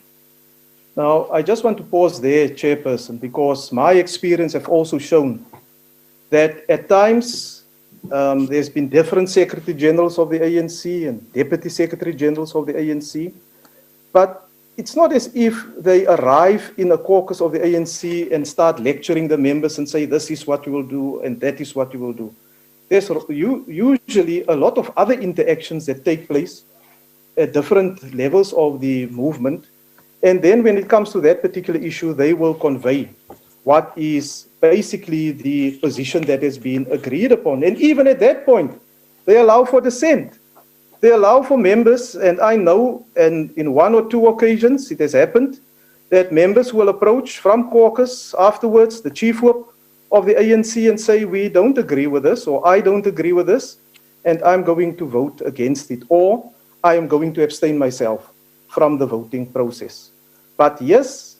Now, I just want to pause there, Chairperson, because my experience have also shown that at times there's been different Secretary Generals of the ANC and Deputy Secretary Generals of the ANC, but it's not as if they arrive in a caucus of the ANC and start lecturing the members and say, this is what you will do and that is what you will do. There's usually a lot of other interactions that take place at different levels of the movement. And then when it comes to that particular issue, they will convey what is basically the position that has been agreed upon. And even at that point, they allow for dissent. They allow for members, and I know, and in one or two occasions it has happened, that members will approach from caucus afterwards the chief whip of the ANC and say, we don't agree with this, or I don't agree with this, and I'm going to vote against it, or I am going to abstain myself from the voting process. But yes,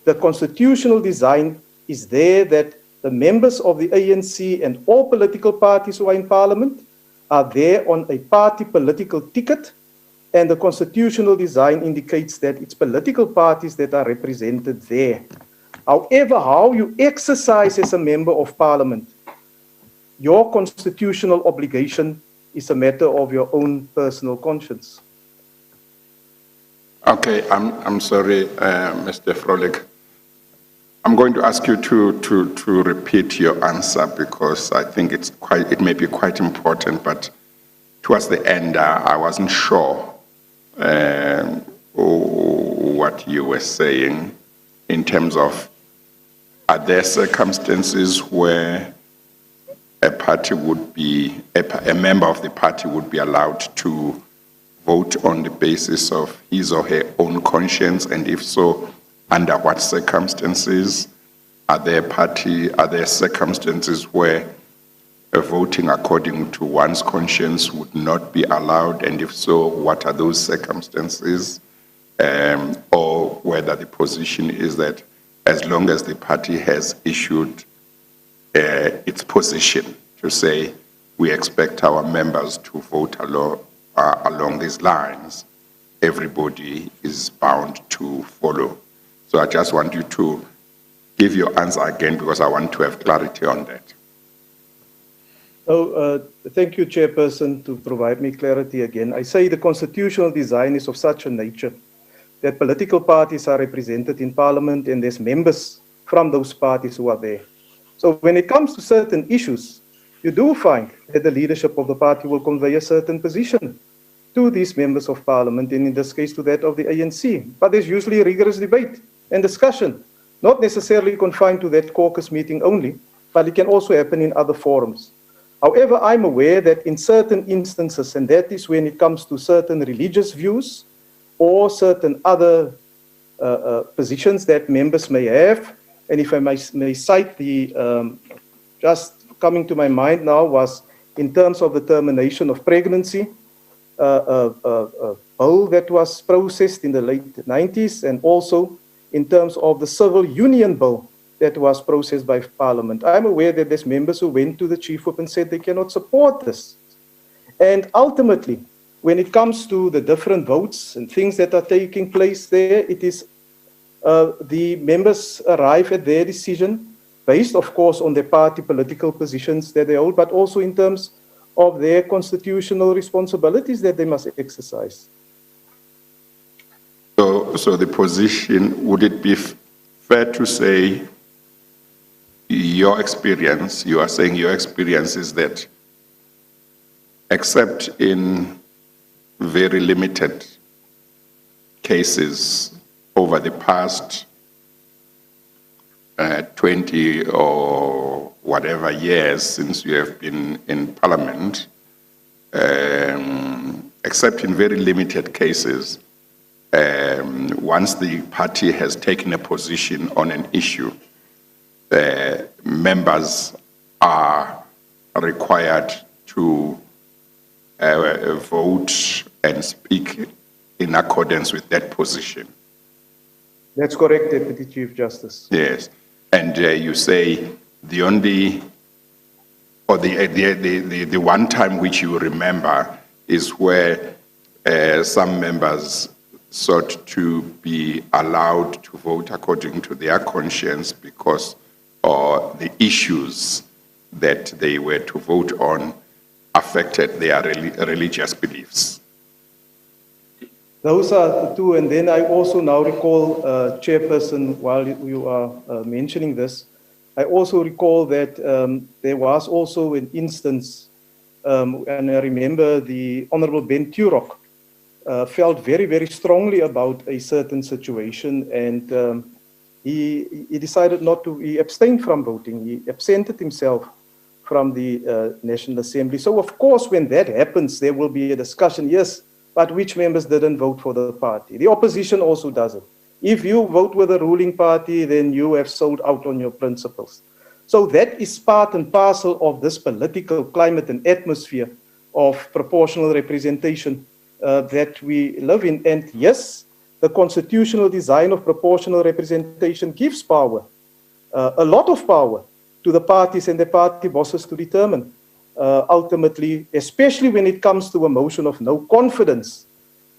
the constitutional design is there that the members of the ANC and all political parties who are in Parliament are there on a party political ticket, and the constitutional design indicates that it's political parties that are represented there. However, how you exercise as a member of Parliament, your constitutional obligation is a matter of your own personal conscience. Okay, I'm sorry, Mr. Frolik. I'm going to ask you to repeat your answer because I think it may be quite important, but towards the end, I wasn't sure what you were saying in terms of, are there circumstances where a party would be, a member of the party would be allowed to vote on the basis of his or her own conscience, and if so, under what circumstances? Are there circumstances where voting according to one's conscience would not be allowed, and if so, what are those circumstances? Or whether the position is that as long as the party has issued its position to say we expect our members to vote along these lines, everybody is bound to follow. So I just want you to give your answer again because I want to have clarity on that. Thank you, Chairperson, to provide me clarity again. I say the constitutional design is of such a nature that political parties are represented in Parliament and there's members from those parties who are there. So when it comes to certain issues, you do find that the leadership of the party will convey a certain position to these members of Parliament, and in this case to that of the ANC. But there's usually a rigorous debate and discussion, not necessarily confined to that caucus meeting only, but it can also happen in other forums. However, I'm aware that in certain instances, and that is when it comes to certain religious views or certain other positions that members may have, and if I may cite the, just coming to my mind now was in terms of the termination of pregnancy, a bill that was processed in the late 90s, and also in terms of the civil union bill that was processed by Parliament. I'm aware that there's members who went to the Chief Whip and said they cannot support this. And ultimately, when it comes to the different votes and things that are taking place there, it is the members arrive at their decision based, of course, on their party political positions that they hold, but also in terms of their constitutional responsibilities that they must exercise. So the position, would it be fair to say your experience, you are saying your experience is that except in very limited cases over the past 20 or whatever years since you have been in Parliament, except in very limited cases, once the party has taken a position on an issue, members are required to vote and speak in accordance with that position. That's correct, Deputy Chief Justice. Yes, and you say the only, or the one time which you remember is where some members sought to be allowed to vote according to their conscience because the issues that they were to vote on affected their religious beliefs. Those are the two, and then I also now recall, Chairperson, while you are mentioning this, I also recall that there was also an instance, and I remember the Honorable Ben Turok felt very, very strongly about a certain situation, and he decided not to, he abstained from voting, he absented himself from the National Assembly. So of course, when that happens, there will be a discussion, yes, but which members didn't vote for the party? The opposition also does it. If you vote with the ruling party, then you have sold out on your principles. So that is part and parcel of this political climate and atmosphere of proportional representation that we live in. And yes, the constitutional design of proportional representation gives power, a lot of power, to the parties and the party bosses to determine ultimately, especially when it comes to a motion of no confidence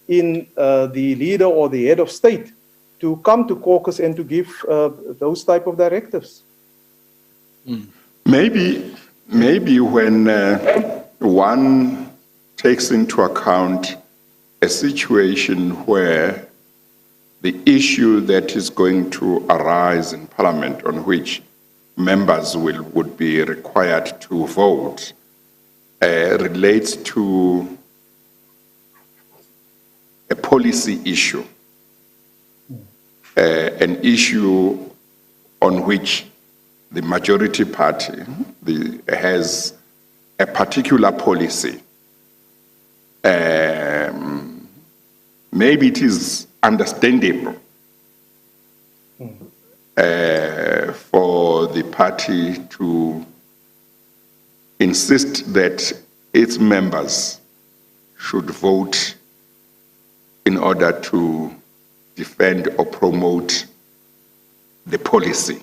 in the leader or the head of state, to come to caucus and to give those type of directives. Maybe when one takes into account a situation where the issue that is going to arise in Parliament on which members would be required to vote relates to a policy issue, an issue on which the majority party has a particular policy. Maybe it is understandable for the party to insist that its members should vote in order to defend or promote the policy.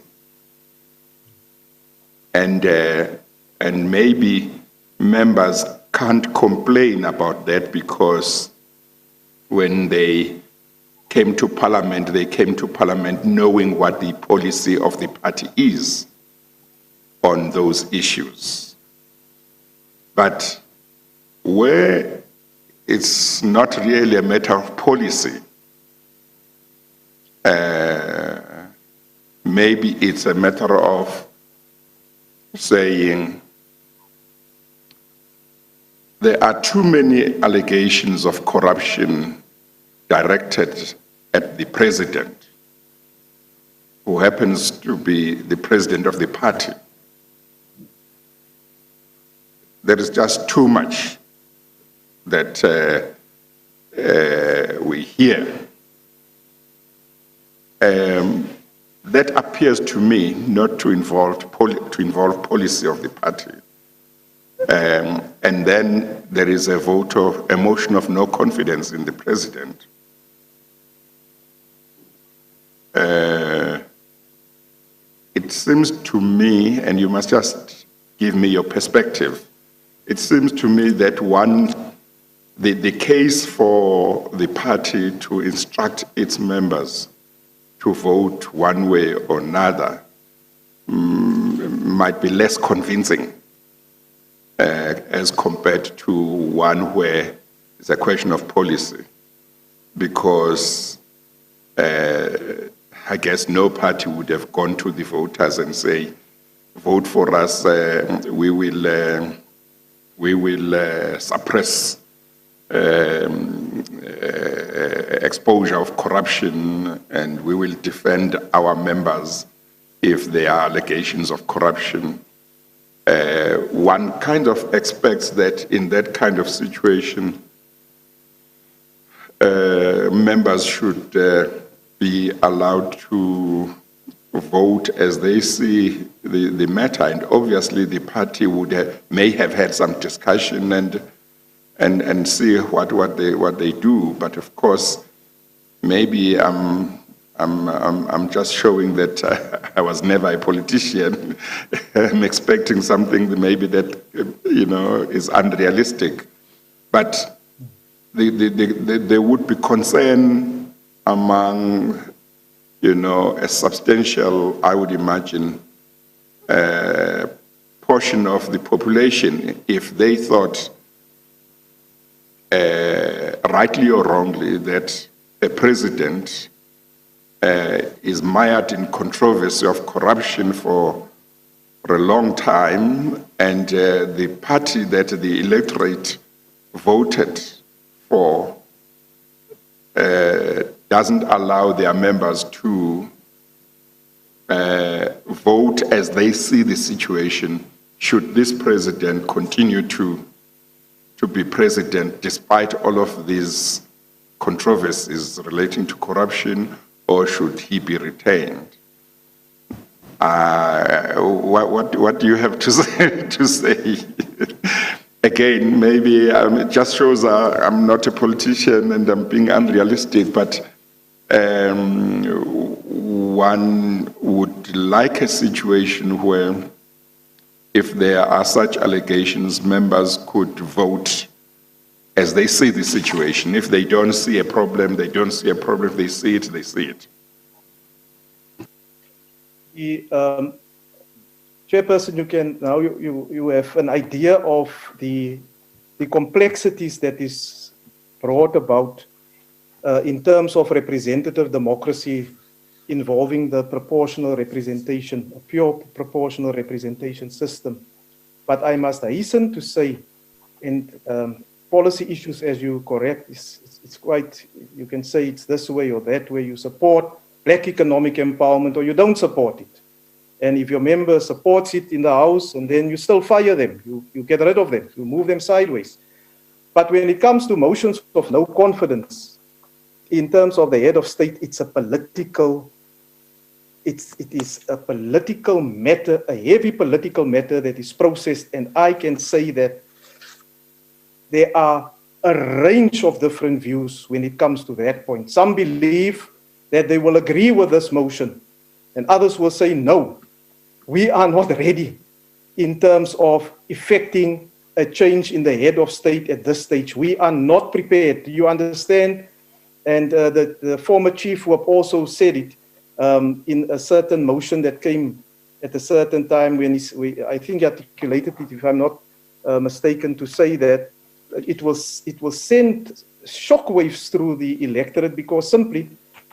And maybe members can't complain about that because when they came to Parliament knowing what the policy of the party is on those issues. But where it's not really a matter of policy, maybe it's a matter of saying there are too many allegations of corruption directed at the president, who happens to be the president of the party. there is just too much that we hear. That appears to me not to involve policy of the party. And then there is a motion of no confidence in the president. It seems to me, and you must just give me your perspective, it seems to me that the case for the party to instruct its members to vote one way or another might be less convincing as compared to one where it's a question of policy, because I guess no party would have gone to the voters and say, vote for us, we will suppress exposure of corruption, and we will defend our members if there are allegations of corruption. One kind of expects that in that kind of situation, members should be allowed to vote as they see the matter, and obviously the party may have had some discussion and see what they do. But of course, maybe I'm just showing that I was never a politician. I'm expecting something maybe that is unrealistic. But there would be concern among a substantial, I would imagine, portion of the population if they thought, rightly or wrongly, that a president is mired in controversy of corruption for a long time, and the party that the electorate voted for doesn't allow their members to vote as they see the situation. Should this president continue to be president despite all of these controversies relating to corruption, or should he be retained? What do you have to say? Again, maybe it just shows I'm not a politician and I'm being unrealistic, but one would like a situation where, if there are such allegations, members could vote as they see the situation. If they don't see a problem, they don't see a problem. If they see it, they see it. The Chairperson, you have an idea of the complexities that is brought about in terms of representative democracy involving the proportional representation, a pure proportional representation system. But I must hasten to say, and policy issues, as you correct, it's quite, you can say it's this way or that way. You support black economic empowerment or you don't support it. And if your member supports it in the House, and then you still fire them, you get rid of them, you move them sideways. But when it comes to motions of no confidence, in terms of the head of state, it's a political, it is a political matter, a heavy political matter that is processed. And I can say that there are a range of different views when it comes to that point. Some believe that they will agree with this motion, and others will say, no, we are not ready in terms of effecting a change in the head of state at this stage. We are not prepared. Do you understand? And the former chief who have also said it in a certain motion that came at a certain time when I think he articulated it, if I'm not mistaken, to say that it was sent shockwaves through the electorate because simply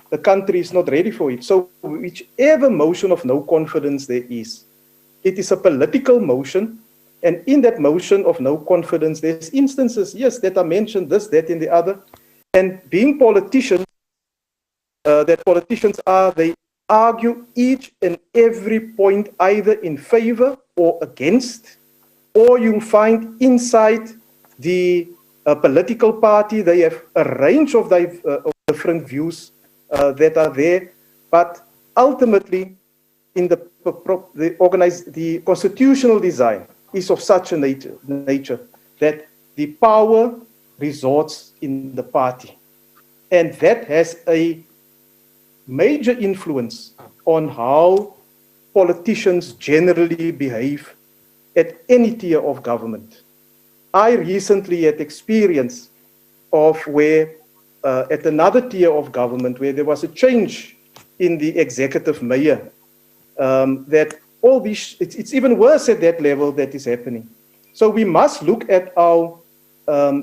the country is not ready for it. So whichever motion of no confidence there is, it is a political motion. And in that motion of no confidence, there's instances, yes, that are mentioned, this, that, and the other. And being politicians, that politicians are, they argue each and every point either in favor or against, or you find inside the political party, they have a range of different views that are there, but ultimately, in the constitutional design is of such a nature that the power resides in the party, and that has a major influence on how politicians generally behave at any tier of government. I recently had experience of where at another tier of government where there was a change in the executive mayor, that all these, it's even worse at that level that is happening. So we must look at our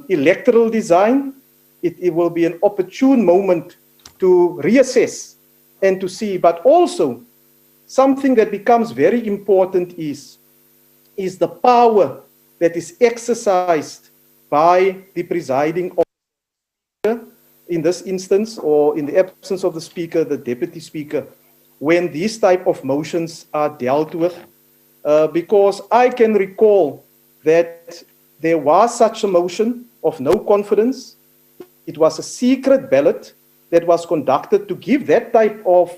electoral design. It will be an opportune moment to reassess and to see, but also something that becomes very important is the power that is exercised by the presiding officer, in this instance, or in the absence of the speaker, the deputy speaker, when these type of motions are dealt with. Because I can recall that there was such a motion of no confidence. It was a secret ballot that was conducted to give that type of,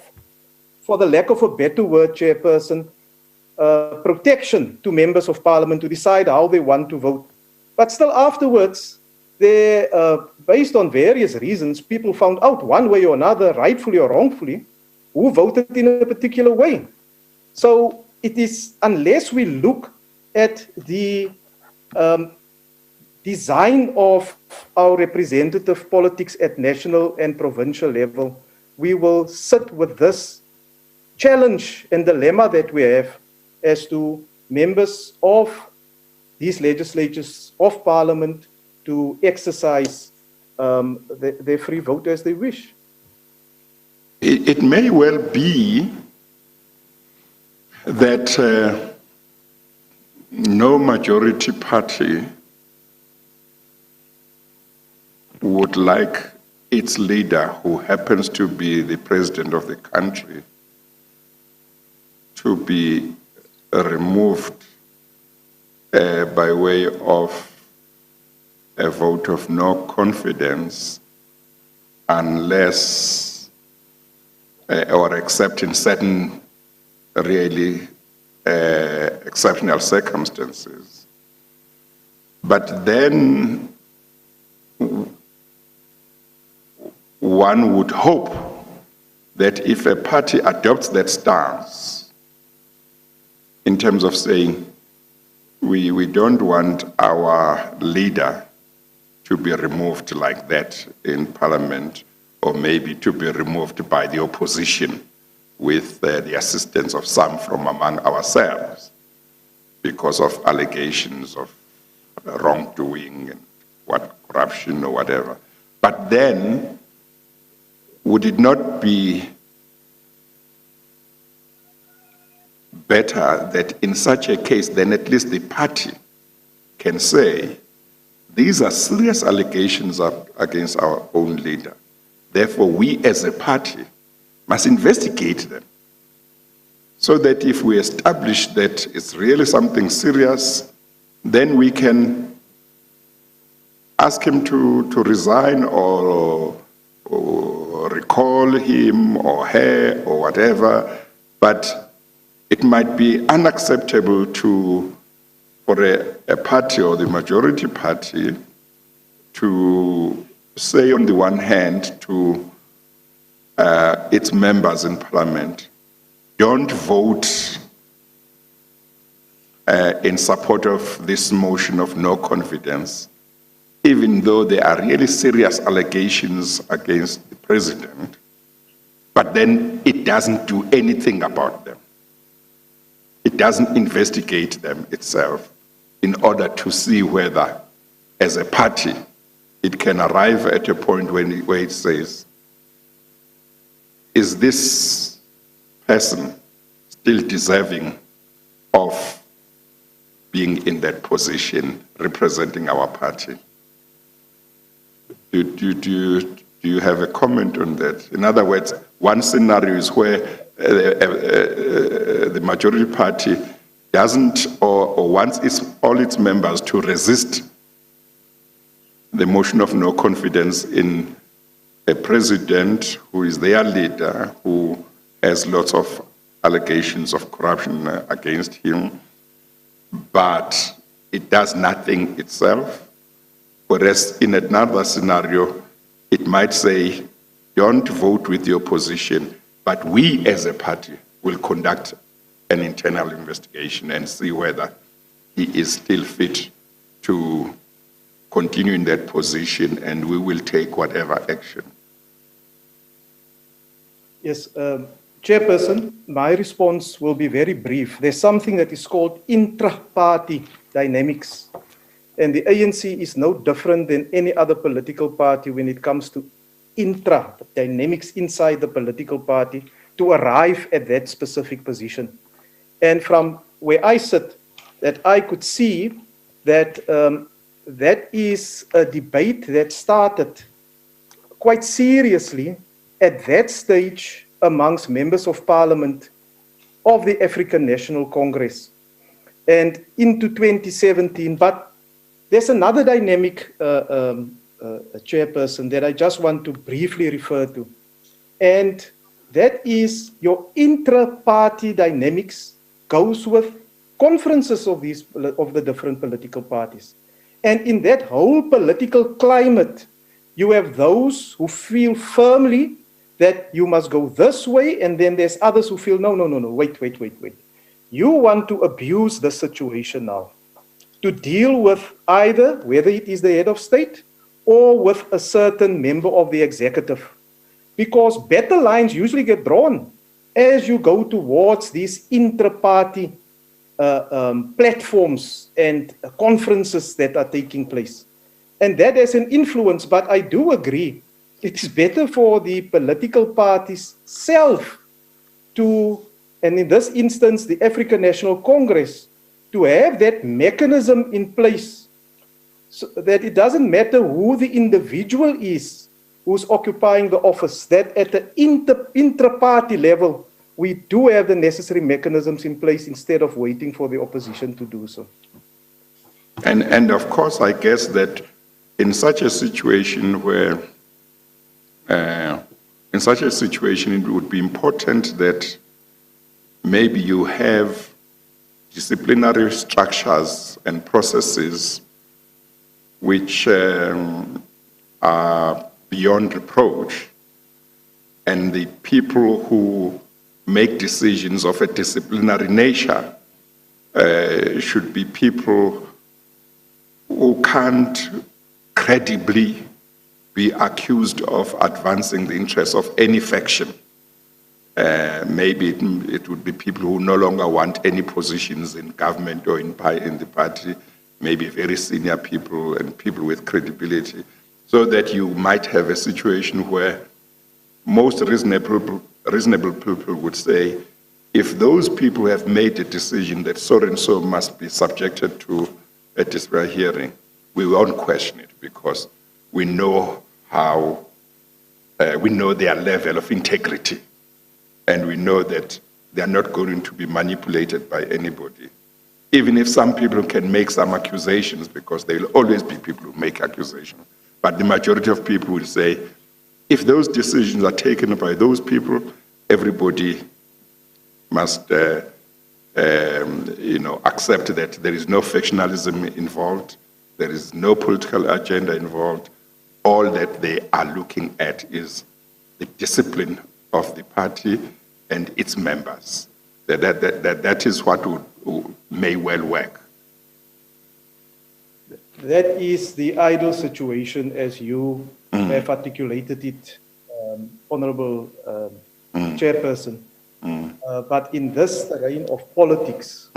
for the lack of a better word, Chairperson, protection to members of parliament to decide how they want to vote. But still afterwards, they, based on various reasons, people found out one way or another, rightfully or wrongfully, who voted in a particular way. So it is, unless we look at the design of our representative politics at national and provincial level, we will sit with this challenge and dilemma that we have as to members of these legislatures of parliament to exercise their free vote as they wish. It may well be that no majority party would like its leader, who happens to be the president of the country, to be removed by way of a vote of no confidence unless, or except in certain really exceptional circumstances. But then one would hope that if a party adopts that stance in terms of saying, we don't want our leader to be removed like that in Parliament, or maybe to be removed by the opposition with the assistance of some from among ourselves because of allegations of wrongdoing and corruption or whatever. But then, would it not be better that in such a case, then at least the party can say, these are serious allegations against our own leader. Therefore, we as a party must investigate them, so that if we establish that it's really something serious, then we can ask him to resign or recall him or her or whatever. But it might be unacceptable for a party or the majority party to say on the one hand to its members in Parliament, don't vote in support of this motion of no confidence, even though there are really serious allegations against the president, but then it doesn't do anything about them. It doesn't investigate them itself in order to see whether, as a party, it can arrive at a point where it says, is this person still deserving of being in that position representing our party? Do you have a comment on that? In other words, one scenario is where the majority party doesn't or wants all its members to resist the motion of no confidence in a president who is their leader, who has lots of allegations of corruption against him, but it does nothing itself. Whereas in another scenario, it might say, don't vote with the opposition, but we as a party will conduct an internal investigation and see whether he is still fit to continue in that position, and we will take whatever action. Yes, Chairperson, my response will be very brief. There's something that is called intra-party dynamics, and the ANC is no different than any other political party when it comes to dynamics inside the political party to arrive at that specific position. And from where I sit, that I could see that that is a debate that started quite seriously at that stage amongst members of parliament of the African National Congress and into 2017. But there's another dynamic, Chairperson, that I just want to briefly refer to. And that is your intra-party dynamics goes with conferences of the different political parties. And in that whole political climate, you have those who feel firmly that you must go this way, and then there's others who feel, no, wait. You want to abuse the situation now to deal with either whether it is the head of state or with a certain member of the executive. Because better lines usually get drawn as you go towards these intra-party platforms and conferences that are taking place. And that has an influence, but I do agree, it is better for the political parties self to, and in this instance, the African National Congress, to have that mechanism in place so that it doesn't matter who the individual is who's occupying the office, that at the intra-party level, we do have the necessary mechanisms in place instead of waiting for the opposition to do so. And of course, I guess that in such a situation where, it would be important that maybe you have disciplinary structures and processes which are beyond reproach, and the people who make decisions of a disciplinary nature should be people who can't credibly be accused of advancing the interests of any faction. Maybe it would be people who no longer want any positions in government or in the party, maybe very senior people and people with credibility, so that you might have a situation where most reasonable people would say, if those people have made a decision that so-and-so must be subjected to a disciplinary hearing, we won't question it because we know we know their level of integrity, and we know that they are not going to be manipulated by anybody. Even if some people can make some accusations, because there will always be people who make accusations, but the majority of people will say, if those decisions are taken by those people, everybody must accept that there is no factionalism involved, there is no political agenda involved. All that they are looking at is the discipline of the party and its members. That is what may well work. That is the ideal situation as you have articulated it, Honorable Chairperson. But in this terrain of politics,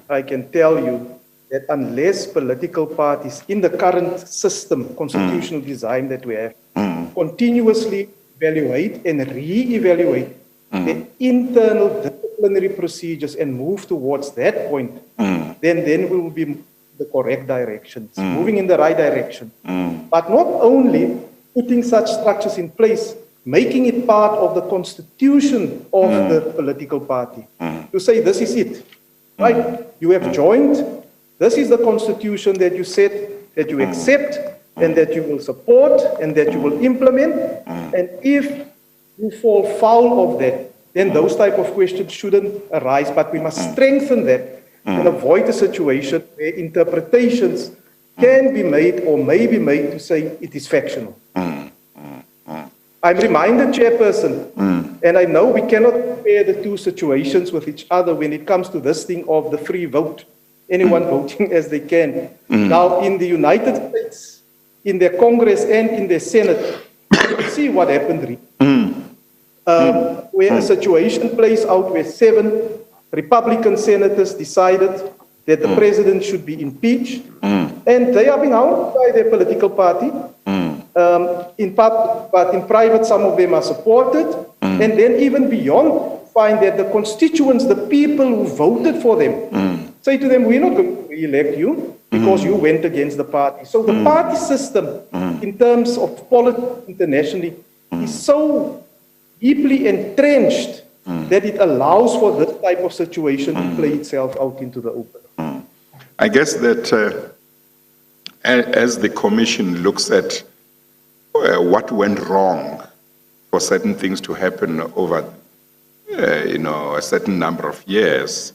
I can tell you that unless political parties in the current system, constitutional design that we have, continuously evaluate and re-evaluate the internal disciplinary procedures and move towards that point, then we will be the correct direction, moving in the right direction. But not only putting such structures in place, making it part of the constitution of the political party, to say this is it. right? You have joined. This is the constitution that you said that you accept and that you will support and that you will implement. And if you fall foul of that, then those type of questions shouldn't arise. But we must strengthen that and avoid a situation where interpretations can be made or may be made to say it is factional. I'm reminded, Chairperson, and I know we cannot compare the two situations with each other when it comes to this thing of the free vote, anyone voting as they can. Now, in the United States, in their Congress and in their Senate, you see what happened. Where a situation plays out where 7 Republican senators decided that the president should be impeached, and they are being hounded by their political party. But in private, some of them are supported, and then even beyond, find that the constituents, the people who voted for them, say to them, we're not going to re-elect you because you went against the party. So the party system, in terms of politics internationally, is so deeply entrenched that it allows for this type of situation to play itself out into the open. I guess that as the Commission looks at what went wrong for certain things to happen over a certain number of years,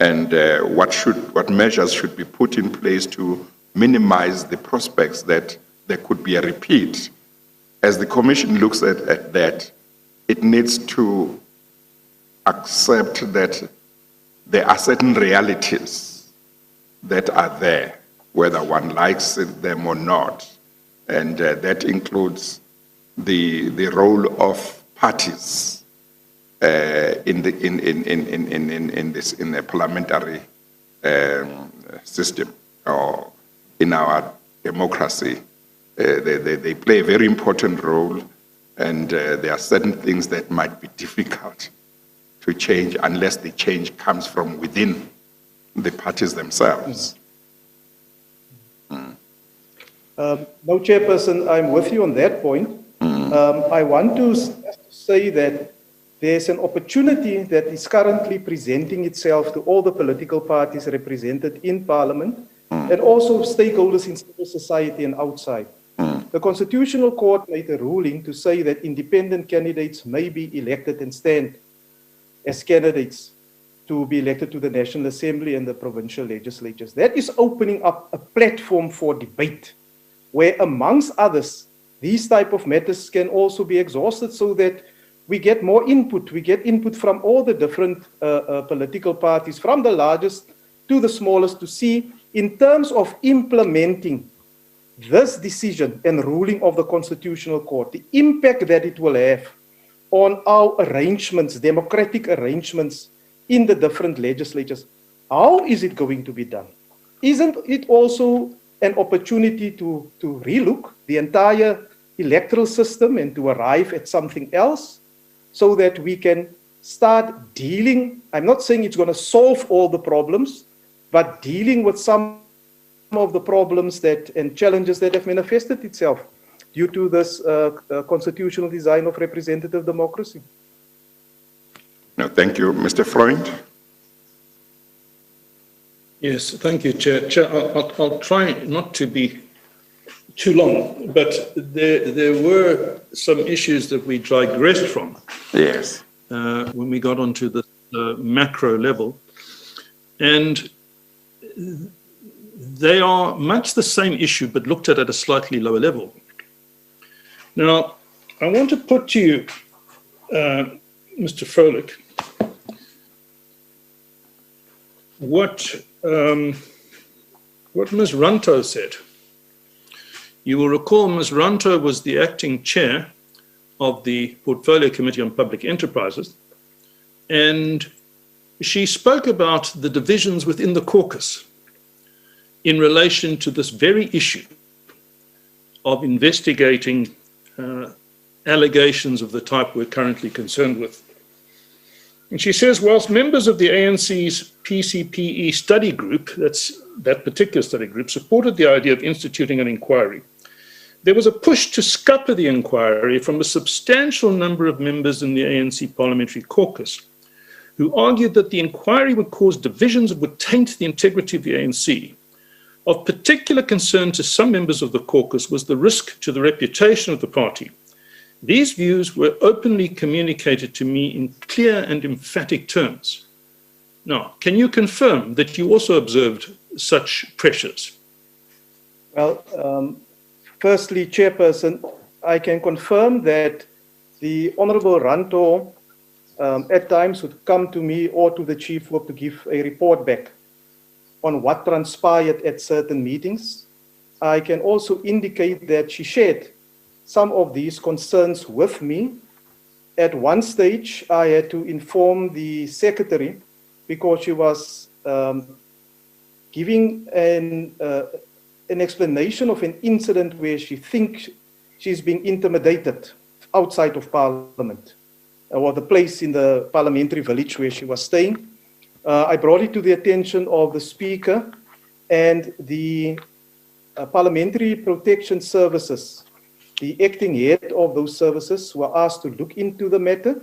and what measures should be put in place to minimize the prospects that there could be a repeat. As the Commission looks at that, it needs to accept that there are certain realities that are there, whether one likes them or not. And that includes the role of parties in the parliamentary system or in our democracy. They play a very important role, and there are certain things that might be difficult to change unless the change comes from within the parties themselves. No, Chairperson, I'm with you on that point. I want to say that there's an opportunity that is currently presenting itself to all the political parties represented in Parliament and also stakeholders in civil society and outside. The Constitutional Court made a ruling to say that independent candidates may be elected and stand as candidates to be elected to the National Assembly and the provincial legislatures. That is opening up a platform for debate, where amongst others, these type of matters can also be exhausted so that we get more input. We get input from all the different political parties, from the largest to the smallest, to see in terms of implementing this decision and ruling of the Constitutional Court, the impact that it will have on our arrangements, democratic arrangements in the different legislatures. How is it going to be done? Isn't it also an opportunity to relook the entire electoral system and to arrive at something else so that we can start dealing? I'm not saying it's going to solve all the problems, but dealing with some of the problems and challenges that have manifested itself due to this constitutional design of representative democracy. No, thank you. Mr. Freund? Yes, thank you, Chair. Chair, I'll try not to be too long, but there were some issues that we digressed from. Yes. When we got onto the macro level. And they are much the same issue, but looked at a slightly lower level. Now, I want to put to you, Mr. Froelich, what Ms. Ranto said. You will recall Ms. Ranto was the acting chair of the Portfolio Committee on Public Enterprises, and she spoke about the divisions within the caucus in relation to this very issue of investigating allegations of the type we're currently concerned with. And she says, whilst members of the ANC's PCPE study group, that's that particular study group, supported the idea of instituting an inquiry, there was a push to scupper the inquiry from a substantial number of members in the ANC Parliamentary Caucus, who argued that the inquiry would cause divisions and would taint the integrity of the ANC. Of particular concern to some members of the caucus was the risk to the reputation of the party. These views were openly communicated to me in clear and emphatic terms. Now, can you confirm that you also observed such pressures? Well, firstly, Chairperson, I can confirm that the Honourable Ranto at times would come to me or to the Chief Whip to give a report back on what transpired at certain meetings. I can also indicate that she shared some of these concerns with me. At one stage, I had to inform the Secretary because she was giving an explanation of an incident where she thinks she's being intimidated outside of Parliament, or the place in the Parliamentary village where she was staying. I brought it to the attention of the Speaker, and the Parliamentary Protection Services, the acting head of those services, were asked to look into the matter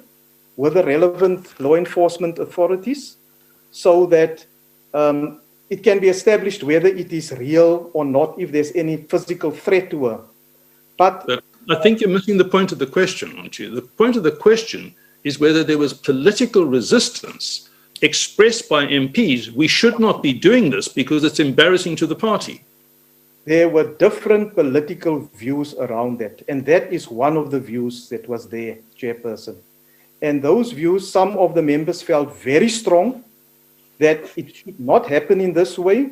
with the relevant law enforcement authorities so that it can be established whether it is real or not, if there's any physical threat to her. But I think you're missing the point of the question, aren't you? The point of the question is whether there was political resistance expressed by MPs. We should not be doing this because it's embarrassing to the party. There were different political views around that, and that is one of the views that was there, Chairperson. And those views, some of the members felt very strong that it should not happen in this way.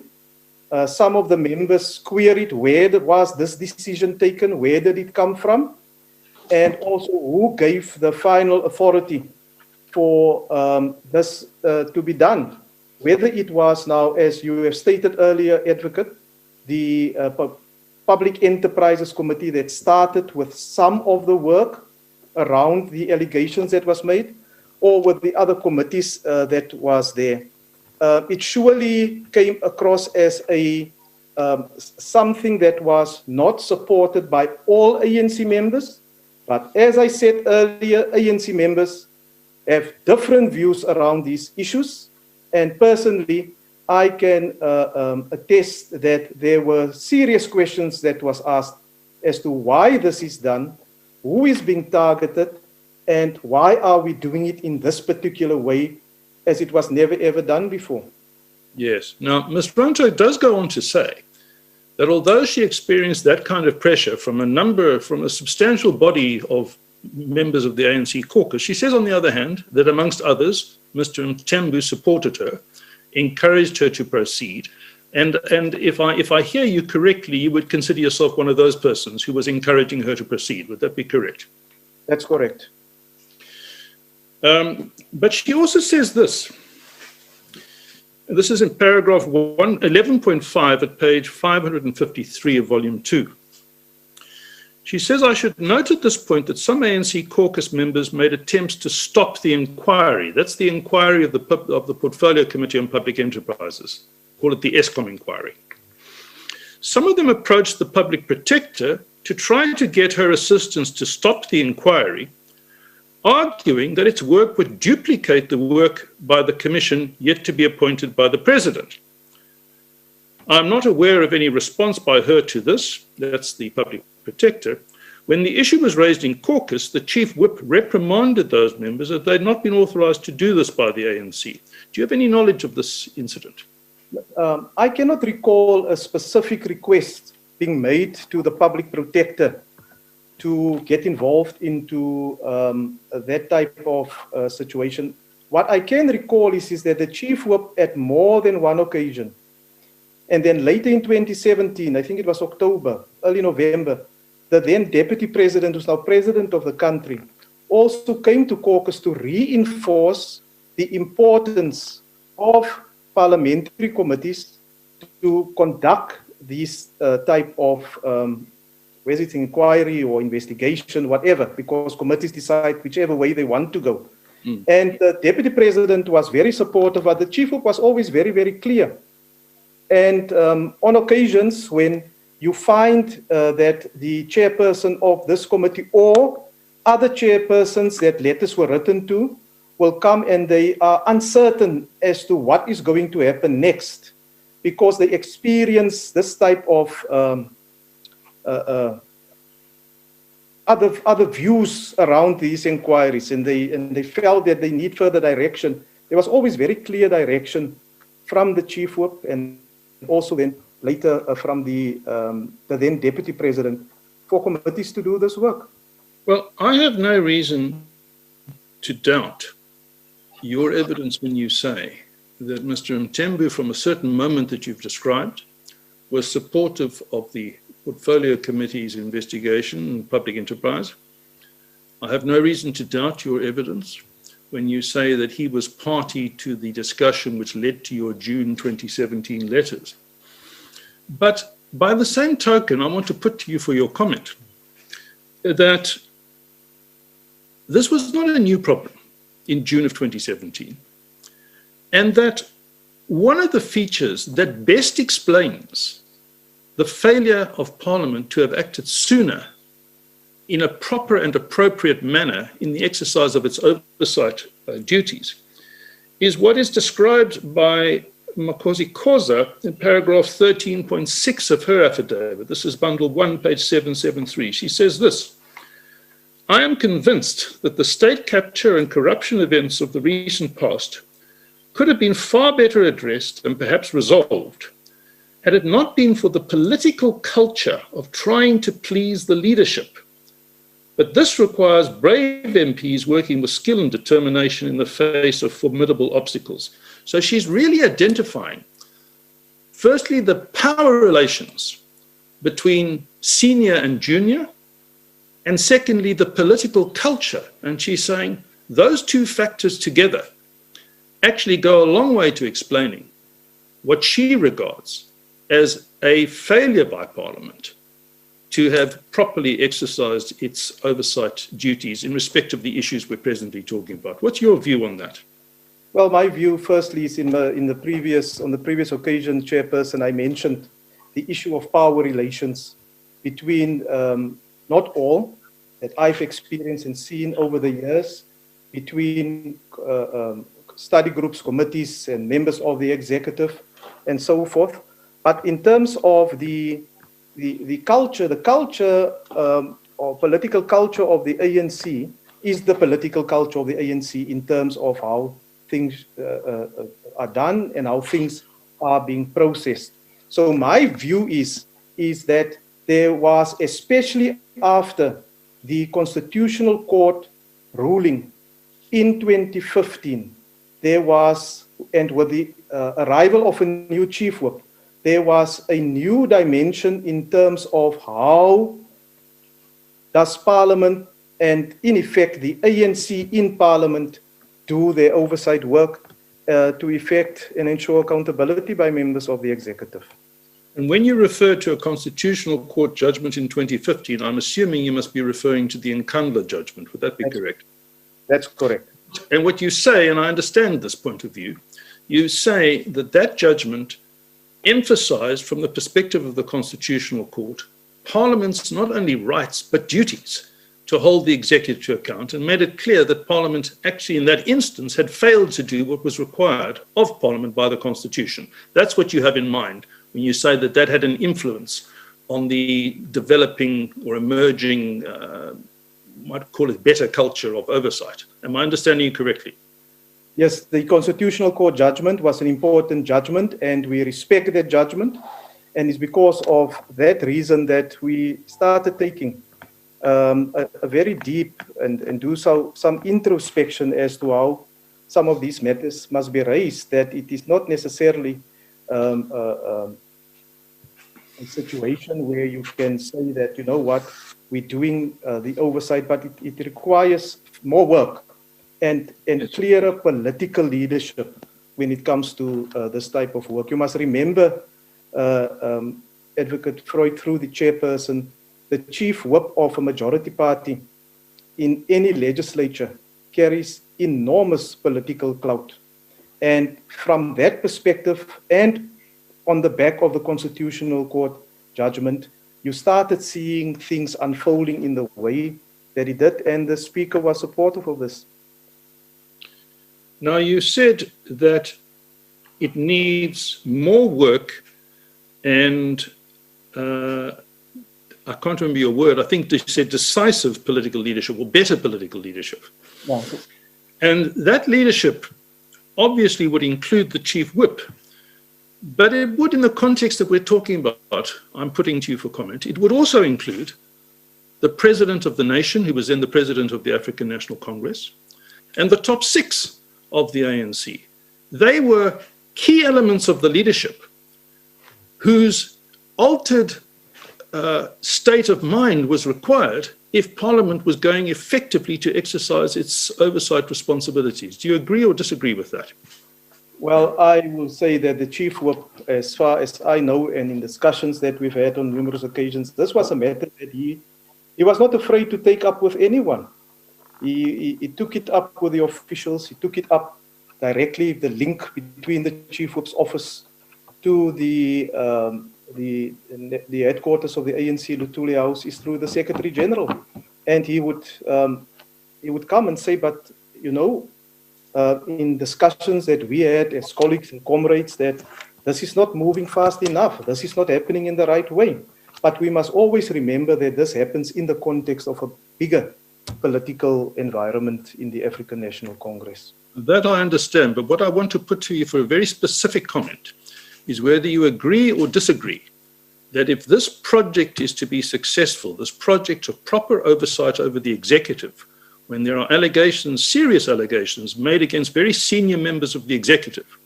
Some of the members queried where was this decision taken, where did it come from, and also who gave the final authority for this to be done. Whether it was now, as you have stated earlier, Advocate, the Public Enterprises Committee that started with some of the work around the allegations that was made, or with the other committees that was there. It surely came across as a something that was not supported by all ANC members. But as I said earlier, ANC members have different views around these issues. And personally, I can attest that there were serious questions that was asked as to why this is done, who is being targeted, and why are we doing it in this particular way, as it was never ever done before. Yes. Now, Ms. Ranto does go on to say that although she experienced that kind of pressure from a substantial body of members of the ANC caucus, she says, on the other hand, that amongst others, Mr. Mthembu supported her, encouraged her to proceed. And if I hear you correctly, you would consider yourself one of those persons who was encouraging her to proceed. Would that be correct? That's correct. But she also says this. This is in paragraph 11.5 at page 553 of volume 2. She says, I should note at this point that some ANC caucus members made attempts to stop the inquiry. That's the inquiry of the Portfolio Committee on Public Enterprises. Call it the ESCOM inquiry. Some of them approached the public protector to try to get her assistance to stop the inquiry, arguing that its work would duplicate the work by the commission yet to be appointed by the president. I'm not aware of any response by her to this, that's the public protector. When the issue was raised in caucus, the chief whip reprimanded those members that they'd not been authorized to do this by the ANC. Do you have any knowledge of this incident? I cannot recall a specific request being made to the public protector to get involved into that type of situation. What I can recall is that the chief whip at more than one occasion, and then later in 2017, I think it was October, early November, the then deputy president, who's now president of the country, also came to caucus to reinforce the importance of parliamentary committees to conduct these type of whether it's inquiry or investigation, whatever, because committees decide whichever way they want to go. And the deputy president was very supportive, but the chief whip was always very, very clear. And on occasions when you find that the chairperson of this committee or other chairpersons that letters were written to will come and they are uncertain as to what is going to happen next, because they experience this type of other views around these inquiries, and they felt that they need further direction. There was always very clear direction from the Chief Whip and also then later from the then Deputy President for committees to do this work. Well, I have no reason to doubt your evidence when you say that Mr. Mthembu, from a certain moment that you've described, was supportive of the Portfolio Committee's investigation and public enterprise. I have no reason to doubt your evidence when you say that he was party to the discussion which led to your June 2017 letters. But by the same token, I want to put to you for your comment that this was not a new problem in June of 2017, and that one of the features that best explains the failure of Parliament to have acted sooner in a proper and appropriate manner in the exercise of its oversight duties is what is described by Makosi Khoza in paragraph 13.6 of her affidavit. This is bundle 1, page 773. She says this: I am convinced that the state capture and corruption events of the recent past could have been far better addressed and perhaps resolved had it not been for the political culture of trying to please the leadership. But this requires brave MPs working with skill and determination in the face of formidable obstacles. So she's really identifying, firstly, the power relations between senior and junior, and secondly, the political culture. And she's saying those two factors together actually go a long way to explaining what she regards as a failure by Parliament to have properly exercised its oversight duties in respect of the issues we're presently talking about. What's your view on that? Well, my view, firstly, is on the previous occasion, Chairperson, I mentioned the issue of power relations between not all that I've experienced and seen over the years, between study groups, committees, and members of the executive, and so forth. But in terms of the culture, or political culture of the ANC is the political culture of the ANC in terms of how things are done and how things are being processed. So my view is that there was, especially after the Constitutional Court ruling in 2015, there was, and with the arrival of a new Chief Whip, there was a new dimension in terms of how does Parliament and, in effect, the ANC in Parliament do their oversight work to effect and ensure accountability by members of the executive. And when you refer to a Constitutional Court judgment in 2015, I'm assuming you must be referring to the Nkandla judgment. Would that be correct? That's correct. And what you say, and I understand this point of view, you say that that judgment emphasized, from the perspective of the Constitutional Court, Parliament's not only rights but duties to hold the executive to account, and made it clear that Parliament actually in that instance had failed to do what was required of Parliament by the Constitution. That's what you have in mind when you say that that had an influence on the developing or emerging, might call it better culture of oversight. Am I understanding you correctly? Yes, the Constitutional Court judgment was an important judgment, and we respect that judgment. And it's because of that reason that we started taking a very deep and do some introspection as to how some of these matters must be raised, that it is not necessarily a situation where you can say that, you know what, we're doing the oversight, but it requires more work and clearer political leadership when it comes to this type of work. You must remember, Advocate Freud, through the chairperson, the chief whip of a majority party in any legislature carries enormous political clout. And from that perspective, and on the back of the Constitutional Court judgment, you started seeing things unfolding in the way that it did, and the Speaker was supportive of this. Now, you said that it needs more work and I can't remember your word. I think you said decisive political leadership or better political leadership. Yeah. And that leadership obviously would include the chief whip. But it would, in the context that we're talking about, I'm putting to you for comment, it would also include the president of the nation, who was then the president of the African National Congress, and the top 6 of the ANC. They were key elements of the leadership whose altered state of mind was required if Parliament was going effectively to exercise its oversight responsibilities. Do you agree or disagree with that? Well, I will say that the chief whip, as far as I know, and in discussions that we've had on numerous occasions, this was a matter that he was not afraid to take up with anyone. He took it up with the officials. He took it up directly. The link between the chief whip's office to the headquarters of the ANC Luthuli House is through the Secretary General, and he would come and say, but you know, in discussions that we had as colleagues and comrades, that this is not moving fast enough. This is not happening in the right way. But we must always remember that this happens in the context of a bigger political environment in the African National Congress. That I understand, but what I want to put to you for a very specific comment is whether you agree or disagree that if this project is to be successful, this project of proper oversight over the executive, when there are allegations, serious allegations made against very senior members of the executive,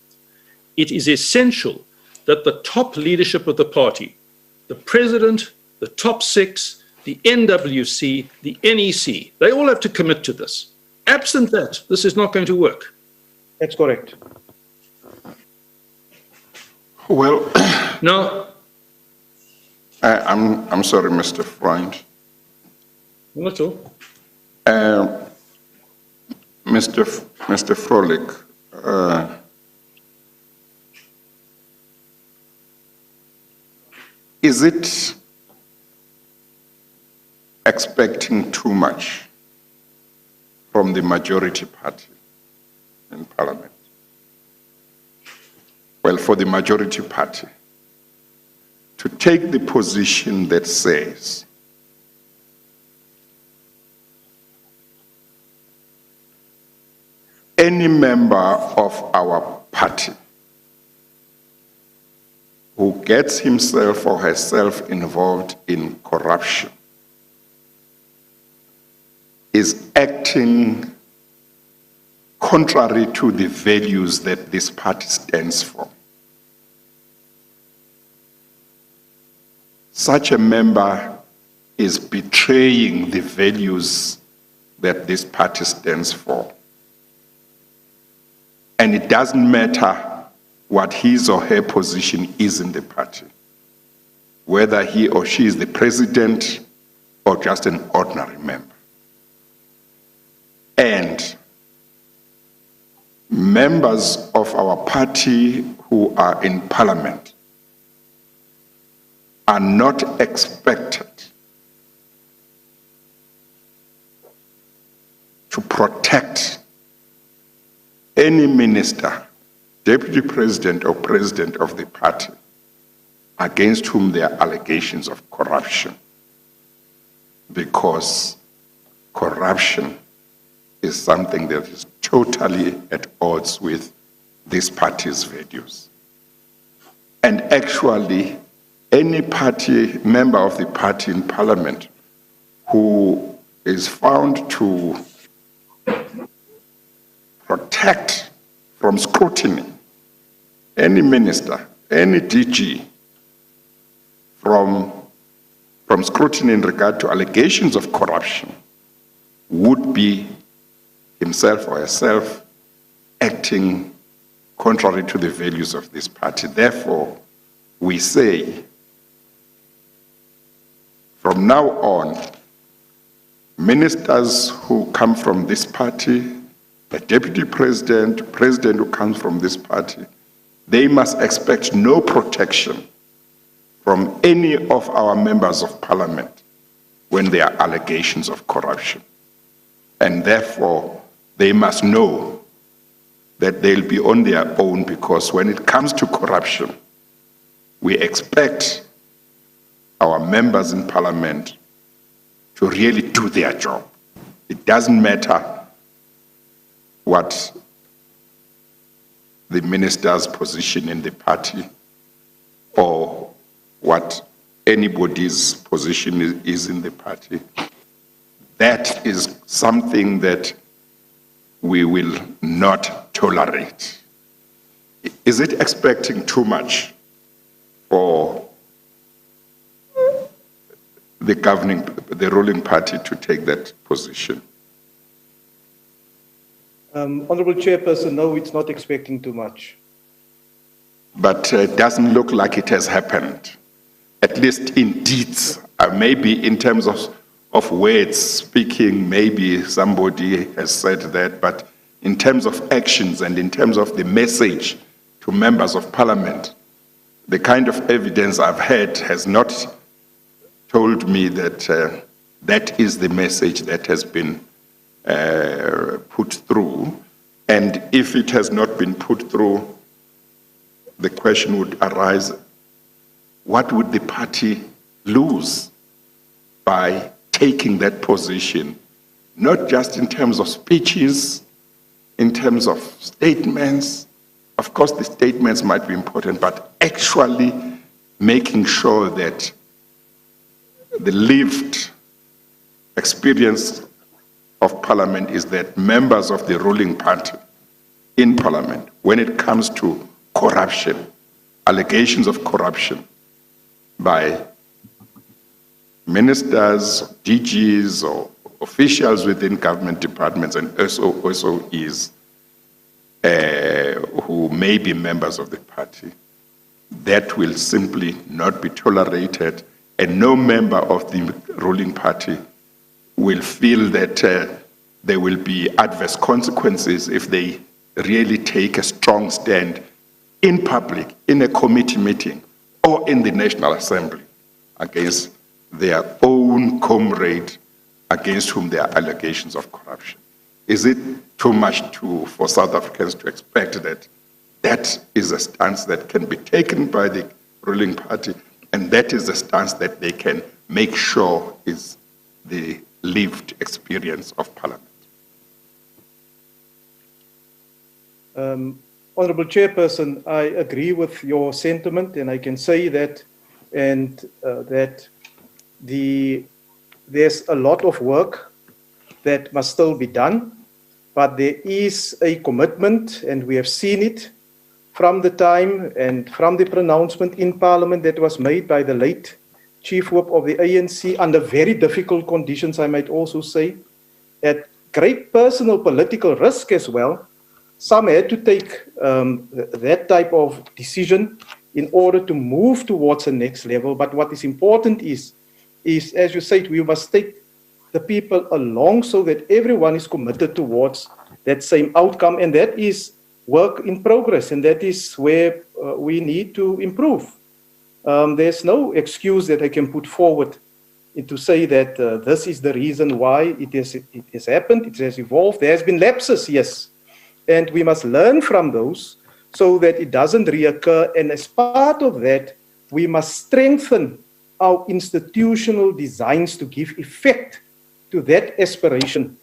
it is essential that the top leadership of the party, the president, the top 6, the NWC, the NEC, they all have to commit to this. Absent that, this is not going to work. That's correct. Well, now, I'm sorry, Mr. Freund. Not all. Mr. Frolick, is it expecting too much from the majority party in Parliament? Well, for the majority party to take the position that says any member of our party who gets himself or herself involved in corruption is acting contrary to the values that this party stands for. Such a member is betraying the values that this party stands for. And it doesn't matter what his or her position is in the party, whether he or she is the president or just an ordinary member. And members of our party who are in Parliament are not expected to protect any minister, deputy president, or president of the party against whom there are allegations of corruption, because corruption is something that is totally at odds with this party's values. And actually, any party member of the party in Parliament who is found to protect from scrutiny any minister, any DG from scrutiny in regard to allegations of corruption would be himself or herself acting contrary to the values of this party. Therefore, we say, from now on, ministers who come from this party, the deputy president, president who comes from this party, they must expect no protection from any of our members of Parliament when there are allegations of corruption. And therefore, they must know that they'll be on their own, because when it comes to corruption, we expect our members in Parliament to really do their job. It doesn't matter what the minister's position in the party or what anybody's position is in the party. That is something that we will not tolerate. Is it expecting too much for the ruling party to take that position? Honourable Chairperson, no, it's not expecting too much. But it doesn't look like it has happened, at least in deeds. Maybe in terms of words speaking, maybe somebody has said that, but in terms of actions and in terms of the message to members of Parliament, the kind of evidence I've had has not told me that that is the message that has been put through. And if it has not been put through, the question would arise, what would the party lose by taking that position, not just in terms of speeches, in terms of statements? Of course, the statements might be important, but actually making sure that the lived experience of Parliament is that members of the ruling party in Parliament, when it comes to corruption, allegations of corruption by ministers, DGs, or officials within government departments and SOEs who may be members of the party, that will simply not be tolerated, and no member of the ruling party will feel that there will be adverse consequences if they really take a strong stand in public, in a committee meeting, or in the National Assembly against their own comrade against whom there are allegations of corruption. Is it too much for South Africans to expect that that is a stance that can be taken by the ruling party, and that is the stance that they can make sure is the lived experience of Parliament? Honourable Chairperson, I agree with your sentiment, and I can say that, that there's a lot of work that must still be done, but there is a commitment, and we have seen it from the time and from the pronouncement in Parliament that was made by the late Chief Whip of the ANC under very difficult conditions, I might also say, at great personal political risk as well. Some had to take that type of decision in order to move towards the next level. But what is important is, as you said, we must take the people along so that everyone is committed towards that same outcome. And that is work in progress. And that is where we need to improve. There's no excuse that I can put forward to say that this is the reason why it has happened, it has evolved. There has been lapses, yes. And we must learn from those so that it doesn't reoccur. And as part of that, we must strengthen our institutional designs to give effect to that aspiration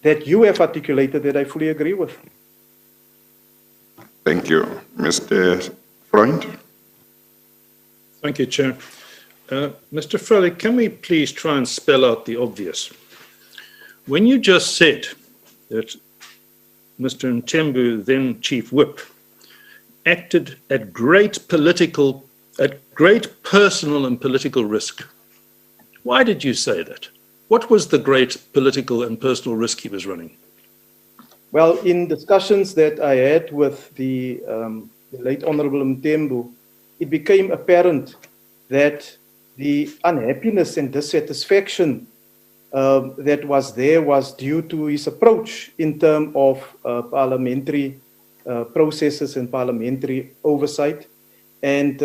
that you have articulated, that I fully agree with. Thank you. Mr. Freund? Thank you, Chair. Mr. Frelick, can we please try and spell out the obvious? When you just said that Mr. Ntembu, then Chief Whip, acted at great personal and political risk, why did you say that? What was the great political and personal risk he was running? Well, in discussions that I had with the late Honourable Ntembu, it became apparent that the unhappiness and dissatisfaction that was there was due to his approach in terms of parliamentary processes and parliamentary oversight. And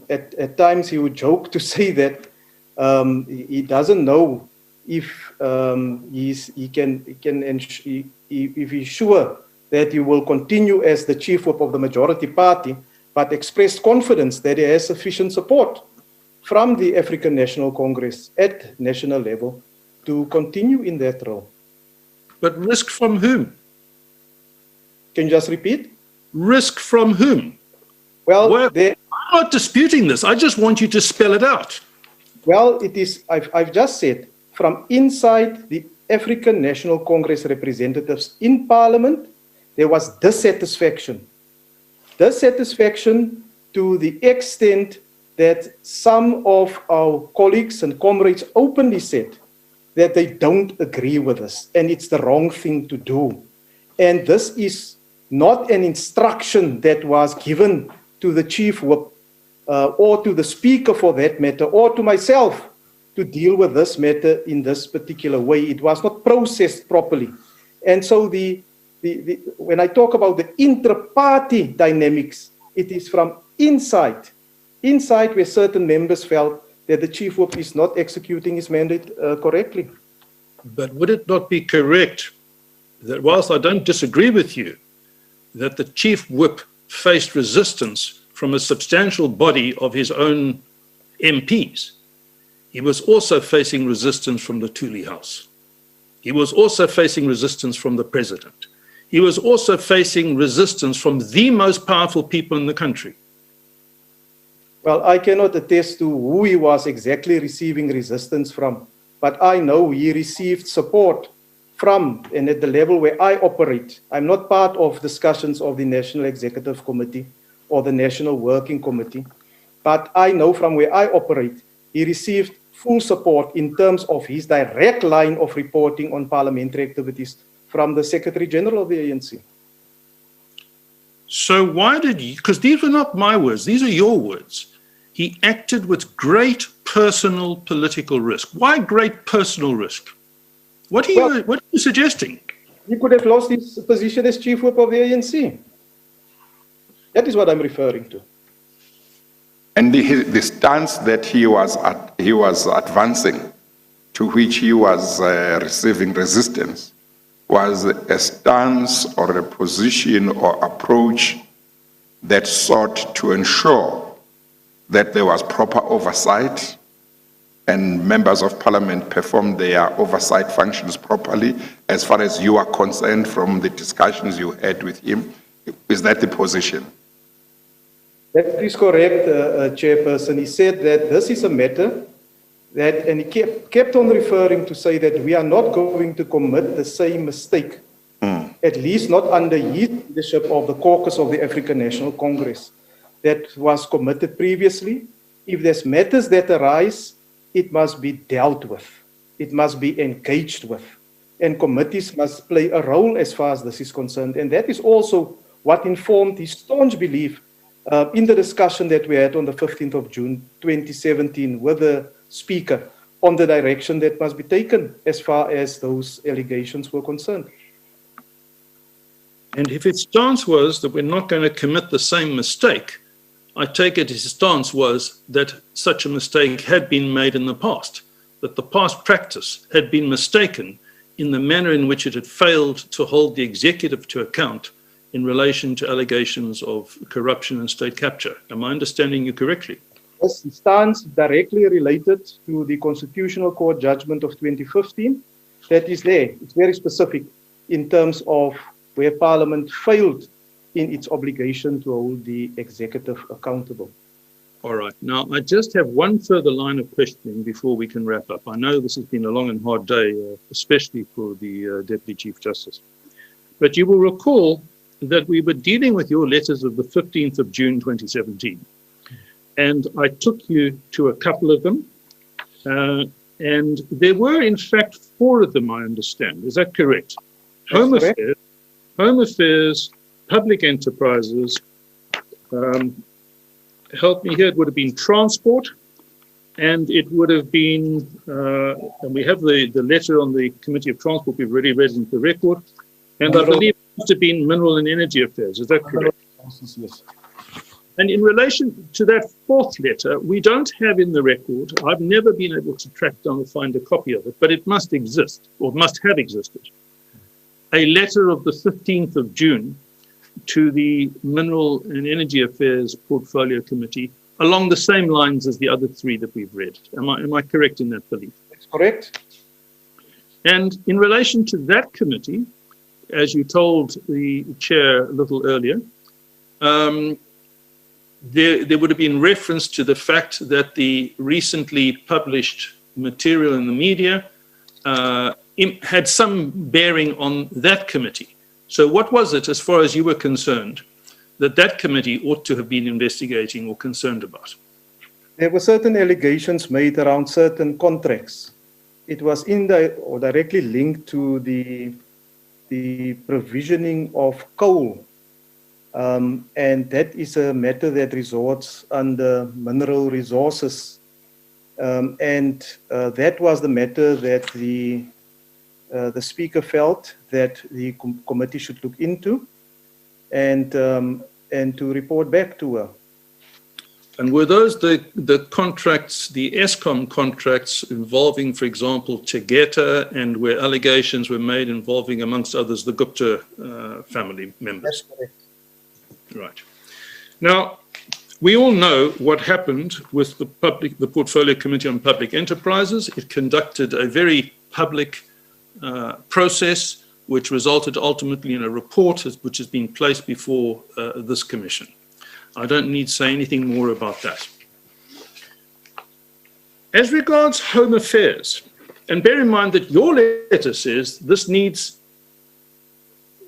at times he would joke to say that he doesn't know if he's sure that he will continue as the chief whip of the majority party, but expressed confidence that he has sufficient support from the African National Congress at national level to continue in that role. But risk from whom? Can you just repeat? Risk from whom? Well, I'm not disputing this. I just want you to spell it out. Well, it is, I've just said, from inside the African National Congress representatives in Parliament, there was dissatisfaction. Dissatisfaction to the extent that some of our colleagues and comrades openly said that they don't agree with us and it's the wrong thing to do. And this is not an instruction that was given to the chief whip or to the speaker for that matter, or to myself to deal with this matter in this particular way. It was not processed properly. And so when I talk about the intra-party dynamics, it is from inside where certain members felt that the chief whip is not executing his mandate correctly. But would it not be correct that whilst I don't disagree with you, that the chief whip faced resistance from a substantial body of his own MPs, he was also facing resistance from the Thuli House. He was also facing resistance from the president. He was also facing resistance from the most powerful people in the country. Well, I cannot attest to who he was exactly receiving resistance from, but I know he received support from, and at the level where I operate. I'm not part of discussions of the National Executive Committee or the National Working Committee, but I know from where I operate, he received full support in terms of his direct line of reporting on parliamentary activities from the Secretary General of the ANC. So why did you, because these were not my words, these are your words. He acted with great personal political risk. Why great personal risk? What are you suggesting? He could have lost his position as chief whip of the ANC. That is what I'm referring to. And the stance that he was advancing, to which he was receiving resistance, was a stance or a position or approach that sought to ensure that there was proper oversight and members of parliament performed their oversight functions properly. As far as you are concerned from the discussions you had with him, is that the position? That is correct, Chairperson. He said that this is a matter that, and he kept on referring to say that we are not going to commit the same mistake, at least not under his leadership of the Caucus of the African National Congress that was committed previously. If there's matters that arise, it must be dealt with. It must be engaged with. And committees must play a role as far as this is concerned. And that is also what informed his staunch belief in the discussion that we had on the 15th of June 2017 with the Speaker on the direction that must be taken as far as those allegations were concerned. And if his stance was that we're not going to commit the same mistake, I take it his stance was that such a mistake had been made in the past, that the past practice had been mistaken in the manner in which it had failed to hold the executive to account in relation to allegations of corruption and state capture. Am I understanding you correctly? Yes, the stance directly related to the Constitutional Court judgment of 2015, that is there. It's very specific in terms of where Parliament failed in its obligation to hold the executive accountable. All right. Now, I just have one further line of questioning before we can wrap up. I know this has been a long and hard day, especially for the Deputy Chief Justice. But you will recall that we were dealing with your letters of the 15th of June 2017. And I took you to a couple of them. And there were, in fact, 4 of them, I understand. Is that correct? Home Affairs, Public Enterprises, help me here, it would have been Transport, and it would have been, and we have the letter on the Committee of Transport, we've already read into the record, and I believe it must have been Mineral and Energy Affairs, is that correct? Yes. And in relation to that 4th letter, we don't have in the record, I've never been able to track down or find a copy of it, but it must exist, or must have existed, a letter of the 15th of June to the Mineral and Energy Affairs Portfolio Committee along the same lines as the other three that we've read. Am I correct in that belief? That's correct. And in relation to that committee, as you told the chair a little earlier, there would have been reference to the fact that the recently published material in the media had some bearing on that committee. So what was it, as far as you were concerned, that committee ought to have been investigating or concerned about? There were certain allegations made around certain contracts. It was or directly linked to the provisioning of coal. And that is a matter that resorts under mineral resources. And that was the matter that the speaker felt that the committee should look into and to report back to her. And were those the contracts, the ESCOM contracts involving, for example, Tegeta, and where allegations were made involving, amongst others, the Gupta family members? That's correct. Right. Now, we all know what happened with the Portfolio Committee on Public Enterprises. It conducted a very public process, which resulted ultimately in a report which has been placed before this commission. I don't need to say anything more about that. As regards Home Affairs, and bear in mind that your letter says this needs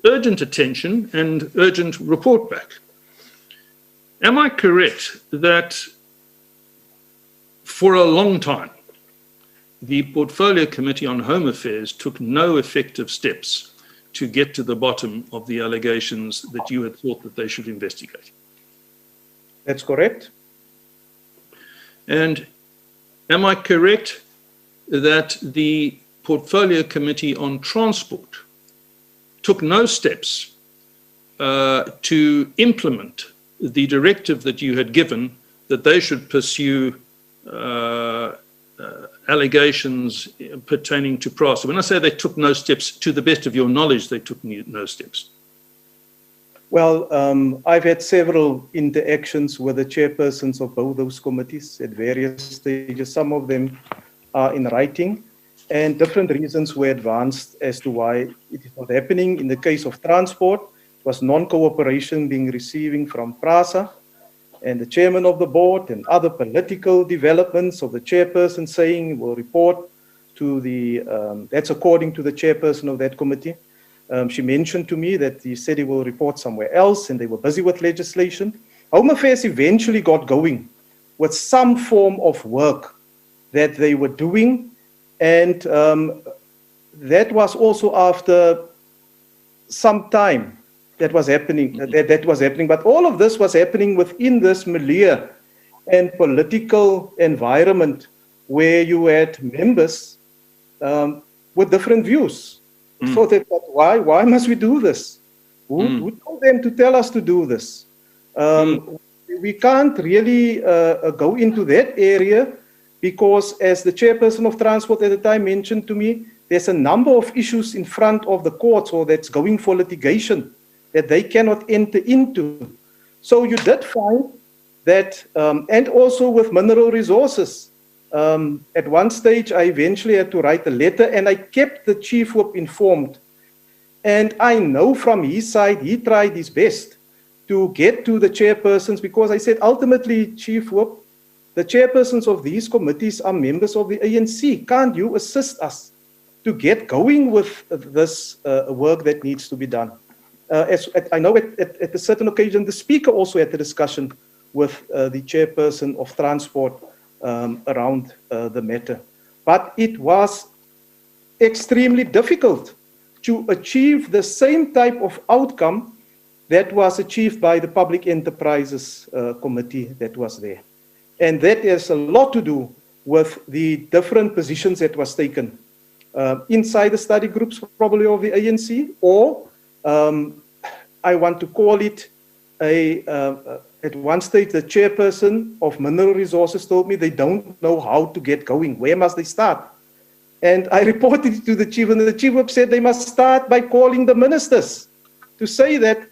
urgent attention and urgent report back. Am I correct that for a long time, the Portfolio Committee on Home Affairs took no effective steps to get to the bottom of the allegations that you had thought that they should investigate? That's correct. And am I correct that the Portfolio Committee on Transport took no steps to implement the directive that you had given that they should pursue allegations pertaining to PRASA? When I say they took no steps, to the best of your knowledge, they took no steps. Well, I've had several interactions with the chairpersons of both those committees at various stages. Some of them are in writing, and different reasons were advanced as to why it is not happening. In the case of transport, it was non-cooperation being receiving from PRASA, and the chairman of the board and other political developments of the chairperson saying will report to the, that's according to the chairperson of that committee. She mentioned to me that he said he will report somewhere else and they were busy with legislation. Home Affairs eventually got going with some form of work that they were doing, and that was also after some time that was happening, that was happening. But all of this was happening within this milieu and political environment where you had members with different views. So that why must we do this? Who told them to tell us to do this? We can't really go into that area because, as the chairperson of transport at the time mentioned to me, there's a number of issues in front of the courts or that's going for litigation that they cannot enter into. So you did find that, and also with mineral resources, at one stage, I eventually had to write a letter and I kept the chief whip informed. And I know from his side, he tried his best to get to the chairpersons because I said, ultimately, chief whip, the chairpersons of these committees are members of the ANC. Can't you assist us to get going with this work that needs to be done? As I know at a certain occasion, the speaker also had a discussion with the chairperson of transport around the matter. But it was extremely difficult to achieve the same type of outcome that was achieved by the Public Enterprises Committee that was there. And that has a lot to do with the different positions that was taken inside the study groups, probably of the ANC, or I want to call it at one stage, the chairperson of Mineral Resources told me they don't know how to get going. Where must they start? And I reported it to the chief, and the chief whip said they must start by calling the ministers to say that,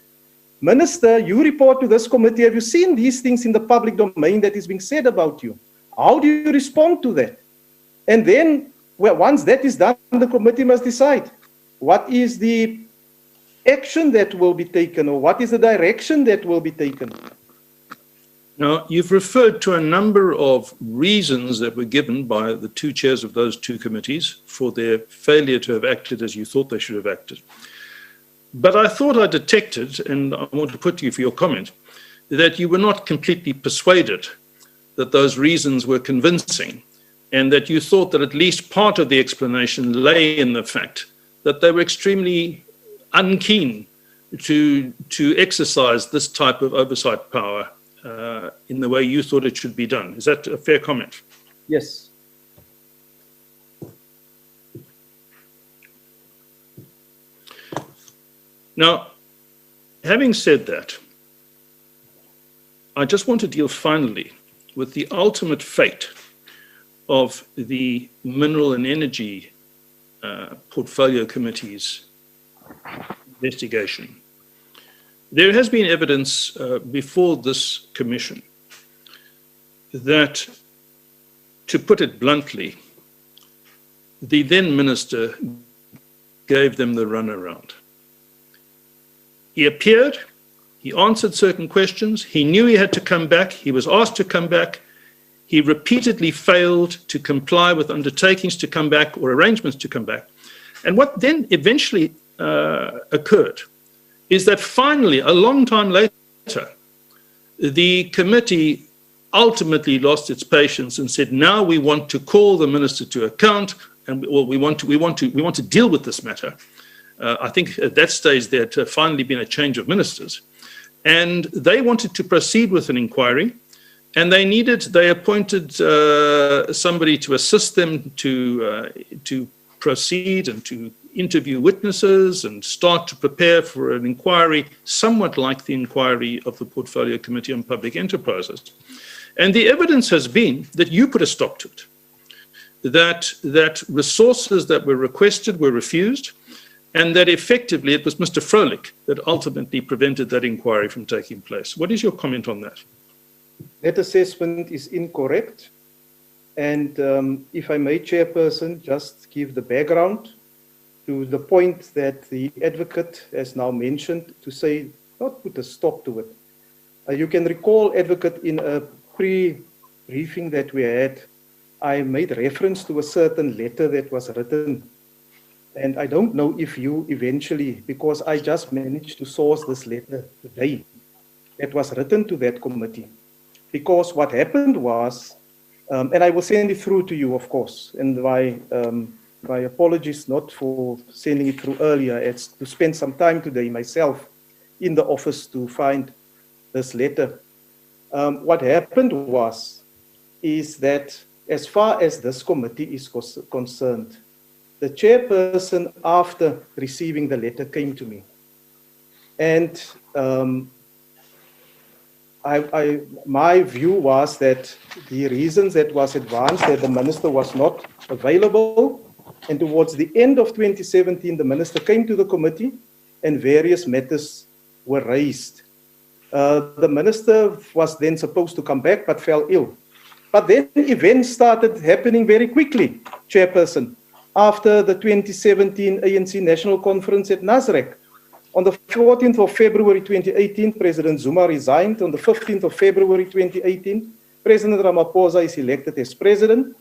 Minister, you report to this committee. Have you seen these things in the public domain that is being said about you? How do you respond to that? And then, well, once that is done, the committee must decide what is the action that will be taken, or what is the direction that will be taken. Now, you've referred to a number of reasons that were given by the two chairs of those two committees for their failure to have acted as you thought they should have acted. But I thought I detected, and I want to put to you for your comment, that you were not completely persuaded that those reasons were convincing, and that you thought that at least part of the explanation lay in the fact that they were extremely unkeen to exercise this type of oversight power in the way you thought it should be done. Is that a fair comment? Yes. Now, having said that, I just want to deal finally with the ultimate fate of the Mineral and Energy Portfolio Committee's investigation. There has been evidence before this commission that, to put it bluntly, the then minister gave them the runaround. He appeared, he answered certain questions, he knew he had to come back, he was asked to come back, he repeatedly failed to comply with undertakings to come back or arrangements to come back. And what then eventually occurred is that finally, a long time later, the committee ultimately lost its patience and said, now we want to call the minister to account, and we want to deal with this matter. I think at that stage there had finally been a change of ministers, and they wanted to proceed with an inquiry, and they appointed somebody to assist them to proceed and to interview witnesses and start to prepare for an inquiry somewhat like the inquiry of the Portfolio Committee on Public Enterprises. And the evidence has been that you put a stop to it, that resources that were requested were refused, and that effectively it was Mr. Froelich that ultimately prevented that inquiry from taking place. What is your comment on that? That assessment is incorrect. And if I may, Chairperson, just give the background to the point that the advocate has now mentioned, to say, not put a stop to it. You can recall, advocate, in a pre-briefing that we had, I made reference to a certain letter that was written. And I don't know if you eventually, because I just managed to source this letter today, that was written to that committee. Because what happened was, and I will send it through to you, of course, and my apologies not for sending it through earlier. It's to spend some time today myself in the office to find this letter. What happened is that as far as this committee is concerned, the chairperson, after receiving the letter, came to me. And my view was that the reasons that was advanced, that the minister was not available, and towards the end of 2017, the minister came to the committee and various matters were raised. The minister was then supposed to come back but fell ill. But then events started happening very quickly, Chairperson. After the 2017 ANC National Conference at Nasrec, on the 14th of February 2018, President Zuma resigned. On the 15th of February 2018, President Ramaphosa is elected as president.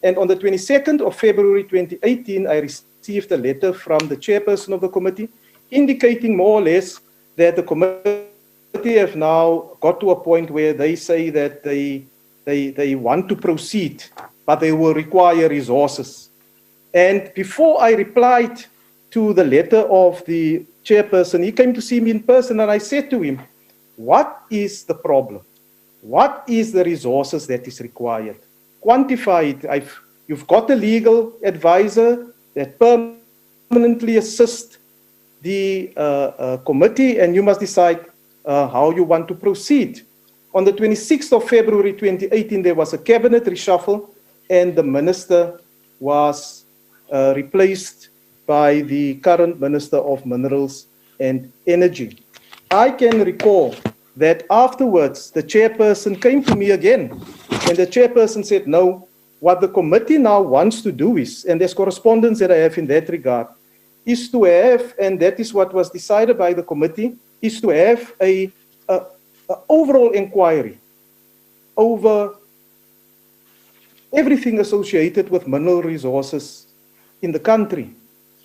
And on the 22nd of February 2018, I received a letter from the chairperson of the committee indicating more or less that the committee have now got to a point where they say that they want to proceed, but they will require resources. And before I replied to the letter of the chairperson, he came to see me in person, and I said to him, what is the problem? What is the resources that is required? Quantify it. You've got a legal advisor that permanently assists the committee, and you must decide how you want to proceed. On the 26th of February 2018, there was a cabinet reshuffle, and the minister was replaced by the current Minister of Minerals and Energy. I can recall that afterwards the chairperson came to me again, and the chairperson said, no, what the committee now wants to do is, and there's correspondence that I have in that regard, is to have, and that is what was decided by the committee, is to have a overall inquiry over everything associated with mineral resources in the country.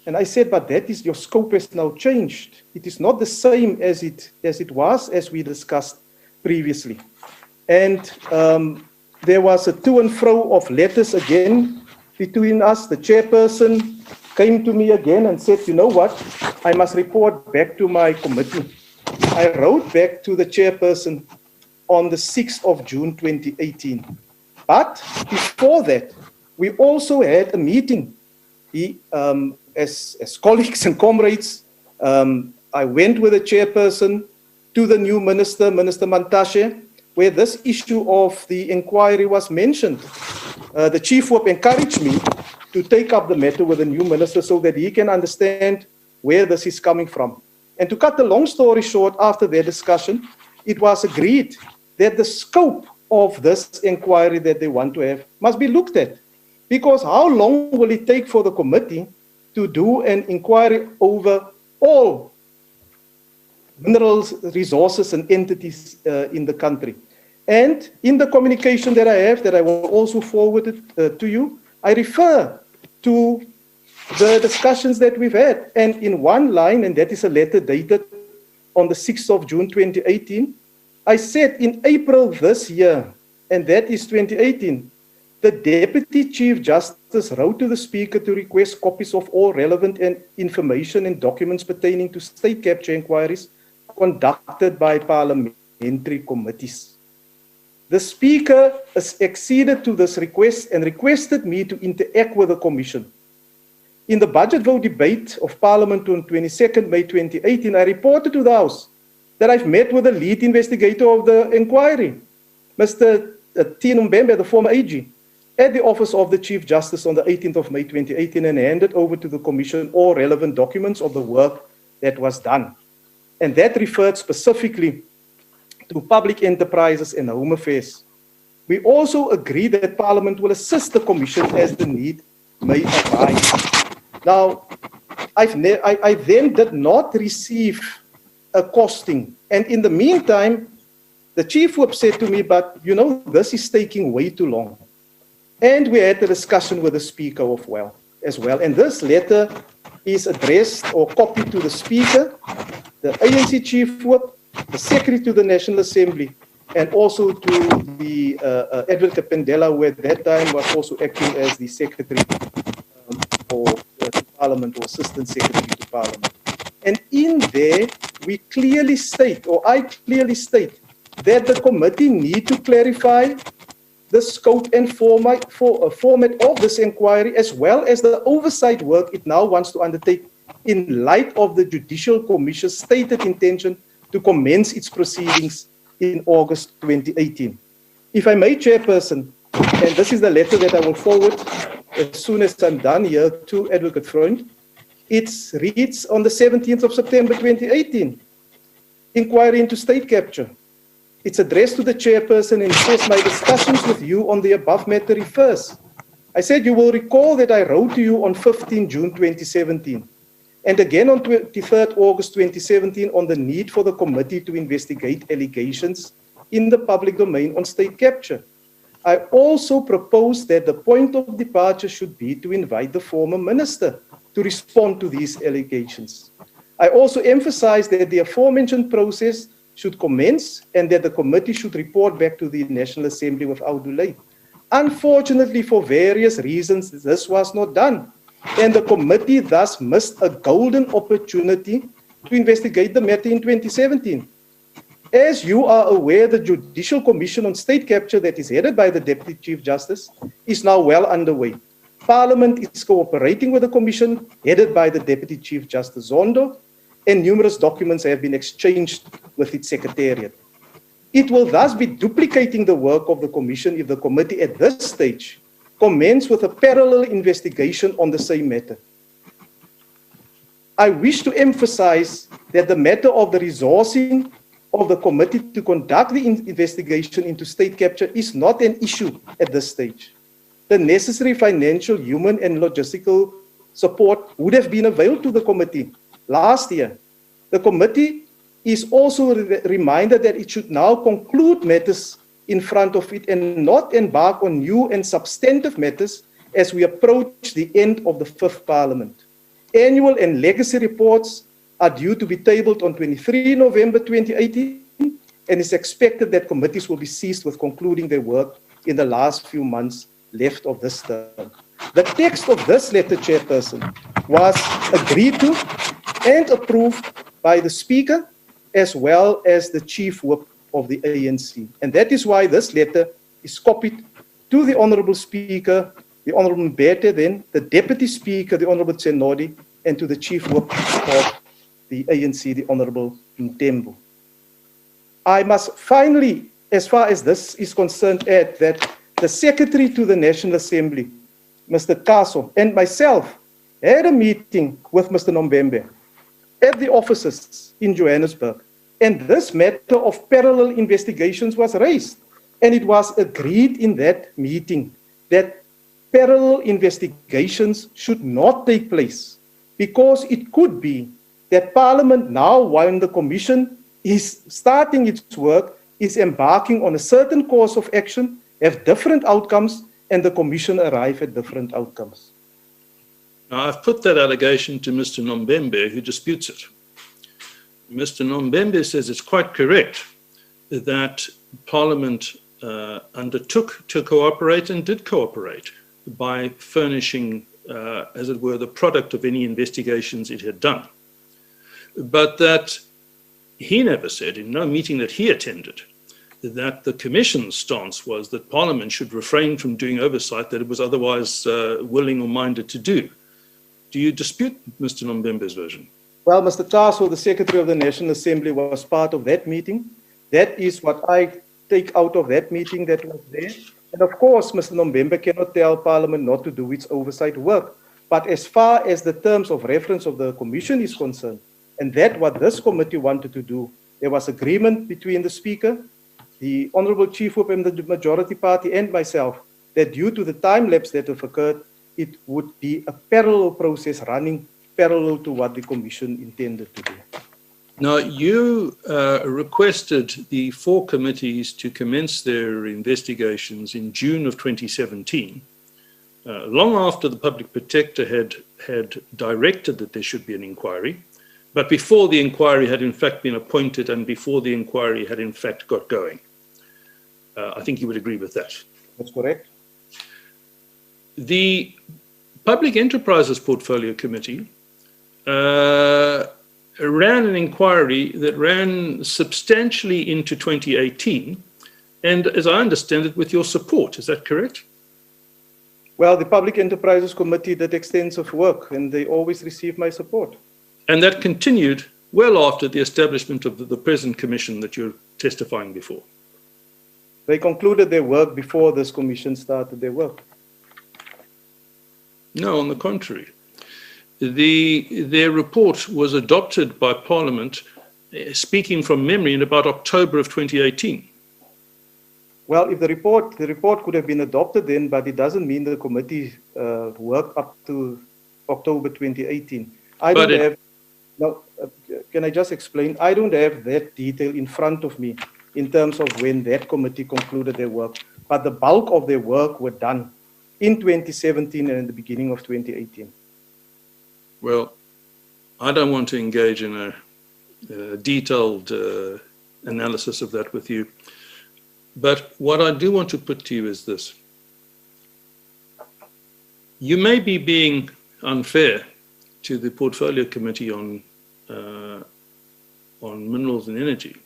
And I said, but that is, your scope has now changed. It is not the same as it was, as we discussed previously. And there was a to and fro of letters again between us. The chairperson came to me again and said, you know what, I must report back to my committee. I wrote back to the chairperson on the 6th of June 2018. But before that, we also had a meeting. As colleagues and comrades, I went with the chairperson to the new minister, Minister Mantashe, where this issue of the inquiry was mentioned. The chief whip encouraged me to take up the matter with the new minister so that he can understand where this is coming from. And to cut the long story short, after their discussion, it was agreed that the scope of this inquiry that they want to have must be looked at. Because how long will it take for the committee to do an inquiry over all minerals, resources, and entities in the country? And in the communication that I have, that I will also forward it to you, I refer to the discussions that we've had. And in one line, and that is a letter dated on the 6th of June 2018, I said in April this year, and that is 2018, the Deputy Chief Justice wrote to the Speaker to request copies of all relevant information and documents pertaining to state capture inquiries conducted by parliamentary committees. The Speaker acceded to this request and requested me to interact with the Commission. In the budget vote debate of Parliament on 22nd May 2018, I reported to the House that I've met with the lead investigator of the inquiry, Mr. Tino Mbembe, the former AG, at the office of the Chief Justice on the 18th of May 2018, and handed over to the Commission all relevant documents of the work that was done. And that referred specifically to public enterprises and home affairs. We also agreed that Parliament will assist the Commission as the need may arise. Now, I then did not receive a costing. And in the meantime, the Chief Whip said to me, but you know, this is taking way too long. And we had a discussion with the Speaker as well. And this letter is addressed or copied to the Speaker, the ANC Chief Whip, the Secretary to the National Assembly, and also to the Advocate Pendela, who at that time was also acting as the Secretary for Parliament, or Assistant Secretary to Parliament. And in there, we clearly state, or I clearly state, that the committee need to clarify the scope and format of this inquiry, as well as the oversight work it now wants to undertake in light of the Judicial Commission's stated intention to commence its proceedings in August 2018. If I may, Chairperson, and this is the letter that I will forward as soon as I'm done here to Advocate Freund, it reads on the 17th of September 2018, inquiry into state capture. It's addressed to the chairperson and says, my discussions with you on the above matter refers. I said, you will recall that I wrote to you on 15 June 2017 and again on 23rd August 2017 on the need for the committee to investigate allegations in the public domain on state capture. I also proposed that the point of departure should be to invite the former minister to respond to these allegations. I also emphasized that the aforementioned process should commence and that the committee should report back to the National Assembly without delay. Unfortunately, for various reasons, this was not done, and the committee thus missed a golden opportunity to investigate the matter in 2017. As you are aware, the Judicial Commission on State Capture that is headed by the Deputy Chief Justice is now well underway. Parliament is cooperating with the Commission headed by the Deputy Chief Justice Zondo, and numerous documents have been exchanged with its secretariat. It will thus be duplicating the work of the Commission if the committee at this stage commence with a parallel investigation on the same matter. I wish to emphasize that the matter of the resourcing of the committee to conduct the investigation into state capture is not an issue at this stage. The necessary financial, human, and logistical support would have been available to the committee last year. The committee is also reminded that it should now conclude matters in front of it and not embark on new and substantive matters as we approach the end of the 5th Parliament. Annual and legacy reports are due to be tabled on 23 November 2018, and it's expected that committees will be seized with concluding their work in the last few months left of this term. The text of this letter, Chairperson, was agreed to and approved by the Speaker as well as the Chief Whip of the ANC. And that is why this letter is copied to the Honourable Speaker, the Honourable Mbete, then the Deputy Speaker, the Honourable Tsenodi, and to the Chief Whip of the ANC, the Honourable Mtembu. I must finally, as far as this is concerned, add that the Secretary to the National Assembly, Mr. Kaso, and myself had a meeting with Mr. Nombembe at the offices in Johannesburg, and this matter of parallel investigations was raised, and it was agreed in that meeting that parallel investigations should not take place because it could be that Parliament now, while the Commission is starting its work, is embarking on a certain course of action, have different outcomes, and the Commission arrive at different outcomes. Now, I've put that allegation to Mr. Nombembe, who disputes it. Mr. Nombembe says it's quite correct that Parliament undertook to cooperate and did cooperate by furnishing, as it were, the product of any investigations it had done. But that he never said, in no meeting that he attended, that the Commission's stance was that Parliament should refrain from doing oversight that it was otherwise willing or minded to do. Do you dispute Mr. Nombembe's version? Well, Mr. Taso, the Secretary of the National Assembly, was part of that meeting. That is what I take out of that meeting that was there. And of course, Mr. Nombembe cannot tell Parliament not to do its oversight work. But as far as the terms of reference of the Commission is concerned, and that what this committee wanted to do, there was agreement between the Speaker, the Honourable Chief Whip and the Majority Party and myself, that due to the time lapse that have occurred, it would be a parallel process running parallel to what the Commission intended to do. Now, you requested the 4 committees to commence their investigations in June of 2017, long after the Public Protector had directed that there should be an inquiry, but before the inquiry had in fact been appointed and before the inquiry had in fact got going. I think you would agree with that. That's correct. The Public Enterprises Portfolio Committee ran an inquiry that ran substantially into 2018, and as I understand it, with your support. Is that correct? Well, the Public Enterprises Committee did extensive work, and they always received my support. And that continued well after the establishment of the present commission that you're testifying before. They concluded their work before this commission started their work. No, on the contrary. Their report was adopted by Parliament, speaking from memory, in about October of 2018. Well, if the report could have been adopted then, but it doesn't mean the committee worked up to October 2018. Can I just explain? I don't have that detail in front of me in terms of when that committee concluded their work, but the bulk of their work were done in 2017 and in the beginning of 2018. Well, I don't want to engage in a detailed analysis of that with you, but what I do want to put to you is this. You may be being unfair to the Portfolio Committee on Minerals and Energy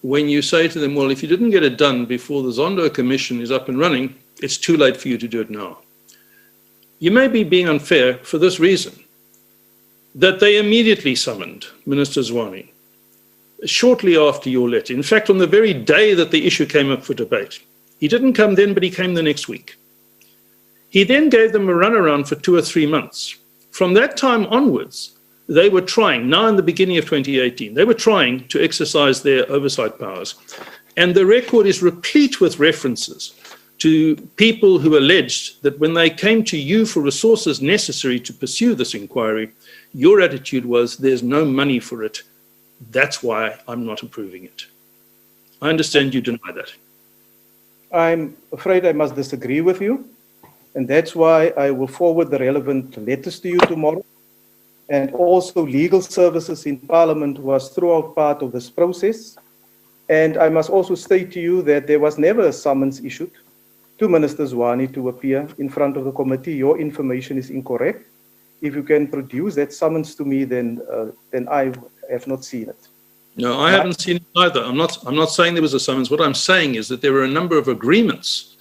when you say to them, well, if you didn't get it done before the Zondo Commission is up and running, it's too late for you to do it now. You may be being unfair for this reason, that they immediately summoned Minister Zwane shortly after your letter. In fact, on the very day that the issue came up for debate, He didn't come then, but he came the next week. He then gave them a runaround for 2 or 3 months. From that time onwards, they were trying, now in the beginning of 2018, they were trying to exercise their oversight powers. And the record is replete with references to people who alleged that when they came to you for resources necessary to pursue this inquiry, your attitude was, there's no money for it. That's why I'm not approving it. I understand you deny that. I'm afraid I must disagree with you, and that's why I will forward the relevant letters to you tomorrow. And also legal services in Parliament was throughout part of this process. And I must also state to you that there was never a summons issued to Minister Zwane to appear in front of the committee. Your information is incorrect. If you can produce that summons to me, then I have not seen it. No, I haven't seen it either. I'm not saying there was a summons. What I'm saying is that there were a number of agreements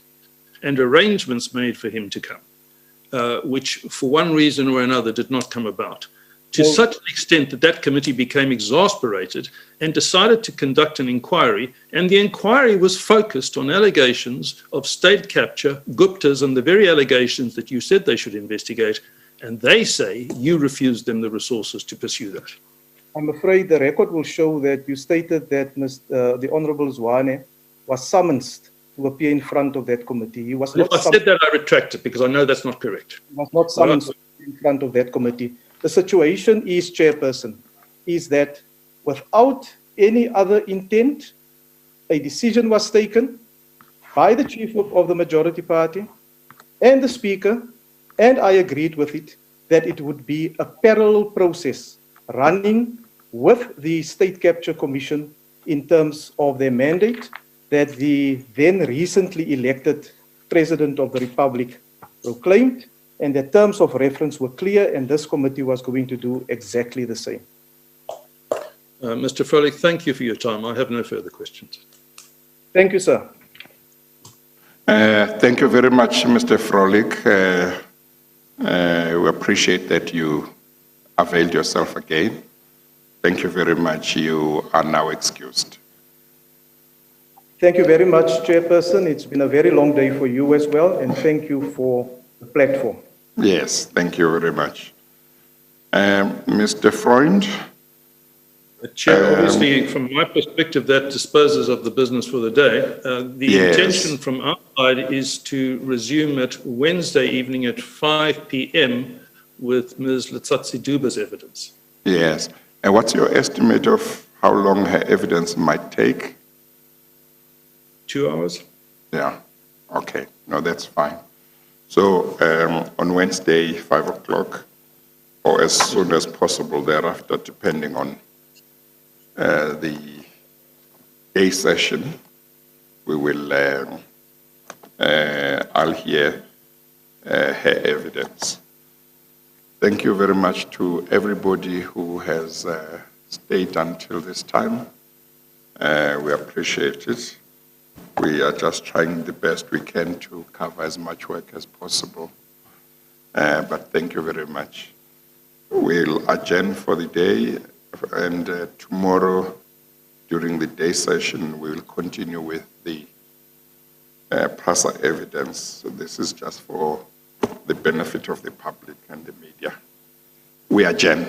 and arrangements made for him to come, which for one reason or another did not come about. To such an extent that that committee became exasperated and decided to conduct an inquiry, and the inquiry was focused on allegations of state capture, Guptas, and the very allegations that you said they should investigate, and they say you refused them the resources to pursue that. I'm afraid the record will show that you stated that the Honourable Zwane was summoned to appear in front of that committee. He was If I said that, I retract it, because I know that's not correct. He was not summoned in front of that committee. The situation is, Chairperson, is that without any other intent, a decision was taken by the Chief of the Majority Party and the Speaker, and I agreed with it, that it would be a parallel process running with the State Capture Commission in terms of their mandate that the then recently elected President of the Republic proclaimed, and the terms of reference were clear, and this committee was going to do exactly the same. Mr. Froelich, thank you for your time. I have no further questions. Thank you, sir. Thank you very much, Mr. Froelich. We appreciate that you availed yourself again. Thank you very much. You are now excused. Thank you very much, Chairperson. It's been a very long day for you as well, and thank you for the platform. Yes, thank you very much. Mr. Freund? Chair, obviously, from my perspective, that disposes of the business for the day. The intention from our side is to resume at Wednesday evening at 5 p.m. with Ms. Letsatsi Duba's evidence. Yes. And what's your estimate of how long her evidence might take? 2 hours? Yeah. Okay. No, that's fine. So on Wednesday, 5 o'clock, or as soon as possible thereafter, depending on the day session, we will, I'll hear her evidence. Thank you very much to everybody who has stayed until this time. We appreciate it. We are just trying the best we can to cover as much work as possible. But thank you very much. We'll adjourn for the day, and tomorrow during the day session, we will continue with the PRASA evidence. So this is just for the benefit of the public and the media. We adjourn.